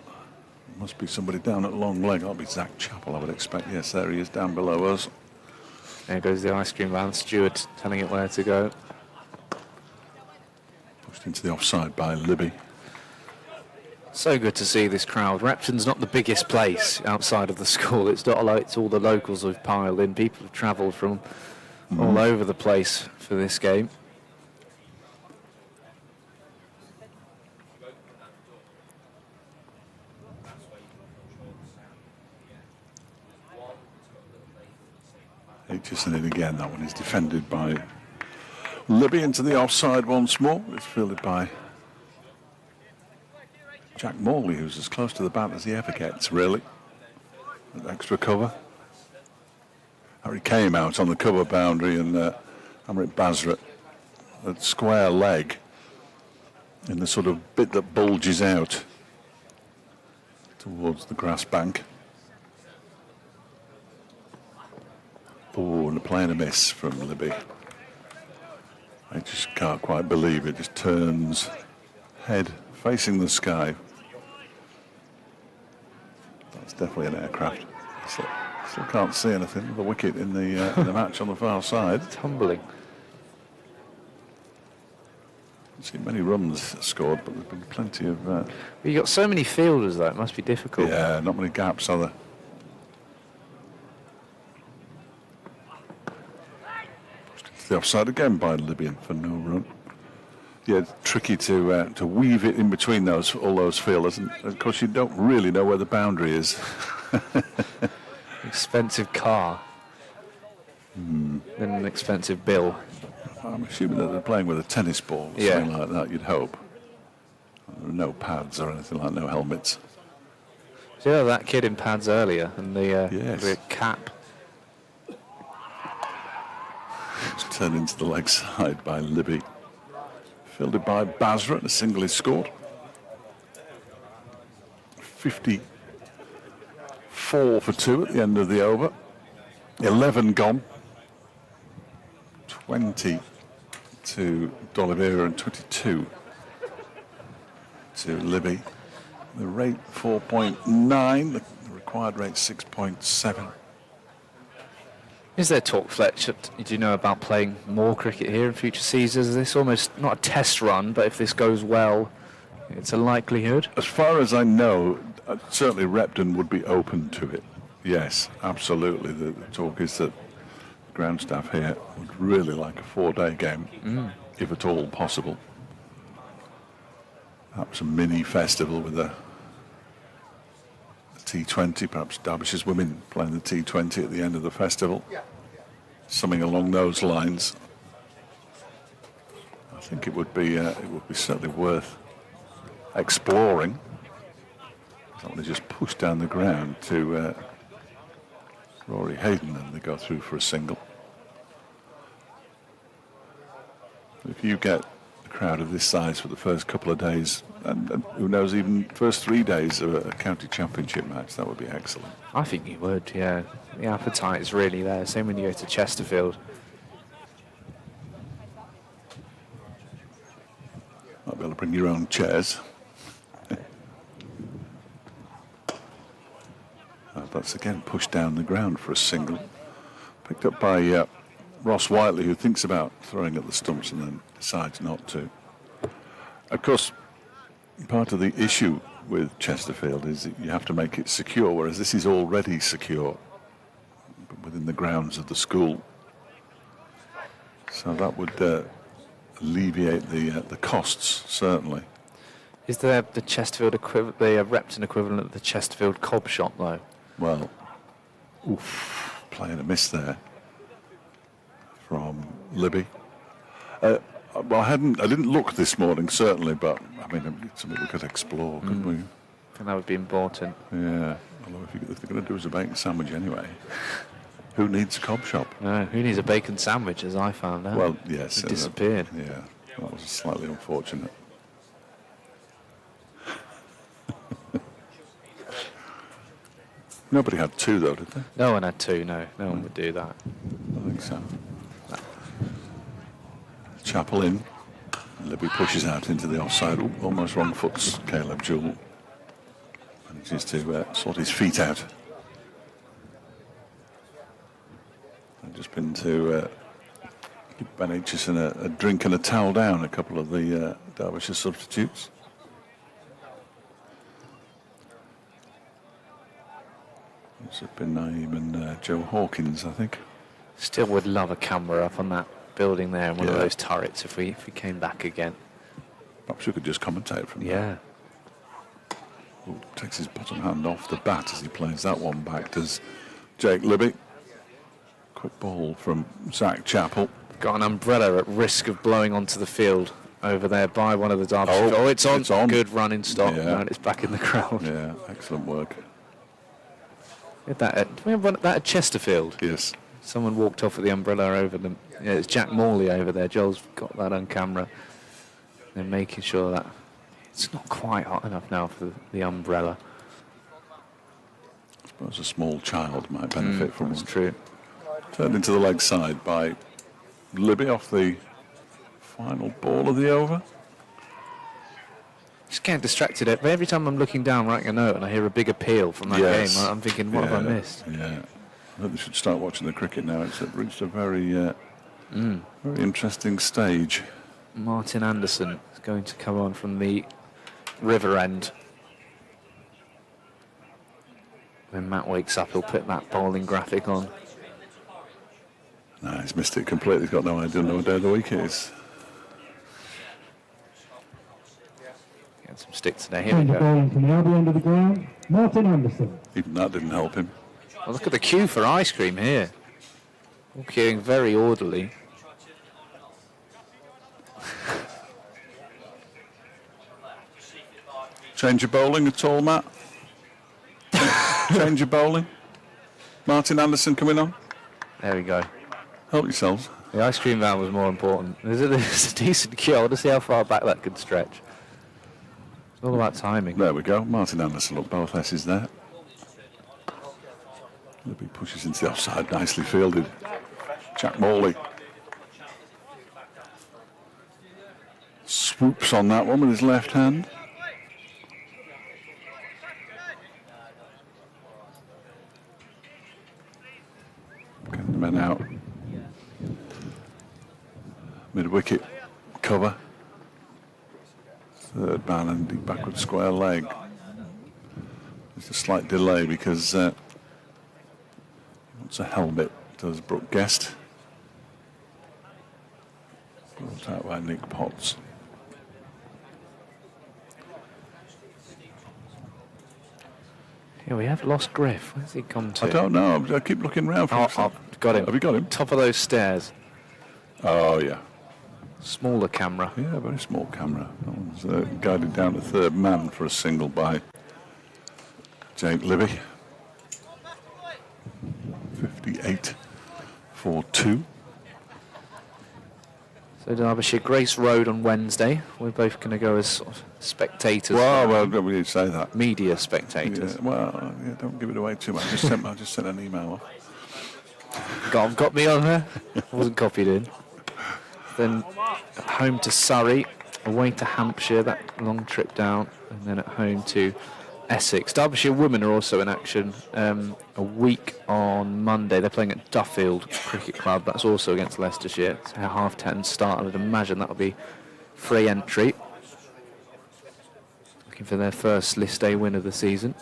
Must be somebody down at long leg. That'll be Zach Chappell, I would expect. Yes, there he is down below us. There goes the ice cream van. Stewart telling it where to go. Pushed into the offside by Libby. So good to see this crowd. Repton's not the biggest place outside of the school. It's not like it's all the locals who've piled in. People have travelled from all over the place for this game. Aitchison in again. That one is defended by Libby into the offside once more. It's fielded by Jack Morley, who's as close to the bat as he ever gets, really. With extra cover. Harry came out on the cover boundary, and Hamrit Bazra at square leg in the sort of bit that bulges out towards the grass bank. Oh, and a play and a miss from Libby. I just can't quite believe it. Just turns head facing the sky. That's definitely an aircraft. Still can't see anything. The wicket in the match on the far side. Tumbling. I've seen many runs scored, but there's been plenty of... You've got so many fielders, though. It must be difficult. Yeah, not many gaps, are there? The offside again by Libyan for no run. Yeah, it's tricky to weave it in between all those fielders, and of course you don't really know where the boundary is. Expensive car. Then an expensive bill. I'm assuming that they're playing with a tennis ball or something like that, you'd hope. There are no pads or anything like, no helmets. Yeah, that kid in pads earlier, and Yes. the cap. It's turned into the leg side by Libby. Fielded by Bazra, and a single is scored. 54 for 2 at the end of the over. 11 gone. 20 to D'Oliveira and 22 to Libby. The rate 4.9, the required rate 6.7. Is there talk, Fletch, do you know about playing more cricket here in future seasons? Is this almost not a test run, but if this goes well, it's a likelihood? As far as I know, certainly Repton would be open to it. Yes, absolutely. The talk is that the ground staff here would really like a 4-day game, if at all possible. Perhaps a mini festival with a T20, perhaps Derbyshire's women playing the T20 at the end of the festival. Something along those lines. I think it would be certainly worth exploring. Someone just pushed down the ground to Rory Hayden, and they go through for a single. If you get a crowd of this size for the first couple of days, and who knows, even first 3 days of a county championship match, that would be excellent. I think you would, yeah. The appetite is really there. Same when you go to Chesterfield. Might be able to bring your own chairs. That's again pushed down the ground for a single. Picked up by Ross Whiteley, who thinks about throwing at the stumps and then decides not to. Of course, part of the issue with Chesterfield is that you have to make it secure, whereas this is already secure within the grounds of the school. So that would alleviate the costs, certainly. Is there the Chesterfield equivalent, the Repton equivalent of the Chesterfield cob shop, though? Well, playing a miss there from Libby. Well, I didn't look this morning, certainly, but I mean, it's something we could explore, couldn't we? I think that would be important. Yeah. Although if they're going to do us a bacon sandwich anyway, who needs a cob shop? No, who needs a bacon sandwich, as I found out? Well, yes. It disappeared. Yeah, that was slightly unfortunate. Nobody had two, though, did they? No one had two, no. No one would do that. I think so. Chapel in. Libby pushes out into the offside. Ooh, almost wrong foots Caleb Jewell. Manages to sort his feet out. I've just been to give Ben Aitchison a drink and a towel down, a couple of the Derbyshire substitutes. It's been Naeem and Joe Hawkins, I think. Still would love a camera up on that building there, and one of Yeah. those turrets if we came back again. Perhaps we could just commentate from there. Yeah. Ooh, takes his bottom hand off the bat as he plays that one back. Does Jake Libby. Quick ball from Zach Chappell. Got an umbrella at risk of blowing onto the field over there by one of the Derbyshire. Oh, It's on. it's on. Good running stop. Yeah. And it's back in the crowd. Yeah, excellent work. Do we have that at Chesterfield? Yes. Someone walked off with the umbrella over them. Yeah, it's Jack Morley over there. Joel's got that on camera. They're making sure that it's not quite hot enough now for the umbrella. I suppose a small child might benefit from That's one. true. Turned into the leg side by Libby off the final ball of the over. Just getting distracted. Every time I'm looking down writing a note and I hear a big appeal from that Yes. game, I'm thinking, what have I missed? Yeah. I think they should start watching the cricket now. It's reached a very very interesting stage. Martin Anderson is going to come on from the river end. When Matt wakes up, he'll put that bowling graphic on. No, he's missed it completely. He's got no idea what day of the week it is. Get some stick today. Here we Change of go. bowling from the other end of the ground. Martin Anderson. Even that didn't help him. Well, look at the queue for ice cream here. All queuing very orderly. Change your bowling at all, Matt? Change your bowling? Martin Anderson coming on? There we go. Help yourselves. The ice cream van was more important. There's a decent queue. I want to see how far back that could stretch. It's all about timing. There we go. Martin Anderson, look, both S's there. Libby pushes into the offside, nicely fielded. Jack Morley swoops on that one with his left hand. Again, men out. Mid-wicket cover. Third man and deep backward square leg. There's a slight delay because he wants a helmet, does Brooke Guest. Brought out by Nick Potts. Yeah, we have lost Griff. Where's he gone to? I don't know. I keep looking round for him. I've got him. Have you got him? Top of those stairs. Oh, yeah. Smaller camera. Yeah, very small camera. That one's guided down to third man for a single by Jake Libby. 58 for 2. So Derbyshire, Grace Road on Wednesday. We're both going to go as sort of spectators. Well, don't really say that. Media spectators. Yeah, well, yeah, don't give it away too much. I just sent an email off. Got me on there. Wasn't copied in. Then home to Surrey, away to Hampshire, that long trip down, and then at home to Essex. Derbyshire women are also in action a week on Monday. They're playing at Duffield Cricket Club. That's also against Leicestershire. It's a 10:30 start. I'd imagine that'll be free entry. Looking for their first List A win of the season.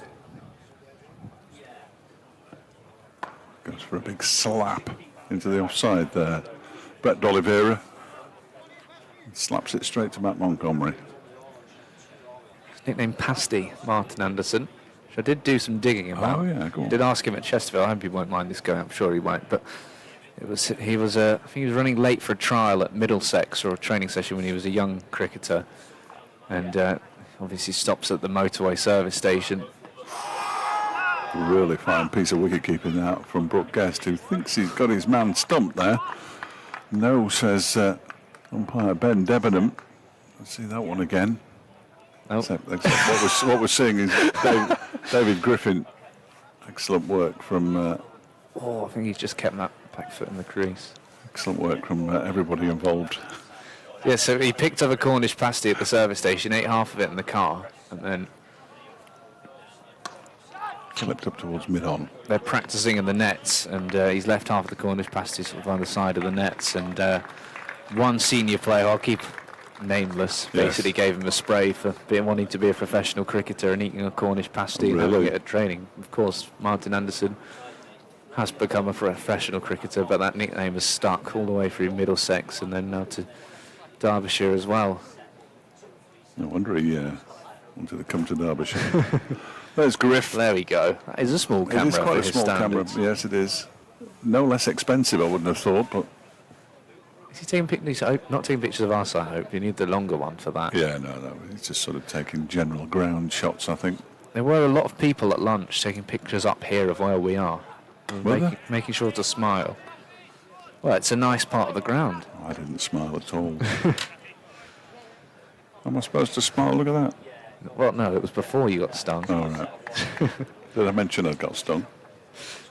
Goes for a big slap into the offside there. Brett D'Oliveira slaps it straight to Matt Montgomery. Nicknamed Pasty, Martin Anderson, which I did do some digging about. Oh yeah, go on. Did ask him at Chesterfield. I hope he won't mind this going. I'm sure he won't. But I think he was running late for a trial at Middlesex or a training session when he was a young cricketer, and obviously stops at the motorway service station. Really fine piece of wicket keeping out from Brooke Guest, who thinks he's got his man stumped there. No, says umpire Ben Debenham. Let's see that one again. Nope. Except what we're seeing is David Griffin. Excellent work from. I think he's just kept that back foot in the crease. Excellent work from everybody involved. Yeah, so he picked up a Cornish pasty at the service station, ate half of it in the car, and then Clipped up towards mid-on. they're practicing in the nets, and he's left half of the Cornish pasty sort of on the side of the nets, and one senior player, I'll keep nameless, basically gave him a spray for wanting to be a professional cricketer and eating a Cornish pasty and having it at training. Of course, Martin Anderson has become a professional cricketer, but that nickname has stuck all the way through Middlesex and then now to Derbyshire as well. No wonder he wanted to come to Derbyshire. There's Griff. There we go. That is a small camera. It is quite for a his small standards. camera. Yes, it is. No less expensive, I wouldn't have thought, but Is he taking pictures? Not taking pictures of us, I hope. You need the longer one for that. yeah, no. He's just sort of taking general ground shots, I think. There were a lot of people at lunch taking pictures up here of where we are. Were there? Making sure to smile. Well, it's a nice part of the ground. I didn't smile at all. Am I supposed to smile? Look at that. Well, no, it was before you got stung. All right. Did I mention I got stung?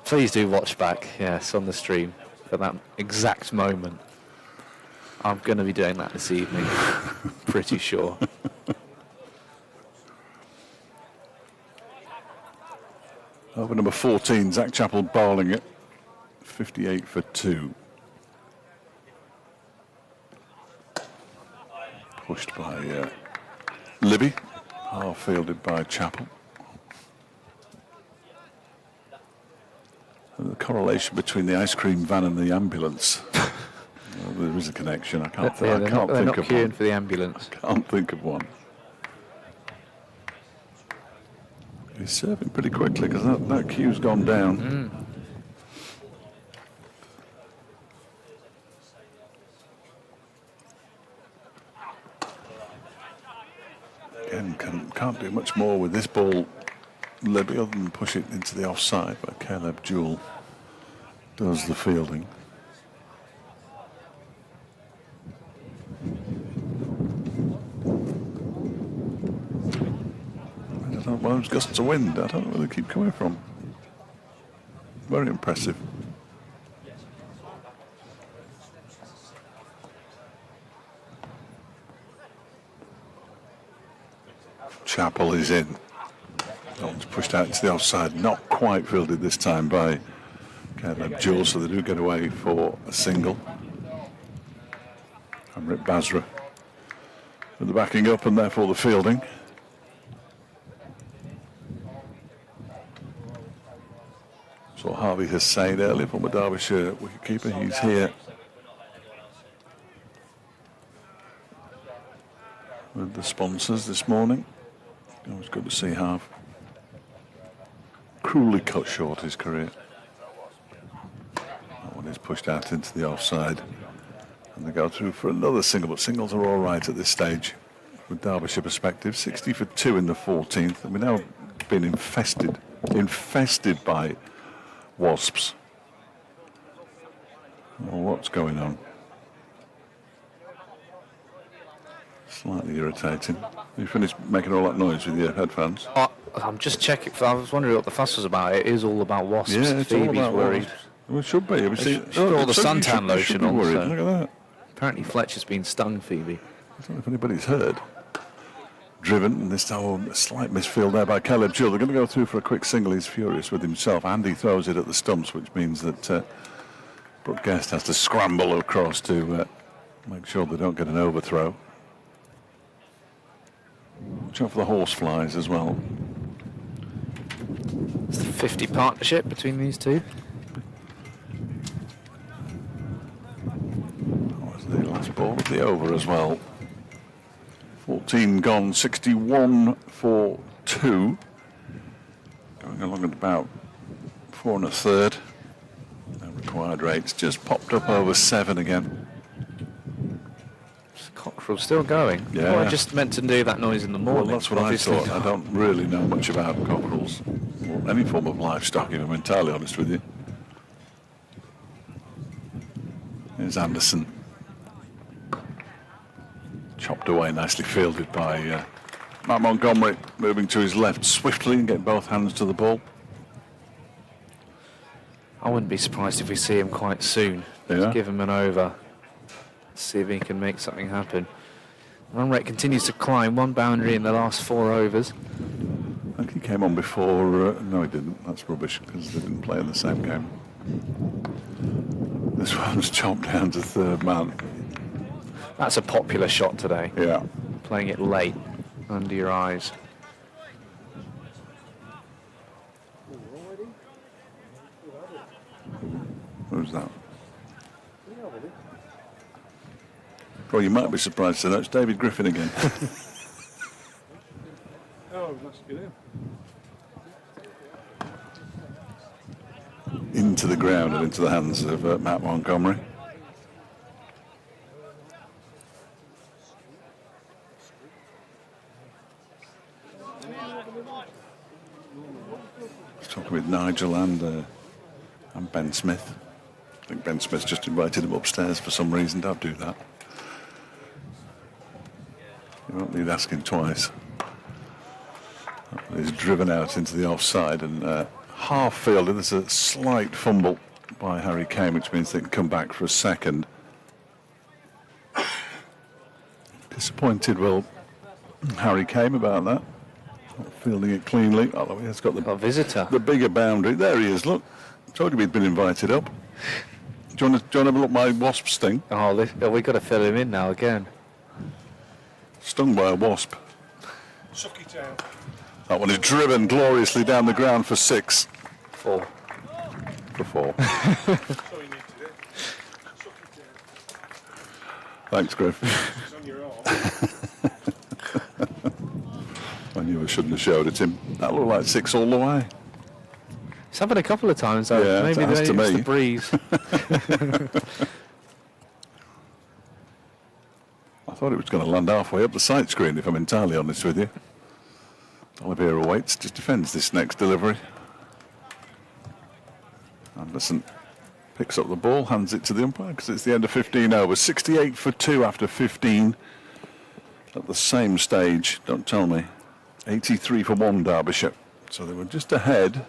Please do watch back, yes, on the stream for that exact moment. I'm going to be doing that this evening, pretty sure. Over number 14, Zach Chappell bowling it. 58 for 2. Pushed by Libby, half fielded by Chappell. And the correlation between the ice cream van and the ambulance. Well, there is a connection. I can't They're think not of queuing one. for the ambulance. Can't think of one. He's serving pretty quickly because that queue's gone down. Again, can't do much more with this ball, Libby, other than push it into the offside, but Caleb Jewell does the fielding. I don't know where those gusts of wind, I don't know where they keep coming from. Very impressive. Chappell is in. That one's pushed out into the offside. Not quite fielded this time by Caleb Jules, so they do get away for a single. And Rip Basra with the backing up and therefore the fielding. So Harvey Hussain earlier from the Derbyshire wicketkeeper, he's here with the sponsors this morning. Always good to see Harv. Cruelly cut short his career. That one is pushed out into the offside. And they go through for another single, but singles are all right at this stage. From Derbyshire perspective, 60 for 2 in the 14th. And we've now been infested by wasps. Well, what's going on? Slightly irritating. You finished making all that noise with your headphones? I'm just checking. I was wondering what the fuss was about. It is all about wasps. Yeah, it's Phoebe's all about worried. wasps. Well, it should be. She's got all the suntan lotion on. Worried. So. Look at that. Apparently Fletcher's been stung, Phoebe. I don't know if anybody's heard. Driven, and this time a slight misfield there by Caleb Gill. They're going to go through for a quick single. He's furious with himself. Andy throws it at the stumps, which means that Brooke Guest has to scramble across to make sure they don't get an overthrow. Watch out for the horse flies as well. It's the 50 partnership between these two. That was the last ball of the over as well. 14 gone, 61 for 2. Going along at about 4 1/3. The required rates just popped up over 7 again. Cockerel still going. Yeah. Well, I just meant to do that noise in the morning. Well, that's what obviously. I thought. I don't really know much about cockerels or any form of livestock, if I'm entirely honest with you. Here's Anderson. Chopped away, nicely fielded by Matt Montgomery, moving to his left swiftly and getting both hands to the ball. I wouldn't be surprised if we see him quite soon. Yeah. Just give him an over. See if he can make something happen. Run rate continues to climb. 1 boundary in the last 4 overs. I think he came on before. No, he didn't. That's rubbish because they didn't play in the same game. This one's chopped down to 3rd man. That's a popular shot today. Yeah. Playing it late under your eyes. Who's that? Well, you might be surprised to know it's David Griffin again. Into the ground and into the hands of Matt Montgomery. Talking with Nigel and Ben Smith. I think Ben Smith's just invited him upstairs for some reason. Don't do that. You won't need asking twice. He's driven out into the offside and half fielded. There's a slight fumble by Harry Kane, which means they can come back for a second. Disappointed, well, Harry Kane about that. Not fielding it cleanly. Although he has got A visitor. the bigger boundary. There he is, look. Told you he'd been invited up. Do you want to have a look at my wasp sting? Oh, we've got to fill him in now again. Stung by a wasp. Suck it out. That one is driven gloriously down the ground for 6. 4. For 4. That's all you need to do. Suck it out. Thanks, Griff. It's on your arm. I knew I shouldn't have showed it him. That looked like 6 all the way. It's happened a couple of times though. Yeah, Maybe it has it's to me. the breeze. I thought it was going to land halfway up the sight screen, if I'm entirely honest with you. Oliveira waits, just defends this next delivery. Anderson picks up the ball, hands it to the umpire because it's the end of 15 overs. 68 for 2 after 15. At the same stage, don't tell me. 83 for 1 Derbyshire. So they were just ahead.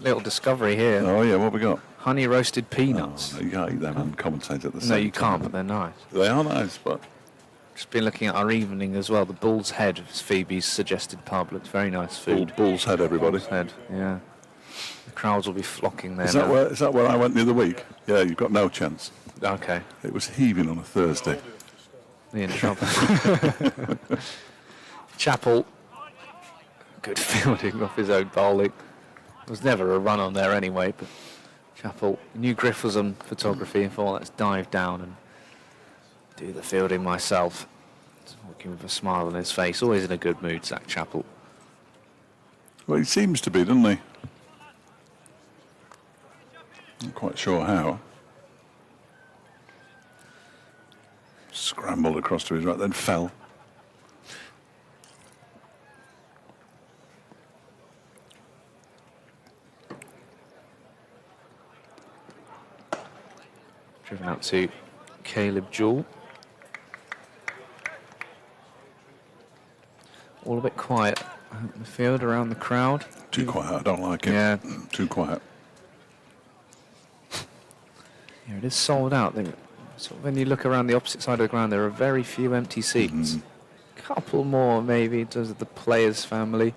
Little discovery here. Oh yeah, what have we got? Honey roasted peanuts. Oh, you can't eat them and commentate at the same No, you time. can't, but they're nice. They are nice, but Just been looking at our evening as well. The Bull's Head is Phoebe's suggested pub. Looks very nice food. Bull's Head, everybody. Bull's Head, yeah. The crowds will be flocking there Is now. that where I went the other week? Yeah, you've got no chance. Okay. It was heaving on a Thursday. In trouble. Chapel. Good fielding off his own bowling. There was never a run on there anyway, but Chapel knew Griff was on photography and thought, let's dive down and do the fielding myself. Walking with a smile on his face, always in a good mood, Zach Chapel. Well, he seems to be, doesn't he? Not quite sure how. Scrambled across to his right, then fell. Driven out to Caleb Jewell. All a bit quiet in the field, around the crowd. Too quiet, I don't like it. Yeah. Too quiet. Yeah, it is sold out. Sort of when you look around the opposite side of the ground, there are very few empty seats. Couple more maybe in terms of the players' family.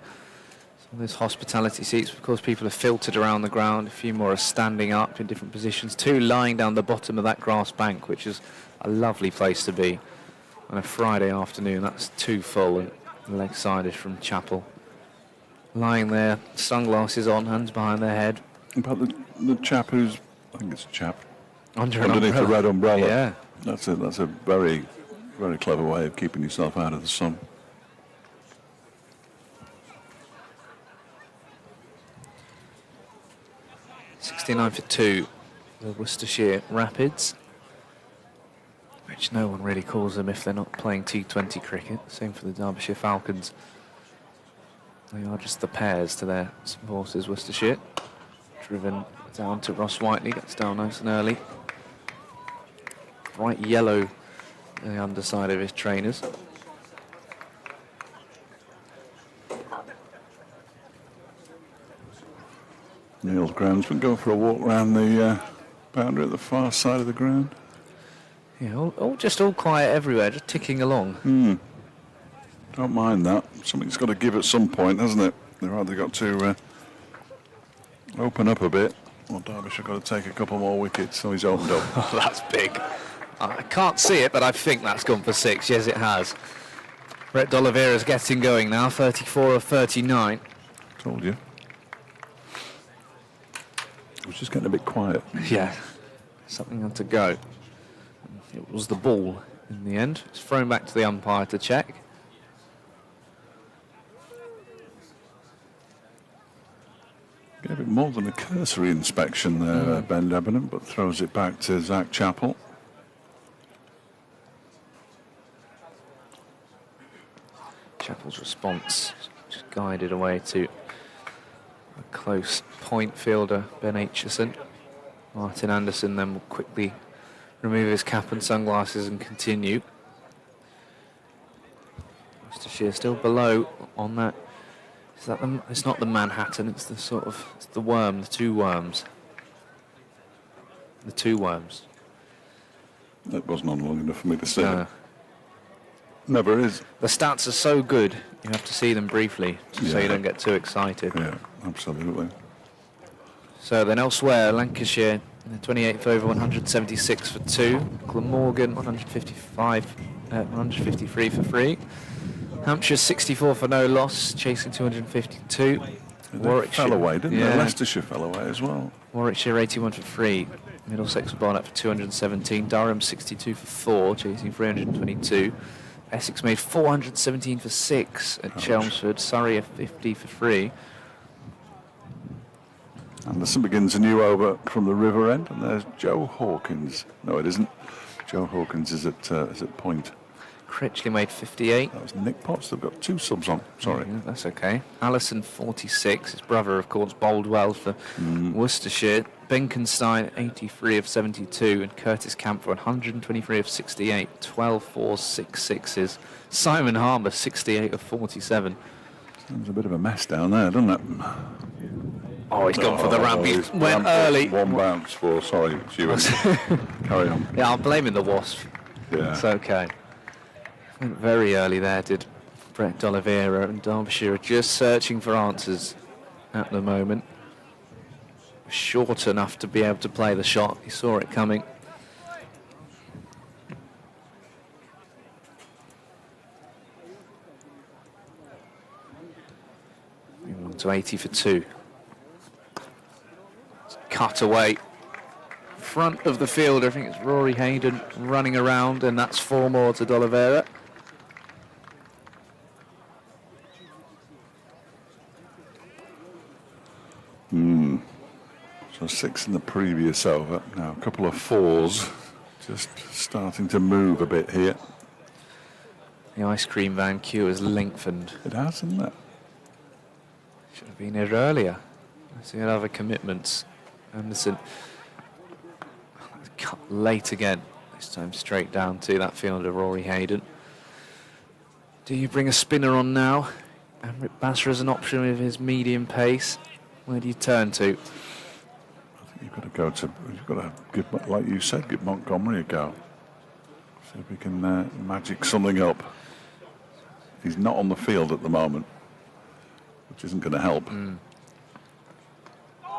Some of those hospitality seats, of course, people are filtered around the ground. A few more are standing up in different positions. 2 lying down the bottom of that grass bank, which is a lovely place to be on a Friday afternoon. That's 2 full and leg sided from Chapel. Lying there, sunglasses on, hands behind their head. About the chap who's, I think it's a chap, Underneath the red umbrella. Yeah. That's a very, very clever way of keeping yourself out of the sun. .69 for 2, the Worcestershire Rapids, which no one really calls them if they're not playing T20 cricket. Same for the Derbyshire Falcons. They are just the pairs to their supporters, Worcestershire. Driven down to Ross Whiteley, gets down nice and early. Bright yellow on the underside of his trainers. Neil's groundsman go for a walk round the boundary at the far side of the ground. Yeah, all quiet everywhere, just ticking along. Don't mind that. Something's got to give at some point, hasn't it? They've either got to open up a bit, or Derbyshire got to take a couple more wickets, so he's opened up. Oh, that's big. I can't see it, but I think that's gone for 6. Yes, it has. Brett D'Oliveira's getting going now, 34 of 39. Told you. It was just getting a bit quiet. Yeah, something had to go. It was the ball in the end. It's thrown back to the umpire to check. Gave it more than a cursory inspection there, Ben Debenham, but throws it back to Zach Chapel. Chapel's response just guided away to a close point fielder, Ben Aitchison. Martin Anderson then will quickly remove his cap and sunglasses and continue. Worcestershire still below on that. Is that the, it's not the Manhattan, it's the sort of, it's the worm, the 2 worms. The 2 worms. That wasn't on long enough for me to say. No. Never is. The stats are so good, you have to see them briefly, so Yeah. you don't get too excited. Yeah, absolutely. So then elsewhere, Lancashire in the 28th over, 176 for 2. Glamorgan 153 for 3. Hampshire 64 for no loss, chasing 252. They fell away, didn't they? Yeah. Leicestershire fell away as well. Warwickshire 81 for 3. Middlesex were bowled up for 217. Durham 62 for 4, chasing 322. Essex made 417 for 6 at Chelmsford. Surrey a 50 for 3. Anderson begins a new over from the river end, and there's Joe Hawkins. No, it isn't. Joe Hawkins is at point. Critchley made 58. That was Nick Potts. They've got 2 subs on. Sorry. Yeah, that's okay. Allison 46. His brother, of course, bowled well for Worcestershire. Benkenstein 83 of 72, and Curtis Camphor 123 of 68. 12 4 6 6s. Simon Harbour 68 of 47. There's a bit of a mess down there, doesn't it? Oh, he's gone for the ramp. He He's went ramped early. 1 bounce for. Sorry, Stuart. Carry on. Yeah, I'm blaming the wasp. Yeah. It's okay. Went very early there, did Brett D'Oliveira, and Derbyshire are just searching for answers at the moment. Short enough to be able to play the shot. He saw it coming. Moving on to 80 for 2. Cut away. Front of the field, I think it's Rory Hayden running around, and that's 4 more to D'Oliveira. So 6 in the previous over. Now a couple of 4s, just starting to move a bit here. The ice cream van queue has lengthened. It has, hasn't it? Should have been here earlier. So he had other commitments. Anderson cut late again. This time straight down to that fielder, Rory Hayden. Do you bring a spinner on now? And Rip Basra as an option with his medium pace. Where do you turn to? You've got to go to, you've got to give, like you said, give Montgomery a go. See if we can magic something up. He's not on the field at the moment, which isn't going to help.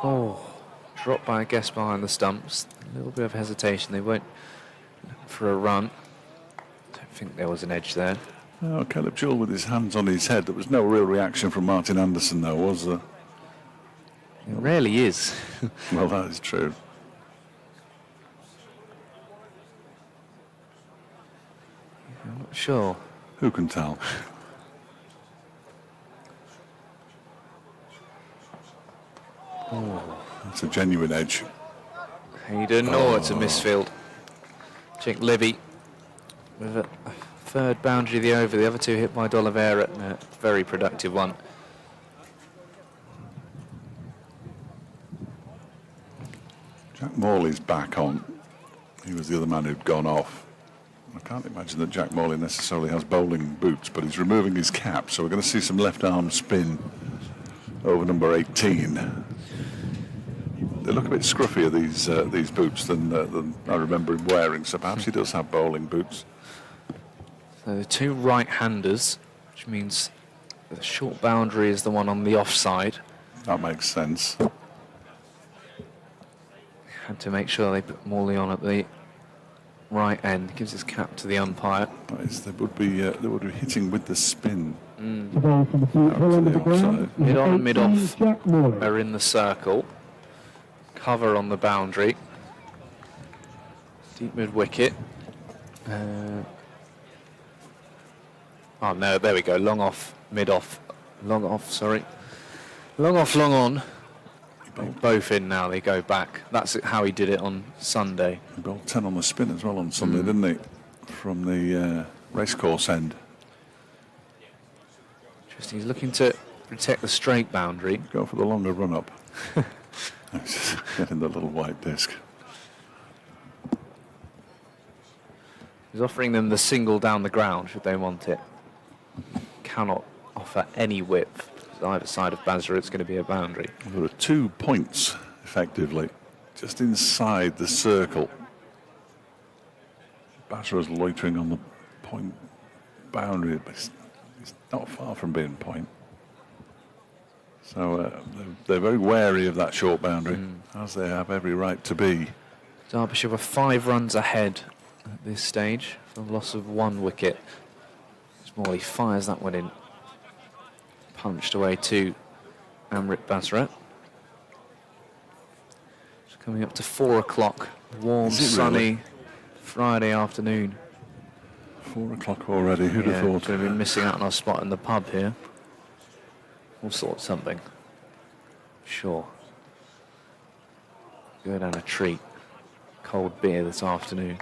Oh, dropped by a guest behind the stumps. A little bit of hesitation. They went for a run. Don't think there was an edge there. Oh, Caleb Jewell with his hands on his head. There was no real reaction from Martin Anderson, though, was there? It rarely is. Well, that is true. I'm not sure. Who can tell? Oh. That's a genuine edge. Hayden, oh, it's a misfield. Jake Livy with a third boundary of the over. The other 2 hit by D'Oliveira. A very productive one. Jack Morley's back on. He was the other man who'd gone off. I can't imagine that Jack Morley necessarily has bowling boots, but he's removing his cap, so we're going to see some left arm spin over number 18. They look a bit scruffier, these boots, than I remember him wearing, so perhaps he does have bowling boots. So the 2 right-handers, which means the short boundary is the one on the offside. That makes sense. Had to make sure they put Morley on at the right end. Gives his cap to the umpire. They would be hitting with the spin. Today from the full end of the ground. Mid on, mid off. Jack Morley. Are in the circle. Cover on the boundary. Deep mid wicket. Oh no, there we go. Long off, mid off. Long off, sorry. Long off, long on. They're both in now, they go back. That's how he did it on Sunday. He bowled 10 on the spin as well on Sunday, didn't he? From the racecourse end. Interesting, he's looking to protect the straight boundary. Go for the longer run up. Getting the little white disc. He's offering them the single down the ground should they want it. Cannot offer any width. Either side of Basra, it's going to be a boundary. There are 2 points, effectively, just inside the circle. Basra's loitering on the point boundary, but it's not far from being point. So they're very wary of that short boundary, as they have every right to be. Derbyshire were 5 runs ahead at this stage for the loss of 1 wicket. Morley fires that one in. Punched away to Amrit Basra. It's coming up to 4 o'clock. Warm, sunny really? Friday afternoon. 4 o'clock already, who'd have thought? We've been missing out on our spot in the pub here. We'll sort something. Sure. Go down a treat. Cold beer this afternoon.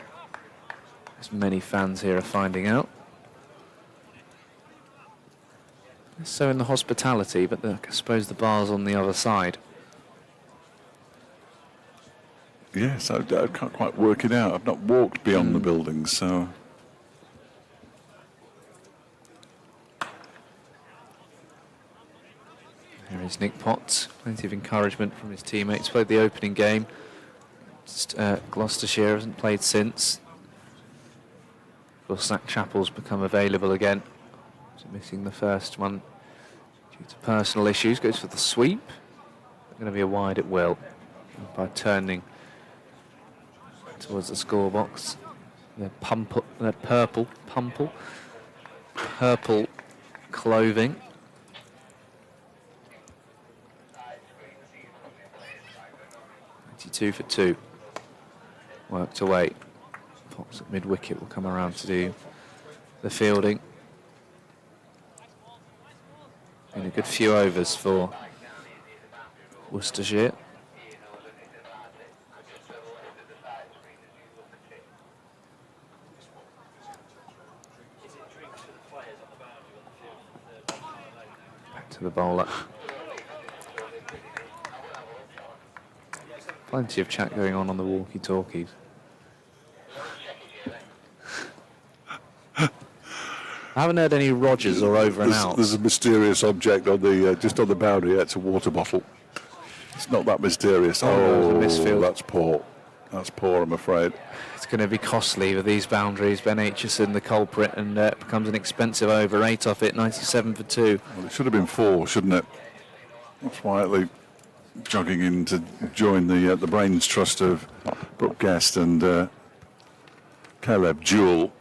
As many fans here are finding out. So in the hospitality, but I suppose the bar's on the other side. Yes, I can't quite work it out. I've not walked beyond the buildings, so... Here is Nick Potts. Plenty of encouragement from his teammates. Played the opening game. Gloucestershire hasn't played since. Will Sack Chapel's become available again? So missing the first one due to personal issues. Goes for the sweep. Going to be a wide at will by turning towards the scorebox. Their purple clothing. 92 for 2. Worked away. Fox at mid-wicket will come around to do the fielding. And a good few overs for Worcestershire. Back to the bowler. Plenty of chat going on the walkie-talkies. I haven't heard any Rogers or over and outs. There's a mysterious object on the just on the boundary. It's a water bottle. It's not that mysterious. Oh, misfield. That's poor. That's poor, I'm afraid. It's going to be costly with these boundaries. Ben Aitchison, the culprit, and becomes an expensive over. 8 off it, 97 for 2. Well, it should have been 4, shouldn't it? Quietly jogging in to join the Brains Trust of Brooke Guest and Caleb Jewell.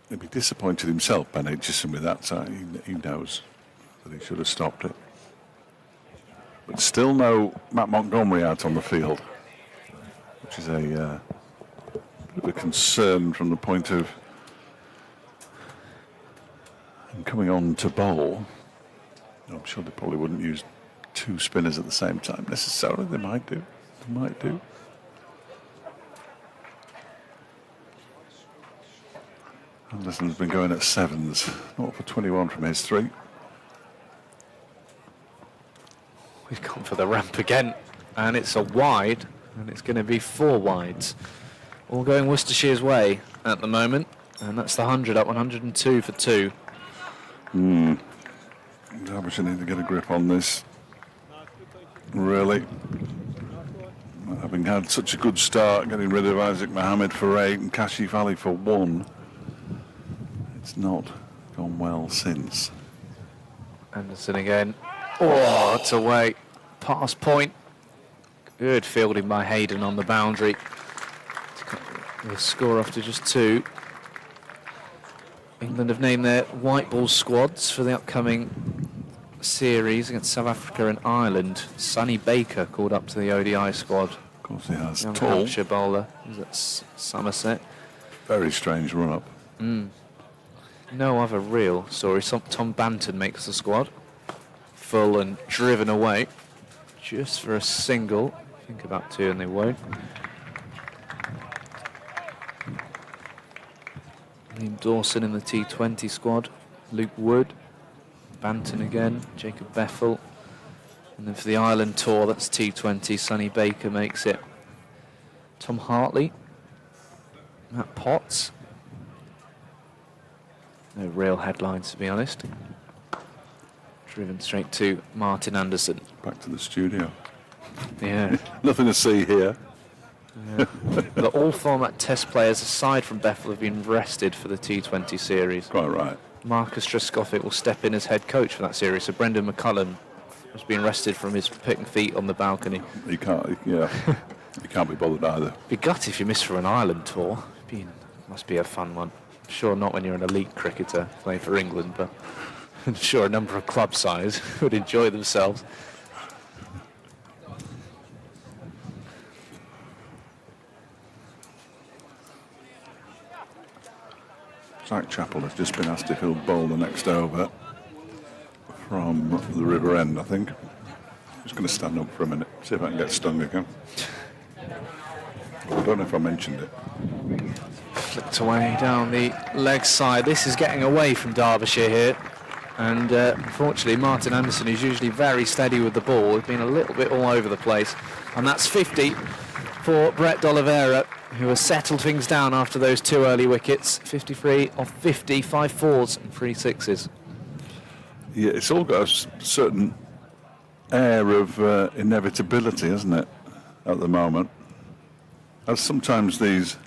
He'd be disappointed himself, Ben Aitchison, with that. So he knows that he should have stopped it. But still no Matt Montgomery out on the field, which is a bit of a concern from the point of him coming on to bowl. I'm sure they probably wouldn't use 2 spinners at the same time necessarily. They might do. They might do. Anderson's been going at 7s, not for 21 from his 3. We've gone for the ramp again, and it's a wide, and it's going to be 4 wides. All going Worcestershire's way at the moment, and that's the 100 up, 102 for 2. Derbyshire need to get a grip on this. Really. Having had such a good start, getting rid of Isaac Mohammed for 8 and Kashif Ali for 1. It's not gone well since. Anderson again. Oh, it's away. Pass point. Good fielding by Hayden on the boundary. The score off to just 2. England have named their white ball squads for the upcoming series against South Africa and Ireland. Sonny Baker called up to the ODI squad. Of course he has. Young Tall. Hampshire bowler. He's at Somerset. Very strange run up. No other real story. Tom Banton makes the squad. Full and driven away. Just for a single. Think about 2 and they won't. Liam Dawson in the T20 squad. Luke Wood. Banton again. Jacob Beffel. And then for the Ireland tour, that's T20. Sonny Baker makes it. Tom Hartley. Matt Potts. No real headlines, to be honest. Driven straight to Martin Anderson. Back to the studio. Yeah. Nothing to see here. The all-format test players, aside from Bethel, have been rested for the T20 series. Quite right. Marcus Trescothick will step in as head coach for that series. So Brendan McCullum has been rested from his picking feet on the balcony. He can't, yeah. He can't be bothered either. Be gutted if you miss for an Ireland tour. Must be a fun one. Sure, not when you're an elite cricketer playing for England, but I'm sure a number of club sides would enjoy themselves. Zach Chappell has just been asked if he'll bowl the next over from the River End, I think. I'm just going to stand up for a minute, see if I can get stung again. I don't know if I mentioned it. Flicked away down the leg side. This is getting away from Derbyshire here. And unfortunately, Martin Anderson, who's usually very steady with the ball, has been a little bit all over the place. And that's 50 for Brett D'Oliveira, who has settled things down after those 2 early wickets. 53 off 50, 5 4s and 3 6s. Yeah, it's all got a certain air of inevitability, hasn't it, at the moment? As sometimes these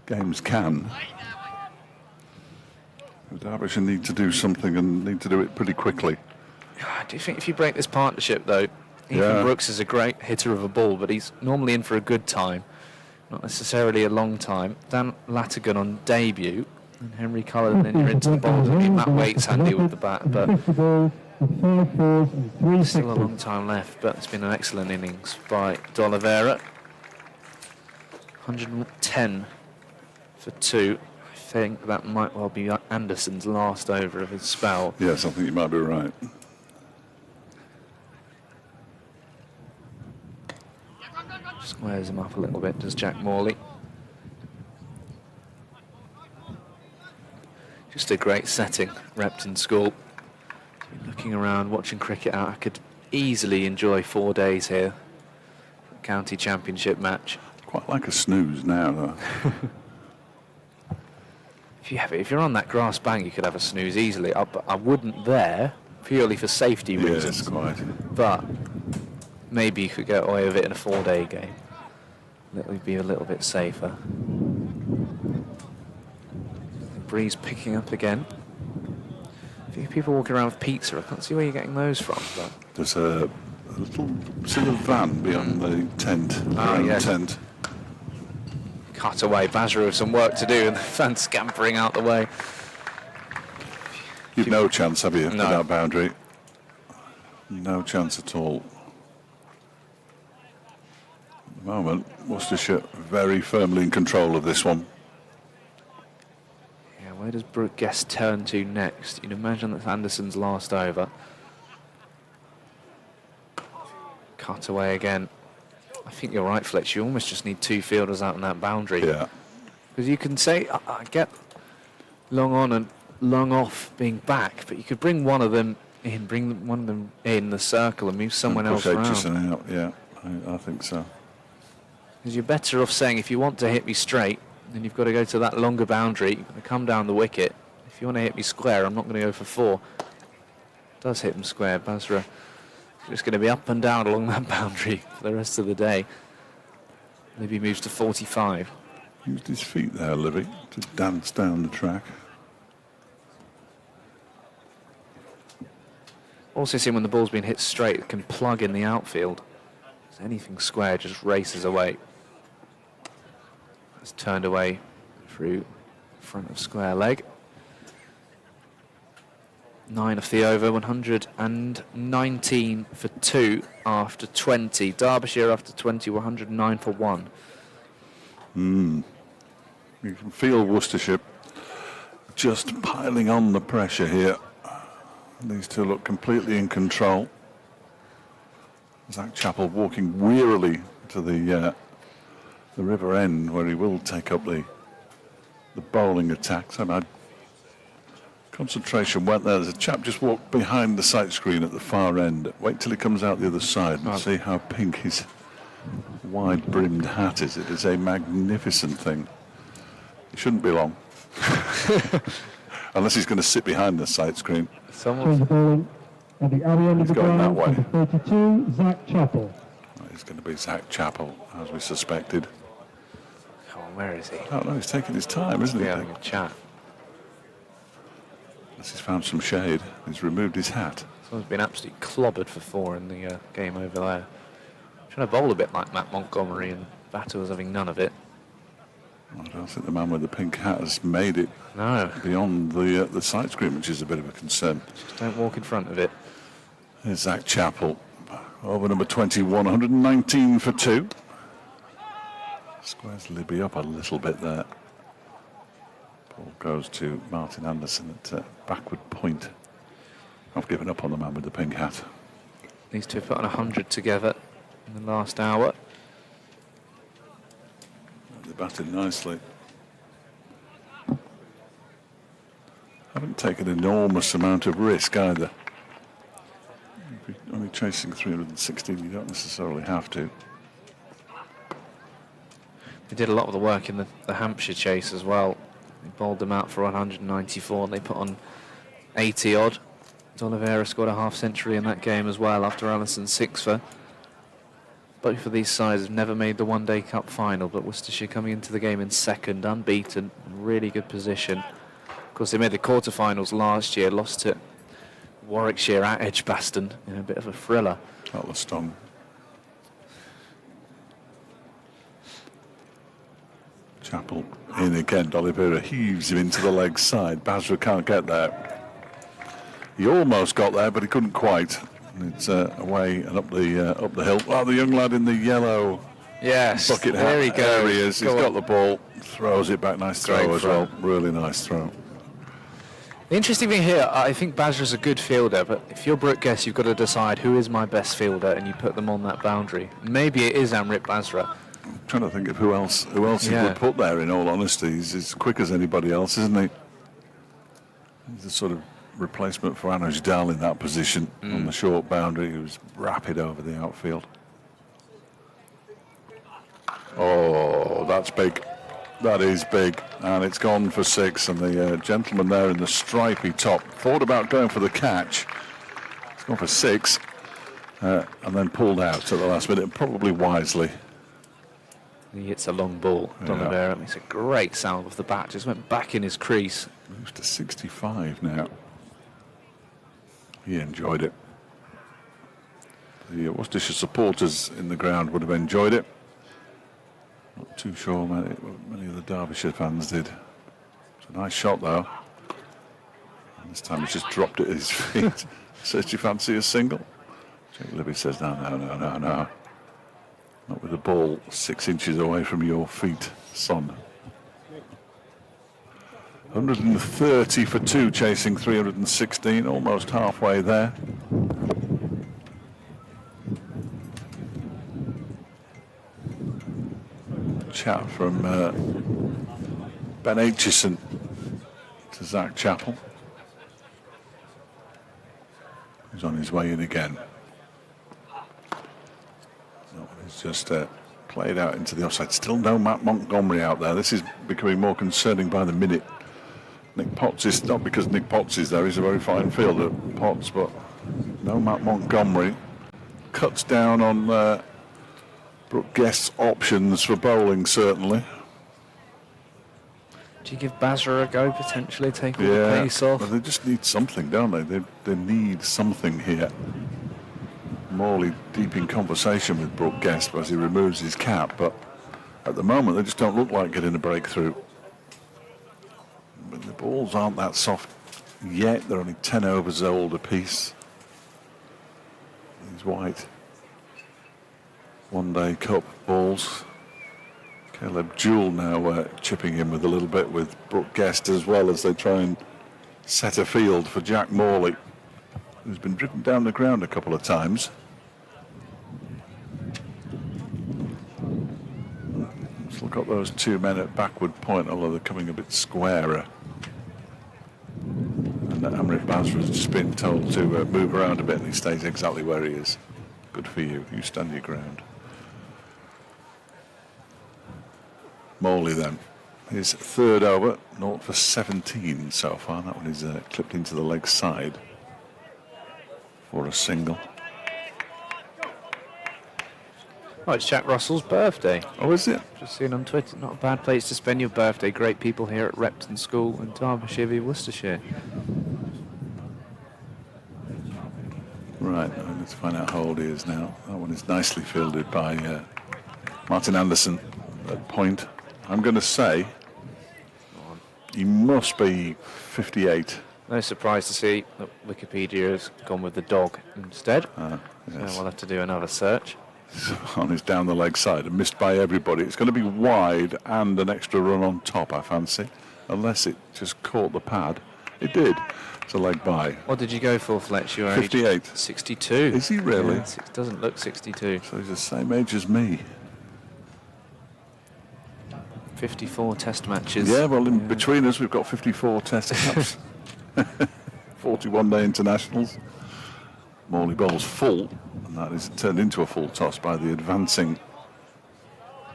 games can. Derbyshire need to do something and need to do it pretty quickly. I do think if you break this partnership, though, Ethan Yeah. Brooks is a great hitter of a ball, but he's normally in for a good time, not necessarily a long time. Dan Latigan on debut, and Henry Cullen then you're into the bowls. I mean, Matt Waite's handy with the bat, but 50 balls with 5 fours and 3 still a sixes. long time left. But it's been an excellent innings by D'Oliveira. 110 for 2. I think that might well be Anderson's last over of his spell. Yes, I think you might be right. Squares him up a little bit, does Jack Morley. Just a great setting, Repton School. Looking around, watching cricket out, I could easily enjoy 4 days here. County Championship match. Quite like a snooze now, though. If you're on that grass bank, you could have a snooze easily. I wouldn't there, purely for safety reasons. Yes, quite. But maybe you could get away with it in a 4-day game. That would be a little bit safer. The breeze picking up again. A few people walking around with pizza. I can't see where you're getting those from. But There's a little sort of van beyond the tent. Around yes. the tent. cut away. Basra with some work to do, and the fan scampering out the way. You've no chance, have you, with No. that boundary? No chance at all. At the moment, Worcestershire very firmly in control of this one. Yeah, where does Brooke Guest turn to next? You'd imagine that's Anderson's last over. Cut away again. I think you're right, Fletch. You almost just need two fielders out on that boundary. Yeah. Because you can say, I get long on and long off being back, but you could bring one of them in, bring one of them in the circle and move someone else Push around. Aitchison out, yeah, I think so. Because you're better off saying, if you want to hit me straight, then you've got to go to that longer boundary. You're going to come down the wicket. If you want to hit me square, I'm not going to go for 4. Does hit him square. Basra just going to be up and down along that boundary for the rest of the day. Maybe moves to 45. Used his feet there, Livy, to dance down the track. Also seen when the ball's been hit straight, it can plug in the outfield. So anything square just races away. It's turned away through front of square leg. 9 off the over, 119 for 2 after 20. Derbyshire after 20, 109 for 1. You can feel Worcestershire just piling on the pressure here. These two look completely in control. Zach Chappell walking wearily to the river end, where he will take up the bowling attacks. And concentration went there. There's a chap just walked behind the sight screen at the far end. Wait till he comes out the other side and see how pink his wide-brimmed hat is. It is a magnificent thing. It shouldn't be long. Unless he's going to sit behind the sight screen. Change the bowling at the other end of the going that ground. way. Number 32, Zach Chappell. It's going to be Zach Chappell, as we suspected. Oh, where is he? Oh no, he's taking his time, isn't he? Having a chat. Unless he's found some shade. He's removed his hat. Someone's been absolutely clobbered for 4 in the game over there. Trying to bowl a bit like Matt Montgomery, and Batter was having none of it. I don't think the man with the pink hat has made it No, beyond the sight screen, which is a bit of a concern. just don't walk in front of it. Here's Zach Chappell, over number 21, 119 for 2. Squares Libby up a little bit there. Ball goes to Martin Anderson at backward point. I've given up on the man with the pink hat. These two have put on 100 together in the last hour. They batted nicely. Haven't taken an enormous amount of risk either. If you're only chasing 316, you don't necessarily have to. They did a lot of the work in the Hampshire chase as well. They bowled them out for 194 and they put on 80 odd. D'Oliveira scored a half century in that game as well after Allison's 6 for. Both of these sides have never made the One Day Cup final, but Worcestershire coming into the game in second, unbeaten, in really good position. Of course, they made the quarterfinals last year, lost to Warwickshire at Edgbaston in a bit of a thriller. That was strong. Chapel in again. Oliveira heaves him into the leg side. Basra can't get there. He almost got there, but he couldn't quite. And it's away and up the hill. Oh, the young lad in the yellow Yes, bucket hat. there he goes. There he is. He's Go got on. the ball. Throws it back. Nice throw Great as throw. well. Really nice throw. The interesting thing here, I think Basra's a good fielder, but if you're Brooke Guest, you've got to decide who is my best fielder, and you put them on that boundary. Maybe it is Amrit Basra. I'm trying to think of who else he Yeah. would put there, in all honesty. He's as quick as anybody else, isn't he? He's a sort of replacement for Anuj Dal in that position on the short boundary. He was rapid over the outfield. Oh, that's big. That is big. And it's gone for 6. And the gentleman there in the stripy top thought about going for the catch. It's gone for 6. And then pulled out at the last minute, and probably wisely. He hits a long ball. Oliveira makes a great sound with the bat. Just went back in his crease. Moves to 65 now. He enjoyed it. The Worcestershire supporters in the ground would have enjoyed it. Not too sure many of the Derbyshire fans did. It's a nice shot though. And this time he's just dropped it at his feet. Says, do you fancy a single? Jake Libby says, no. Not with the ball 6 inches away from your feet, son. 130 for 2, chasing 316, almost halfway there. Chat from Ben Aitchison to Zach Chappell, who's on his way in again. No, he's just played out into the offside. Still no Matt Montgomery out there. This is becoming more concerning by the minute. Nick Potts is, not because Nick Potts is there, he's a very fine fielder, Potts, but no Matt Montgomery. Cuts down on Brooke Guest's options for bowling, certainly. Do you give Basra a go, potentially, take all the pace off? But they just need something, don't they? They need something here. Morley deep in conversation with Brooke Guest as he removes his cap, but at the moment they just don't look like getting a breakthrough. But the balls aren't that soft yet. They're only 10 overs old apiece. These white One Day Cup balls. Caleb Jewell now chipping in with a little bit with Brooke Guest as well, as they try and set a field for Jack Morley, who's been driven down the ground a couple of times. Still got those 2 men at backward point, although they're coming a bit squarer. And Amrit Basra has just been told to move around a bit, and he stays exactly where he is. Good for you. You stand your ground. Morley then. His third over, 0 for 17 so far. That one is clipped into the leg side for a single. Oh, it's Jack Russell's birthday. Oh, is it? Just seen on Twitter. Not a bad place to spend your birthday. Great people here at Repton School in Derbyshire v Worcestershire. Right, let's find out how old he is now. That one is nicely fielded by Martin Anderson at point. I'm going to say he must be 58. No surprise to see that Wikipedia has gone with the dog instead. Yes. So we'll have to do another search. On his down the leg side and missed by everybody. It's going to be wide and an extra run on top, I fancy, unless it just caught the pad. It did. It's a leg by. What did you go for, Fletch? Your age? 58. 62. Is he really? Yeah, doesn't look 62. So he's the same age as me. 54 test matches. Yeah, well, in between us, we've got 54 test caps, 41 day internationals. Morley bowls full, and that is turned into a full toss by the advancing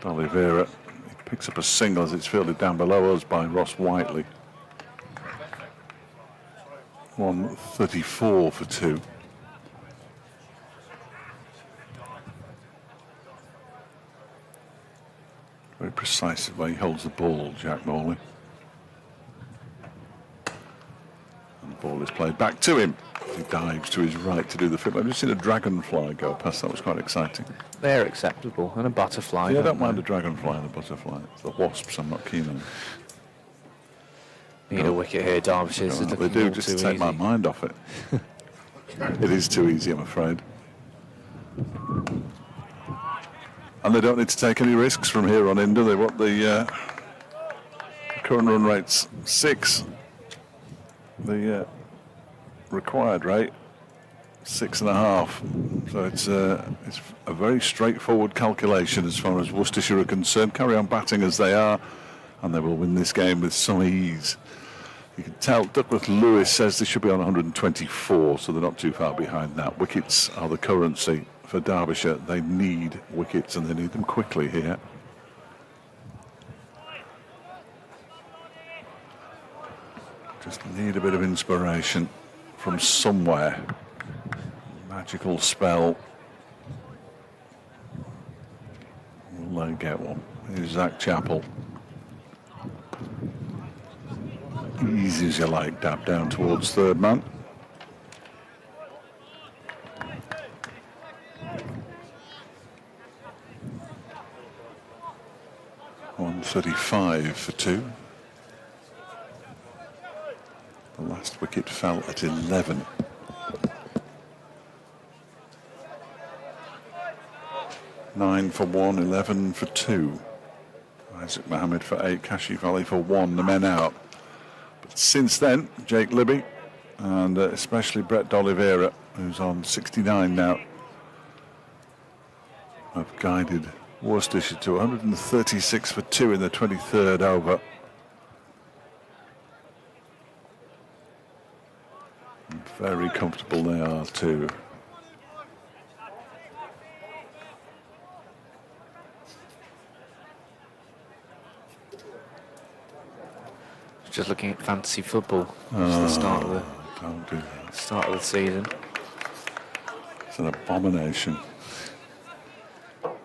Oliveira. He picks up a single as it's fielded down below us by Ross Whiteley. 134 for 2. Very precise the way he holds the ball, Jack Morley. And the ball is played back to him. He dives to his right to do the flip. I've just seen a dragonfly go past. That was quite exciting. They're acceptable. And a butterfly. Yeah, I don't mind the dragonfly and the butterfly. It's the wasps I'm not keen on. Need a wicket here, Derbyshire. They do, just to take my mind off it. It is too easy, I'm afraid. And they don't need to take any risks from here on in, do they? What the current run rate's 6. The required rate 6.5. So it's a very straightforward calculation as far as Worcestershire are concerned. Carry on batting as they are, and they will win this game with some ease. You can tell Duckworth Lewis says they should be on 124, so they're not too far behind that. Wickets are the currency for Derbyshire. They need wickets, and they need them quickly here. Just need a bit of inspiration from somewhere. Magical spell. Will they get one? Here's Zach Chappell. Easy as you like, dab down towards third man. .135 for 2. The last wicket fell at 11. Nine for 1, 11 for 2. Isaac Mohammed for 8, Kashif Ali for 1, the men out. But since then, Jake Libby and especially Brett D'Oliveira, who's on 69 now, have guided Worcestershire to 136 for 2 in the 23rd over. And very comfortable they are too. Just looking at fantasy football. It's the start of Don't do that. the season. It's an abomination.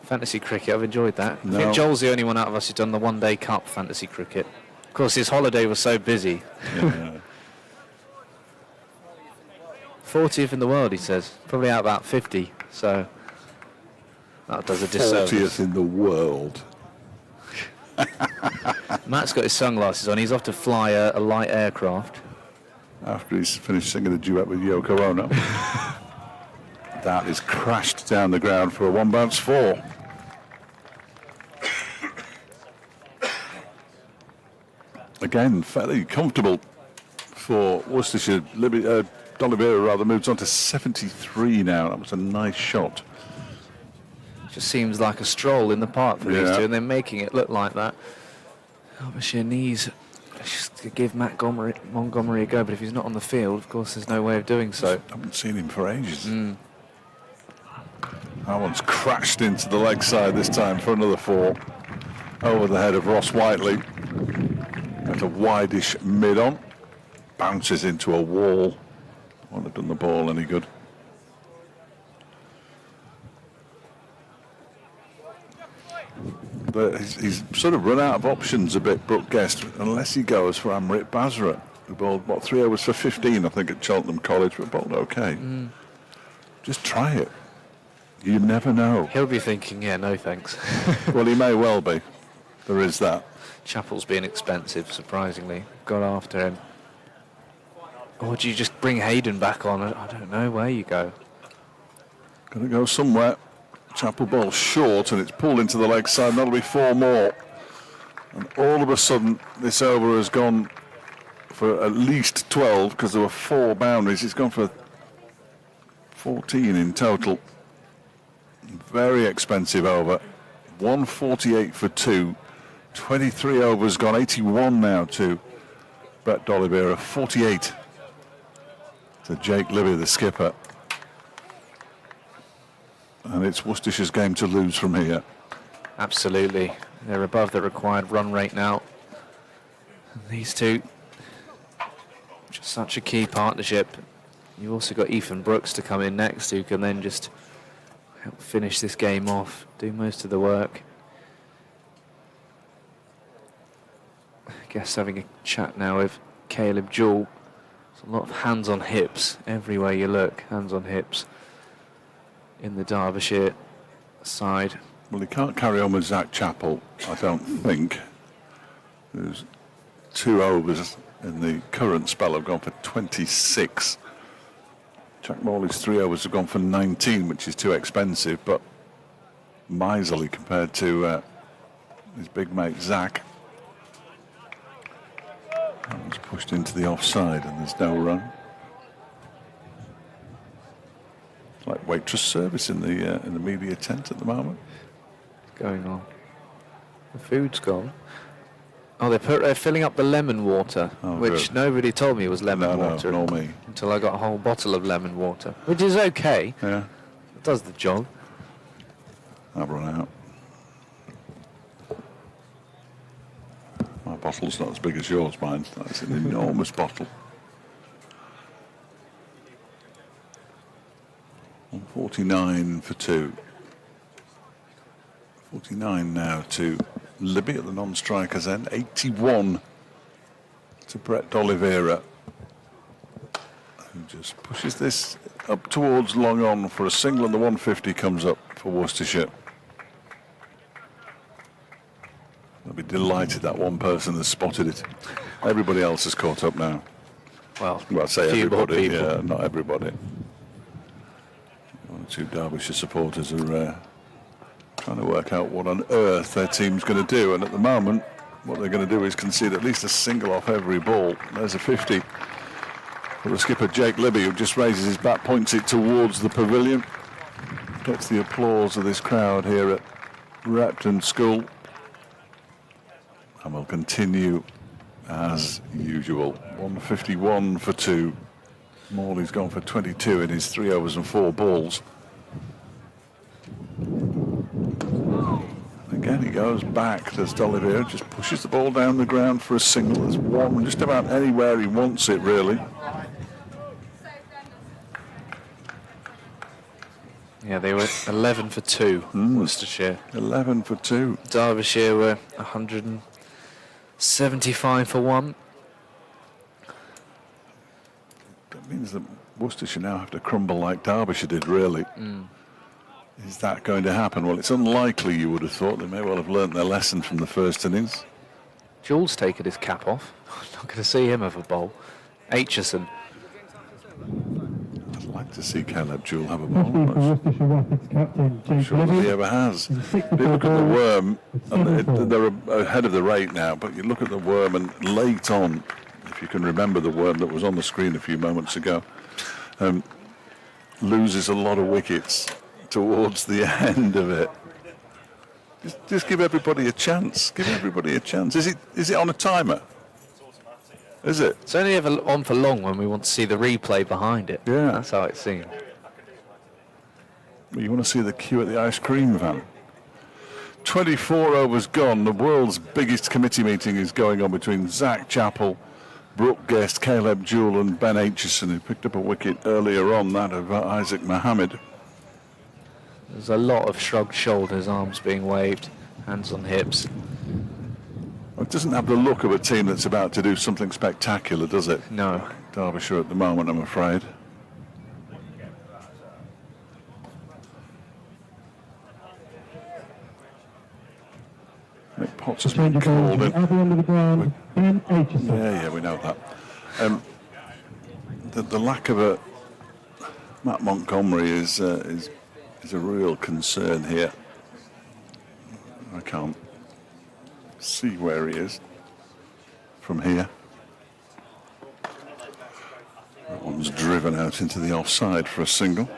Fantasy cricket, I've enjoyed that. No. I think Joel's the only one out of us who's done the one-day-cup fantasy cricket. Of course, his holiday was so busy. Yeah. 40th in the world, he says. Probably out about 50, so that does a disservice. 40th in the world. Matt's got his sunglasses on. He's off to fly a light aircraft. After he's finished singing a duet with Yoko Ono. That is crashed down the ground for a 1 bounce 4. Again, fairly comfortable for Worcestershire. D'Oliveira rather moves on to 73 now. That was a nice shot. Just seems like a stroll in the park for these Yeah. two, and they're making it look like that. Derbyshire needs just to give Montgomery a go, but if he's not on the field, of course, there's no way of doing so. I haven't seen him for ages. That one's crashed into the leg side this time for another 4. Over the head of Ross Whiteley. At a wideish mid-on. Bounces into a wall. Won't have done the ball any good. But he's sort of run out of options a bit, Brooke Guest, unless he goes for Amrit Basra, who bowled, 3 overs for 15, I think, at Cheltenham College, but bowled okay. Just try it. You never know. He'll be thinking, yeah, no thanks. Well, he may well be. There is that. Chappell's being expensive, surprisingly. Got after him. Or do you just bring Hayden back on? I don't know where you go. Got to go somewhere. Chappell ball short, and it's pulled into the leg side. That'll be 4 more. And all of a sudden, this over has gone for at least 12, because there were 4 boundaries. It's gone for 14 in total. Very expensive over. 148 for 2. 23 overs gone. 81 now to Brett D'Oliveira. 48 to Jake Libby, the skipper. And it's Worcestershire's game to lose from here. Absolutely. They're above the required run rate now. And these two, just such a key partnership. You've also got Ethan Brooks to come in next, who can then just help finish this game off, do most of the work. guess having a chat now with Caleb Jewell. There's a lot of hands on hips everywhere you look. Hands on hips in the Derbyshire side. Well, he can't carry on with Zach Chappell, I don't think. There's 2 overs in the current spell have gone for 26. Jack Morley's 3 overs have gone for 19, which is too expensive, but miserly compared to his big mate Zach. That was pushed into the offside and there's no run. It's like waitress service in the media tent at the moment. Going on. The food's gone. Oh, they're filling up the lemon water, which good. nobody told me was lemon water nor me. until I got a whole bottle of lemon water, which is okay. Yeah, It does the job. I've run out. My bottle's not as big as yours, mine. That's an enormous bottle. 149 for 2. 49 now to Libby at the non-striker's end. 81 to Brett Oliveira, who just pushes this up towards long on for a single, and the 150 comes up for Worcestershire. I'll be delighted that one person has spotted it. Everybody else has caught up now. Well, I say few more everybody, people. yeah, not everybody. 1 or 2 Derbyshire supporters are trying to work out what on earth their team's going to do, and at the moment what they're going to do is concede at least a single off every ball. There's a 50 for the skipper Jake Libby, who just raises his bat, points it towards the pavilion, gets the applause of this crowd here at Repton School, and will continue as usual. 151 for 2. Morley's gone for 22 in his 3 overs and 4 balls. Again, he goes back. There's Oliveira, just pushes the ball down the ground for a single. There's one just about anywhere he wants it, really. Yeah, they were 11 for 2, Worcestershire. 11 for 2. Derbyshire were 175 for 1. That means that Worcestershire now have to crumble like Derbyshire did, really. Is that going to happen? Well, it's unlikely, you would have thought. They may well have learnt their lesson from the first innings. Jewell's taken his cap off. Not going to see him have a bowl. Aitchison. I'd like to see Caleb Jewell have a Especially for ball. Worcestershire Rapids captain I'm Jake sure that he Libby. ever has. In 64 But you look at the balls, worm, with and 7 they're ahead of the rate now, but you look at the worm, and late on, if you can remember the worm that was on the screen a few moments ago, loses a lot of wickets towards the end of it. Just give everybody a chance. Give everybody a chance. Is it on a timer? Is it? It's only ever on for long when we want to see the replay behind it. Yeah. That's how it seems. You want to see the queue at the ice cream van. 24 overs gone. The world's biggest committee meeting is going on between Zach Chappell, Brooke Guest, Caleb Jewell and Ben Aitchison, who picked up a wicket earlier on, that of Isaac Mohammed. There's a lot of shrugged shoulders, arms being waved, hands on hips. It doesn't have the look of a team that's about to do something spectacular, does it? No. Derbyshire at the moment, I'm afraid. Nick Potts has been Change of called bowls in. at the end of the ground, Ben Aitchison. Yeah, we know that. The lack of a Matt Montgomery is a real concern here. I can't see where he is from here. That one's driven out into the offside for a single.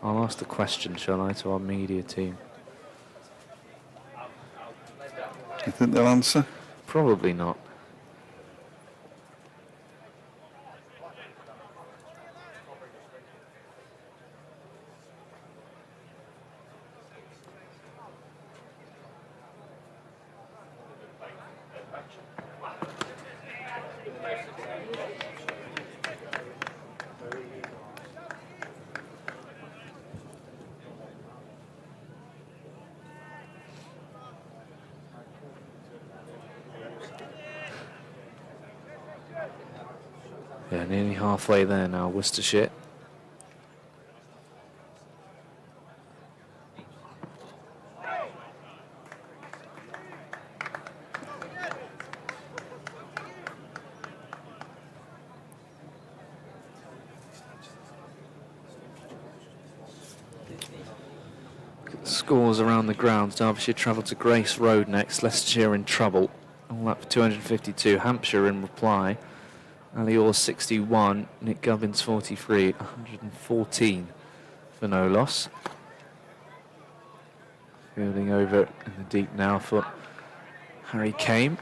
I'll ask the question, shall I, to our media team? You think they'll answer? Probably not. nearly halfway there now, Worcestershire. Scores around the grounds. Derbyshire travel to Grace Road next. Leicestershire in trouble. All that for 252. Hampshire in reply. Ali Orr 61. Nick Gubbins 43. 114 for no loss. Fielding over in the deep now for Harry Kane.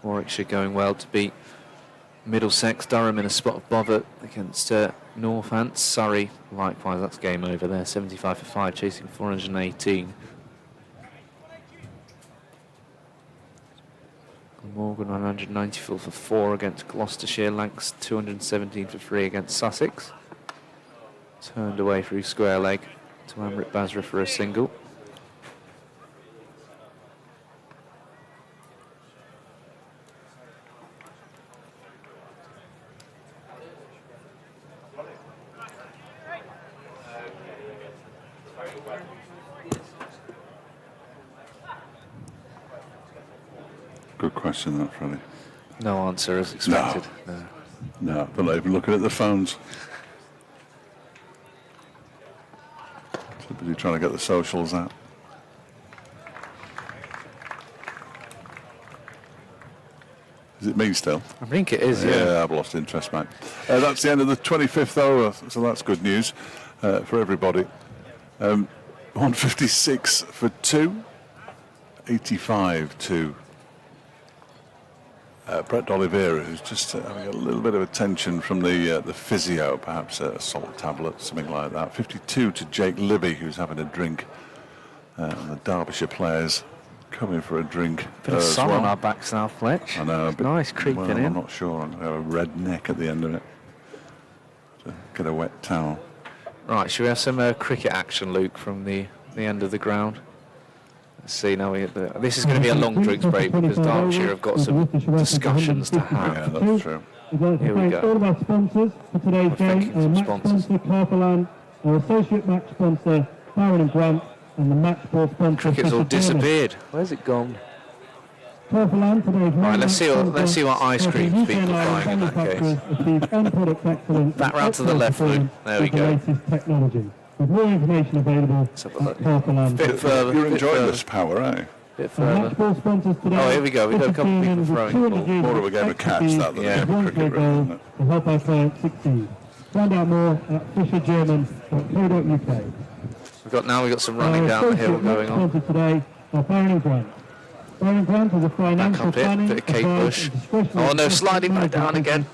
Warwickshire going well to beat Middlesex. Durham in a spot of bother against Northants. Surrey, likewise, that's game over there. 75 for 5, chasing 418. Morgan 194 for 4 against Gloucestershire. Lancs 217 for 3 against Sussex. Turned away through square leg to Amrit Basra for a single. Good question, that, Freddie. No answer as expected. No, they're not even looking at the phones. So busy trying to get the socials out. Is it me still? I think it is, yeah. I've lost interest, mate. That's the end of the 25th over, so that's good news for everybody. 156 for 2, 85 to Brett D'Oliveira, who's just having a little bit of attention from the physio, perhaps a salt tablet, something like that. 52 to Jake Libby, who's having a drink. And the Derbyshire players coming for a drink. Bit of sun on our backs now, Fletch. I know. Nice creeping in. I'm not sure. I'm going to have a red neck at the end of it. So get a wet towel. Right, should we have some cricket action, Luke, from the end of the ground? Let's see now. This is going to be a long drinks break because Derbyshire have got some discussions to have. Yeah, that's true. Here we go. All of our sponsors for today's game. Our match sponsor, Carpelan, our associate match sponsor, Barron and Grant, and the match ball sponsor. Cricket's all disappeared. Where's it gone? Carpelan, today's Right, let's see what ice creams people are buying in that case. Back round to the left, Luke. There we go. Technology. With more information available at Carpelan. Bit further. You're enjoying this power, eh? Bit Our match further. ball sponsors today. Oh, here we go. We've got a couple of people throwing the ball. More of a game of catch, that, than a game of cricket, really, isn't it? To help our clients succeed. Find out more at fishergerman.co.uk. We've got some running down the hill going on. Sponsor today are Barron and Grant. Barron and Grant is a financial Back up here, planning, bit of Kate advice Bush. and discretionary Oh no, sliding back down again.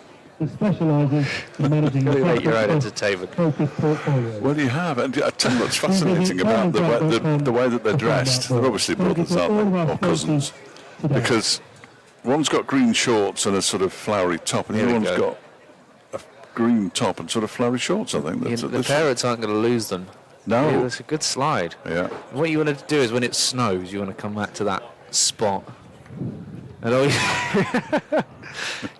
that specialises in managing Gonna make your own focused entertainment. portfolio. Well, you have. And I tell you what's fascinating about the way that they're dressed. They're obviously brothers, aren't they? Or cousins. Because one's got green shorts and a sort of flowery top, and the Here other we one's go. got a green top and sort of flowery shorts, I think. The parents aren't going to lose them. No. Yeah, that's a good slide. Yeah. What you want to do is when it snows, you want to come back to that spot. And all he's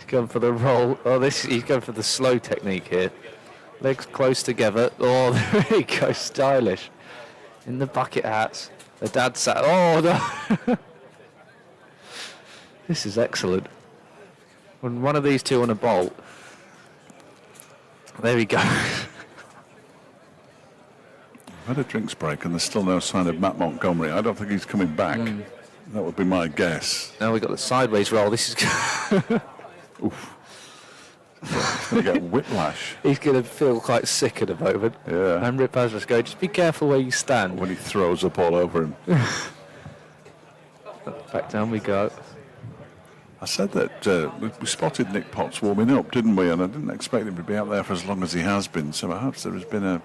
going for the roll. Oh, he's going for the slow technique here. Legs close together. Oh, there he goes, stylish. In the bucket hats. The dad sat. Oh, no. This is excellent. When one of these two on a bolt. There we go. I've had a drinks break and there's still no sign of Matt Montgomery. I don't think he's coming back. That would be my guess. Now we've got the sideways roll. This is. Oof. He's going to get whiplash. He's going to feel quite sick at the moment. Yeah. And Rip Asmus go, just be careful where you stand. When he throws up all over him. Back down we go. I said that we spotted Nick Potts warming up, didn't we? And I didn't expect him to be out there for as long as he has been. So perhaps there has been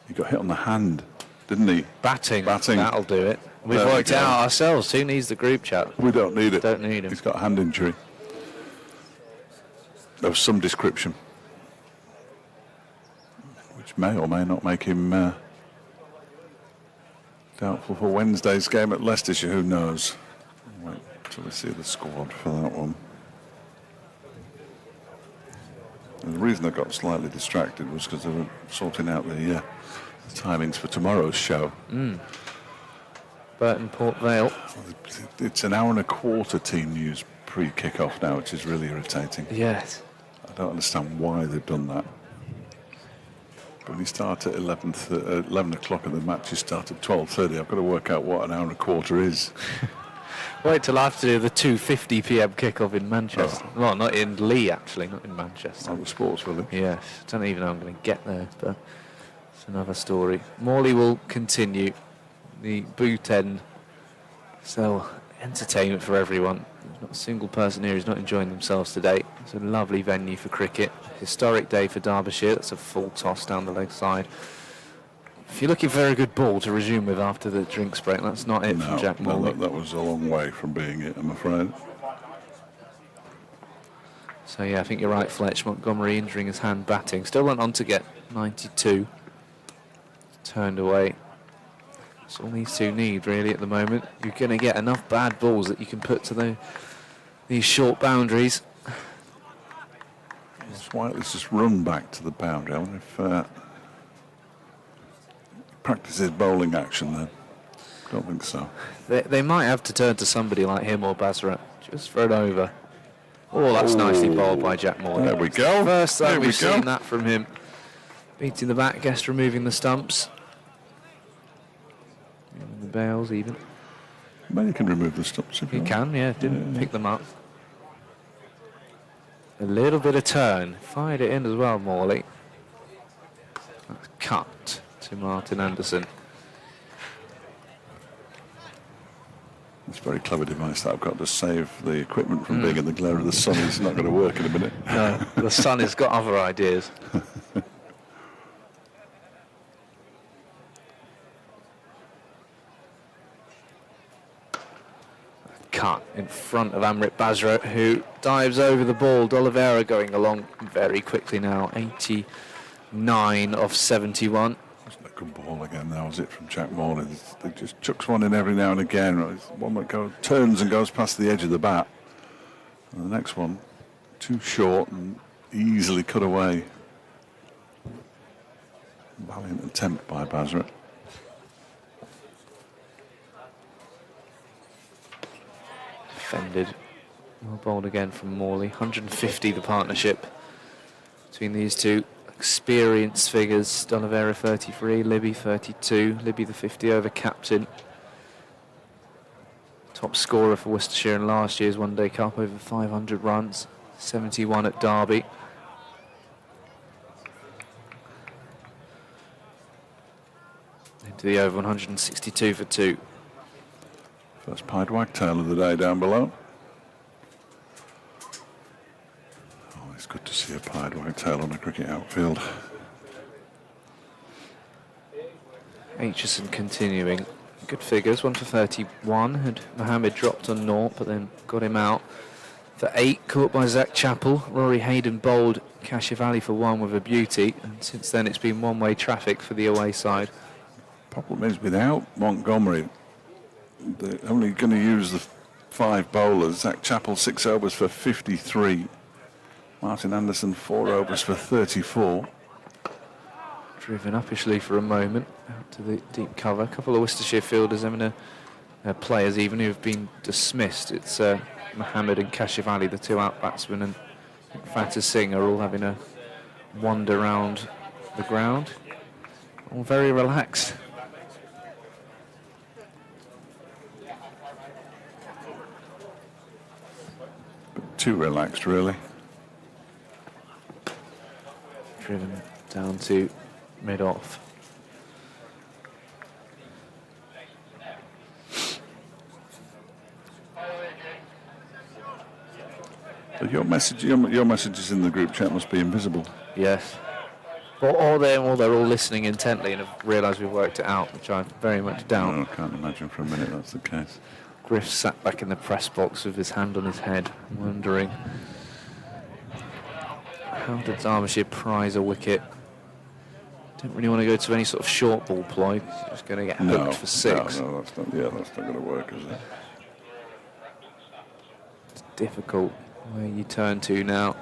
he got hit on the hand, didn't he? Batting. Batting. That'll do it. We've There we worked go. out ourselves. Who needs the group chat? We don't need it. Don't need him. He's got a hand injury of some description, which may or may not make him doubtful for Wednesday's game at Leicestershire. Who knows? till we see the squad for that one. And the reason I got slightly distracted was because they were sorting out the timings for tomorrow's show. Burton Port Vale. It's an hour and a quarter team news pre-kick-off now, which is really irritating. Yes. I don't understand why they've done that. But when you start at 11 o'clock and the matches start at 12:30, I've got to work out what an hour and a quarter is. Wait till after the 2:50 p.m. kickoff in Manchester. Well, not in Lee, actually, not in Manchester. On the Sports Village. Yes, don't even know I'm going to get there, but it's another story. Morley will continue. The boot end, so entertainment for everyone. There's not a single person here who's not enjoying themselves today. It's a lovely venue for cricket. Historic day for Derbyshire. That's a full toss down the leg side. If you're looking for a good ball to resume with after the drinks break, that's not it from Jack Morley. That was a long way from being it, I'm afraid. So yeah, I think you're right, Fletch. Montgomery injuring his hand batting. Still went on to get 92. Turned away. That's all these two need really at the moment. You're going to get enough bad balls that you can put to these short boundaries. Whiteley's just run back to the boundary. I wonder if practices bowling action then. Don't think so. They might have to turn to somebody like him or Basra just for an over. Oh, that's nicely bowled by Jack Morley. There we go. First time There we we've go. seen that from him. Beating the back, Guest removing the stumps. And the bails even. Maybe you can remove the stumps if He you want. can, yeah, didn't pick them up. A little bit of turn. Fired it in as well, Morley. That's cut to Martin Anderson. It's a very clever device that I've got to save the equipment from being in the glare of the sun. It's not going to work in a minute. No, the sun has got other ideas. Cut in front of Amrit Basra, who dives over the ball. D'Oliveira going along very quickly now. 89 of 71. Wasn't a good ball again now, was it, from Jack Morley? They just chucks one in every now and again. One that turns and goes past the edge of the bat. And the next one, too short and easily cut away. Valiant attempt by Basra. Defended. Well bowled again from Morley. 150 the partnership between these two. Experienced figures. D'Oliveira 33, Libby 32. Libby the 50 over captain. Top scorer for Worcestershire in last year's One Day Cup, over 500 runs. 71 at Derby. Into the over, 162 for 2. First pied wagtail of the day down below. Oh, it's good to see a pied wagtail on a cricket outfield. Aitchison continuing. Good figures, 1 for 31. Had Mohammed dropped on 0, but then got him out for 8. Caught by Zach Chappell. Rory Hayden bowled Kashif Ali for 1 with a beauty. And since then it's been one-way traffic for the away side. Problem is, without Montgomery, they're only going to use the 5 bowlers. Zach Chappell 6 overs for 53. Martin Anderson 4 overs for 34. Driven uppishly for a moment out to the deep cover. A couple of Worcestershire fielders having players even who have been dismissed. It's Mohammed and Kashif Ali, the 2 out batsmen, and Fatah Singh are all having a wander around the ground. All very relaxed. Too relaxed, really. Driven down to mid-off. But your messages in the group chat must be invisible. Yes. Or they're all listening intently and have realised we've worked it out, which I very much doubt. No, I can't imagine for a minute that's the case. Griff sat back in the press box with his hand on his head, wondering how did Derbyshire prize a wicket. Don't really want to go to any sort of short ball ploy. He's just going to get hooked for 6. No, that's not going to work, is it? difficult where you turn to now.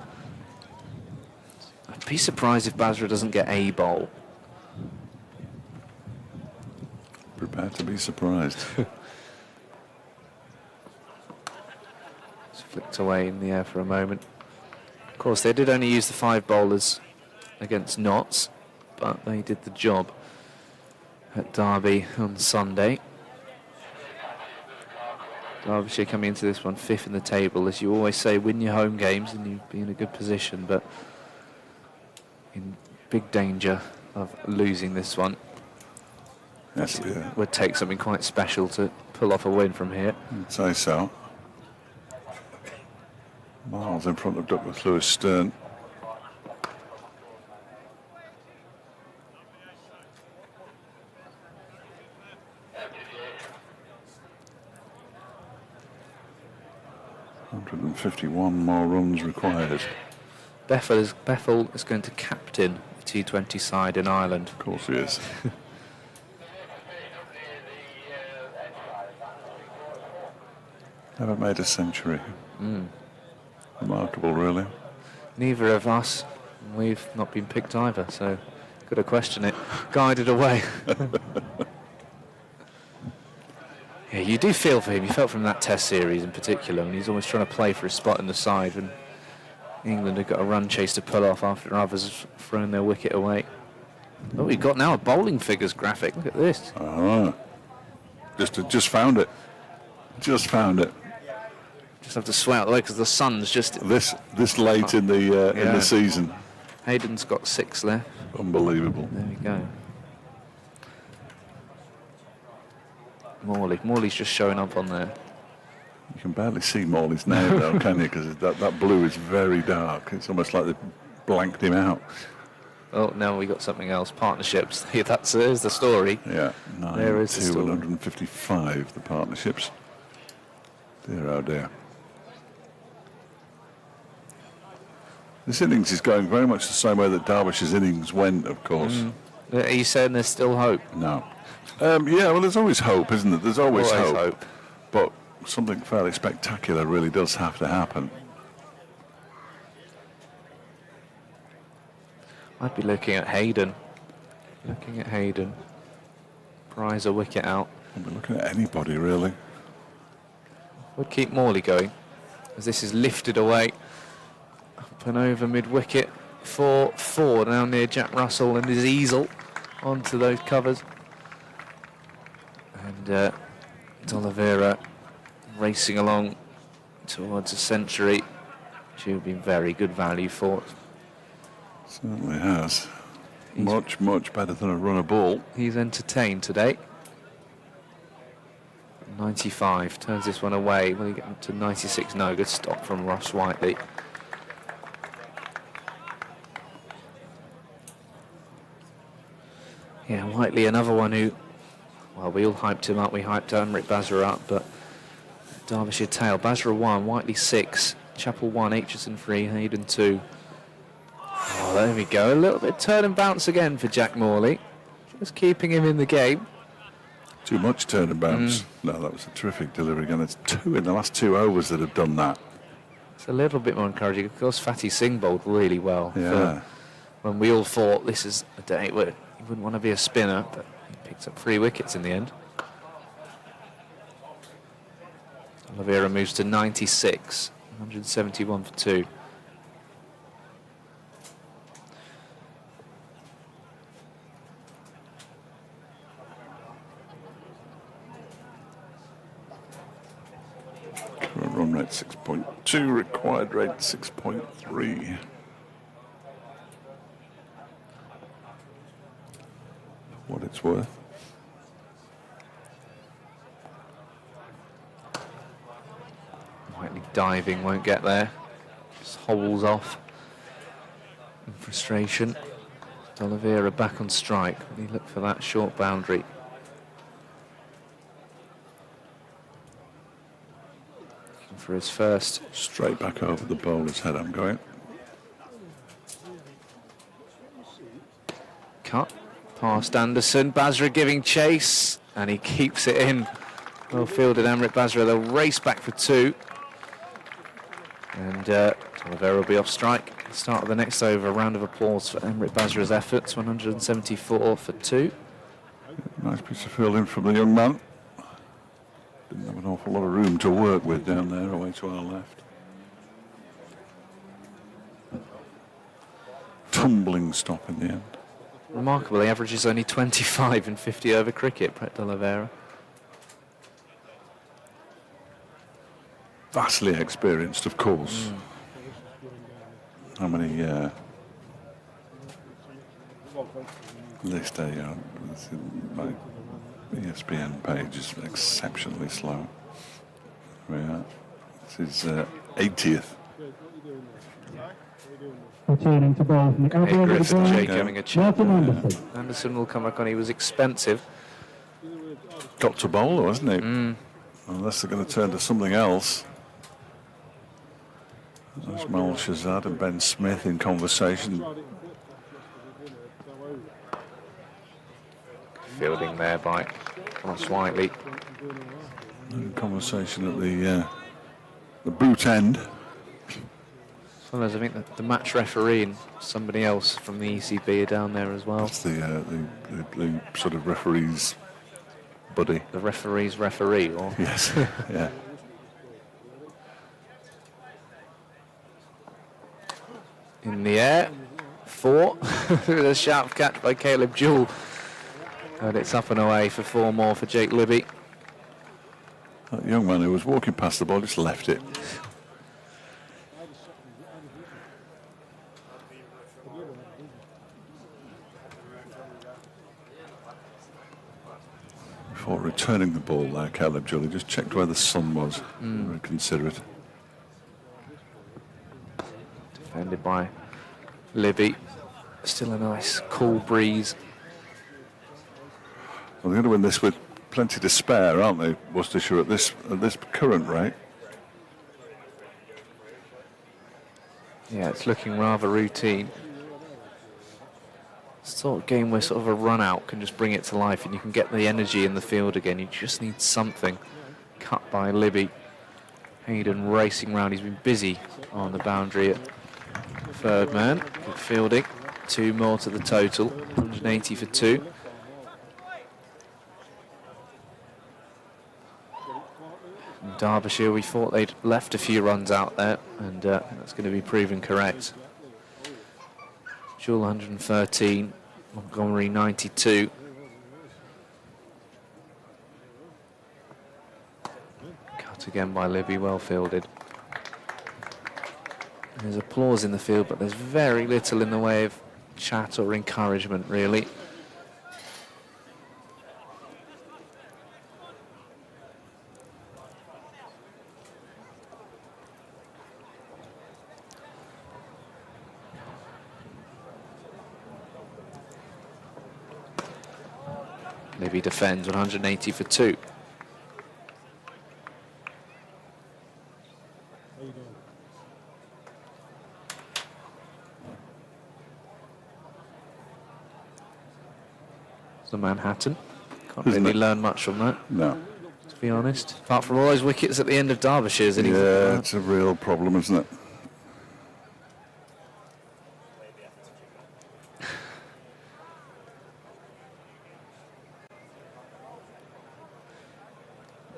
I'd be surprised if Basra doesn't get a bowl. Prepare to be surprised. It's flicked away in the air for a moment. Of course, they did only use the 5 bowlers against Notts, but they did the job at Derby on Sunday. Derbyshire coming into this one 5th in the table. As you always say, win your home games and you'd be in a good position, but in big danger of losing this one. Yes, yeah. Would take something quite special to pull off a win from here. I'd say so. Miles in front of Douglas Lewis Stern. ...151 more runs required. Bethel is going to captain the T20 side in Ireland. Of course he is. Never made a century. Remarkable, really. Neither of us, we've not been picked either, so got to question it. Guided away. Yeah, you do feel for him. You felt from that Test series in particular, and he's always trying to play for a spot in the side when England have got a run chase to pull off after others have thrown their wicket away. Oh, we've got now a bowling figures graphic. Look at this. Just found it. Just found it. Just have to sway out the way because the sun's just... This late in the season. Hayden's got 6 left. Unbelievable. There we go. Morley's just showing up on there. You can barely see Morley's name though, can you? Because that blue is very dark. It's almost like they blanked him out. Oh, now we got something else. Partnerships. There's the story. Yeah. There is the story. 155, the partnerships. Dear oh dear. This innings is going very much the same way that Derbyshire's innings went, of course. Are you saying there's still hope? No. Yeah, well, there's always hope, isn't there? There's always Always hope. hope. But something fairly spectacular really does have to happen. I'd be looking at Hayden. Prize a wicket out. I'd be looking at anybody, really. Would keep Morley going, as this is lifted away up and over mid-wicket for 4 down near Jack Russell and his easel onto those covers. And D'Oliveira racing along towards a century, which would be very good value for. Certainly has. Much better than a run of ball. He's entertained today. 95, turns this one away. Will he get up to 96? No, good stop from Ross Whiteley. Yeah, Whiteley, another one who, well, we all hyped him up. We hyped Amrit Basra up, but Derbyshire tail. Basra 1, Whiteley 6, Chappell 1, Aitchison 3, Hayden 2. Oh, there we go. A little bit turn and bounce again for Jack Morley. Just keeping him in the game. Too much turn and bounce. No, that was a terrific delivery again. It's 2 in the last 2 overs that have done that. It's a little bit more encouraging. Of course, Fatty Singh bowled really well. Yeah. When we all thought this is a day where he wouldn't want to be a spinner, but he picked up 3 wickets in the end. Oliveira moves to 96, 171 for 2. Run rate 6.2, required rate 6.3. What it's worth. Whiteley diving, won't get there. Just holes off in frustration. D'Oliveira back on strike. He looked for that short boundary. Looking for his first. Straight back over the bowler's head, I'm going. Cut past Anderson. Basra giving chase, and he keeps it in. Well fielded, Amrit Basra. They'll race back for 2. And Oliveira will be off strike. Start of the next over. A round of applause for Emrit Basra's efforts. 174 for 2. Nice piece of fielding from the young man. Didn't have an awful lot of room to work with down there, away to our left. Tumbling stop in the end. Remarkably, averages only 25 in 50 over cricket, Brett Oliveira. Vastly experienced, of course. How many this day my ESPN page is exceptionally slow. We are. This is 80th. Returning to bowl from the elbow end of the Griffith ground, Jake having a chip. Martin Anderson. Anderson will come back on. He was expensive. Got to bowl, wasn't he? Unless they're going to turn to something else. There's Mal Shazad and Ben Smith in conversation. Fielding there by Ross Whiteley. In conversation at the boot end. As well as I think the match referee and somebody else from the ECB are down there as well. That's the sort of referee's buddy. The referee's referee, or Yes, yeah. in the air. 4. A sharp catch by Caleb Jewell. And it's up and away for 4 more for Jake Libby. That young man who was walking past the ball just left it. Before returning the ball there, Caleb Jewell just checked where the sun was. Very considerate. Defended by Libby. Still a nice cool breeze. Well, they're going to win this with plenty to spare, aren't they, Worcestershire, at this current rate? Yeah, it's looking rather routine. It's the sort of game where sort of a run out can just bring it to life and you can get the energy in the field again. You just need something. Cut by Libby. Hayden racing round. He's been busy on the boundary at third man. Good fielding. 2 more to the total. 180 for 2. From Derbyshire, we thought they'd left a few runs out there, and that's going to be proven correct. Jewell 113, Montgomery 92. Cut again by Libby, well fielded. There's applause in the field, but there's very little in the way of chat or encouragement, really. Libby defends 180 for 2. The Manhattan. Can't Isn't really it? learn much from that, No. to be honest. Apart from all those wickets at the end of Derbyshire's. Yeah, it's a real problem, isn't it?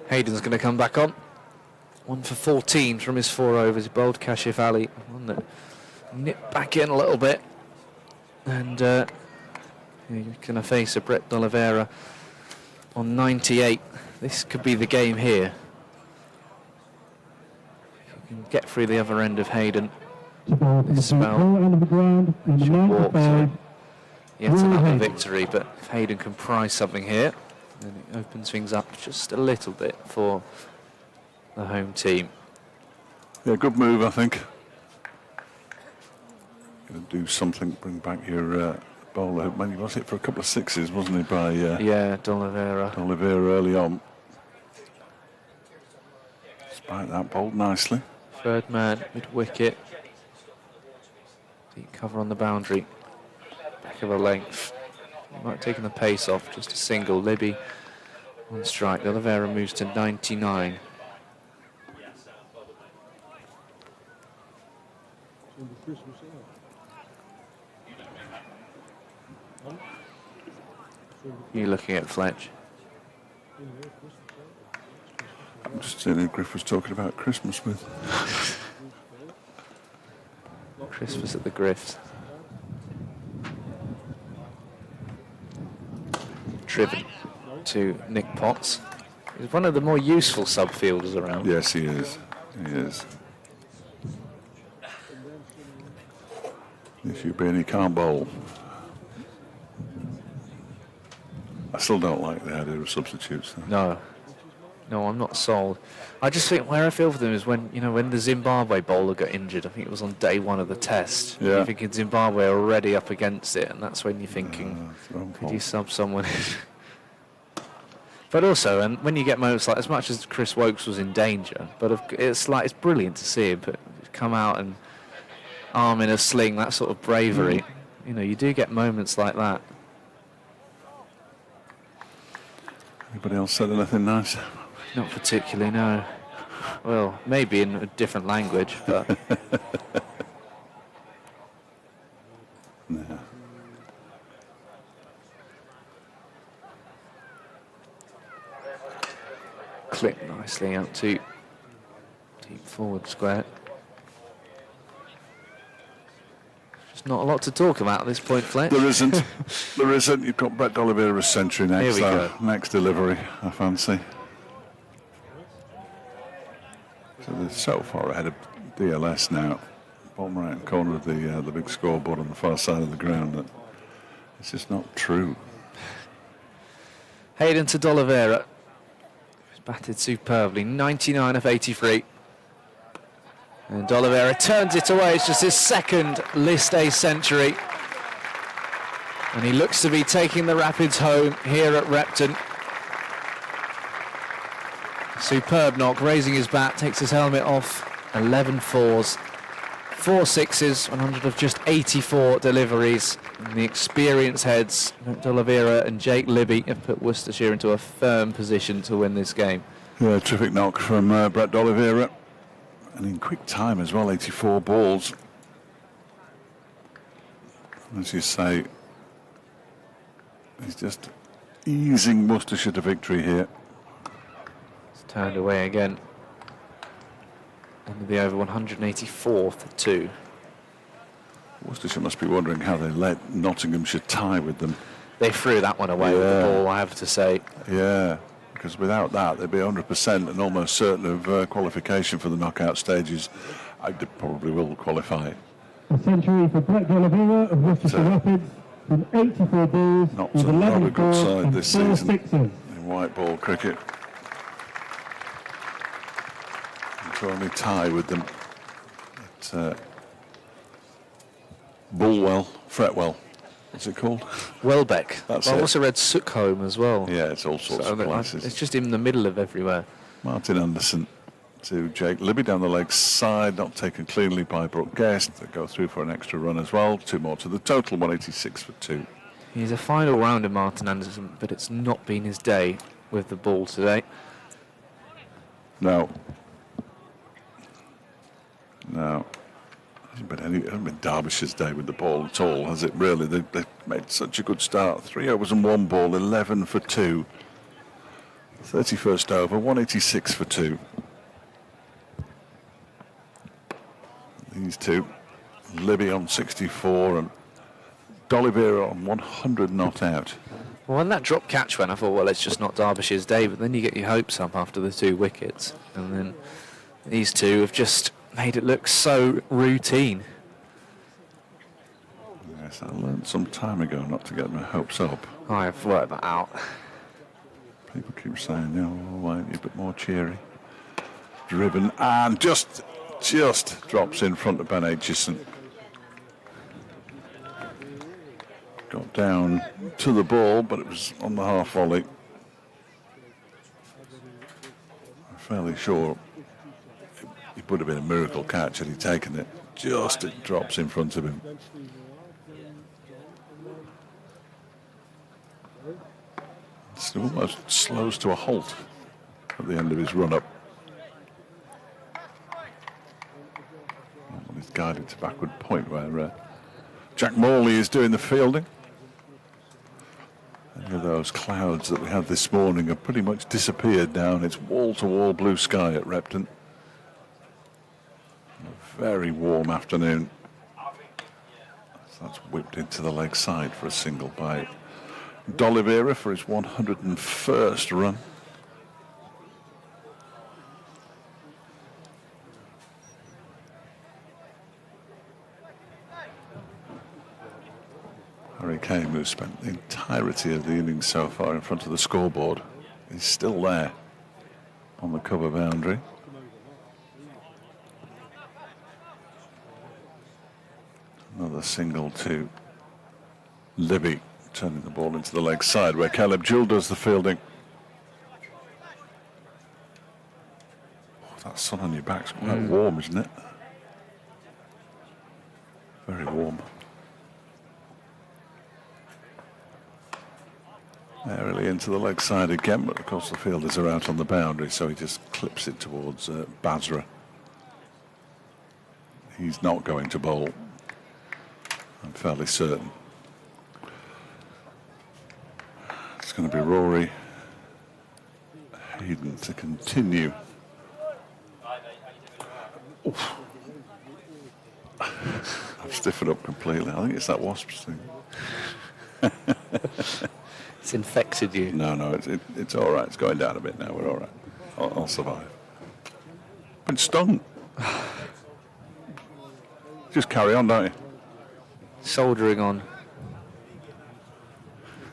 Hayden's going to come back on. 1 for 14 from his 4 overs. He bowled Kashif Ali. One that nipped back in a little bit. And you're going to face a Brett Oliveira on 98. This could be the game here. If you can get through the other end of Hayden. To bowl from the Spell. lower end of the ground, number Should walk 95. Yet Will another Hayden. victory, but if Hayden can prize something here, then it opens things up just a little bit for the home team. Yeah, good move, I think. Going to do something, bring back your bowler. He was hit for a couple of sixes, wasn't he, by Yeah, Oliveira. Oliveira early on. Despite that, bowled nicely. Third man, mid-wicket. Deep cover on the boundary. Back of a length. He might have taken the pace off, just a single. Libby on strike. Oliveira moves to 99. You looking at Fletch? I'm just seeing who Griff was talking about Christmas with. Christmas at the Griffs. Driven to Nick Potts. He's one of the more useful subfielders around. Yes, he is. He is. If you being, he can't bowl. I still don't like the idea of substitutes. Though. No, I'm not sold. I just think where I feel for them is when, you know, when the Zimbabwe bowler got injured. I think it was on day one of the test. Yeah. You're thinking Zimbabwe are already up against it, and that's when you're thinking, could you sub someone in? But also, and when you get moments like, as much as Chris Wokes was in danger, but it's like it's brilliant to see him come out and arm in a sling, that sort of bravery. You know, you do get moments like that. Anybody else said anything nice? Not particularly, no. Well, maybe in a different language, but Yeah. clip nicely out to deep forward square. Just not a lot to talk about at this point, Fletch. There isn't. There isn't. You've got Brett D'Oliveira's century next. Here we go. Next delivery, I fancy. So they're so far ahead of DLS now. Bottom right corner of the big scoreboard on the far side of the ground. That it's just not true. Hayden to D'Oliveira. He's batted superbly, 99 of 83. And D'Oliveira turns it away. It's just his second List A century. And he looks to be taking the Rapids home here at Repton. Superb knock, raising his bat, takes his helmet off. 11 fours, 4 sixes, 100 of just 84 deliveries. And the experienced heads, D'Oliveira and Jake Libby, have put Worcestershire into a firm position to win this game. Yeah, terrific knock from Brett D'Oliveira. And in quick time as well, 84 balls. As you say, he's just easing Worcestershire to victory here. It's turned away again. End of the over, 184 for 2. Worcestershire must be wondering how they let Nottinghamshire tie with them. They threw that one away with the ball, I have to say. Yeah, because without that, they'd be 100% and almost certain of qualification for the knockout stages. They probably will qualify. A century for Brett D'Oliveira of Worcestershire Rapids with 84 balls Not with a 11 good fours side and this 4 season sixes. in white ball cricket. To only tie with them at Bulwell, Fretwell. What's it called? Welbeck. That's I it. also read Sukhome as well. Yeah, it's all sorts of places. It's just in the middle of everywhere. Martin Anderson to Jake Libby down the leg side, not taken cleanly by Brooke Guest. They go through for an extra run as well. 2 more to the total, 186 for 2. He's a final rounder, Martin Anderson, but it's not been his day with the ball today. No. It hasn't been Derbyshire's day with the ball at all, has it really? They've made such a good start. 3 overs and 1 ball, 11 for 2. 31st over, 186 for 2. These two, Libby on 64 and D'Oliveira on 100 not out. Well, when that drop catch went, I thought, well, it's just not Derbyshire's day, but then you get your hopes up after the 2 wickets. And then these two have just made it look so routine. Yes, I learned some time ago not to get my hopes up. I've worked that out. People keep saying, why aren't you a bit more cheery? Driven and just drops in front of Ben Aitchison. Got down to the ball, but it was on the half volley. I'm fairly sure it would have been a miracle catch had he taken it. Just it drops in front of him. It almost slows to a halt at the end of his run-up. What He's guided to backward point where Jack Morley is doing the fielding. Any of those clouds that we had this morning have pretty much disappeared now, and it's wall-to-wall blue sky at Repton. A very warm afternoon. So that's whipped into the leg side for a single by D'Oliveira for his 101st run. Harry Kane, who spent the entirety of the innings so far in front of the scoreboard, is still there on the cover boundary. Another single to Libby, turning the ball into the leg side where Caleb Jewell does the fielding. Oh, that sun on your back's quite warm, isn't it? Very warm. Aerially into the leg side again, but of course the fielders are out on the boundary, so he just clips it towards Basra. He's not going to bowl, I'm fairly certain. It's going to be Rory Hayden to continue. Oof. I've stiffened up completely. I think it's that wasps thing. It's infected you. No, it's all right. It's going down a bit now. We're all right. I'll survive. Been stung. Just carry on, don't you? Soldiering on.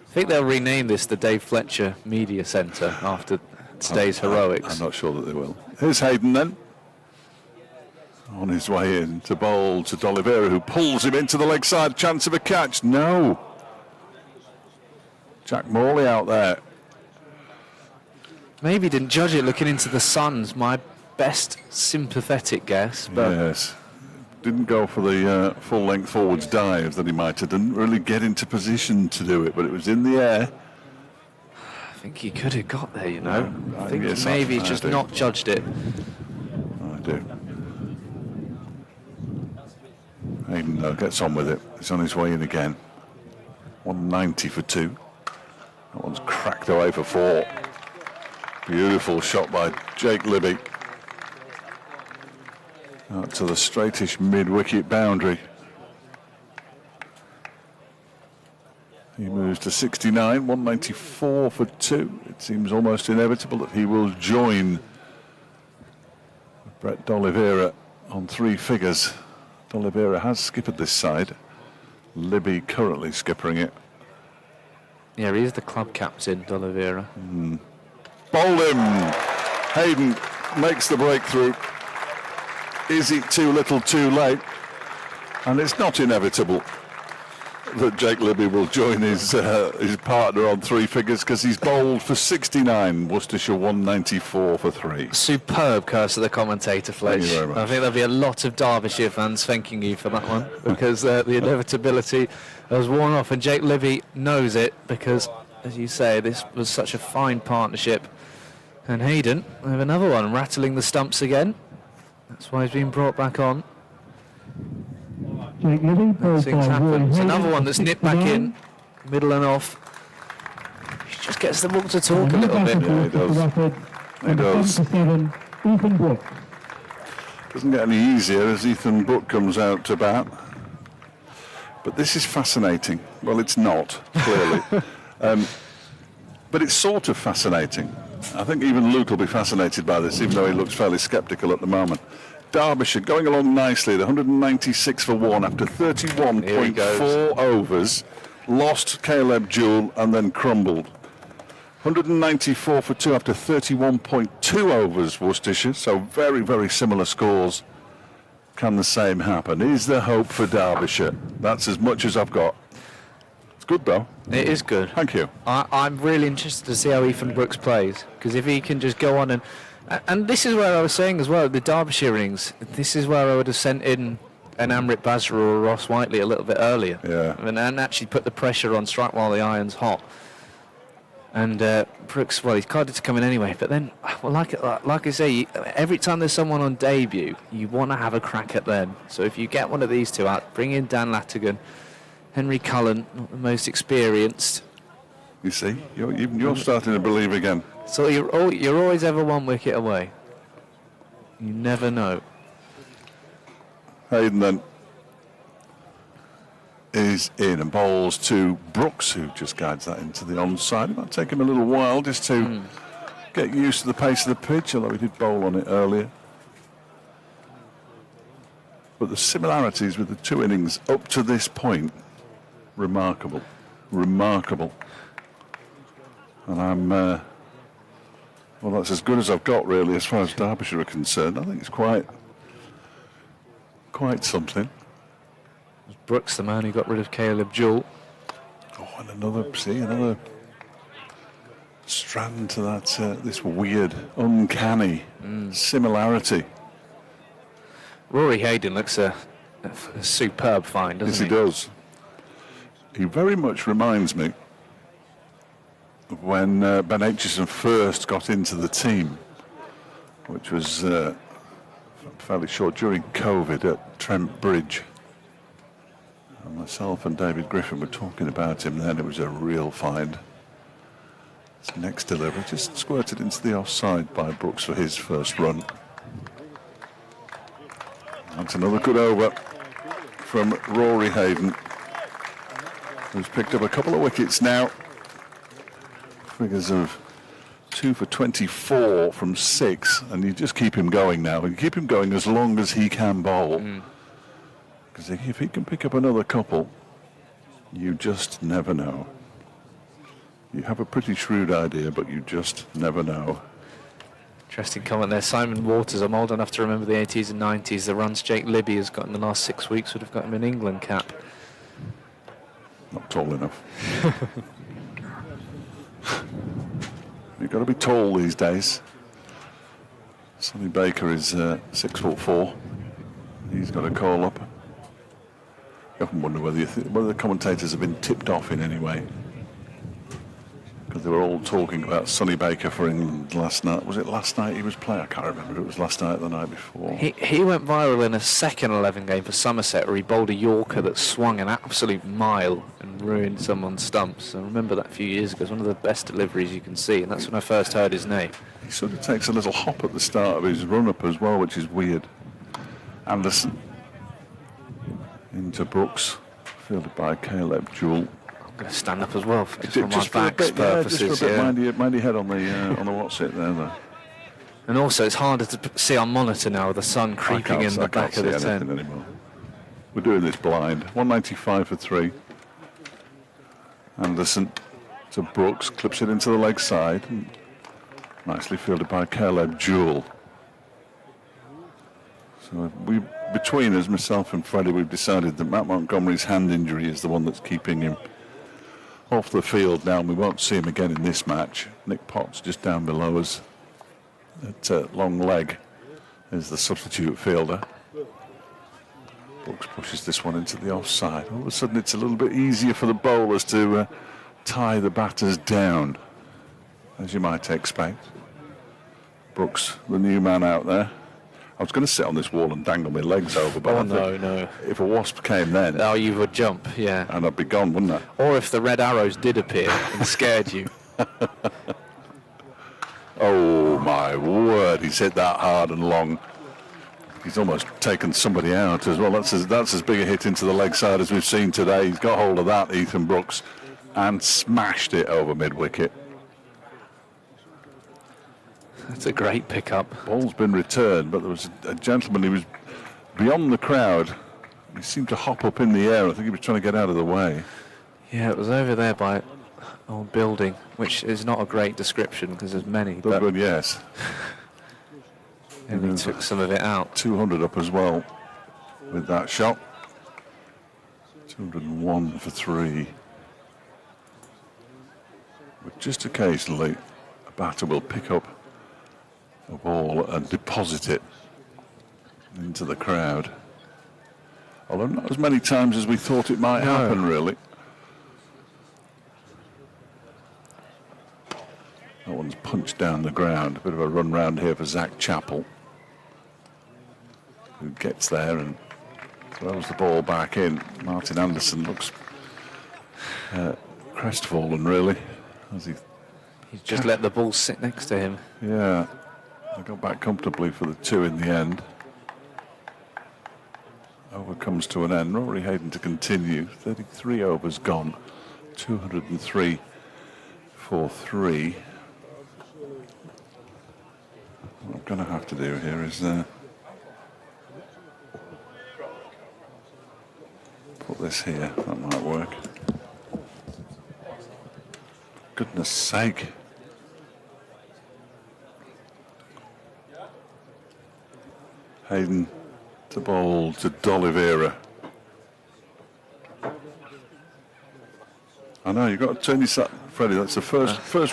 I think they'll rename this the Dave Fletcher Media Centre after today's heroics. I'm not sure that they will. Here's Hayden then. On his way in to bowl to D'Oliveira, who pulls him into the leg side. Chance of a catch. No. Jack Morley out there. Maybe didn't judge it looking into the sun's my best sympathetic guess, but Yes. Didn't go for the full-length forwards dive that he might have. Didn't really get into position to do it, but it was in the air. I think he could have got there, you know. I think yes, maybe he's I just do. not judged it. I do. Hayden gets on with it. He's on his way in again. 190 for 2. That one's cracked away for 4. Beautiful shot by Jake Libby. Out to the straightish mid-wicket boundary. He moves to 69, 194 for 2. It seems almost inevitable that he will join Brett D'Oliveira on 3 figures. D'Oliveira has skippered this side. Libby currently skippering it. Yeah, he's the club captain, D'Oliveira. Bowled him! Hayden makes the breakthrough. Is it too little too late? And it's not inevitable that Jake Libby will join his partner on 3 figures, because he's bowled for 69, Worcestershire 194 for 3. Superb curse of the commentator, Fletch. Thank you very much. I think there'll be a lot of Derbyshire fans thanking you for that one, because the inevitability has worn off, and Jake Libby knows it, because, as you say, this was such a fine partnership. And Hayden, we have another one, rattling the stumps again. That's why he's been brought back on. Jake Libby, bowled Things by Rory happen. It's Hayden another one for that's nipped back 69. in, middle and off. He just gets them all to talk a And little bit. Newcastle he does. Rapids, He number does. 77, Ethan Brooks. Doesn't get any easier as Ethan Brook comes out to bat. But this is fascinating. Well, it's not, clearly. But it's sort of fascinating. I think even Luke will be fascinated by this, even though he looks fairly sceptical at the moment. Derbyshire going along nicely, the 196 for 1 after 31.4 overs. Lost Caleb Jewell and then crumbled. 194 for 2 after 31.2 overs, Worcestershire. So very, very similar scores. Can the same happen? Is there hope for Derbyshire? That's as much as I've got. It's good, though. It is good. Thank you. I'm really interested to see how Ethan Brooks plays, because if he can just go on and this is where I was saying as well, the Derbyshire innings, this is where I would have sent in an Amrit Basra or a Ross Whiteley a little bit earlier. Yeah. And actually put the pressure on, strike while the iron's hot. And Brooks, well, he's carded to come in anyway. But then, well, like I say, every time there's someone on debut, you want to have a crack at them. So if you get one of these two out, bring in Dan Latigan, Henry Cullen, not the most experienced. You see, you're starting to believe again. So you're always ever one wicket away. You never know. Hayden then is in and bowls to Brooks, who just guides that into the onside. It might take him a little while just to get used to the pace of the pitch, although he did bowl on it earlier. But the similarities with the two innings up to this point, remarkable. Remarkable. And I'm, well, that's as good as I've got, really, as far as Derbyshire are concerned. I think it's quite something. Brooks, the man who got rid of Caleb Jewell. Oh, and another strand to that, this weird, uncanny similarity. Rory Hayden looks a superb find, doesn't he? Yes, he does. He very much reminds me of when Ben Aitchison first got into the team, which was fairly short during COVID at Trent Bridge. And myself and David Griffin were talking about him then. It was a real find. His next delivery just squirted into the offside by Brooks for his first run. That's another good over from Rory Hayden, who's picked up a couple of wickets now. Figures of 2 for 24 from 6, and you just keep him going now. You keep him going as long as he can bowl. Because if he can pick up another couple, you just never know. You have a pretty shrewd idea, but you just never know. Interesting comment there. Simon Waters, I'm old enough to remember the 80s and 90s. The runs Jake Libby has got in the last 6 weeks would have got him an England cap. Not tall enough. You've got to be tall these days. Sonny Baker is 6'4". He's got a call up. I often wonder whether the commentators have been tipped off in any way, because they were all talking about Sonny Baker for England last night. Was it last night he was playing? I can't remember if it was last night or the night before. He went viral in a second 11 game for Somerset, where he bowled a Yorker that swung an absolute mile and ruined someone's stumps. I remember that a few years ago. It's one of the best deliveries you can see, and that's when I first heard his name. He sort of takes a little hop at the start of his run-up as well, which is weird. Anderson into Brooks, fielded by Caleb Jewell. I'm going to stand up as well, just for my just back's purposes. Just for a bit, mind your head on the what's it there, though. And also, it's harder to see on monitor now with the sun creeping in the back of the tent. Anymore. We're doing this blind. 195 for 3. Anderson to Brooks, clips it into the leg side. Nicely fielded by Caleb Jewell. So between us, myself and Freddie, we've decided that Matt Montgomery's hand injury is the one that's keeping him off the field now, and we won't see him again in this match. Nick Potts just down below us at long leg is the substitute fielder. Brooks pushes this one into the offside. All of a sudden it's a little bit easier for the bowlers to tie the batters down, as you might expect. Brooks, the new man out there. I was going to sit on this wall and dangle my legs over, but no. If a wasp came then... Oh, you would jump, yeah. And I'd be gone, wouldn't I? Or if the red arrows did appear and scared you. Oh, my word. He's hit that hard and long. He's almost taken somebody out as well. That's as big a hit into the leg side as we've seen today. He's got hold of that, Ethan Brooks, and smashed it over mid-wicket. That's a great pickup. Ball's been returned, but there was a gentleman who was beyond the crowd. He seemed to hop up in the air. I think he was trying to get out of the way. Yeah, it was over there by an old building, which is not a great description because there's many. But yes. And he took some of it out. 200 up as well with that shot. 201 for 3. But just occasionally, a batter will pick up a ball and deposit it into the crowd. Although not as many times as we thought it might happen, really. punch down the ground. A bit of a run round here for Zach Chappell, who gets there and throws the ball back in. Martin Anderson looks crestfallen, really, as he just let the ball sit next to him. Yeah, they got back comfortably for the 2 in the end. Over comes to an end. Rory Hayden to continue. 33 overs gone. 203 for 3. What I'm going to have to do here is put this here. That might work. Goodness sake. Hayden to bowl to D'Oliveira. I know, you've got to turn yourself, Freddie, that's the first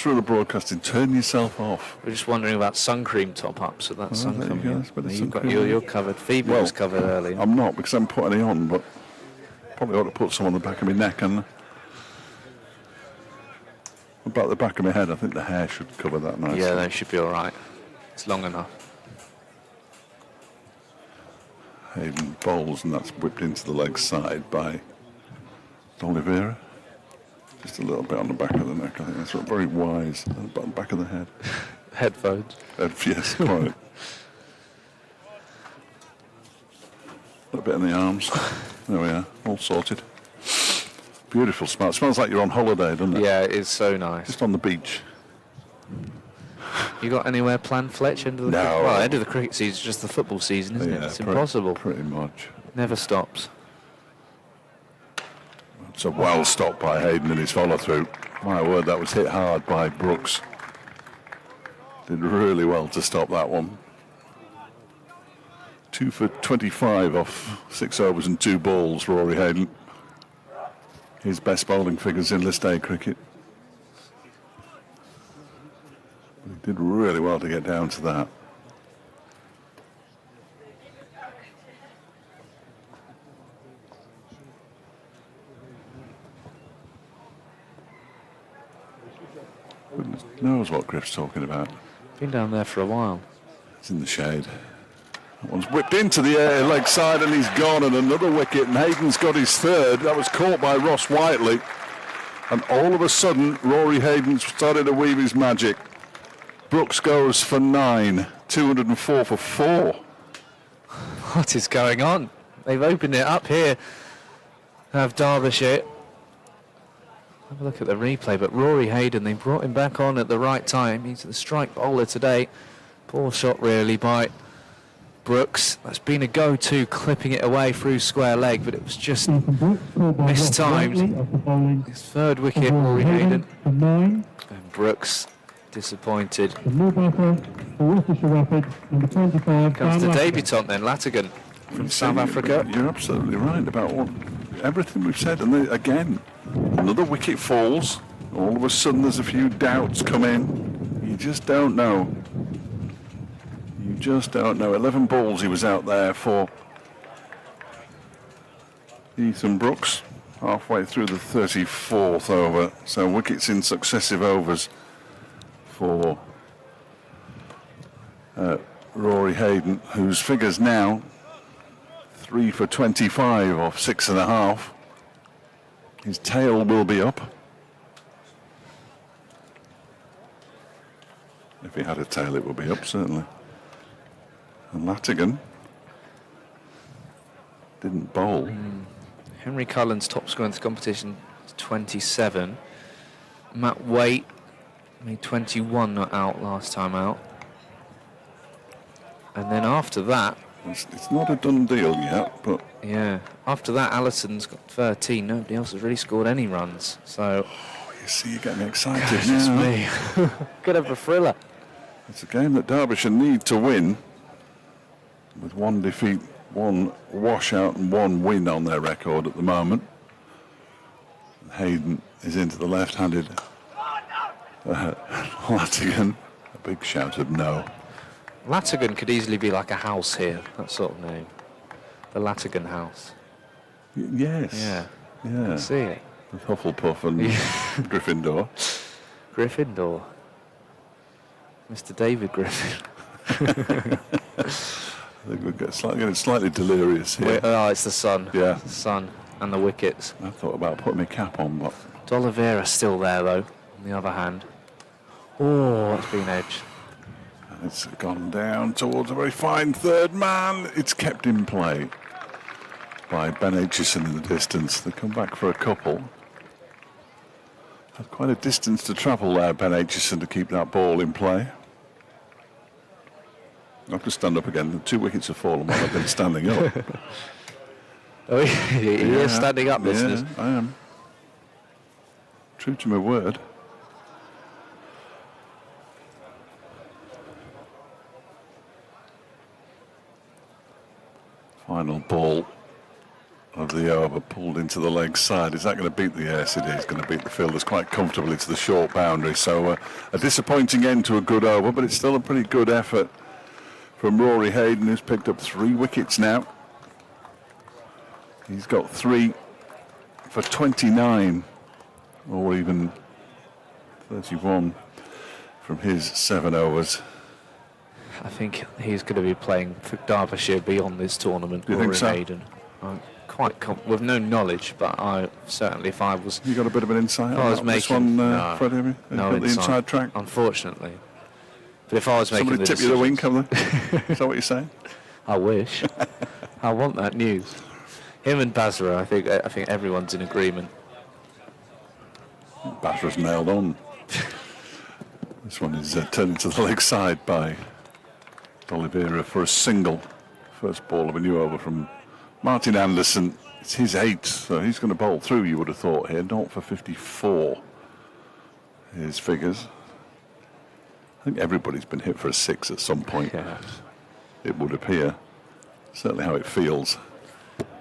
rule of broadcasting, turn yourself off. We're just wondering about sun cream top-up, so that's sun there you cream. go, that's sun You're cream. covered. Phoebe was covered earlier. I'm not, because I haven't put any on, but probably ought to put some on the back of my neck. And about the back of my head, I think the hair should cover that nicely. Yeah, they should be all right. It's long enough. Hayden bowls, and that's whipped into the leg side by D'Oliveira. Just a little bit on the back of the neck, I think that's very wise. And the back of the head. Headphones. Yes, quite. A bit in the arms. There we are, all sorted. Beautiful smell. It smells like you're on holiday, doesn't it? Yeah, it is so nice. Just on the beach. You got anywhere planned, Fletch? End of the No. well, end of the cricket season, just the football season, isn't it? It's impossible. Pretty much. Never stops. It's a well stopped by Hayden in his follow-through. My word, that was hit hard by Brooks. Did really well to stop that one. 2 for 25 off 6 overs and 2 balls, Rory Hayden. His best bowling figures in List A cricket. He did really well to get down to that. Goodness knows what Griff's talking about. Been down there for a while. It's in the shade. That one's whipped into the air, leg side, and he's gone, and another wicket, and Hayden's got his third. That was caught by Ross Whiteley. And all of a sudden, Rory Hayden started to weave his magic. Brooks goes for 9, 204 for 4. What is going on? They've opened it up here. Have Derbyshire. Have a look at the replay, but Rory Hayden, they brought him back on at the right time. He's the strike bowler today. Poor shot really by Brooks. That's been a go-to, clipping it away through square leg, but it was just mistimed. His third wicket, Rory Hayden. And Brooks disappointed. The new batter for Worcestershire Rapids, number 25. Comes the debutant then, Latigan from South Africa. You're absolutely right about everything we've said. And again, another wicket falls. All of a sudden there's a few doubts come in. You just don't know. You just don't know. 11 balls he was out there for Ethan Brooks, halfway through the 34th over. So wickets in successive overs for Rory Hayden, whose figures now 3 for 25 off 6.5. His tail will be up. If he had a tail, it would be up, certainly. And Latigan didn't bowl. Henry Cullen's top scorer in the competition is 27. Matt Waite made 21 not out last time out. And then after that... It's not a done deal yet, but... Yeah, after that, Allison's got 13. Nobody else has really scored any runs, so... Oh, you see, you're getting excited Gosh, now. me. Could have a thriller. It's a game that Derbyshire need to win, with 1 defeat, 1 washout and 1 win on their record at the moment. Hayden is into the left-handed Latigan. A big shout of no. Latigan could easily be like a house here, that sort of name. The Latigan house. Yes. Yeah. Yeah. See it. With Hufflepuff and Gryffindor. Gryffindor. Mr. David Griffin. I think we're getting slightly delirious here. Oh, it's the sun. Yeah. The sun and the wickets. I thought about putting my cap on, but D'Oliveira's still there, though, on the other hand. Oh, it's been edged. it's gone down towards a very fine third man. It's kept in play by Ben Aitchison in the distance. They come back for a couple. Had quite a distance to travel there, Ben Aitchison, to keep that ball in play. I have to stand up again. The 2 wickets have fallen while I've been standing up. Oh, he is standing up, listeners. Yeah, I am. True to my word. Final ball of the over pulled into the leg side. Is that going to beat the yes? It is going to beat the fielders quite comfortably to the short boundary. So a disappointing end to a good over, but it's still a pretty good effort from Rory Hayden, who's picked up 3 wickets now. He's got 3 for 29, or even 31 from his 7 overs. I think he's going to be playing for Derbyshire beyond this tournament. Do you think so? Hayden. I'm quite with no knowledge, but I certainly, if I was... You got a bit of an insight I was on this making, one, no, Freddie, have you? no Got the inside track? Unfortunately. But if I was making Somebody the tip you the wink, decisions- have they? Is that what you're saying? I wish. I want that news. Him and Basra, I think everyone's in agreement. Basra's nailed on. This one is turned to the leg side by D'Oliveira for a single. First ball of a new over from Martin Anderson. It's his 8th, so he's going to bowl through, you would have thought here. 0 for 54. His figures. I think everybody's been hit for a 6 at some point. Yeah. It would appear. Certainly how it feels.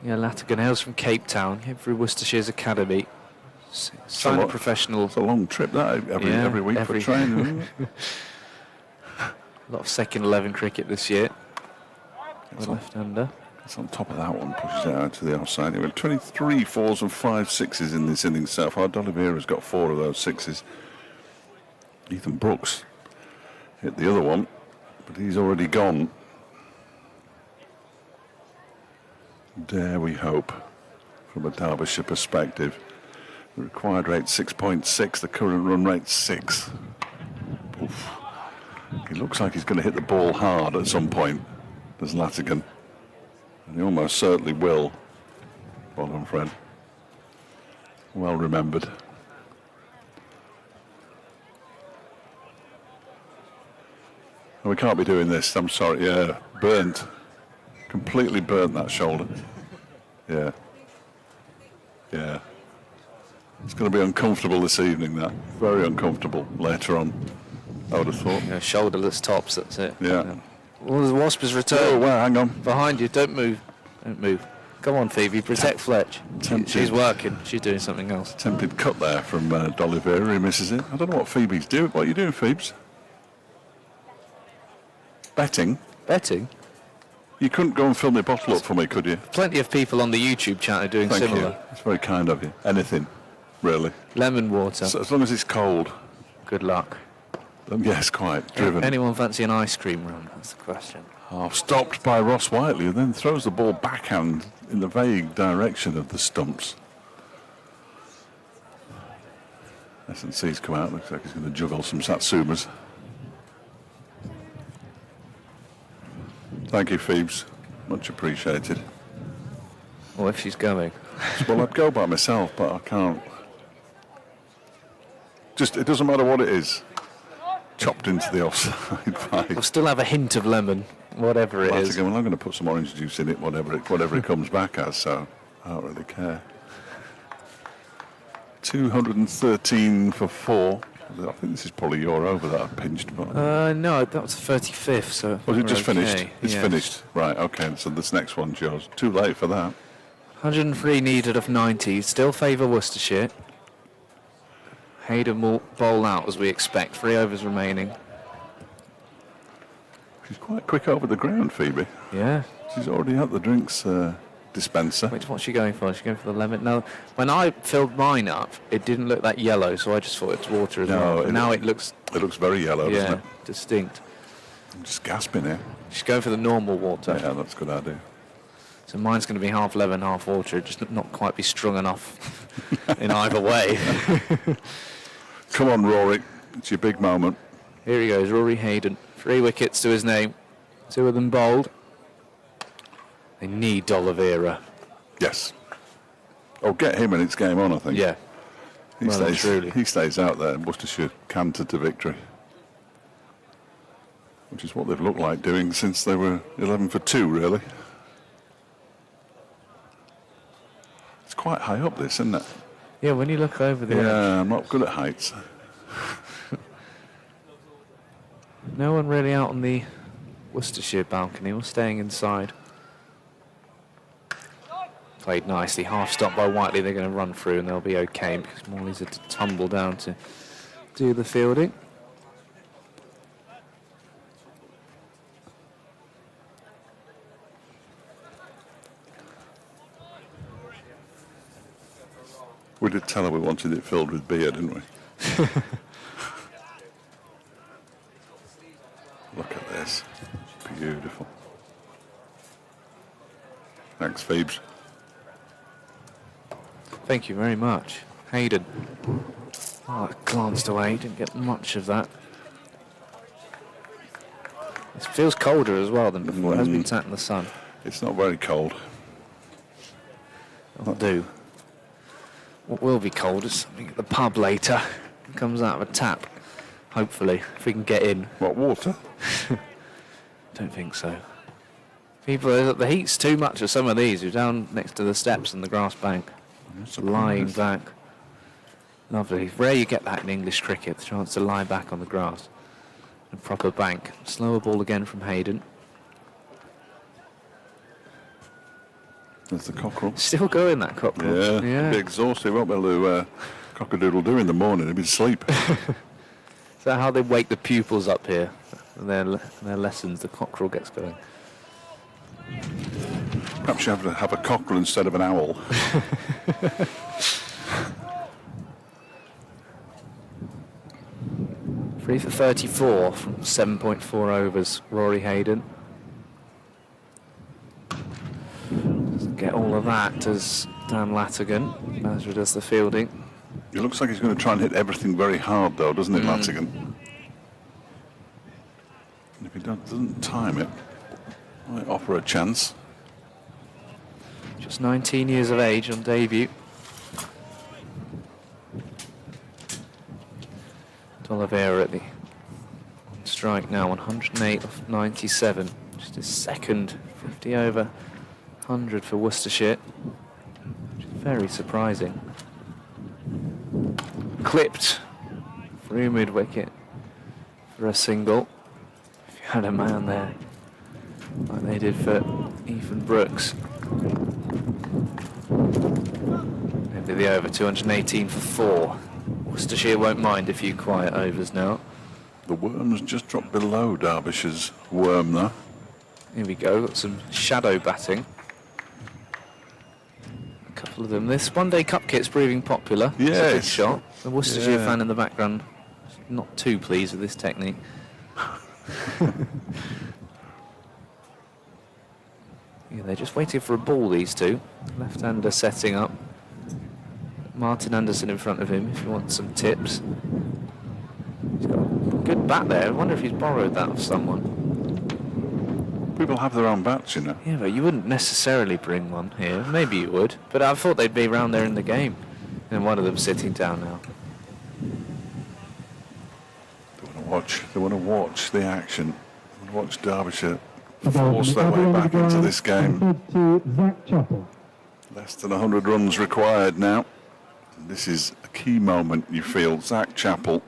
Yeah, Latigan hails from Cape Town, came through Worcestershire's academy. Signed a professional. It's a long trip that every week for training. Isn't it? A lot of second 11 cricket this year. The left-hander. It's on top of that one, pushes it out to the offside. There were 23 4s and 5 6s in this innings so far. D'Oliveira's got 4 of those 6s. Ethan Brooks hit the other one, but he's already gone. Dare we hope, from a Derbyshire perspective. The required rate 6.6, the current run rate 6. Oof. He looks like he's going to hit the ball hard at some point, does Latigan. And he almost certainly will. Well done, Fred. Well remembered. We can't be doing this, I'm sorry. Yeah, burnt. Completely burnt that shoulder. Yeah. Yeah. It's going to be uncomfortable this evening, that. Very uncomfortable later on, I would have thought. Yeah, shoulderless tops, that's it. Yeah. Well, the Wasp has Oh, returned. wow, hang on. Behind you, don't move. Don't move. Come on, Phoebe, protect Fletch. She's working. She's doing something else. Attempted cut there from D'Oliveira. He misses it. I don't know what Phoebe's doing. What are you doing, Phoebes? Betting? Betting? You couldn't go and fill my bottle up for me, could you? Plenty of people on the YouTube chat are doing Thank similar. you. It's very kind of you. Anything, really. Lemon water. So as long as it's cold. Good luck. Yes, quite. Driven. Anyone fancy an ice cream run? That's the question. Half stopped by Ross Whiteley, who then throws the ball backhand in the vague direction of the stumps. S&C's come out. Looks like he's going to juggle some Satsumas. Thank you, Phoebes. Much appreciated. Well, if she's going. Well, I'd go by myself, but I can't. Just, it doesn't matter what it is. Chopped into the offside by We'll still have a hint of lemon, whatever it is. Latigan. Well, I'm going to put some orange juice in it, whatever it comes back as, so I don't really care. 213 for 4. I think this is probably your over that I pinched, but... No, that was the 35th, so... Was it we're just finished? okay. It's Yes. finished. Right, okay, so this next one's yours. Too late for that. 103 needed of 90. Still favour Worcestershire. Hayden will bowl out as we expect. 3 overs remaining. She's quite quick over the ground, Phoebe. Yeah. She's already had the drinks dispenser. What's she going for? Is she going for the lemon? No. When I filled mine up, it didn't look that yellow, so I just thought it's water as well. But now it looks... It looks very yellow, doesn't it? Distinct. I'm just gasping here. She's going for the normal water. Yeah, that's a good idea. So mine's going to be half lemon, half water. Just not quite be strong enough in either way. Come on, Rory. It's your big moment. Here he goes, Rory Hayden. 3 wickets to his name. 2 of them bowled. They need D'Oliveira. Yes. Oh, get him and it's game on, I think. Yeah. He stays out there and Worcestershire cantered to victory. Which is what they've looked like doing since they were 11 for 2, really. It's quite high up, this, isn't it? Yeah, when you look over there. Yeah, I'm not good at heights. No one really out on the Worcestershire balcony, all staying inside. Played nicely, half stopped by Whiteley. They're going to run through and they'll be okay because Morley's had to tumble down to do the fielding. We did tell her we wanted it filled with beer, didn't we? Look at this. Beautiful. Thanks, Phoebes. Thank you very much. Hayden. Oh, I glanced away, didn't get much of that. It feels colder as well than before. It has been sat in the sun. It's not very cold. It'll do. What will be cold is something at the pub later. It comes out of a tap, hopefully, if we can get in. What, water? Don't think so. People, the heat's too much of some of these. You're down next to the steps and the grass bank. Lying back. Lovely. Rare you get that in English cricket, the chance to lie back on the grass. A proper bank. Slower ball again from Hayden. There's the cockerel. Still going, that cockerel. Yeah. Be exhausted. Won't be able to cock-a-doodle-do in the morning. He'll be asleep. Is that how they wake the pupils up here? And their lessons, the cockerel gets going. Perhaps you have to have a cockerel instead of an owl. 3 for 34 from 7.4 overs, Rory Hayden. Doesn't get all of that as Dan Latigan. Basra does the fielding. It looks like he's going to try and hit everything very hard, though, doesn't it, Latigan? And if he doesn't time it, might offer a chance. Just 19 years of age on debut. D'Oliveira at the strike now, 108 of 97. Just his second 50 over 100 for Worcestershire. Which is very surprising. Clipped through mid-wicket for a single. If you had a man there, like they did for Ethan Brooks. End of the over, 218 for 4. Worcestershire won't mind a few quiet overs now. The worm's just dropped below Derbyshire's worm, though. Here we go, got some shadow batting. A couple of them. This OneDayCup kit's proving popular. It's a good shot. The Worcestershire fan in the background not too pleased with this technique. Yeah, they're just waiting for a ball, these two. Left-hander setting up. Martin Anderson in front of him if you want some tips. He's got a good bat there. I wonder if he's borrowed that off someone. People have their own bats, you know. Yeah, but you wouldn't necessarily bring one here. Maybe you would, but I thought they'd be around there in the game. And one of them sitting down now. They want to watch the action. They want to watch Derbyshire force their way back into this game. Less than 100 runs required now. This is a key moment, you feel. Zach Chappell,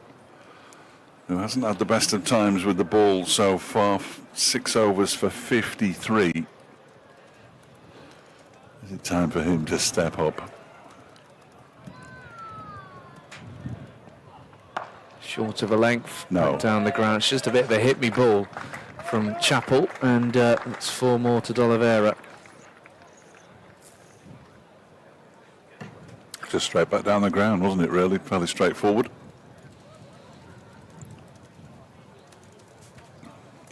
who hasn't had the best of times with the ball so far, 6 overs for 53. Is it time for him to step up? Short of a length, no. Back down the ground. It's just a bit of a hit-me ball from Chappell, and it's 4 more to D'Oliveira. Just straight back down the ground, wasn't it, really? Fairly straightforward.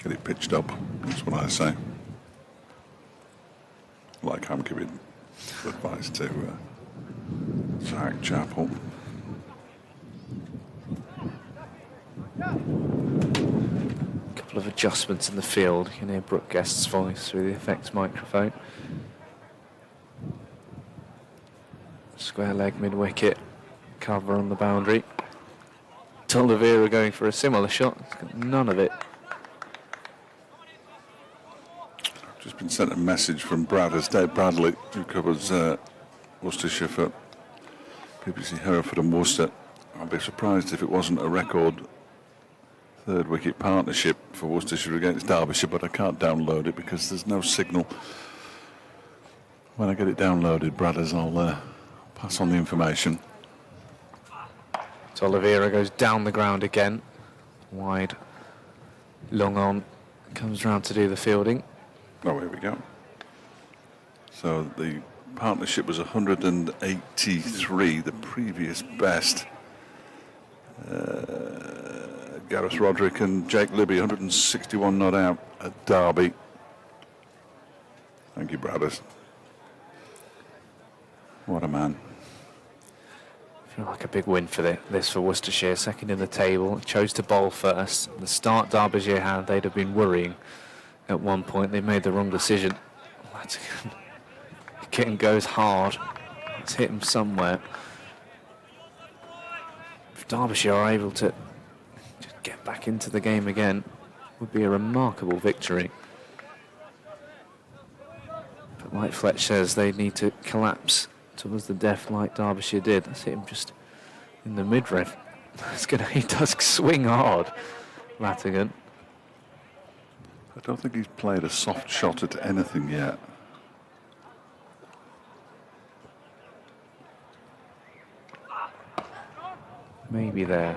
Get it pitched up, that's what I say. Like I'm giving advice to Zach Chappell. Couple of adjustments in the field. You can hear Brooke Guest's voice through the effects microphone. Square leg mid-wicket, cover on the boundary. Oliveira going for a similar shot. He's got none of it. Just been sent a message from Dave Bradley, who covers Worcestershire for BBC Hereford and Worcester. I'd be surprised if it wasn't a record third wicket partnership for Worcestershire against Derbyshire, but I can't download it because there's no signal. When I get it downloaded, Bradders, I'll pass on the information. So Oliveira goes down the ground again. Wide, long on, comes round to do the fielding. Oh, here we go. So the partnership was 183, the previous best. Gareth Roderick and Jake Libby, 161 not out at Derby. Thank you, Bradders. What a man. Feel like a big win for this for Worcestershire, second in the table. Chose to bowl first. The start Derbyshire had, they'd have been worrying. At one point, they made the wrong decision. The kitten goes hard. It's hit him somewhere. If Derbyshire are able to just get back into the game again, would be a remarkable victory. But like Fletch says, they need to collapse towards the death like Derbyshire did. That's hit him just in the midriff. He does swing hard, Latigan. I don't think he's played a soft shot at anything yet. Maybe there.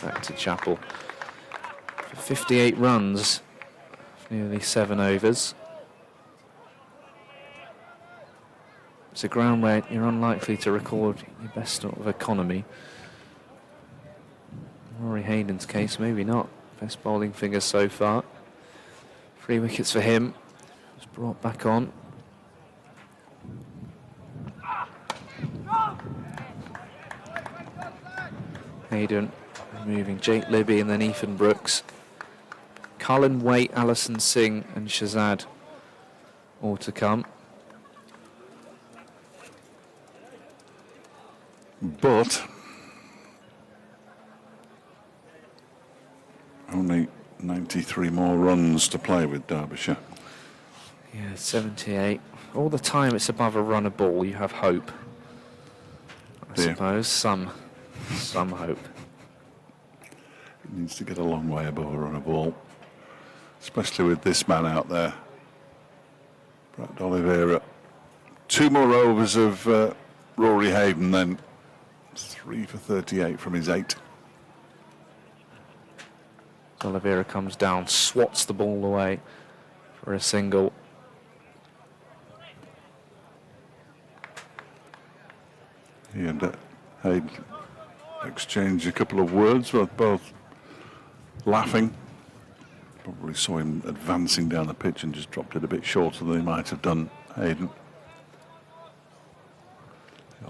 Back to Chappell. For 58 runs, nearly 7 overs. It's a ground where you're unlikely to record your best sort of economy. Rory Hayden's case, maybe not. Best bowling figures so far. 3 wickets for him. Was brought back on. Hayden removing Jake Libby and then Ethan Brooks. Cullen, Waite, Alison Singh and Shazad all to come. But only 93 more runs to play with Derbyshire. Yeah, 78. All the time it's above a run a ball, you have hope. I suppose some hope. It needs to get a long way above a run a ball, especially with this man out there, Brad Oliveira. 2 more overs of Rory Hayden, then 3 for 38 from his 8. Oliveira comes down, swats the ball away for a single. He and Hayden exchanged a couple of words, both laughing. Probably saw him advancing down the pitch and just dropped it a bit shorter than he might have done, Hayden.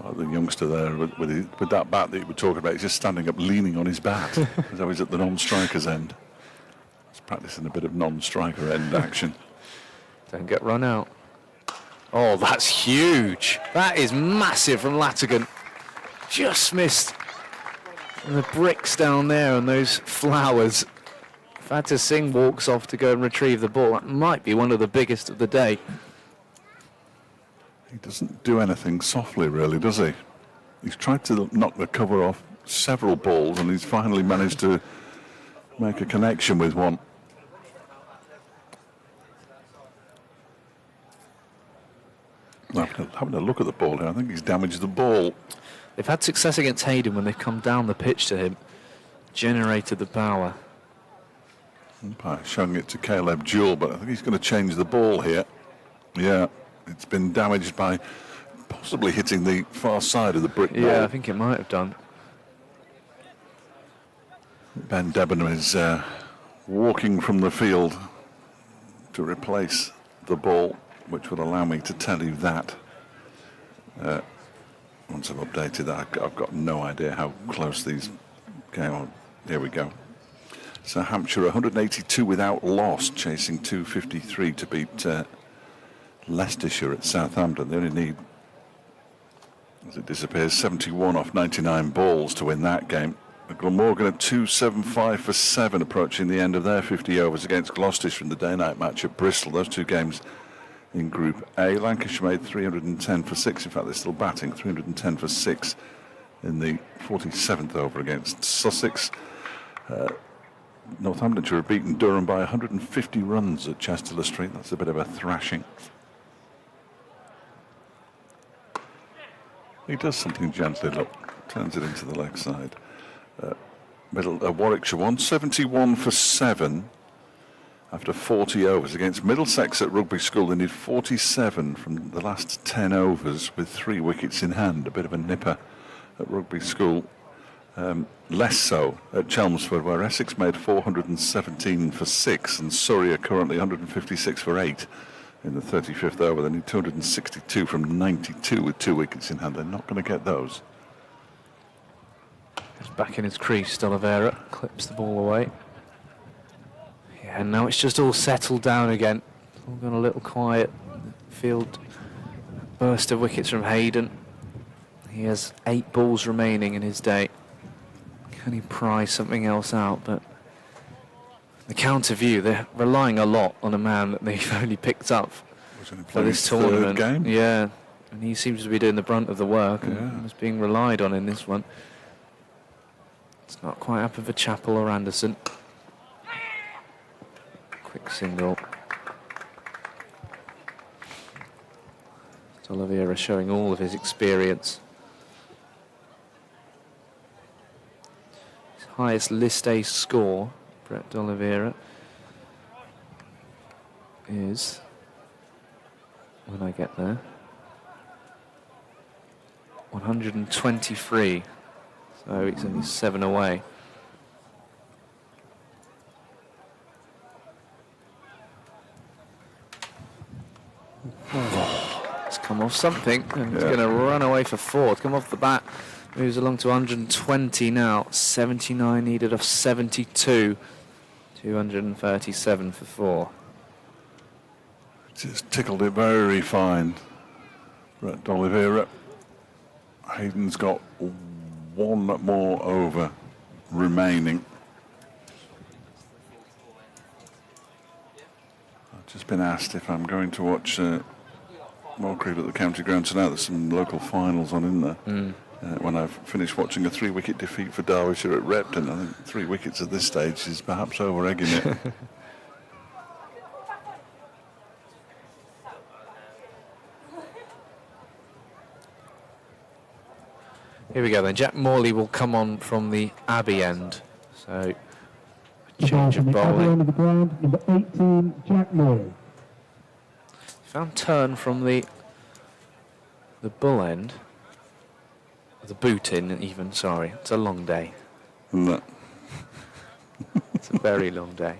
Like the youngster there with that bat that you were talking about, he's just standing up leaning on his bat as though he's at the non-striker's end. He's practicing a bit of non-striker end action. Don't get run out. Oh, that's huge. That is massive from Latigan. Just missed. And the bricks down there and those flowers. Fateh Singh walks off to go and retrieve the ball. That might be one of the biggest of the day. He doesn't do anything softly, really, does he? He's tried to knock the cover off several balls and he's finally managed to make a connection with one. Having a look at the ball here, I think he's damaged the ball. They've had success against Hayden when they've come down the pitch to him, generated the power. Umpire showing it to Caleb Jewell, but I think he's going to change the ball here. Yeah, it's been damaged by possibly hitting the far side of the brick wall. Yeah, I think it might have done. Ben Debenham is walking from the field to replace the ball, which will allow me to tell you that. Once I've updated that, I've got no idea how close these came on. Here we go. So Hampshire 182 without loss, chasing 253 to beat Leicestershire at Southampton. They only need, as it disappears, 71 off 99 balls to win that game. Glamorgan at 275 for 7, approaching the end of their 50 overs against Gloucestershire in the day-night match at Bristol. Those two games in Group A. Lancashire made 310 for 6. In fact, they're still batting 310 for 6 in the 47th over against Sussex. Northamptonshire have beaten Durham by 150 runs at Chester Street. That's a bit of a thrashing. He does something gently, look, turns it into the leg side. Warwickshire won 71 for 7 after 40 overs against Middlesex at Rugby School. They need 47 from the last 10 overs with 3 wickets in hand. A bit of a nipper at Rugby School. Less so at Chelmsford, where Essex made 417 for 6 and Surrey are currently 156 for 8 in the 35th over. They need 262 from 92 with 2 wickets in hand. They're not going to get those. He's back in his crease, Oliveira clips the ball away. Yeah, and now it's just all settled down again. All gone a little quiet. Field burst of wickets from Hayden. He has 8 balls remaining in his day. Can he pry something else out? But the counter view, they're relying a lot on a man that they've only picked up for this tournament. Game. Yeah, and he seems to be doing the brunt of the work and was being relied on in this one. It's not quite up for Chappell or Anderson. Quick single. Oliveira showing all of his experience. His highest List A score, Brett Oliveira, is, when I get there, 123. So he's only 7 away. It's come off something, and he's going to run away for 4. It's come off the bat, moves along to 120 now. 79 needed off 72. 237 for 4. Just tickled it very fine. Brett Oliveira. Hayden's got 1 more over remaining. I've just been asked if I'm going to watch more cricket at the county ground tonight. There's some local finals on in there. When I've finished watching a 3-wicket defeat for Derbyshire at Repton, I think 3 wickets at this stage is perhaps over-egging it. Here we go then. Jack Morley will come on from the Abbey end. So, a change of bowling. End of the ground, number 18, Jack Morley. Found turn from the bull end. The boot in even, sorry. It's a long day. No. It's a very long day.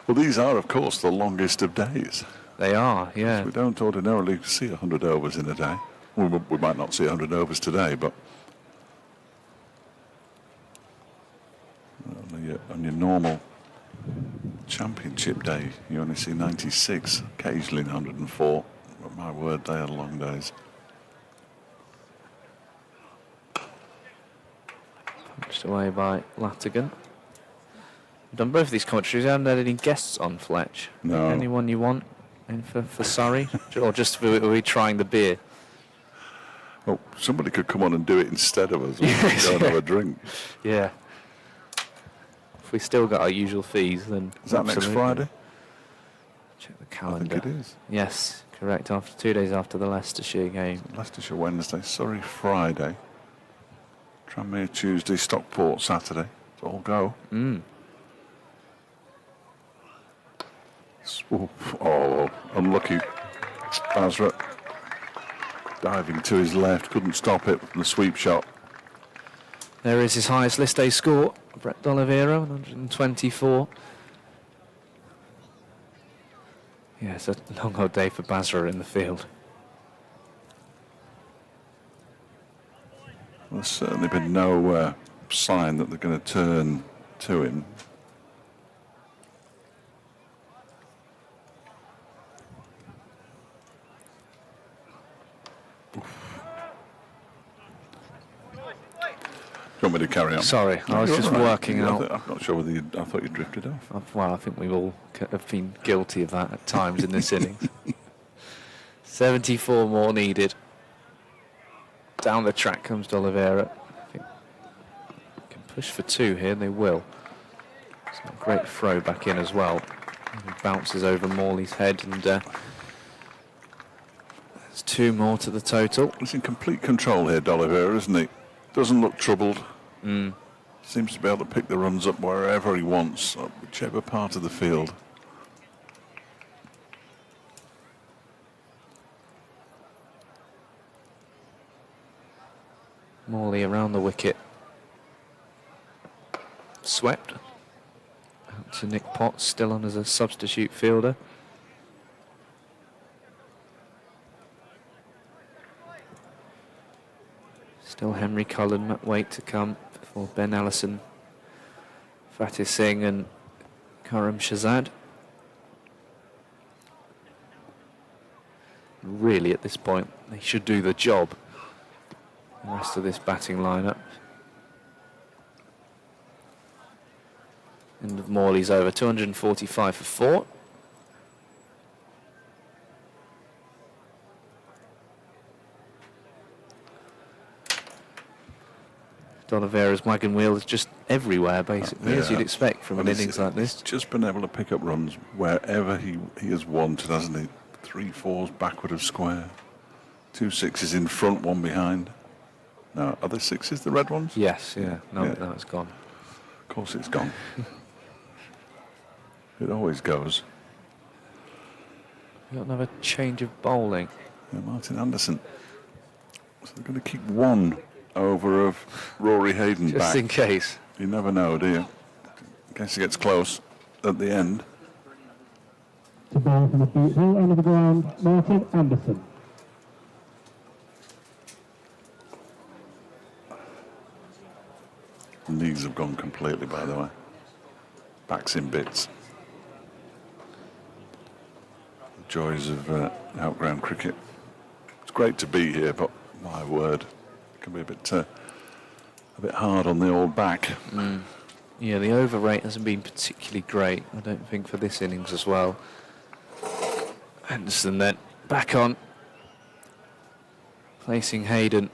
Well, these are, of course, the longest of days. They are, yeah. We don't ordinarily see 100 overs in a day. We might not see 100 overs today, but on your normal championship day, you only see 96, occasionally 104. But my word, they are long days. Punched away by Latigan. We've done both of these commentaries. I haven't had any guests on, Fletch. No. Anyone you want in for Surrey? Or just are we trying the beer? Well, somebody could come on and do it instead of us. We could go and have a drink. Yeah. If we still got our usual fees, then Is that next absolutely. Friday? Check the I calendar. think it is. Yes, correct. After 2 days after the Leicestershire game. Leicestershire Wednesday, Surrey Friday, Tranmere Tuesday, Stockport Saturday. It's all go. Oh, unlucky. Basra diving to his left, couldn't stop it from the sweep shot. There is his highest list A score, Brett D'Oliveira, 124. Yeah, it's a long old day for Basra in the field. There's certainly been no sign that they're going to turn to him. Do you want me to carry on? Sorry, I was You're just all right. working out. I'm not sure whether you... I thought you drifted off. Well, I think we've all have been guilty of that at times in this innings. 74 more needed. Down the track comes D'Oliveira. I think they can push for 2 here, and they will. It's a great throw back in as well. He bounces over Morley's head, and there's 2 more to the total. He's in complete control here, D'Oliveira, isn't he? Doesn't look troubled. Seems to be able to pick the runs up wherever he wants, whichever part of the field. Morley around the wicket. Swept. Out to Nick Potts, still on as a substitute fielder. Still Henry Cullen, Matt Waite to come for Ben Ellison, Fatih Singh and Karim Shahzad. Really, at this point, they should do the job. The rest of this batting lineup. End of Morley's over, 245 for 4. D'Oliveira's wagon wheel is just everywhere, basically, as you'd expect from an innings like this. Just been able to pick up runs wherever he has wanted, hasn't he? 3 4s backward of square. 2 6s in front, 1 behind. No, are there 6s, the red ones? Yes, yeah. No, Yeah. no, it's gone. Of course it's gone. It always goes. We've got another change of bowling. Yeah, Martin Anderson. So they're going to keep 1 over of Rory Hayden Just back. in case. You never know, do you? In case he gets close at the end. To bowl from the boot hill end of the ground, Martin Anderson. Knees have gone completely, by the way. Back's in bits. The joys of outground cricket. It's great to be here, but my word, it can be a bit hard on the old back. Yeah, the over rate hasn't been particularly great, I don't think, for this innings as well. Anderson then back on. Placing Hayden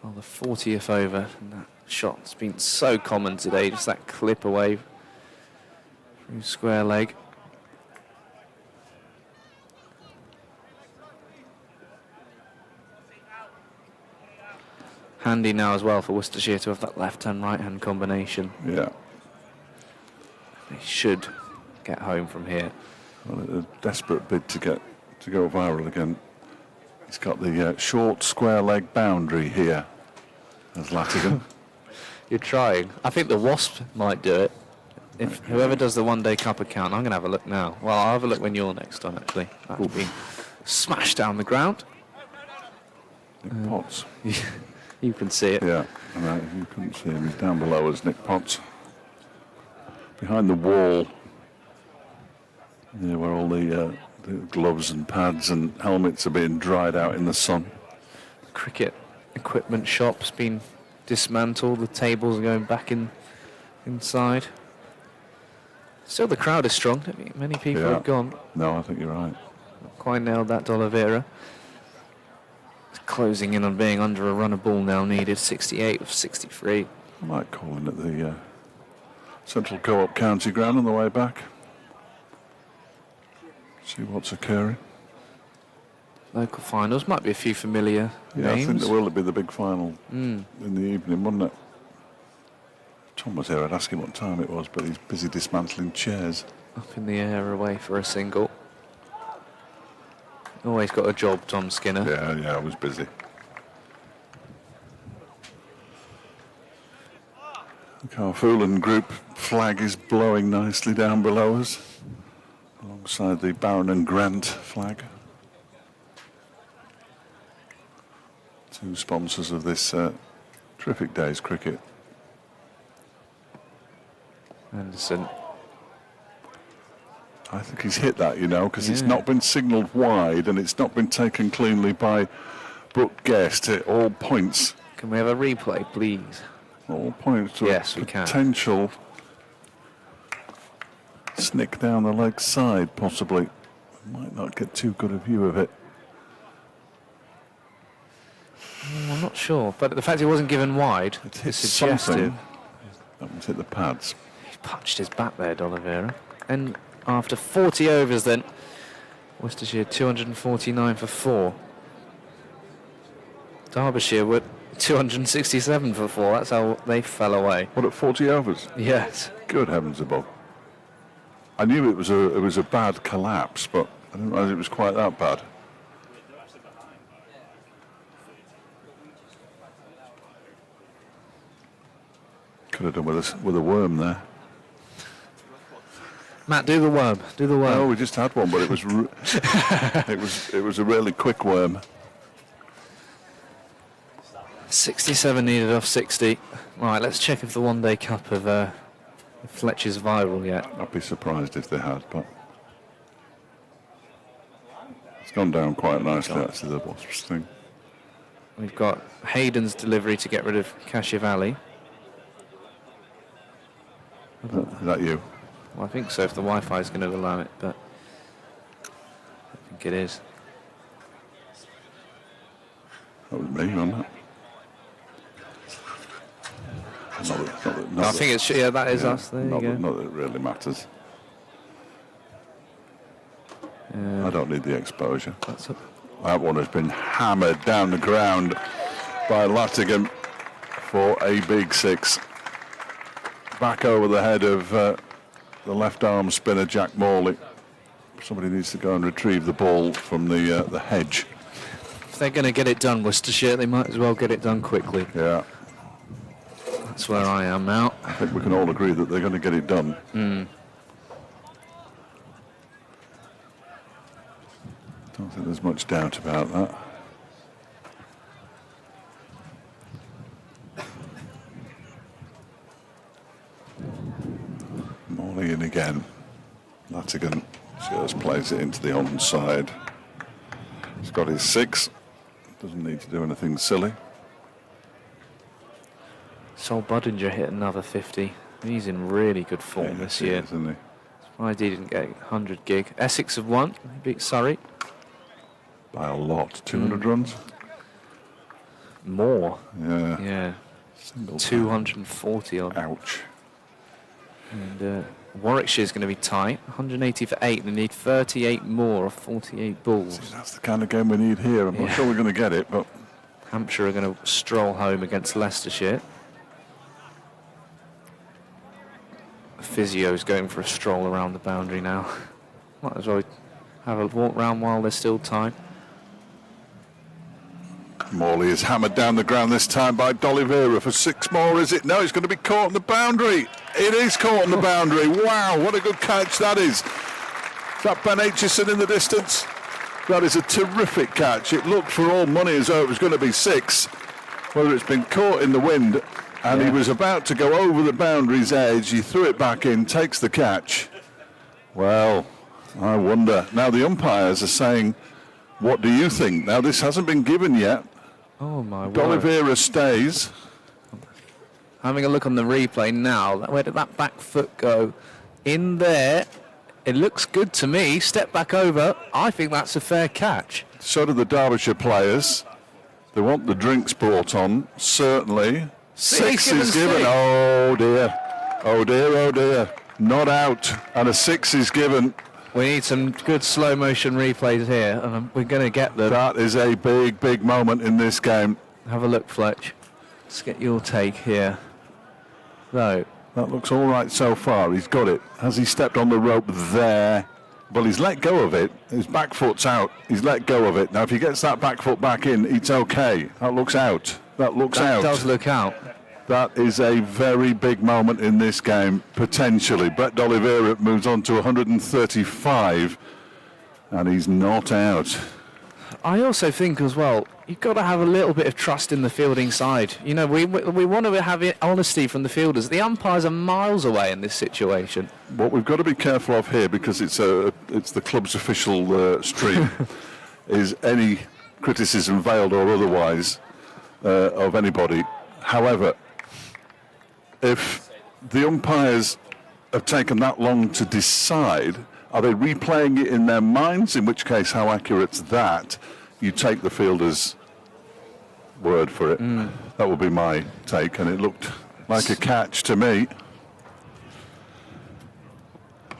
on the 40th over. And that shot's been so common today, just that clip away through square leg. Handy now as well for Worcestershire to have that left-hand, right-hand combination. Yeah. They should get home from here. Well, a desperate bid to go viral again. He's got the short square leg boundary here as Latigan. You're trying. I think the Wasp might do it. If whoever does the OneDayCup account, I'm going to have a look now. Well, I'll have a look when you're next on, actually. That'll be smashed down the ground. Nick Potts. You can see it. Yeah, and you couldn't see him. He's down below us, Nick Potts. Behind the wall, where all the gloves and pads and helmets are being dried out in the sun. Cricket equipment shop's been dismantled. The tables are going back inside. Still, the crowd is strong. I mean, many people have gone. No, I think you're right. Not quite nailed that, D'Oliveira. It's closing in on being under a run of ball now needed. 68 of 63. I might call in at the Central Co-op County Ground on the way back. See what's occurring. Local finals. Might be a few familiar Yeah, names. I think there will be the big final in the evening, wouldn't it? Tom was here, I'd ask him what time it was, but he's busy dismantling chairs. Up in the air, away for a single. Always got a job, Tom Skinner. Yeah, I was busy. The Carfoolan group flag is blowing nicely down below us, alongside the Baron and Grant flag. Two sponsors of this terrific day's cricket. Anderson. I think he's hit that, you know, because it's not been signalled wide and it's not been taken cleanly by Brooke Guest at all points. Can we have a replay, please? All points to Yes, a we can. potential snick down the leg side, possibly. Might not get too good a view of it. I'm not sure, but the fact it wasn't given wide It hit is suggestive. something. That one's hit the pads. He's punched his back there, D'Oliveira. And after 40 overs then, Worcestershire 249 for 4. Derbyshire were 267 for 4. That's how they fell away. What, at 40 overs? Yes. Good heavens above. I knew it was a bad collapse, but I didn't realise it was quite that bad. Could have done with a worm there. Matt, do the worm. Do the worm. Oh, we just had one, but it was it was a really quick worm. 67 needed off 60. Right, let's check if the OneDayCup of if Fletcher's viral yet. I'd be surprised if they had, but it's gone down quite nicely. Actually, the Wasps thing. We've got Hayden's delivery to get rid of Kashivali. Is that you? Well, I think so, if the Wi-Fi is going to allow it, but I think it is. That was me, wasn't it? I think it's, yeah, that is us. There you go. Not that it really matters. I don't need the exposure. That's it. That one has been hammered down the ground by Latigan for a big 6. Back over the head of the left arm spinner Jack Morley. Somebody needs to go and retrieve the ball from the hedge. If they're going to get it done, Worcestershire, they might as well get it done quickly. Yeah, That's where I am now. I think we can all agree that they're going to get it done. Don't think there's much doubt about that. Morley in again. Latigan just plays it into the onside. He's got his 6. Doesn't need to do anything silly. Sol Budinger hit another 50. He's in really good form this year. Isn't he? Surprised he didn't get 100 gig. Essex have won. He beat Surrey. By a lot. 200 runs? More. Yeah. Yeah. Single 240 odd. Ouch. And Warwickshire's going to be tight. 180 for 8. They need 38 more of 48 balls. That's the kind of game we need here. I'm not sure we're going to get it, but Hampshire are going to stroll home against Leicestershire. Physio's going for a stroll around the boundary now. Might as well have a walk round while there's still time. Morley is hammered down the ground this time by D'Oliveira for 6 more, is it? No, it's going to be caught on the boundary. It is caught on the boundary. Wow, what a good catch that is. Is that Ben Aitchison in the distance? That is a terrific catch. It looked for all money as though it was going to be 6. Whether it's been caught in the wind and he was about to go over the boundary's edge, he threw it back in, takes the catch. Well, I wonder. Now the umpires are saying, what do you think? Now this hasn't been given yet. Oh my word. D'Oliveira stays. Having a look on the replay now, where did that back foot go? In there. It looks good to me. Step back over. I think that's a fair catch. So do the Derbyshire players. They want the drinks brought on, certainly. 6 is given. 6. Oh dear. Oh dear, oh dear. Not out. And a 6 is given. We need some good slow motion replays here, and we're going to get them. That is a big, big moment in this game. Have a look, Fletch. Let's get your take here. So, That looks all right so far. He's got it. Has he stepped on the rope there? Well, he's let go of it. His back foot's out. He's let go of it. Now, if he gets that back foot back in, it's okay. That looks out. That looks out. That does look out. That is a very big moment in this game, potentially. Brett D'Oliveira moves on to 135, and he's not out. I also think as well, you've got to have a little bit of trust in the fielding side. You know, we want to have honesty from the fielders. The umpires are miles away in this situation. What we've got to be careful of here, because it's the club's official stream, is any criticism, veiled or otherwise, of anybody. However, if the umpires have taken that long to decide, are they replaying it in their minds? In which case, how accurate's that? You take the fielder's word for it. That would be my take, and it looked like a catch to me.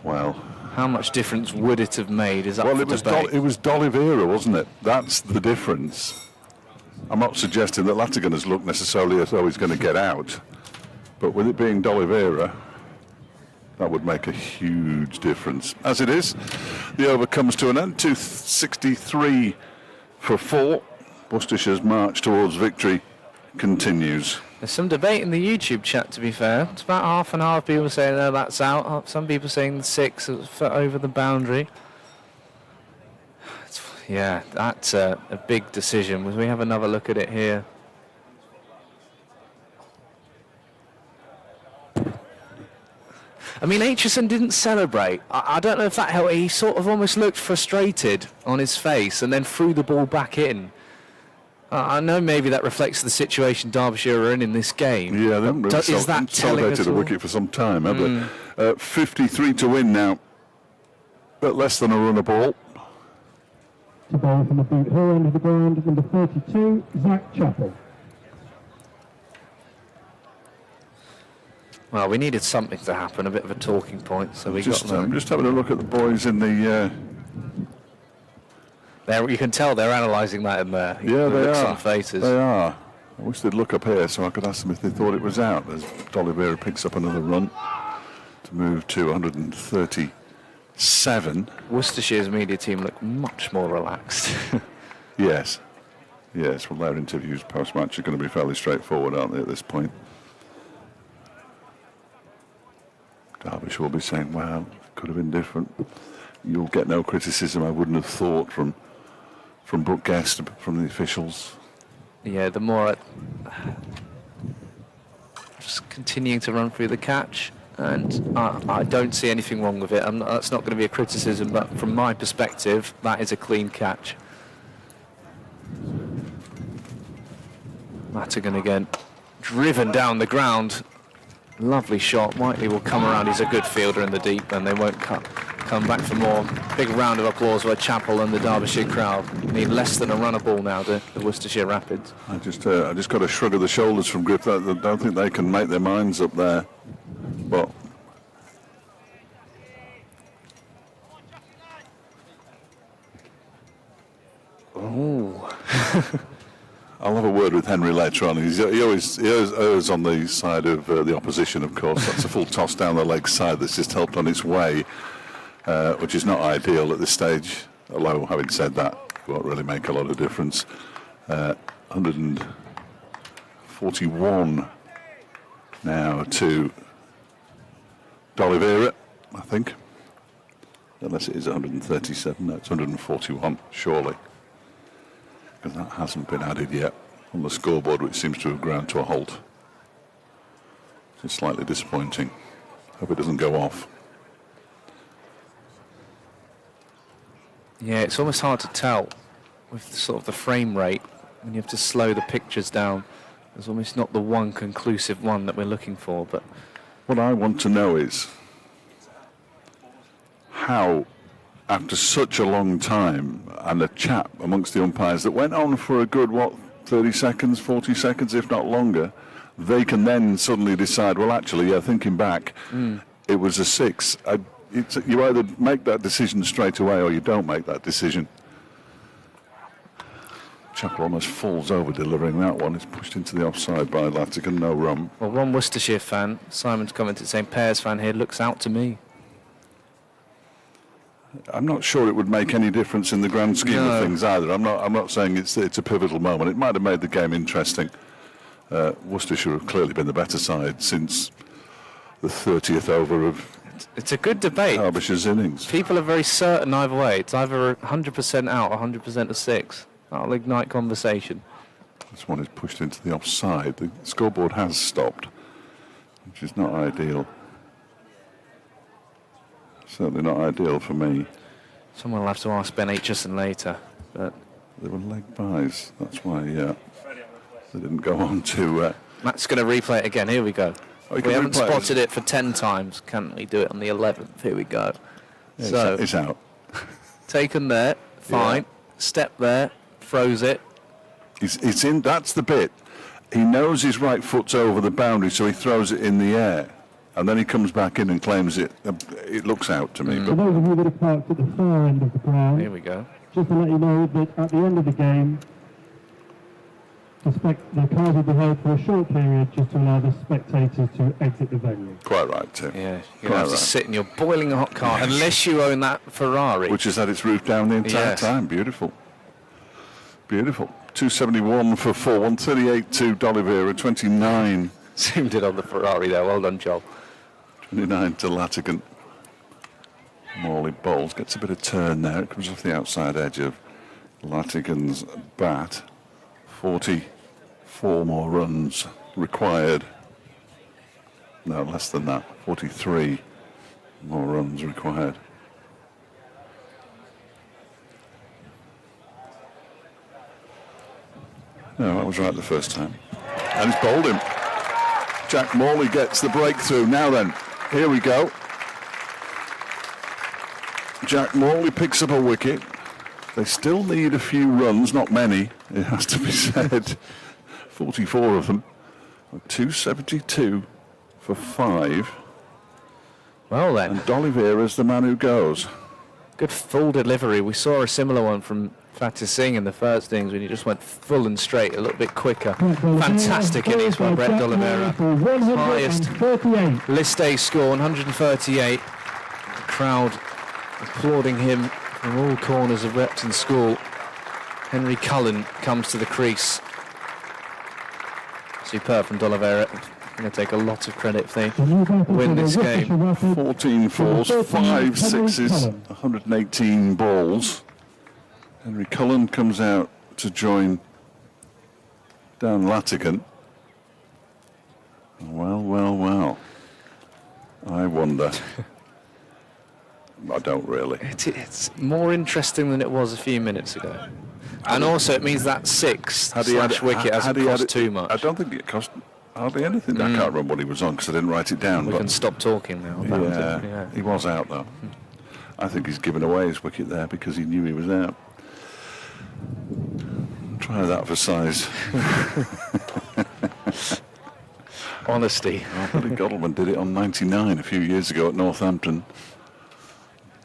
Well, how much difference would it have made? Is that well, it was D'Oliveira, wasn't it? That's the difference. I'm not suggesting that Latigan has looked necessarily as though he's going to get out, but with it being D'Oliveira, that would make a huge difference. As it is, the over comes to an end. 263 for 4. Worcestershire's march towards victory continues. There's some debate in the YouTube chat, to be fair. It's about half and half. People saying, no, that's out. Some people saying 6 for over the boundary. Yeah, that's a big decision. We have another look at it here. I mean, Aitchison didn't celebrate. I don't know if that helped. He sort of almost looked frustrated on his face and then threw the ball back in. I know maybe that reflects the situation Derbyshire are in this game. Yeah, they haven't really consolidated a wicket for some time, have they? 53 to win now, but less than a run a ball. To bowl from the boot here end of the ground, number 32, Zach Chappell. Well, we needed something to happen, a bit of a talking point, so we Just, got them. I'm just having a look at the boys in the... There, you can tell they're analysing that in there. Yeah, they looks are. on faces. They are. I wish they'd look up here so I could ask them if they thought it was out, as D'Oliveira picks up another run to move to 137. Worcestershire's media team look much more relaxed. Yes. Yes, well, their interviews post-match are going to be fairly straightforward, aren't they, at this point? Derbyshire will be saying, well, it could have been different. You'll get no criticism, I wouldn't have thought, from Brooke Guest, from the officials. Yeah, the more just continuing to run through the catch, and I don't see anything wrong with it. That's not going to be a criticism, but from my perspective, that is a clean catch. Matigan again, driven down the ground. Lovely shot. Whiteley will come around. He's a good fielder in the deep, and they won't come back for more. Big round of applause by Chappell and the Derbyshire crowd. Need less than a run of ball now to the Worcestershire Rapids. I just got a shrug of the shoulders from Griff. I don't think they can make their minds up there. But I'll have a word with Henry later on. He always errs on the side of the opposition, of course. That's a full toss down the leg side that's just helped on its way, which is not ideal at this stage. Although, having said that, it won't really make a lot of difference. 141 now to D'Oliveira, I think. Unless it is 137, no, it's 141, surely. Because that hasn't been added yet on the scoreboard, which seems to have ground to a halt. It's slightly disappointing. Hope it doesn't go off. Yeah, it's almost hard to tell with sort of the frame rate when you have to slow the pictures down. There's almost not the one conclusive one that we're looking for. But what I want to know is how, after such a long time and a chat amongst the umpires that went on for a good, 30 seconds, 40 seconds, if not longer, they can then suddenly decide, well, actually, yeah, thinking back, it was a 6. You either make that decision straight away or you don't make that decision. Chappell almost falls over delivering that one. It's pushed into the offside by Latigan, no run. Well, one Worcestershire fan, Simon's commented saying, Pears fan here looks out to me. I'm not sure it would make any difference in the grand scheme No. of things either. I'm not saying it's a pivotal moment. It might have made the game interesting. Worcestershire have clearly been the better side since the 30th over of It's a good debate. Derbyshire's innings. People are very certain either way. It's either 100% out or 100% of 6. That'll ignite conversation. This one is pushed into the offside. The scoreboard has stopped, which is not ideal. Certainly not ideal for me. Someone will have to ask Ben Aitchison later. But They were leg buys. That's why, they didn't go on to... Matt's going to replay it again. Here we go. Oh, you We can haven't replay it. spotted it for 10 times. Can we do it on the 11th? Here we go. Yeah, So, it's out. taken there. Fine. Step there. Throws it. It's in. That's the bit. He knows his right foot's over the boundary, so he throws it in the air. And then he comes back in and claims it. It looks out to me. For But those of you that are parked at the far end of the ground, Here we go. just to let you know that at the end of the game, the cars will be held for a short period just to allow the spectators to exit the venue. quite right, Tim. Yeah, you're going to Quite have to right. sit in your boiling hot car unless you own that Ferrari. Which has had its roof down the entire Yes. time. Beautiful. Beautiful. 271 for 4, 138 to D'Oliveira, 29 Zoomed in on the Ferrari there. Well done, Joel. 29 to Latigan. Morley bowls, gets a bit of turn there. It comes off the outside edge of Latigan's bat. 44 more runs required. No, less than that. 43 more runs required. No, that was right the first time. And he's bowled him. Jack Morley gets the breakthrough. Now then, here we go. Jack Morley picks up a wicket. They still need a few runs, not many, it has to be said. 44 of them. 272 for 5. Well then, And D'Oliveira's the man who goes. good full delivery. We saw a similar one from Fatih Singh in the first innings when he just went full and straight, a little bit quicker. Fantastic innings by Brett D'Oliveira. Highest 148. list A score, 138. The crowd applauding him from all corners of Repton School. Henry Cullen comes to the crease. Superb from D'Oliveira. Going to take a lot of credit if they win this game. 14 fours, 5 sixes, 118 balls. Henry Cullen comes out to join Dan Latigan. Well, well, well. I wonder. I don't really. It's more interesting than it was a few minutes ago. And also it means that 6 Had he had slash wicket hasn't cost too much. I don't think it cost hardly anything. I can't remember what he was on because I didn't write it down. We But can stop talking now about yeah, it. Yeah. he was out though. I think he's given away his wicket there because he knew he was out. Try that for size. Honesty. Billy Godalman did it on 99 a few years ago at Northampton.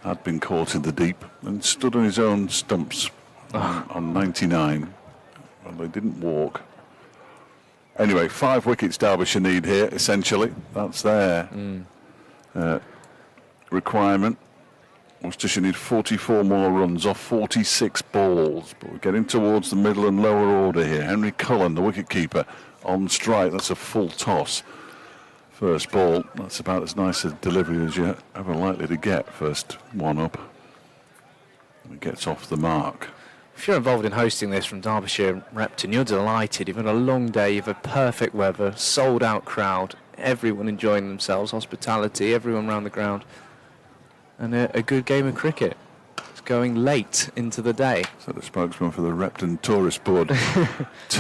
Had been caught in the deep and stood on his own stumps on 99. Well, they didn't walk. Anyway, 5 wickets Derbyshire need here, essentially. That's their requirement. Worcestershire need 44 more runs off 46 balls. But we're getting towards the middle and lower order here. Henry Cullen, the wicketkeeper, on strike. That's a full toss. First ball, that's about as nice a delivery as you're ever likely to get. First one up. And it gets off the mark. If you're involved in hosting this from Derbyshire and Repton, you're delighted. You've had a long day, you've had perfect weather, sold out crowd, everyone enjoying themselves, hospitality, everyone around the ground. And a good game of cricket. It's going late into the day. So the spokesman for the Repton Tourist Board.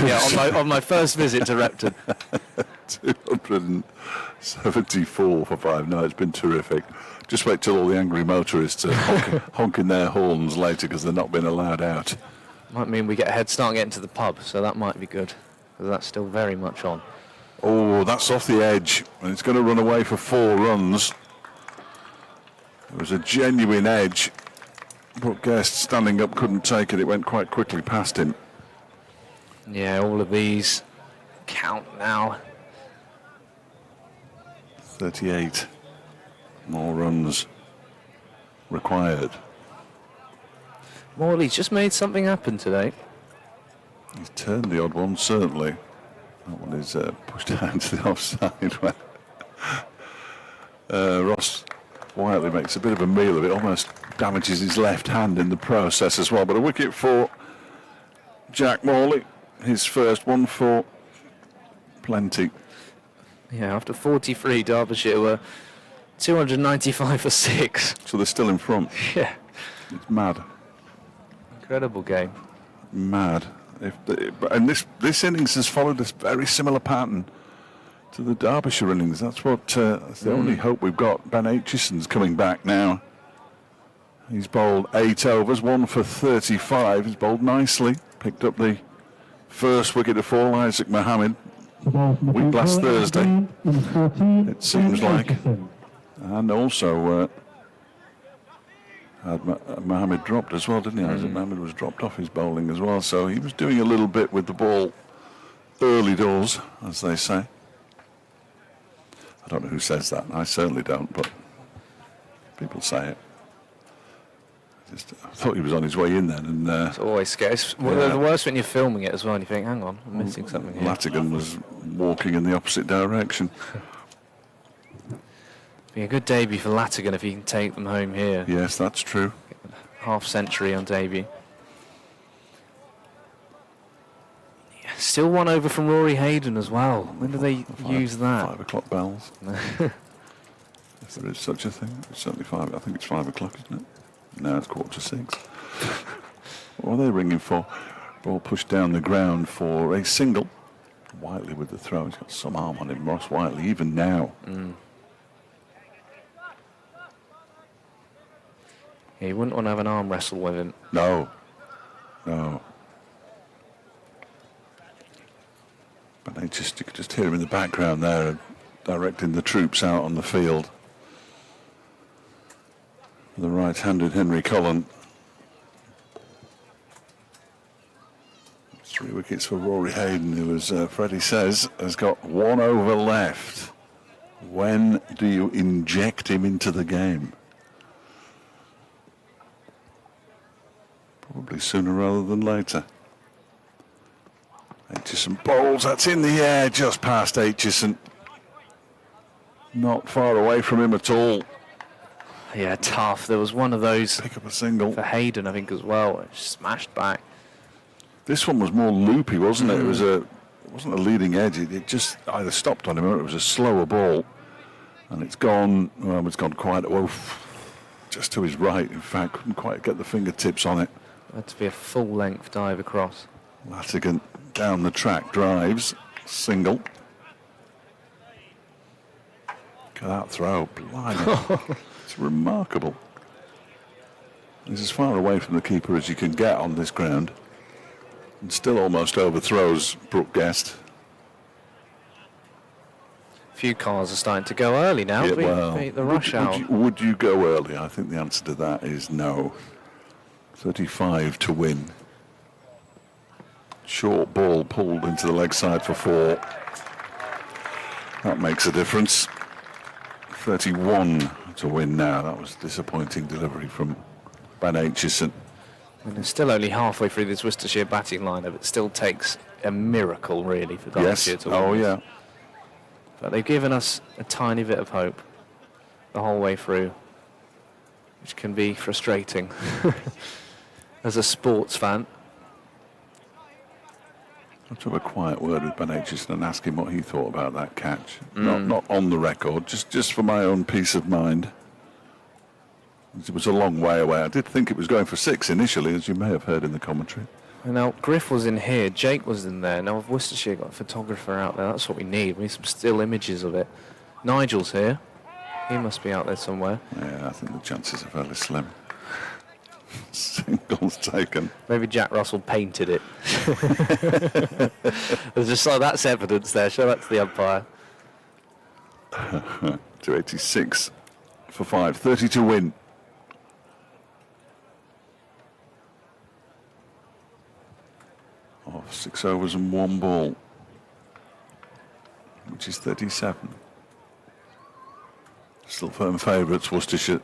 Yeah, on my first visit to Repton. 274 for 5. No, it's been terrific. Just wait till all the angry motorists are honking their horns later because they're not being allowed out. Might mean we get a head start and get into the pub, so that might be good. Because that's still very much on. Oh, that's off the edge. And it's going to run away for 4 runs. It was a genuine edge. But Guest standing up couldn't take it. It went quite quickly past him. Yeah, all of these count now. 38 more runs required. Morley's just made something happen today. He's turned the odd one, certainly. That one is pushed out to the offside where Ross Whiteley makes a bit of a meal of it, almost damages his left hand in the process as well. But a wicket for Jack Morley, his first one for plenty. Yeah, after 43, Derbyshire were 295 for 6. So they're still in front. Yeah, It's mad. incredible game. Mad. And this innings has followed a very similar pattern to the Derbyshire innings. That's that's the only hope we've got. Ben Aitchison's coming back now. He's bowled 8 overs, 1 for 35. He's bowled nicely. Picked up the first wicket to fall, Isaac Mohammed. Week last Thursday, it seems like. And also had Mohammed dropped as well, didn't he? Isaac Mohammed was dropped off his bowling as well, so he was doing a little bit with the ball early doors, as they say. I don't know who says that. I certainly don't, but people say it. I thought he was on his way in then, and It's always scary. It's the worst when you're filming it as well and you think, hang on, I'm missing something here. Latigan was walking in the opposite direction. Be a good debut for Latigan if he can take them home here. Yes, that's true. Half century on debut. Yeah, still 1 over from Rory Hayden as well. When do they use that? 5 o'clock bells. If there is such a thing. It's certainly 5. I think it's 5 o'clock, isn't it? No, it's 5:45. What are they ringing for? Ball pushed down the ground for a single. Whiteley with the throw. He's got some arm on him, Ross Whiteley, even now. Yeah, you wouldn't want to have an arm wrestle with him. No. No. But you could just hear him in the background there, directing the troops out on the field. The right-handed Henry Cullen. 3 wickets for Rory Hayden, who, as Freddie says, has got 1 over left. When do you inject him into the game? Probably sooner rather than later. Aitchison bowls, that's in the air, just past Aitchison. Not far away from him at all. Yeah, tough. There was one of those Pick up a single. for Hayden, I think, as well. It smashed back. This one was more loopy, wasn't it? It wasn't a leading edge. It just either stopped on him or it was a slower ball. And it's gone, well, it's gone quite, just to his right, in fact. Couldn't quite get the fingertips on it. Had to be a full-length dive across. Latigan down the track, drives, single. Look at that throw, blimey. It's remarkable. He's as far away from the keeper as you can get on this ground. And still almost overthrows Brooke Guest. A few cars are starting to go early now. Yeah, Beat well, the rush hour. would you go early? I think the answer to that is no. 35 to win. Short ball pulled into the leg side for 4. That makes a difference. 31 to win now. That was a disappointing delivery from Ben Aitchison. And they're still only halfway through this Worcestershire batting lineup. It still takes a miracle, really, for Derbyshire to win. Oh, this. yeah. But they've given us a tiny bit of hope the whole way through, which can be frustrating as a sports fan. Let's have a quiet word with Ben Aitchison and ask him what he thought about that catch. Not on the record, just for my own peace of mind. It was a long way away. I did think it was going for 6 initially, as you may have heard in the commentary. And now Griff was in here, Jake was in there. Now if Worcestershire got a photographer out there, that's what we need. We need some still images of it. Nigel's here. He must be out there somewhere. Yeah, I think the chances are fairly slim. Singles taken. Maybe Jack Russell painted it. It's just like, that's evidence there. Show that to the umpire. 286 for 5. 30 to win. Off 6 overs and 1 ball, which is 37. Still firm favourites, Worcestershire.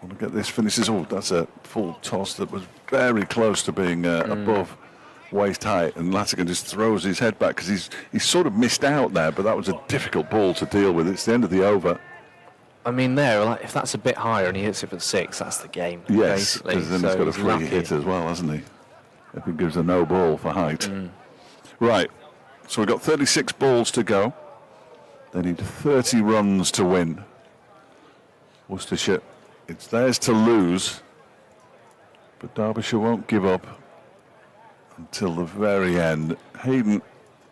Want to get this finishes. Oh, that's a full toss that was very close to being above waist height, and Latigan just throws his head back because he's sort of missed out there, but that was a difficult ball to deal with. It's the end of the over. I mean, there, like, if that's a bit higher and he hits it for 6, that's the game. Yes, basically. because then So he's got a he's free lucky. hit as well, hasn't he? If he gives a no ball for height. Right, so we've got 36 balls to go. They need 30 runs to win. Worcestershire, it's theirs to lose, but Derbyshire won't give up until the very end. Hayden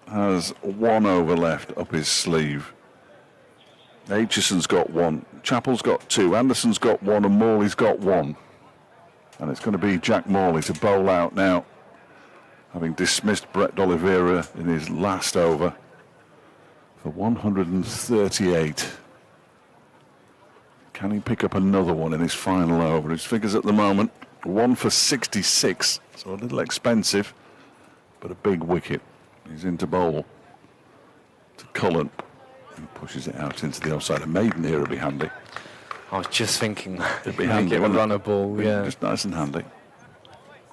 has 1 over left up his sleeve. Aitchison's got 1, Chappell's got 2, Anderson's got 1, and Morley's got 1. And it's going to be Jack Morley to bowl out now, having dismissed Brett D'Oliveira in his last over for 138. Can he pick up another one in his final over? His figures at the moment, 1 for 66, so a little expensive, but a big wicket. He's into bowl to Cullen, who pushes it out into the offside. A maiden here would be handy. I was just thinking It'd be handy, make it a wouldn't it? runner ball, yeah. Just nice and handy.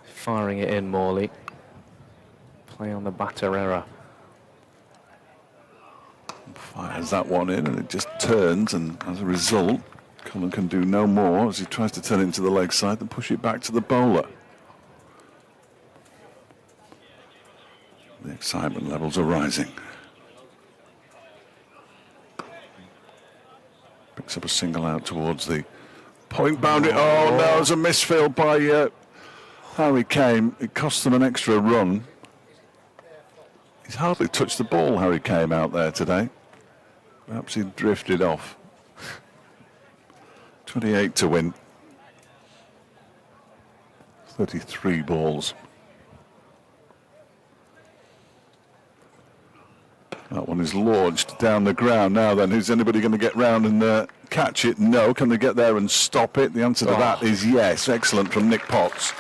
Firing it in, Morley. Play on the batter error. Fires that one in, and it just turns, and as a result, Cullen can do no more as he tries to turn it into the leg side and push it back to the bowler. The excitement levels are rising. Picks up a single out towards the point boundary. Oh no, it's a misfield by Harry Kane. It cost them an extra run. He's hardly touched the ball, Harry Kane, out there today. Perhaps he drifted off. 28 to win. 33 balls. That one is launched down the ground. Now then, is anybody going to get round and catch it? No. Can they get there and stop it? The answer to that is yes. Excellent from Nick Potts.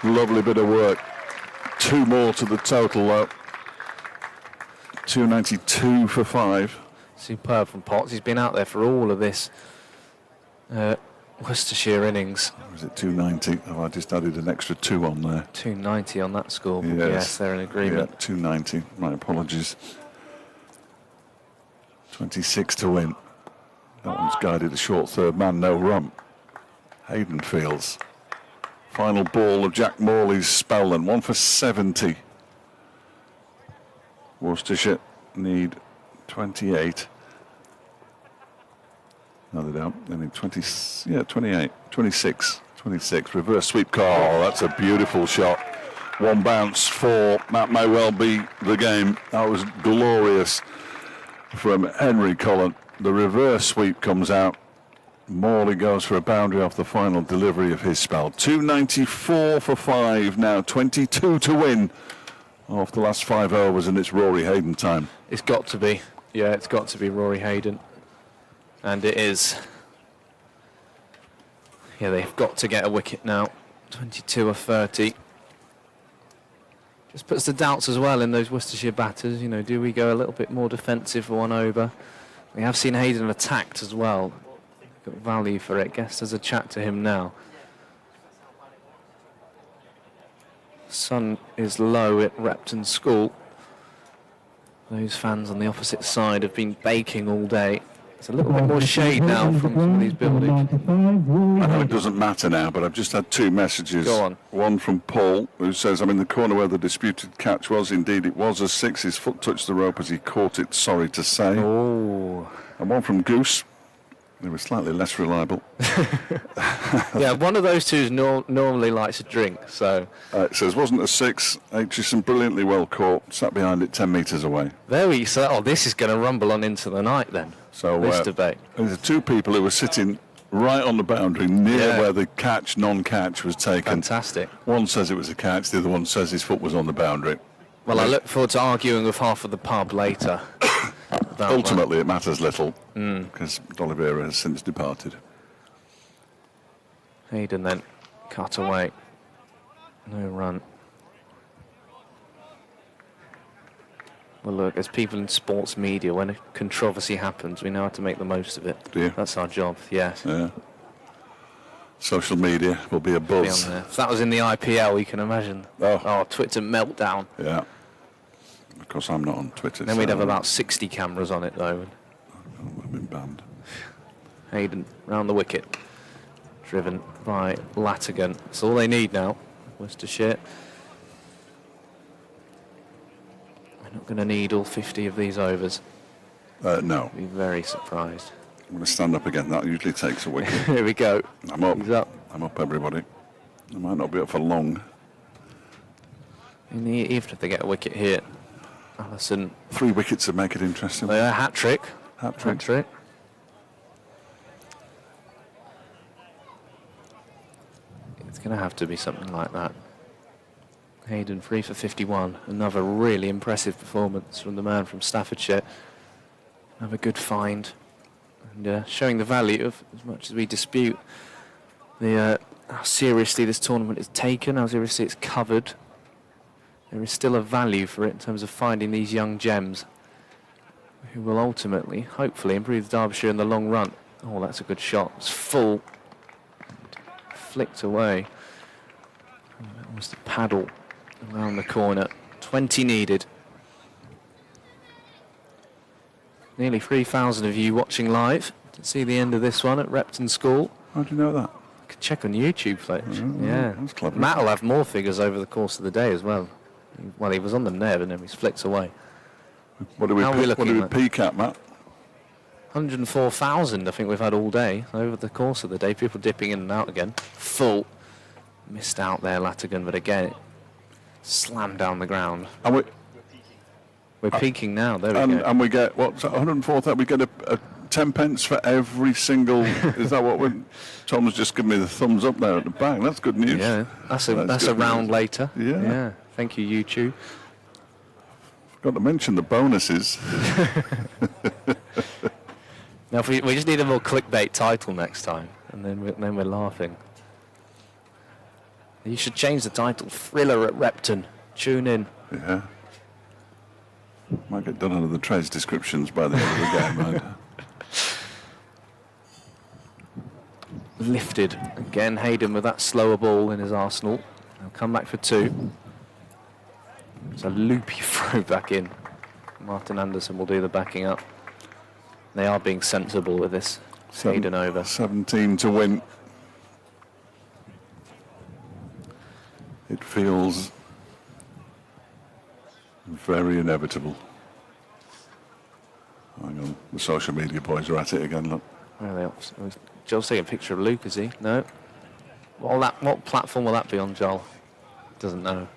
Lovely bit of work. 2 more to the total, though. 292 for 5. Superb from Potts. He's been out there for all of this Worcestershire innings. Or is it 290? Oh, I just added an extra 2 on there. 290 on that score. Yes. Yes, they're in agreement. Yeah, 290. My apologies. 26 to win. That one's guided a short third man, no run. Hayden fields. Final ball of Jack Morley's spell then. 1 for 70. Worcestershire need 28. No, they don't. They need 28. 26. Reverse sweep call. Oh, that's a beautiful shot. 1 bounce for that may well be the game. That was glorious from Henry Cullen. The reverse sweep comes out. Morley goes for a boundary off the final delivery of his spell. 294 for 5 now. 22 to win off the last 5 overs, and it's Rory Hayden time. It's got to be. Yeah, it's got to be Rory Hayden. And it is. Yeah, they've got to get a wicket now. 22 of 30. Just puts the doubts as well in those Worcestershire batters. You know, do we go a little bit more defensive for 1 over? We have seen Hayden attacked as well. Got value for it. Guess there's a chat to him now. Sun is low at Repton School. Those fans on the opposite side have been baking all day. There's a little bit more shade now from some of these buildings. I know it doesn't matter now, but I've just had 2 messages. Go on. One from Paul, who says, I'm in the corner where the disputed catch was. Indeed, it was a 6. His foot touched the rope as he caught it, sorry to say. Oh. And one from Goose. They were slightly less reliable. Yeah, one of those two normally likes a drink, so... It says, wasn't a 6. Aitchison brilliantly well caught, sat behind it 10 metres away. Very so. Oh, this is going to rumble on into the night then. So This debate. There's 2 people who were sitting right on the boundary near Yeah. where the catch, non-catch was taken. Fantastic. One says it was a catch, the other one says his foot was on the boundary. Well, I look forward to arguing with half of the pub later. about Ultimately, it matters little because D'Oliveira has since departed. that. Hayden then cut away. No run. Well, look, as people in sports media, when a controversy happens, we know how to make the most of it. Do you? That's our job, yes. Yeah. Social media will be a Be on buzz. there. If that was in the IPL, you can imagine. Oh. Twitter meltdown. Yeah. Of course, I'm not on Twitter. Then we'd so have about 60 cameras on it, though. I've been banned. Hayden round the wicket, driven by Latigan. That's all they need now, Worcestershire. We're not going to need all 50 of these overs. No. Be very surprised. I'm going to stand up again. That usually takes a wicket. Here we go. I'm up. He's up. I'm up, everybody. I might not be up for long. And even if they get a wicket here, Allison, 3 wickets would make it interesting. hat trick. Hat-trick. Hat trick. It's going to have to be something like that. Hayden 3 for 51. Another really impressive performance from the man from Staffordshire. Another good find. And showing the value of, as much as we dispute how seriously this tournament is taken, how seriously it's covered, there is still a value for it in terms of finding these young gems who will ultimately, hopefully, improve Derbyshire in the long run. Oh, that's a good shot. It's full. Flicked away. Oh, that was the paddle around the corner. 20 needed. Nearly 3,000 of you watching live to see the end of this one at Repton School. How do you know that? You can check on YouTube, Fletch. Yeah. That's clever. Matt will have more figures over the course of the day as well. Well, he was on them there, and then he's flicked away. What do we, How are we what do looking we at? peak at, Matt? 104,000 I think we've had all day over the course of the day. People dipping in and out again. Full. Missed out there, Latigan, but again, it slammed down the ground. And We're peaking now. There we go. and we get, what, 104,000? We get a 10 pence for every single... Is that what we're... Tom's just given me the thumbs up there at the back. That's good news. Yeah, that's a good round news. later. Yeah. Thank you, YouTube. Got to mention the bonuses. Now, if we just need a more clickbait title next time, and then we're laughing. You should change the title. Thriller at Repton. Tune in. Yeah. Might get done under the trades descriptions by the end of the game. Right? Lifted. Again, Hayden with that slower ball in his arsenal. He'll come back for 2. It's a loopy throw back in. Martin Anderson will do the backing up. They are being sensible with this. Hayden over. 17 to win. It feels very inevitable. Hang on, the social media boys are at it again, look. Where are they off? Joel's taking a picture of Luke, is he? No. What platform will that be on, Joel? Doesn't know.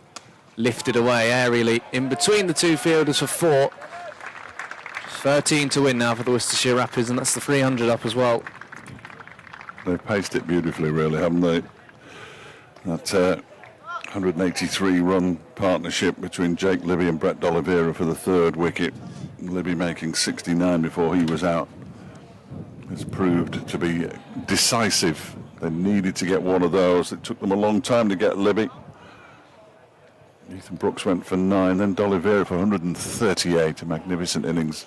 Lifted away aerially in between the 2 fielders for 4. 13 to win now for the Worcestershire Rapids, and that's the 300 up as well. They've paced it beautifully, really, haven't they? That 183-run partnership between Jake Libby and Brett D'Oliveira for the 3rd wicket. Libby making 69 before he was out. Has proved to be decisive. They needed to get one of those. It took them a long time to get Libby. Ethan Brooks went for 9, then D'Oliveira for 138, a magnificent innings.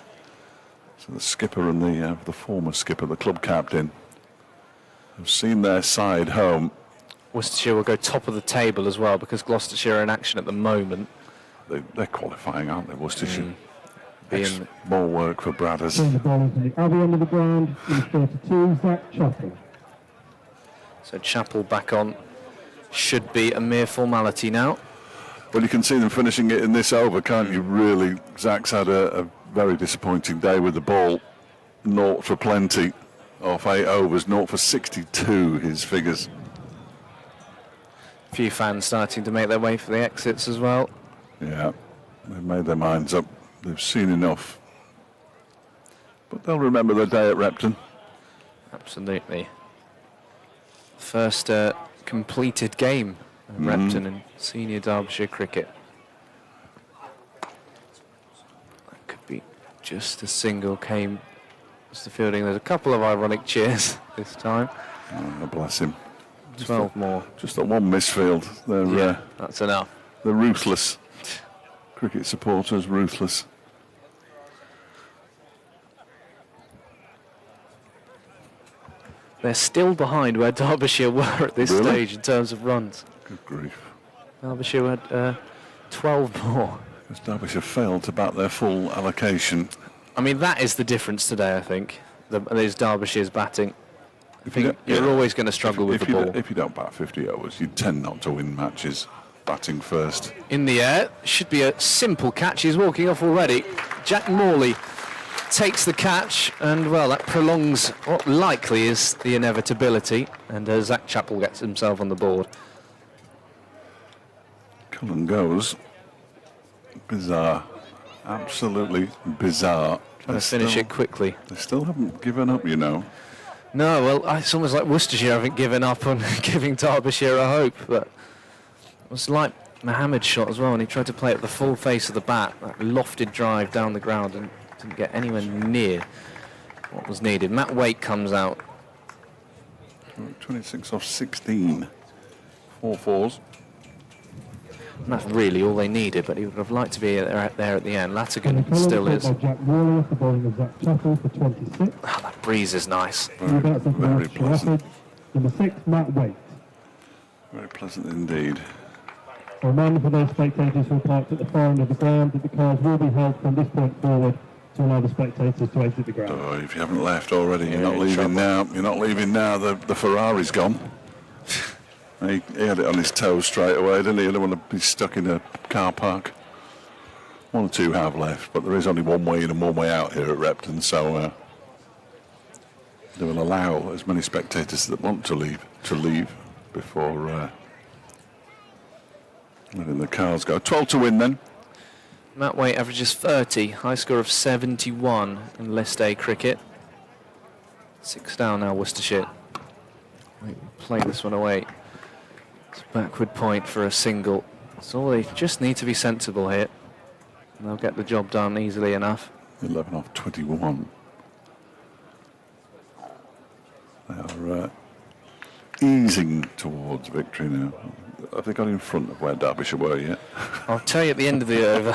So the skipper and the former skipper, the club captain, have seen their side home. Worcestershire will go top of the table as well because Gloucestershire are in action at the moment. They're qualifying, aren't they, Worcestershire? Being More work for Bradders. The ball is at the end of the ground, in 32, Zach Chapel. So Chapel back on should be a mere formality now. Well, you can see them finishing it in this over, can't you? Really, Zach's had a very disappointing day with the ball. 0 for plenty off 8 overs, 0 for 62, his figures. A few fans starting to make their way for the exits as well. Yeah, they've made their minds up. They've seen enough. But they'll remember their day at Repton. Absolutely. First completed game at Repton in senior Derbyshire cricket. That could be just a single came as the fielding. There's a couple of ironic cheers this time. Oh, bless him. 12 more. Just that one misfield. That's enough. They're ruthless. Cricket supporters, ruthless. They're still behind where Derbyshire were at this Really? stage in terms of runs. Good grief. Derbyshire had 12 more. Because Derbyshire failed to bat their full allocation. I mean, that is the difference today, I think. There's Derbyshire's batting. I think don't- you're yeah. always going to struggle with the ball. If you don't bat 50 overs, you tend not to win matches batting first. In the air, should be a simple catch. He's walking off already. Jack Morley takes the catch, and well, that prolongs what likely is the inevitability. And Zach Chappell gets himself on the board. Cullen goes. Bizarre. Absolutely bizarre. Trying to finish it quickly. They still haven't given up, you know. No, well, it's almost like Worcestershire haven't given up on giving Derbyshire a hope. But it was like Mohammed's shot as well, and he tried to play at the full face of the bat, that lofted drive down the ground, and didn't get anywhere near what was needed. Matt Waite comes out. 26 off 16. 4 fours. And that's really all they needed, but he would have liked to be there at the end. And the Latigan colours still by is. Jack Morley off the bowling of Zach Chappell for 26. Oh, that breeze is nice. New batsman for Very Worcestershire pleasant. Rapids. Number 6, Matt Waite. Very pleasant indeed. A reminder for those spectators who are parked at the far end of the ground that the cars will be held from this point forward to allow the spectators to exit the ground. Oh, if you haven't left already, you're Yeah, not in leaving trouble. now. You're not leaving now. The Ferrari's gone. He had it on his toes straight away, didn't he? He didn't want to be stuck in a car park. 1 or 2 have left, but there is only one way in and one way out here at Repton, so they will allow as many spectators that want to leave before letting the cars go. 12 to win then. Matt Waite averages 30, high score of 71 in List A cricket. 6 down now, Worcestershire. Play this one away. It's a backward point for a single. So they just need to be sensible here. And they'll get the job done easily enough. 11 off 21. They are easing towards victory now. Have they got in front of where Derbyshire were yet? I'll tell you at the end of the over.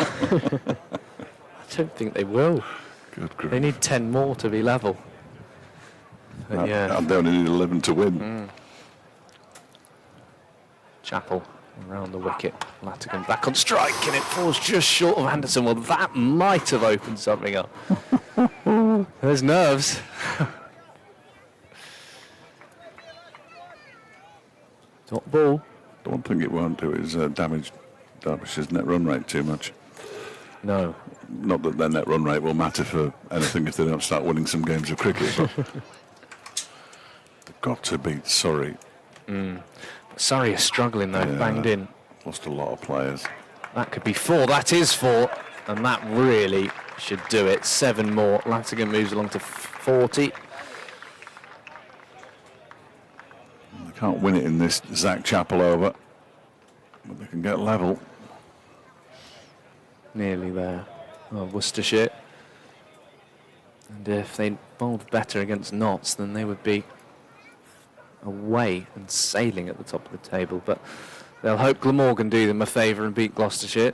I don't think they will. Good grief. They need 10 more to be level. But yeah, And they only need 11 to win. Chappell around the wicket. Latigan back on strike, and it falls just short of Anderson. Well, that might have opened something up. There's nerves. Top ball. The one thing it won't do is damage Derbyshire's net run rate too much. No. Not that their net run rate will matter for anything if they don't start winning some games of cricket, but they've got to beat Surrey. Surrey is struggling though, Yeah. banged in. Lost a lot of players. That could be 4, that is 4, and that really should do it. 7 more. Latigan moves along to 40. They can't win it in this Zach Chappell over, but they can get level. Nearly there. Oh, Worcestershire. And if they bowled better against Notts, then they would be away and sailing at the top of the table. But they'll hope Glamorgan do them a favour and beat Gloucestershire.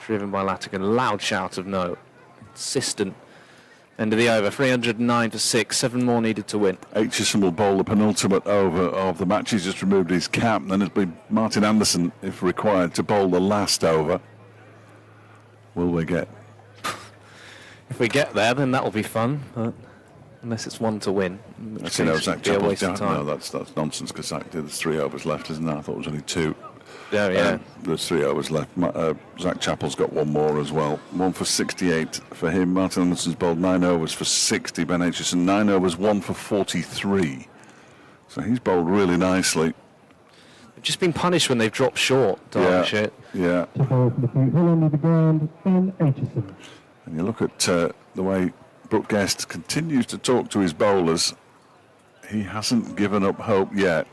Driven by Latigan. Loud shout of no. Insistent. End of the over. 309 for 6. 7 more needed to win. Aitchison will bowl the penultimate over of the match. He's just removed his cap. And then it'll be Martin Anderson, if required, to bowl the last over. Will they get? If we get there, then that'll be fun. But unless it's 1 to win, which Actually, no, seems Zach to be a Chappell's waste of down. time. No, that's nonsense because there's 3 overs left, isn't there? I thought it was only 2. Oh, yeah. There's 3 overs left. Zach Chappell's got 1 more as well. 1 for 68 for him. Martin Anderson's bowled 9 overs for 60. Ben Aitchison 9 overs, 1 for 43. So he's bowled really nicely. They've just been punished when they've dropped short, Derbyshire. Yeah. To bowl from the boot hill under the ground, Ben Aitchison. And you look at the way Brooke Guest continues to talk to his bowlers. He hasn't given up hope yet.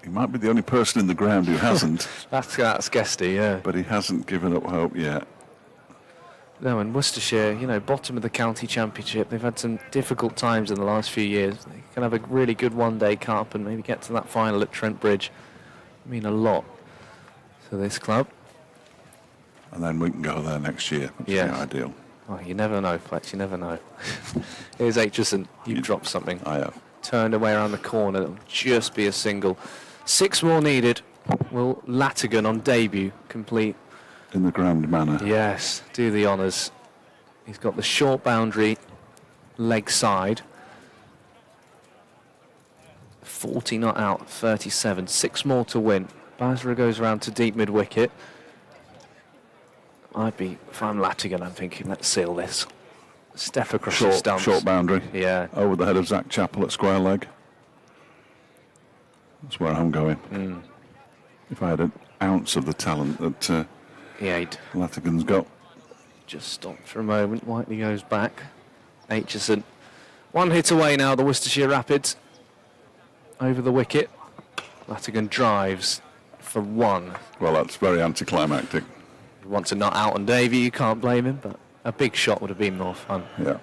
He might be the only person in the ground who hasn't, That's Guesty, yeah. but he hasn't given up hope yet. No, and Worcestershire, you know, bottom of the county championship. They've had some difficult times in the last few years. They can have a really good one-day cup and maybe get to that final at Trent Bridge. I mean, a lot to this club. And then we can go there next year. That's Yes. the ideal. Oh, you never know, Fletch, you never know. Here's Aitchison. You've dropped something. I have. Turned away around the corner. It'll just be a single. 6 more needed. Will Latigan on debut complete? In the grand manner. Yes, do the honours. He's got the short boundary, leg side. 40 not out, 37. 6 more to win. Basra goes around to deep mid-wicket. I'd be, if I'm Latigan, I'm thinking, let's seal this. Steph across the stumps. Short boundary. Yeah. Over the head of Zach Chappell at square leg. That's where I'm going. If I had an ounce of the talent that Yeah, Latigan's got. just stopped for a moment. Whiteley goes back. Aitchison. 1 hit away now, the Worcestershire Rapids. Over the wicket. Latigan drives for 1. Well, that's very anticlimactic. You want to not out on Davey, you can't blame him, but a big shot would have been more fun. Yeah.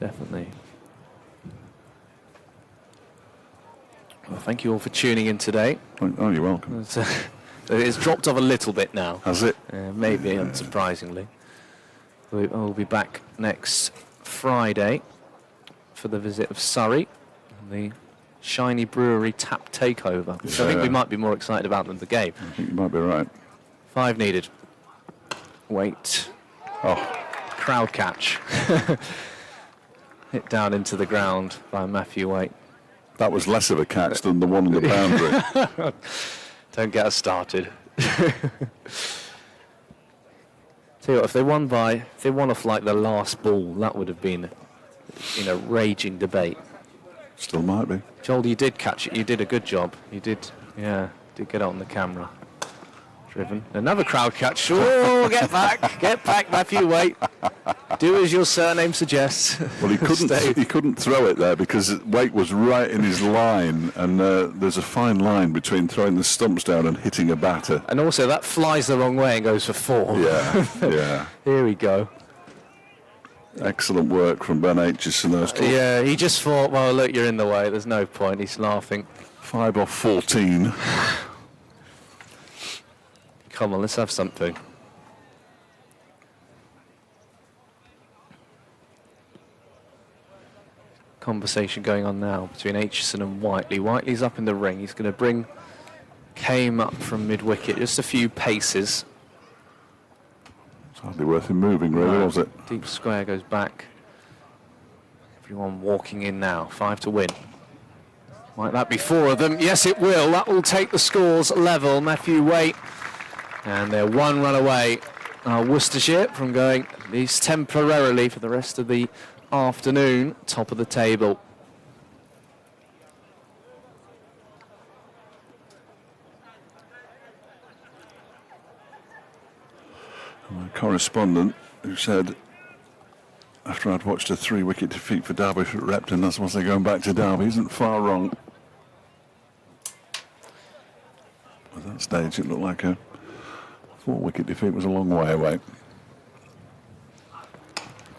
Definitely. Well, thank you all for tuning in today. Oh, you're welcome. It's dropped off a little bit now. Has it? Maybe, unsurprisingly. We'll be back next Friday for the visit of Surrey and the Shiny Brewery tap takeover, which I think we might be more excited about than the game. I think you might be right. 5 needed. Wait. Oh, Crowd catch. Hit down into the ground by Matthew Waite. that was less of a catch than the one on the boundary. Don't get us started. Tell you what, if they won off like the last ball, that would have been in a raging debate. Still might be. Joel, you did catch it. You did a good job. You did, yeah, did get it on the camera. Driven. Another crowd catch. Oh, get back, Matthew Waite. Do as your surname suggests. Well, he couldn't throw it there because Waite was right in his line, and there's a fine line between throwing the stumps down and hitting a batter. And also, that flies the wrong way and goes for 4. Yeah, yeah. Here we go. Excellent work from Ben Aitchison. Yeah, he just thought, well, look, you're in the way. There's no point. He's laughing. 5 off 14. Come on, let's have something. Conversation going on now between Aitchison and Whiteley. Whiteley's up in the ring. He's going to bring Kame up from mid-wicket. Just a few paces. It's hardly worth him moving, really, was it? Deep square goes back. Everyone walking in now. 5 to win. Might that be 4 of them? Yes, it will. That will take the scores level. Matthew Waite. And they're 1 run away. Worcestershire from going at least temporarily for the rest of the afternoon. Top of the table. My correspondent who said, after I'd watched a 3-wicket defeat for Derbyshire at Repton, that's why they're going back to Derby, isn't far wrong. At that stage, it looked like a 4-wicket defeat was a long way away.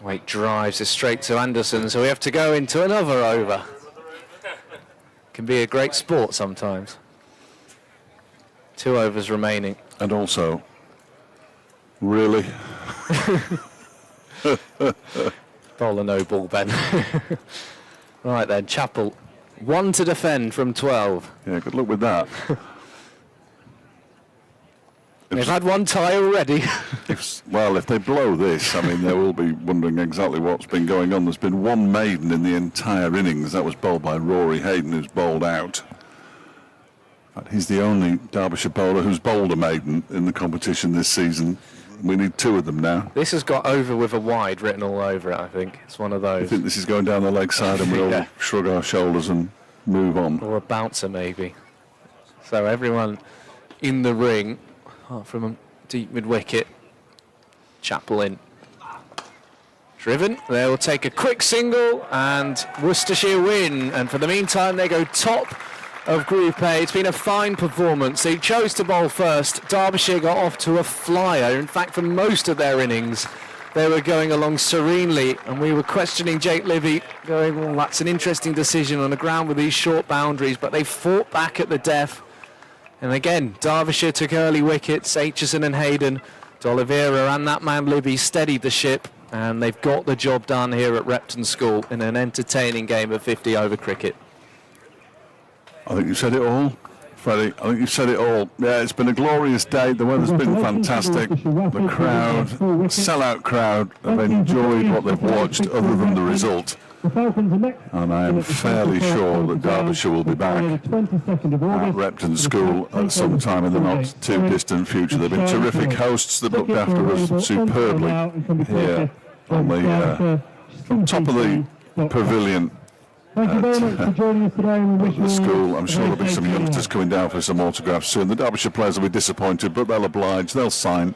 Waite drives it straight to Anderson, so we have to go into another over. Can be a great sport sometimes. 2 overs remaining. And also, really? Bowler no ball, Ben. Right then, Chappell. 1 to defend from 12. Yeah, good luck with that. They've had 1 tie already. If they blow this, I mean, they will be wondering exactly what's been going on. There's been 1 maiden in the entire innings. That was bowled by Rory Hayden, who's bowled out. In fact, he's the only Derbyshire bowler who's bowled a maiden in the competition this season. We need 2 of them now. This has got over with a wide written all over it, I think. It's one of I those. think this is going down the leg side and we'll shrug our shoulders and move on. Or a bouncer, maybe. So everyone in the ring, from a deep mid-wicket. Chappell in. Driven. They will take a quick single and Worcestershire win. And for the meantime, they go top of Group A. It's been a fine performance. They chose to bowl first. Derbyshire got off to a flyer. In fact, for most of their innings, they were going along serenely. And we were questioning Jake Livy, going, well, that's an interesting decision on the ground with these short boundaries. But they fought back at the death. And again, Derbyshire took early wickets. Aitchison and Hayden, D'Oliveira and that man Libby steadied the ship. And they've got the job done here at Repton School in an entertaining game of 50-over cricket. I think you said it all, Freddie. I think you said it all. Yeah, it's been a glorious day. The weather's been fantastic. The crowd, sellout crowd, have enjoyed what they've watched other than the result. The Falcons are next. And I am fairly sure that Derbyshire will be back at Repton School at some time in the not too distant future. They've been terrific hosts. They've looked after us superbly here on the top of the pavilion Thank you very much for joining us today. And we wish at the school. I'm sure there'll be some youngsters coming down for some autographs soon. The Derbyshire players will be disappointed, but they'll oblige. They'll sign.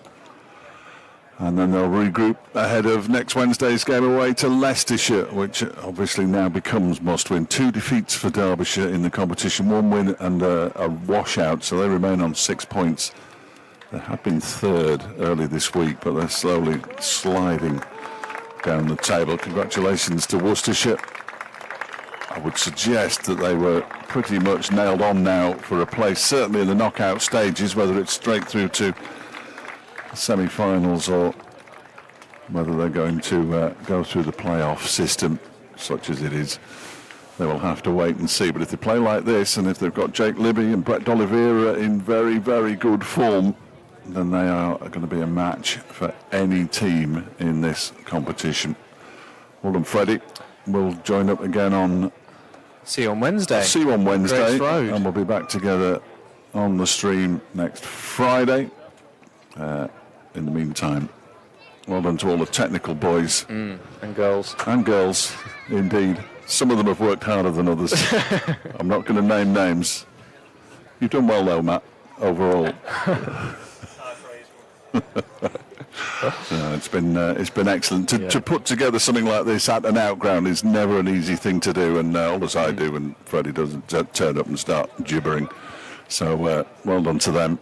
And then they'll regroup ahead of next Wednesday's game away to Leicestershire, which obviously now becomes must-win. 2 defeats for Derbyshire in the competition, 1 win and a washout, so they remain on 6 points. They had been third early this week, but they're slowly sliding down the table. Congratulations to Worcestershire. I would suggest that they were pretty much nailed on now for a place, certainly in the knockout stages, whether it's straight through to semi-finals or whether they're going to go through the playoff system, such as it is. They will have to wait and see. But if they play like this, and if they've got Jake Libby and Brett D'Oliveira in very, very good form, then they are going to be a match for any team in this competition. Well done, Freddie. We'll join up again on... See you on Wednesday. See you on Wednesday. Grace Road. And we'll be back together on the stream next Friday. In the meantime, well done to all the technical boys. And girls. And girls, indeed. Some of them have worked harder than others. I'm not going to name names. You've done well though, Matt, overall. It's been excellent. To put together something like this at an outground is never an easy thing to do, and all as I do when Freddie doesn't turn up and start gibbering. So well done to them.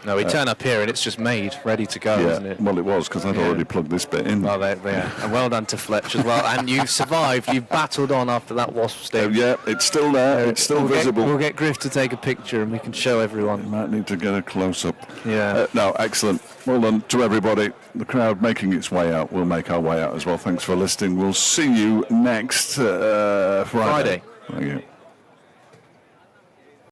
No, we turn up here and it's just made, ready to go, isn't it? Well, it was, because I'd already plugged this bit in. Well, there. And well done to Fletch as well. And you've survived. You've battled on after that wasp sting. Yeah, it's still there. It's still visible. We'll get Griff to take a picture and we can show everyone. You might need to get a close-up. Yeah. No, excellent. Well done to everybody. The crowd making its way out. We'll make our way out as well. Thanks for listening. We'll see you next Friday. Friday. Thank you.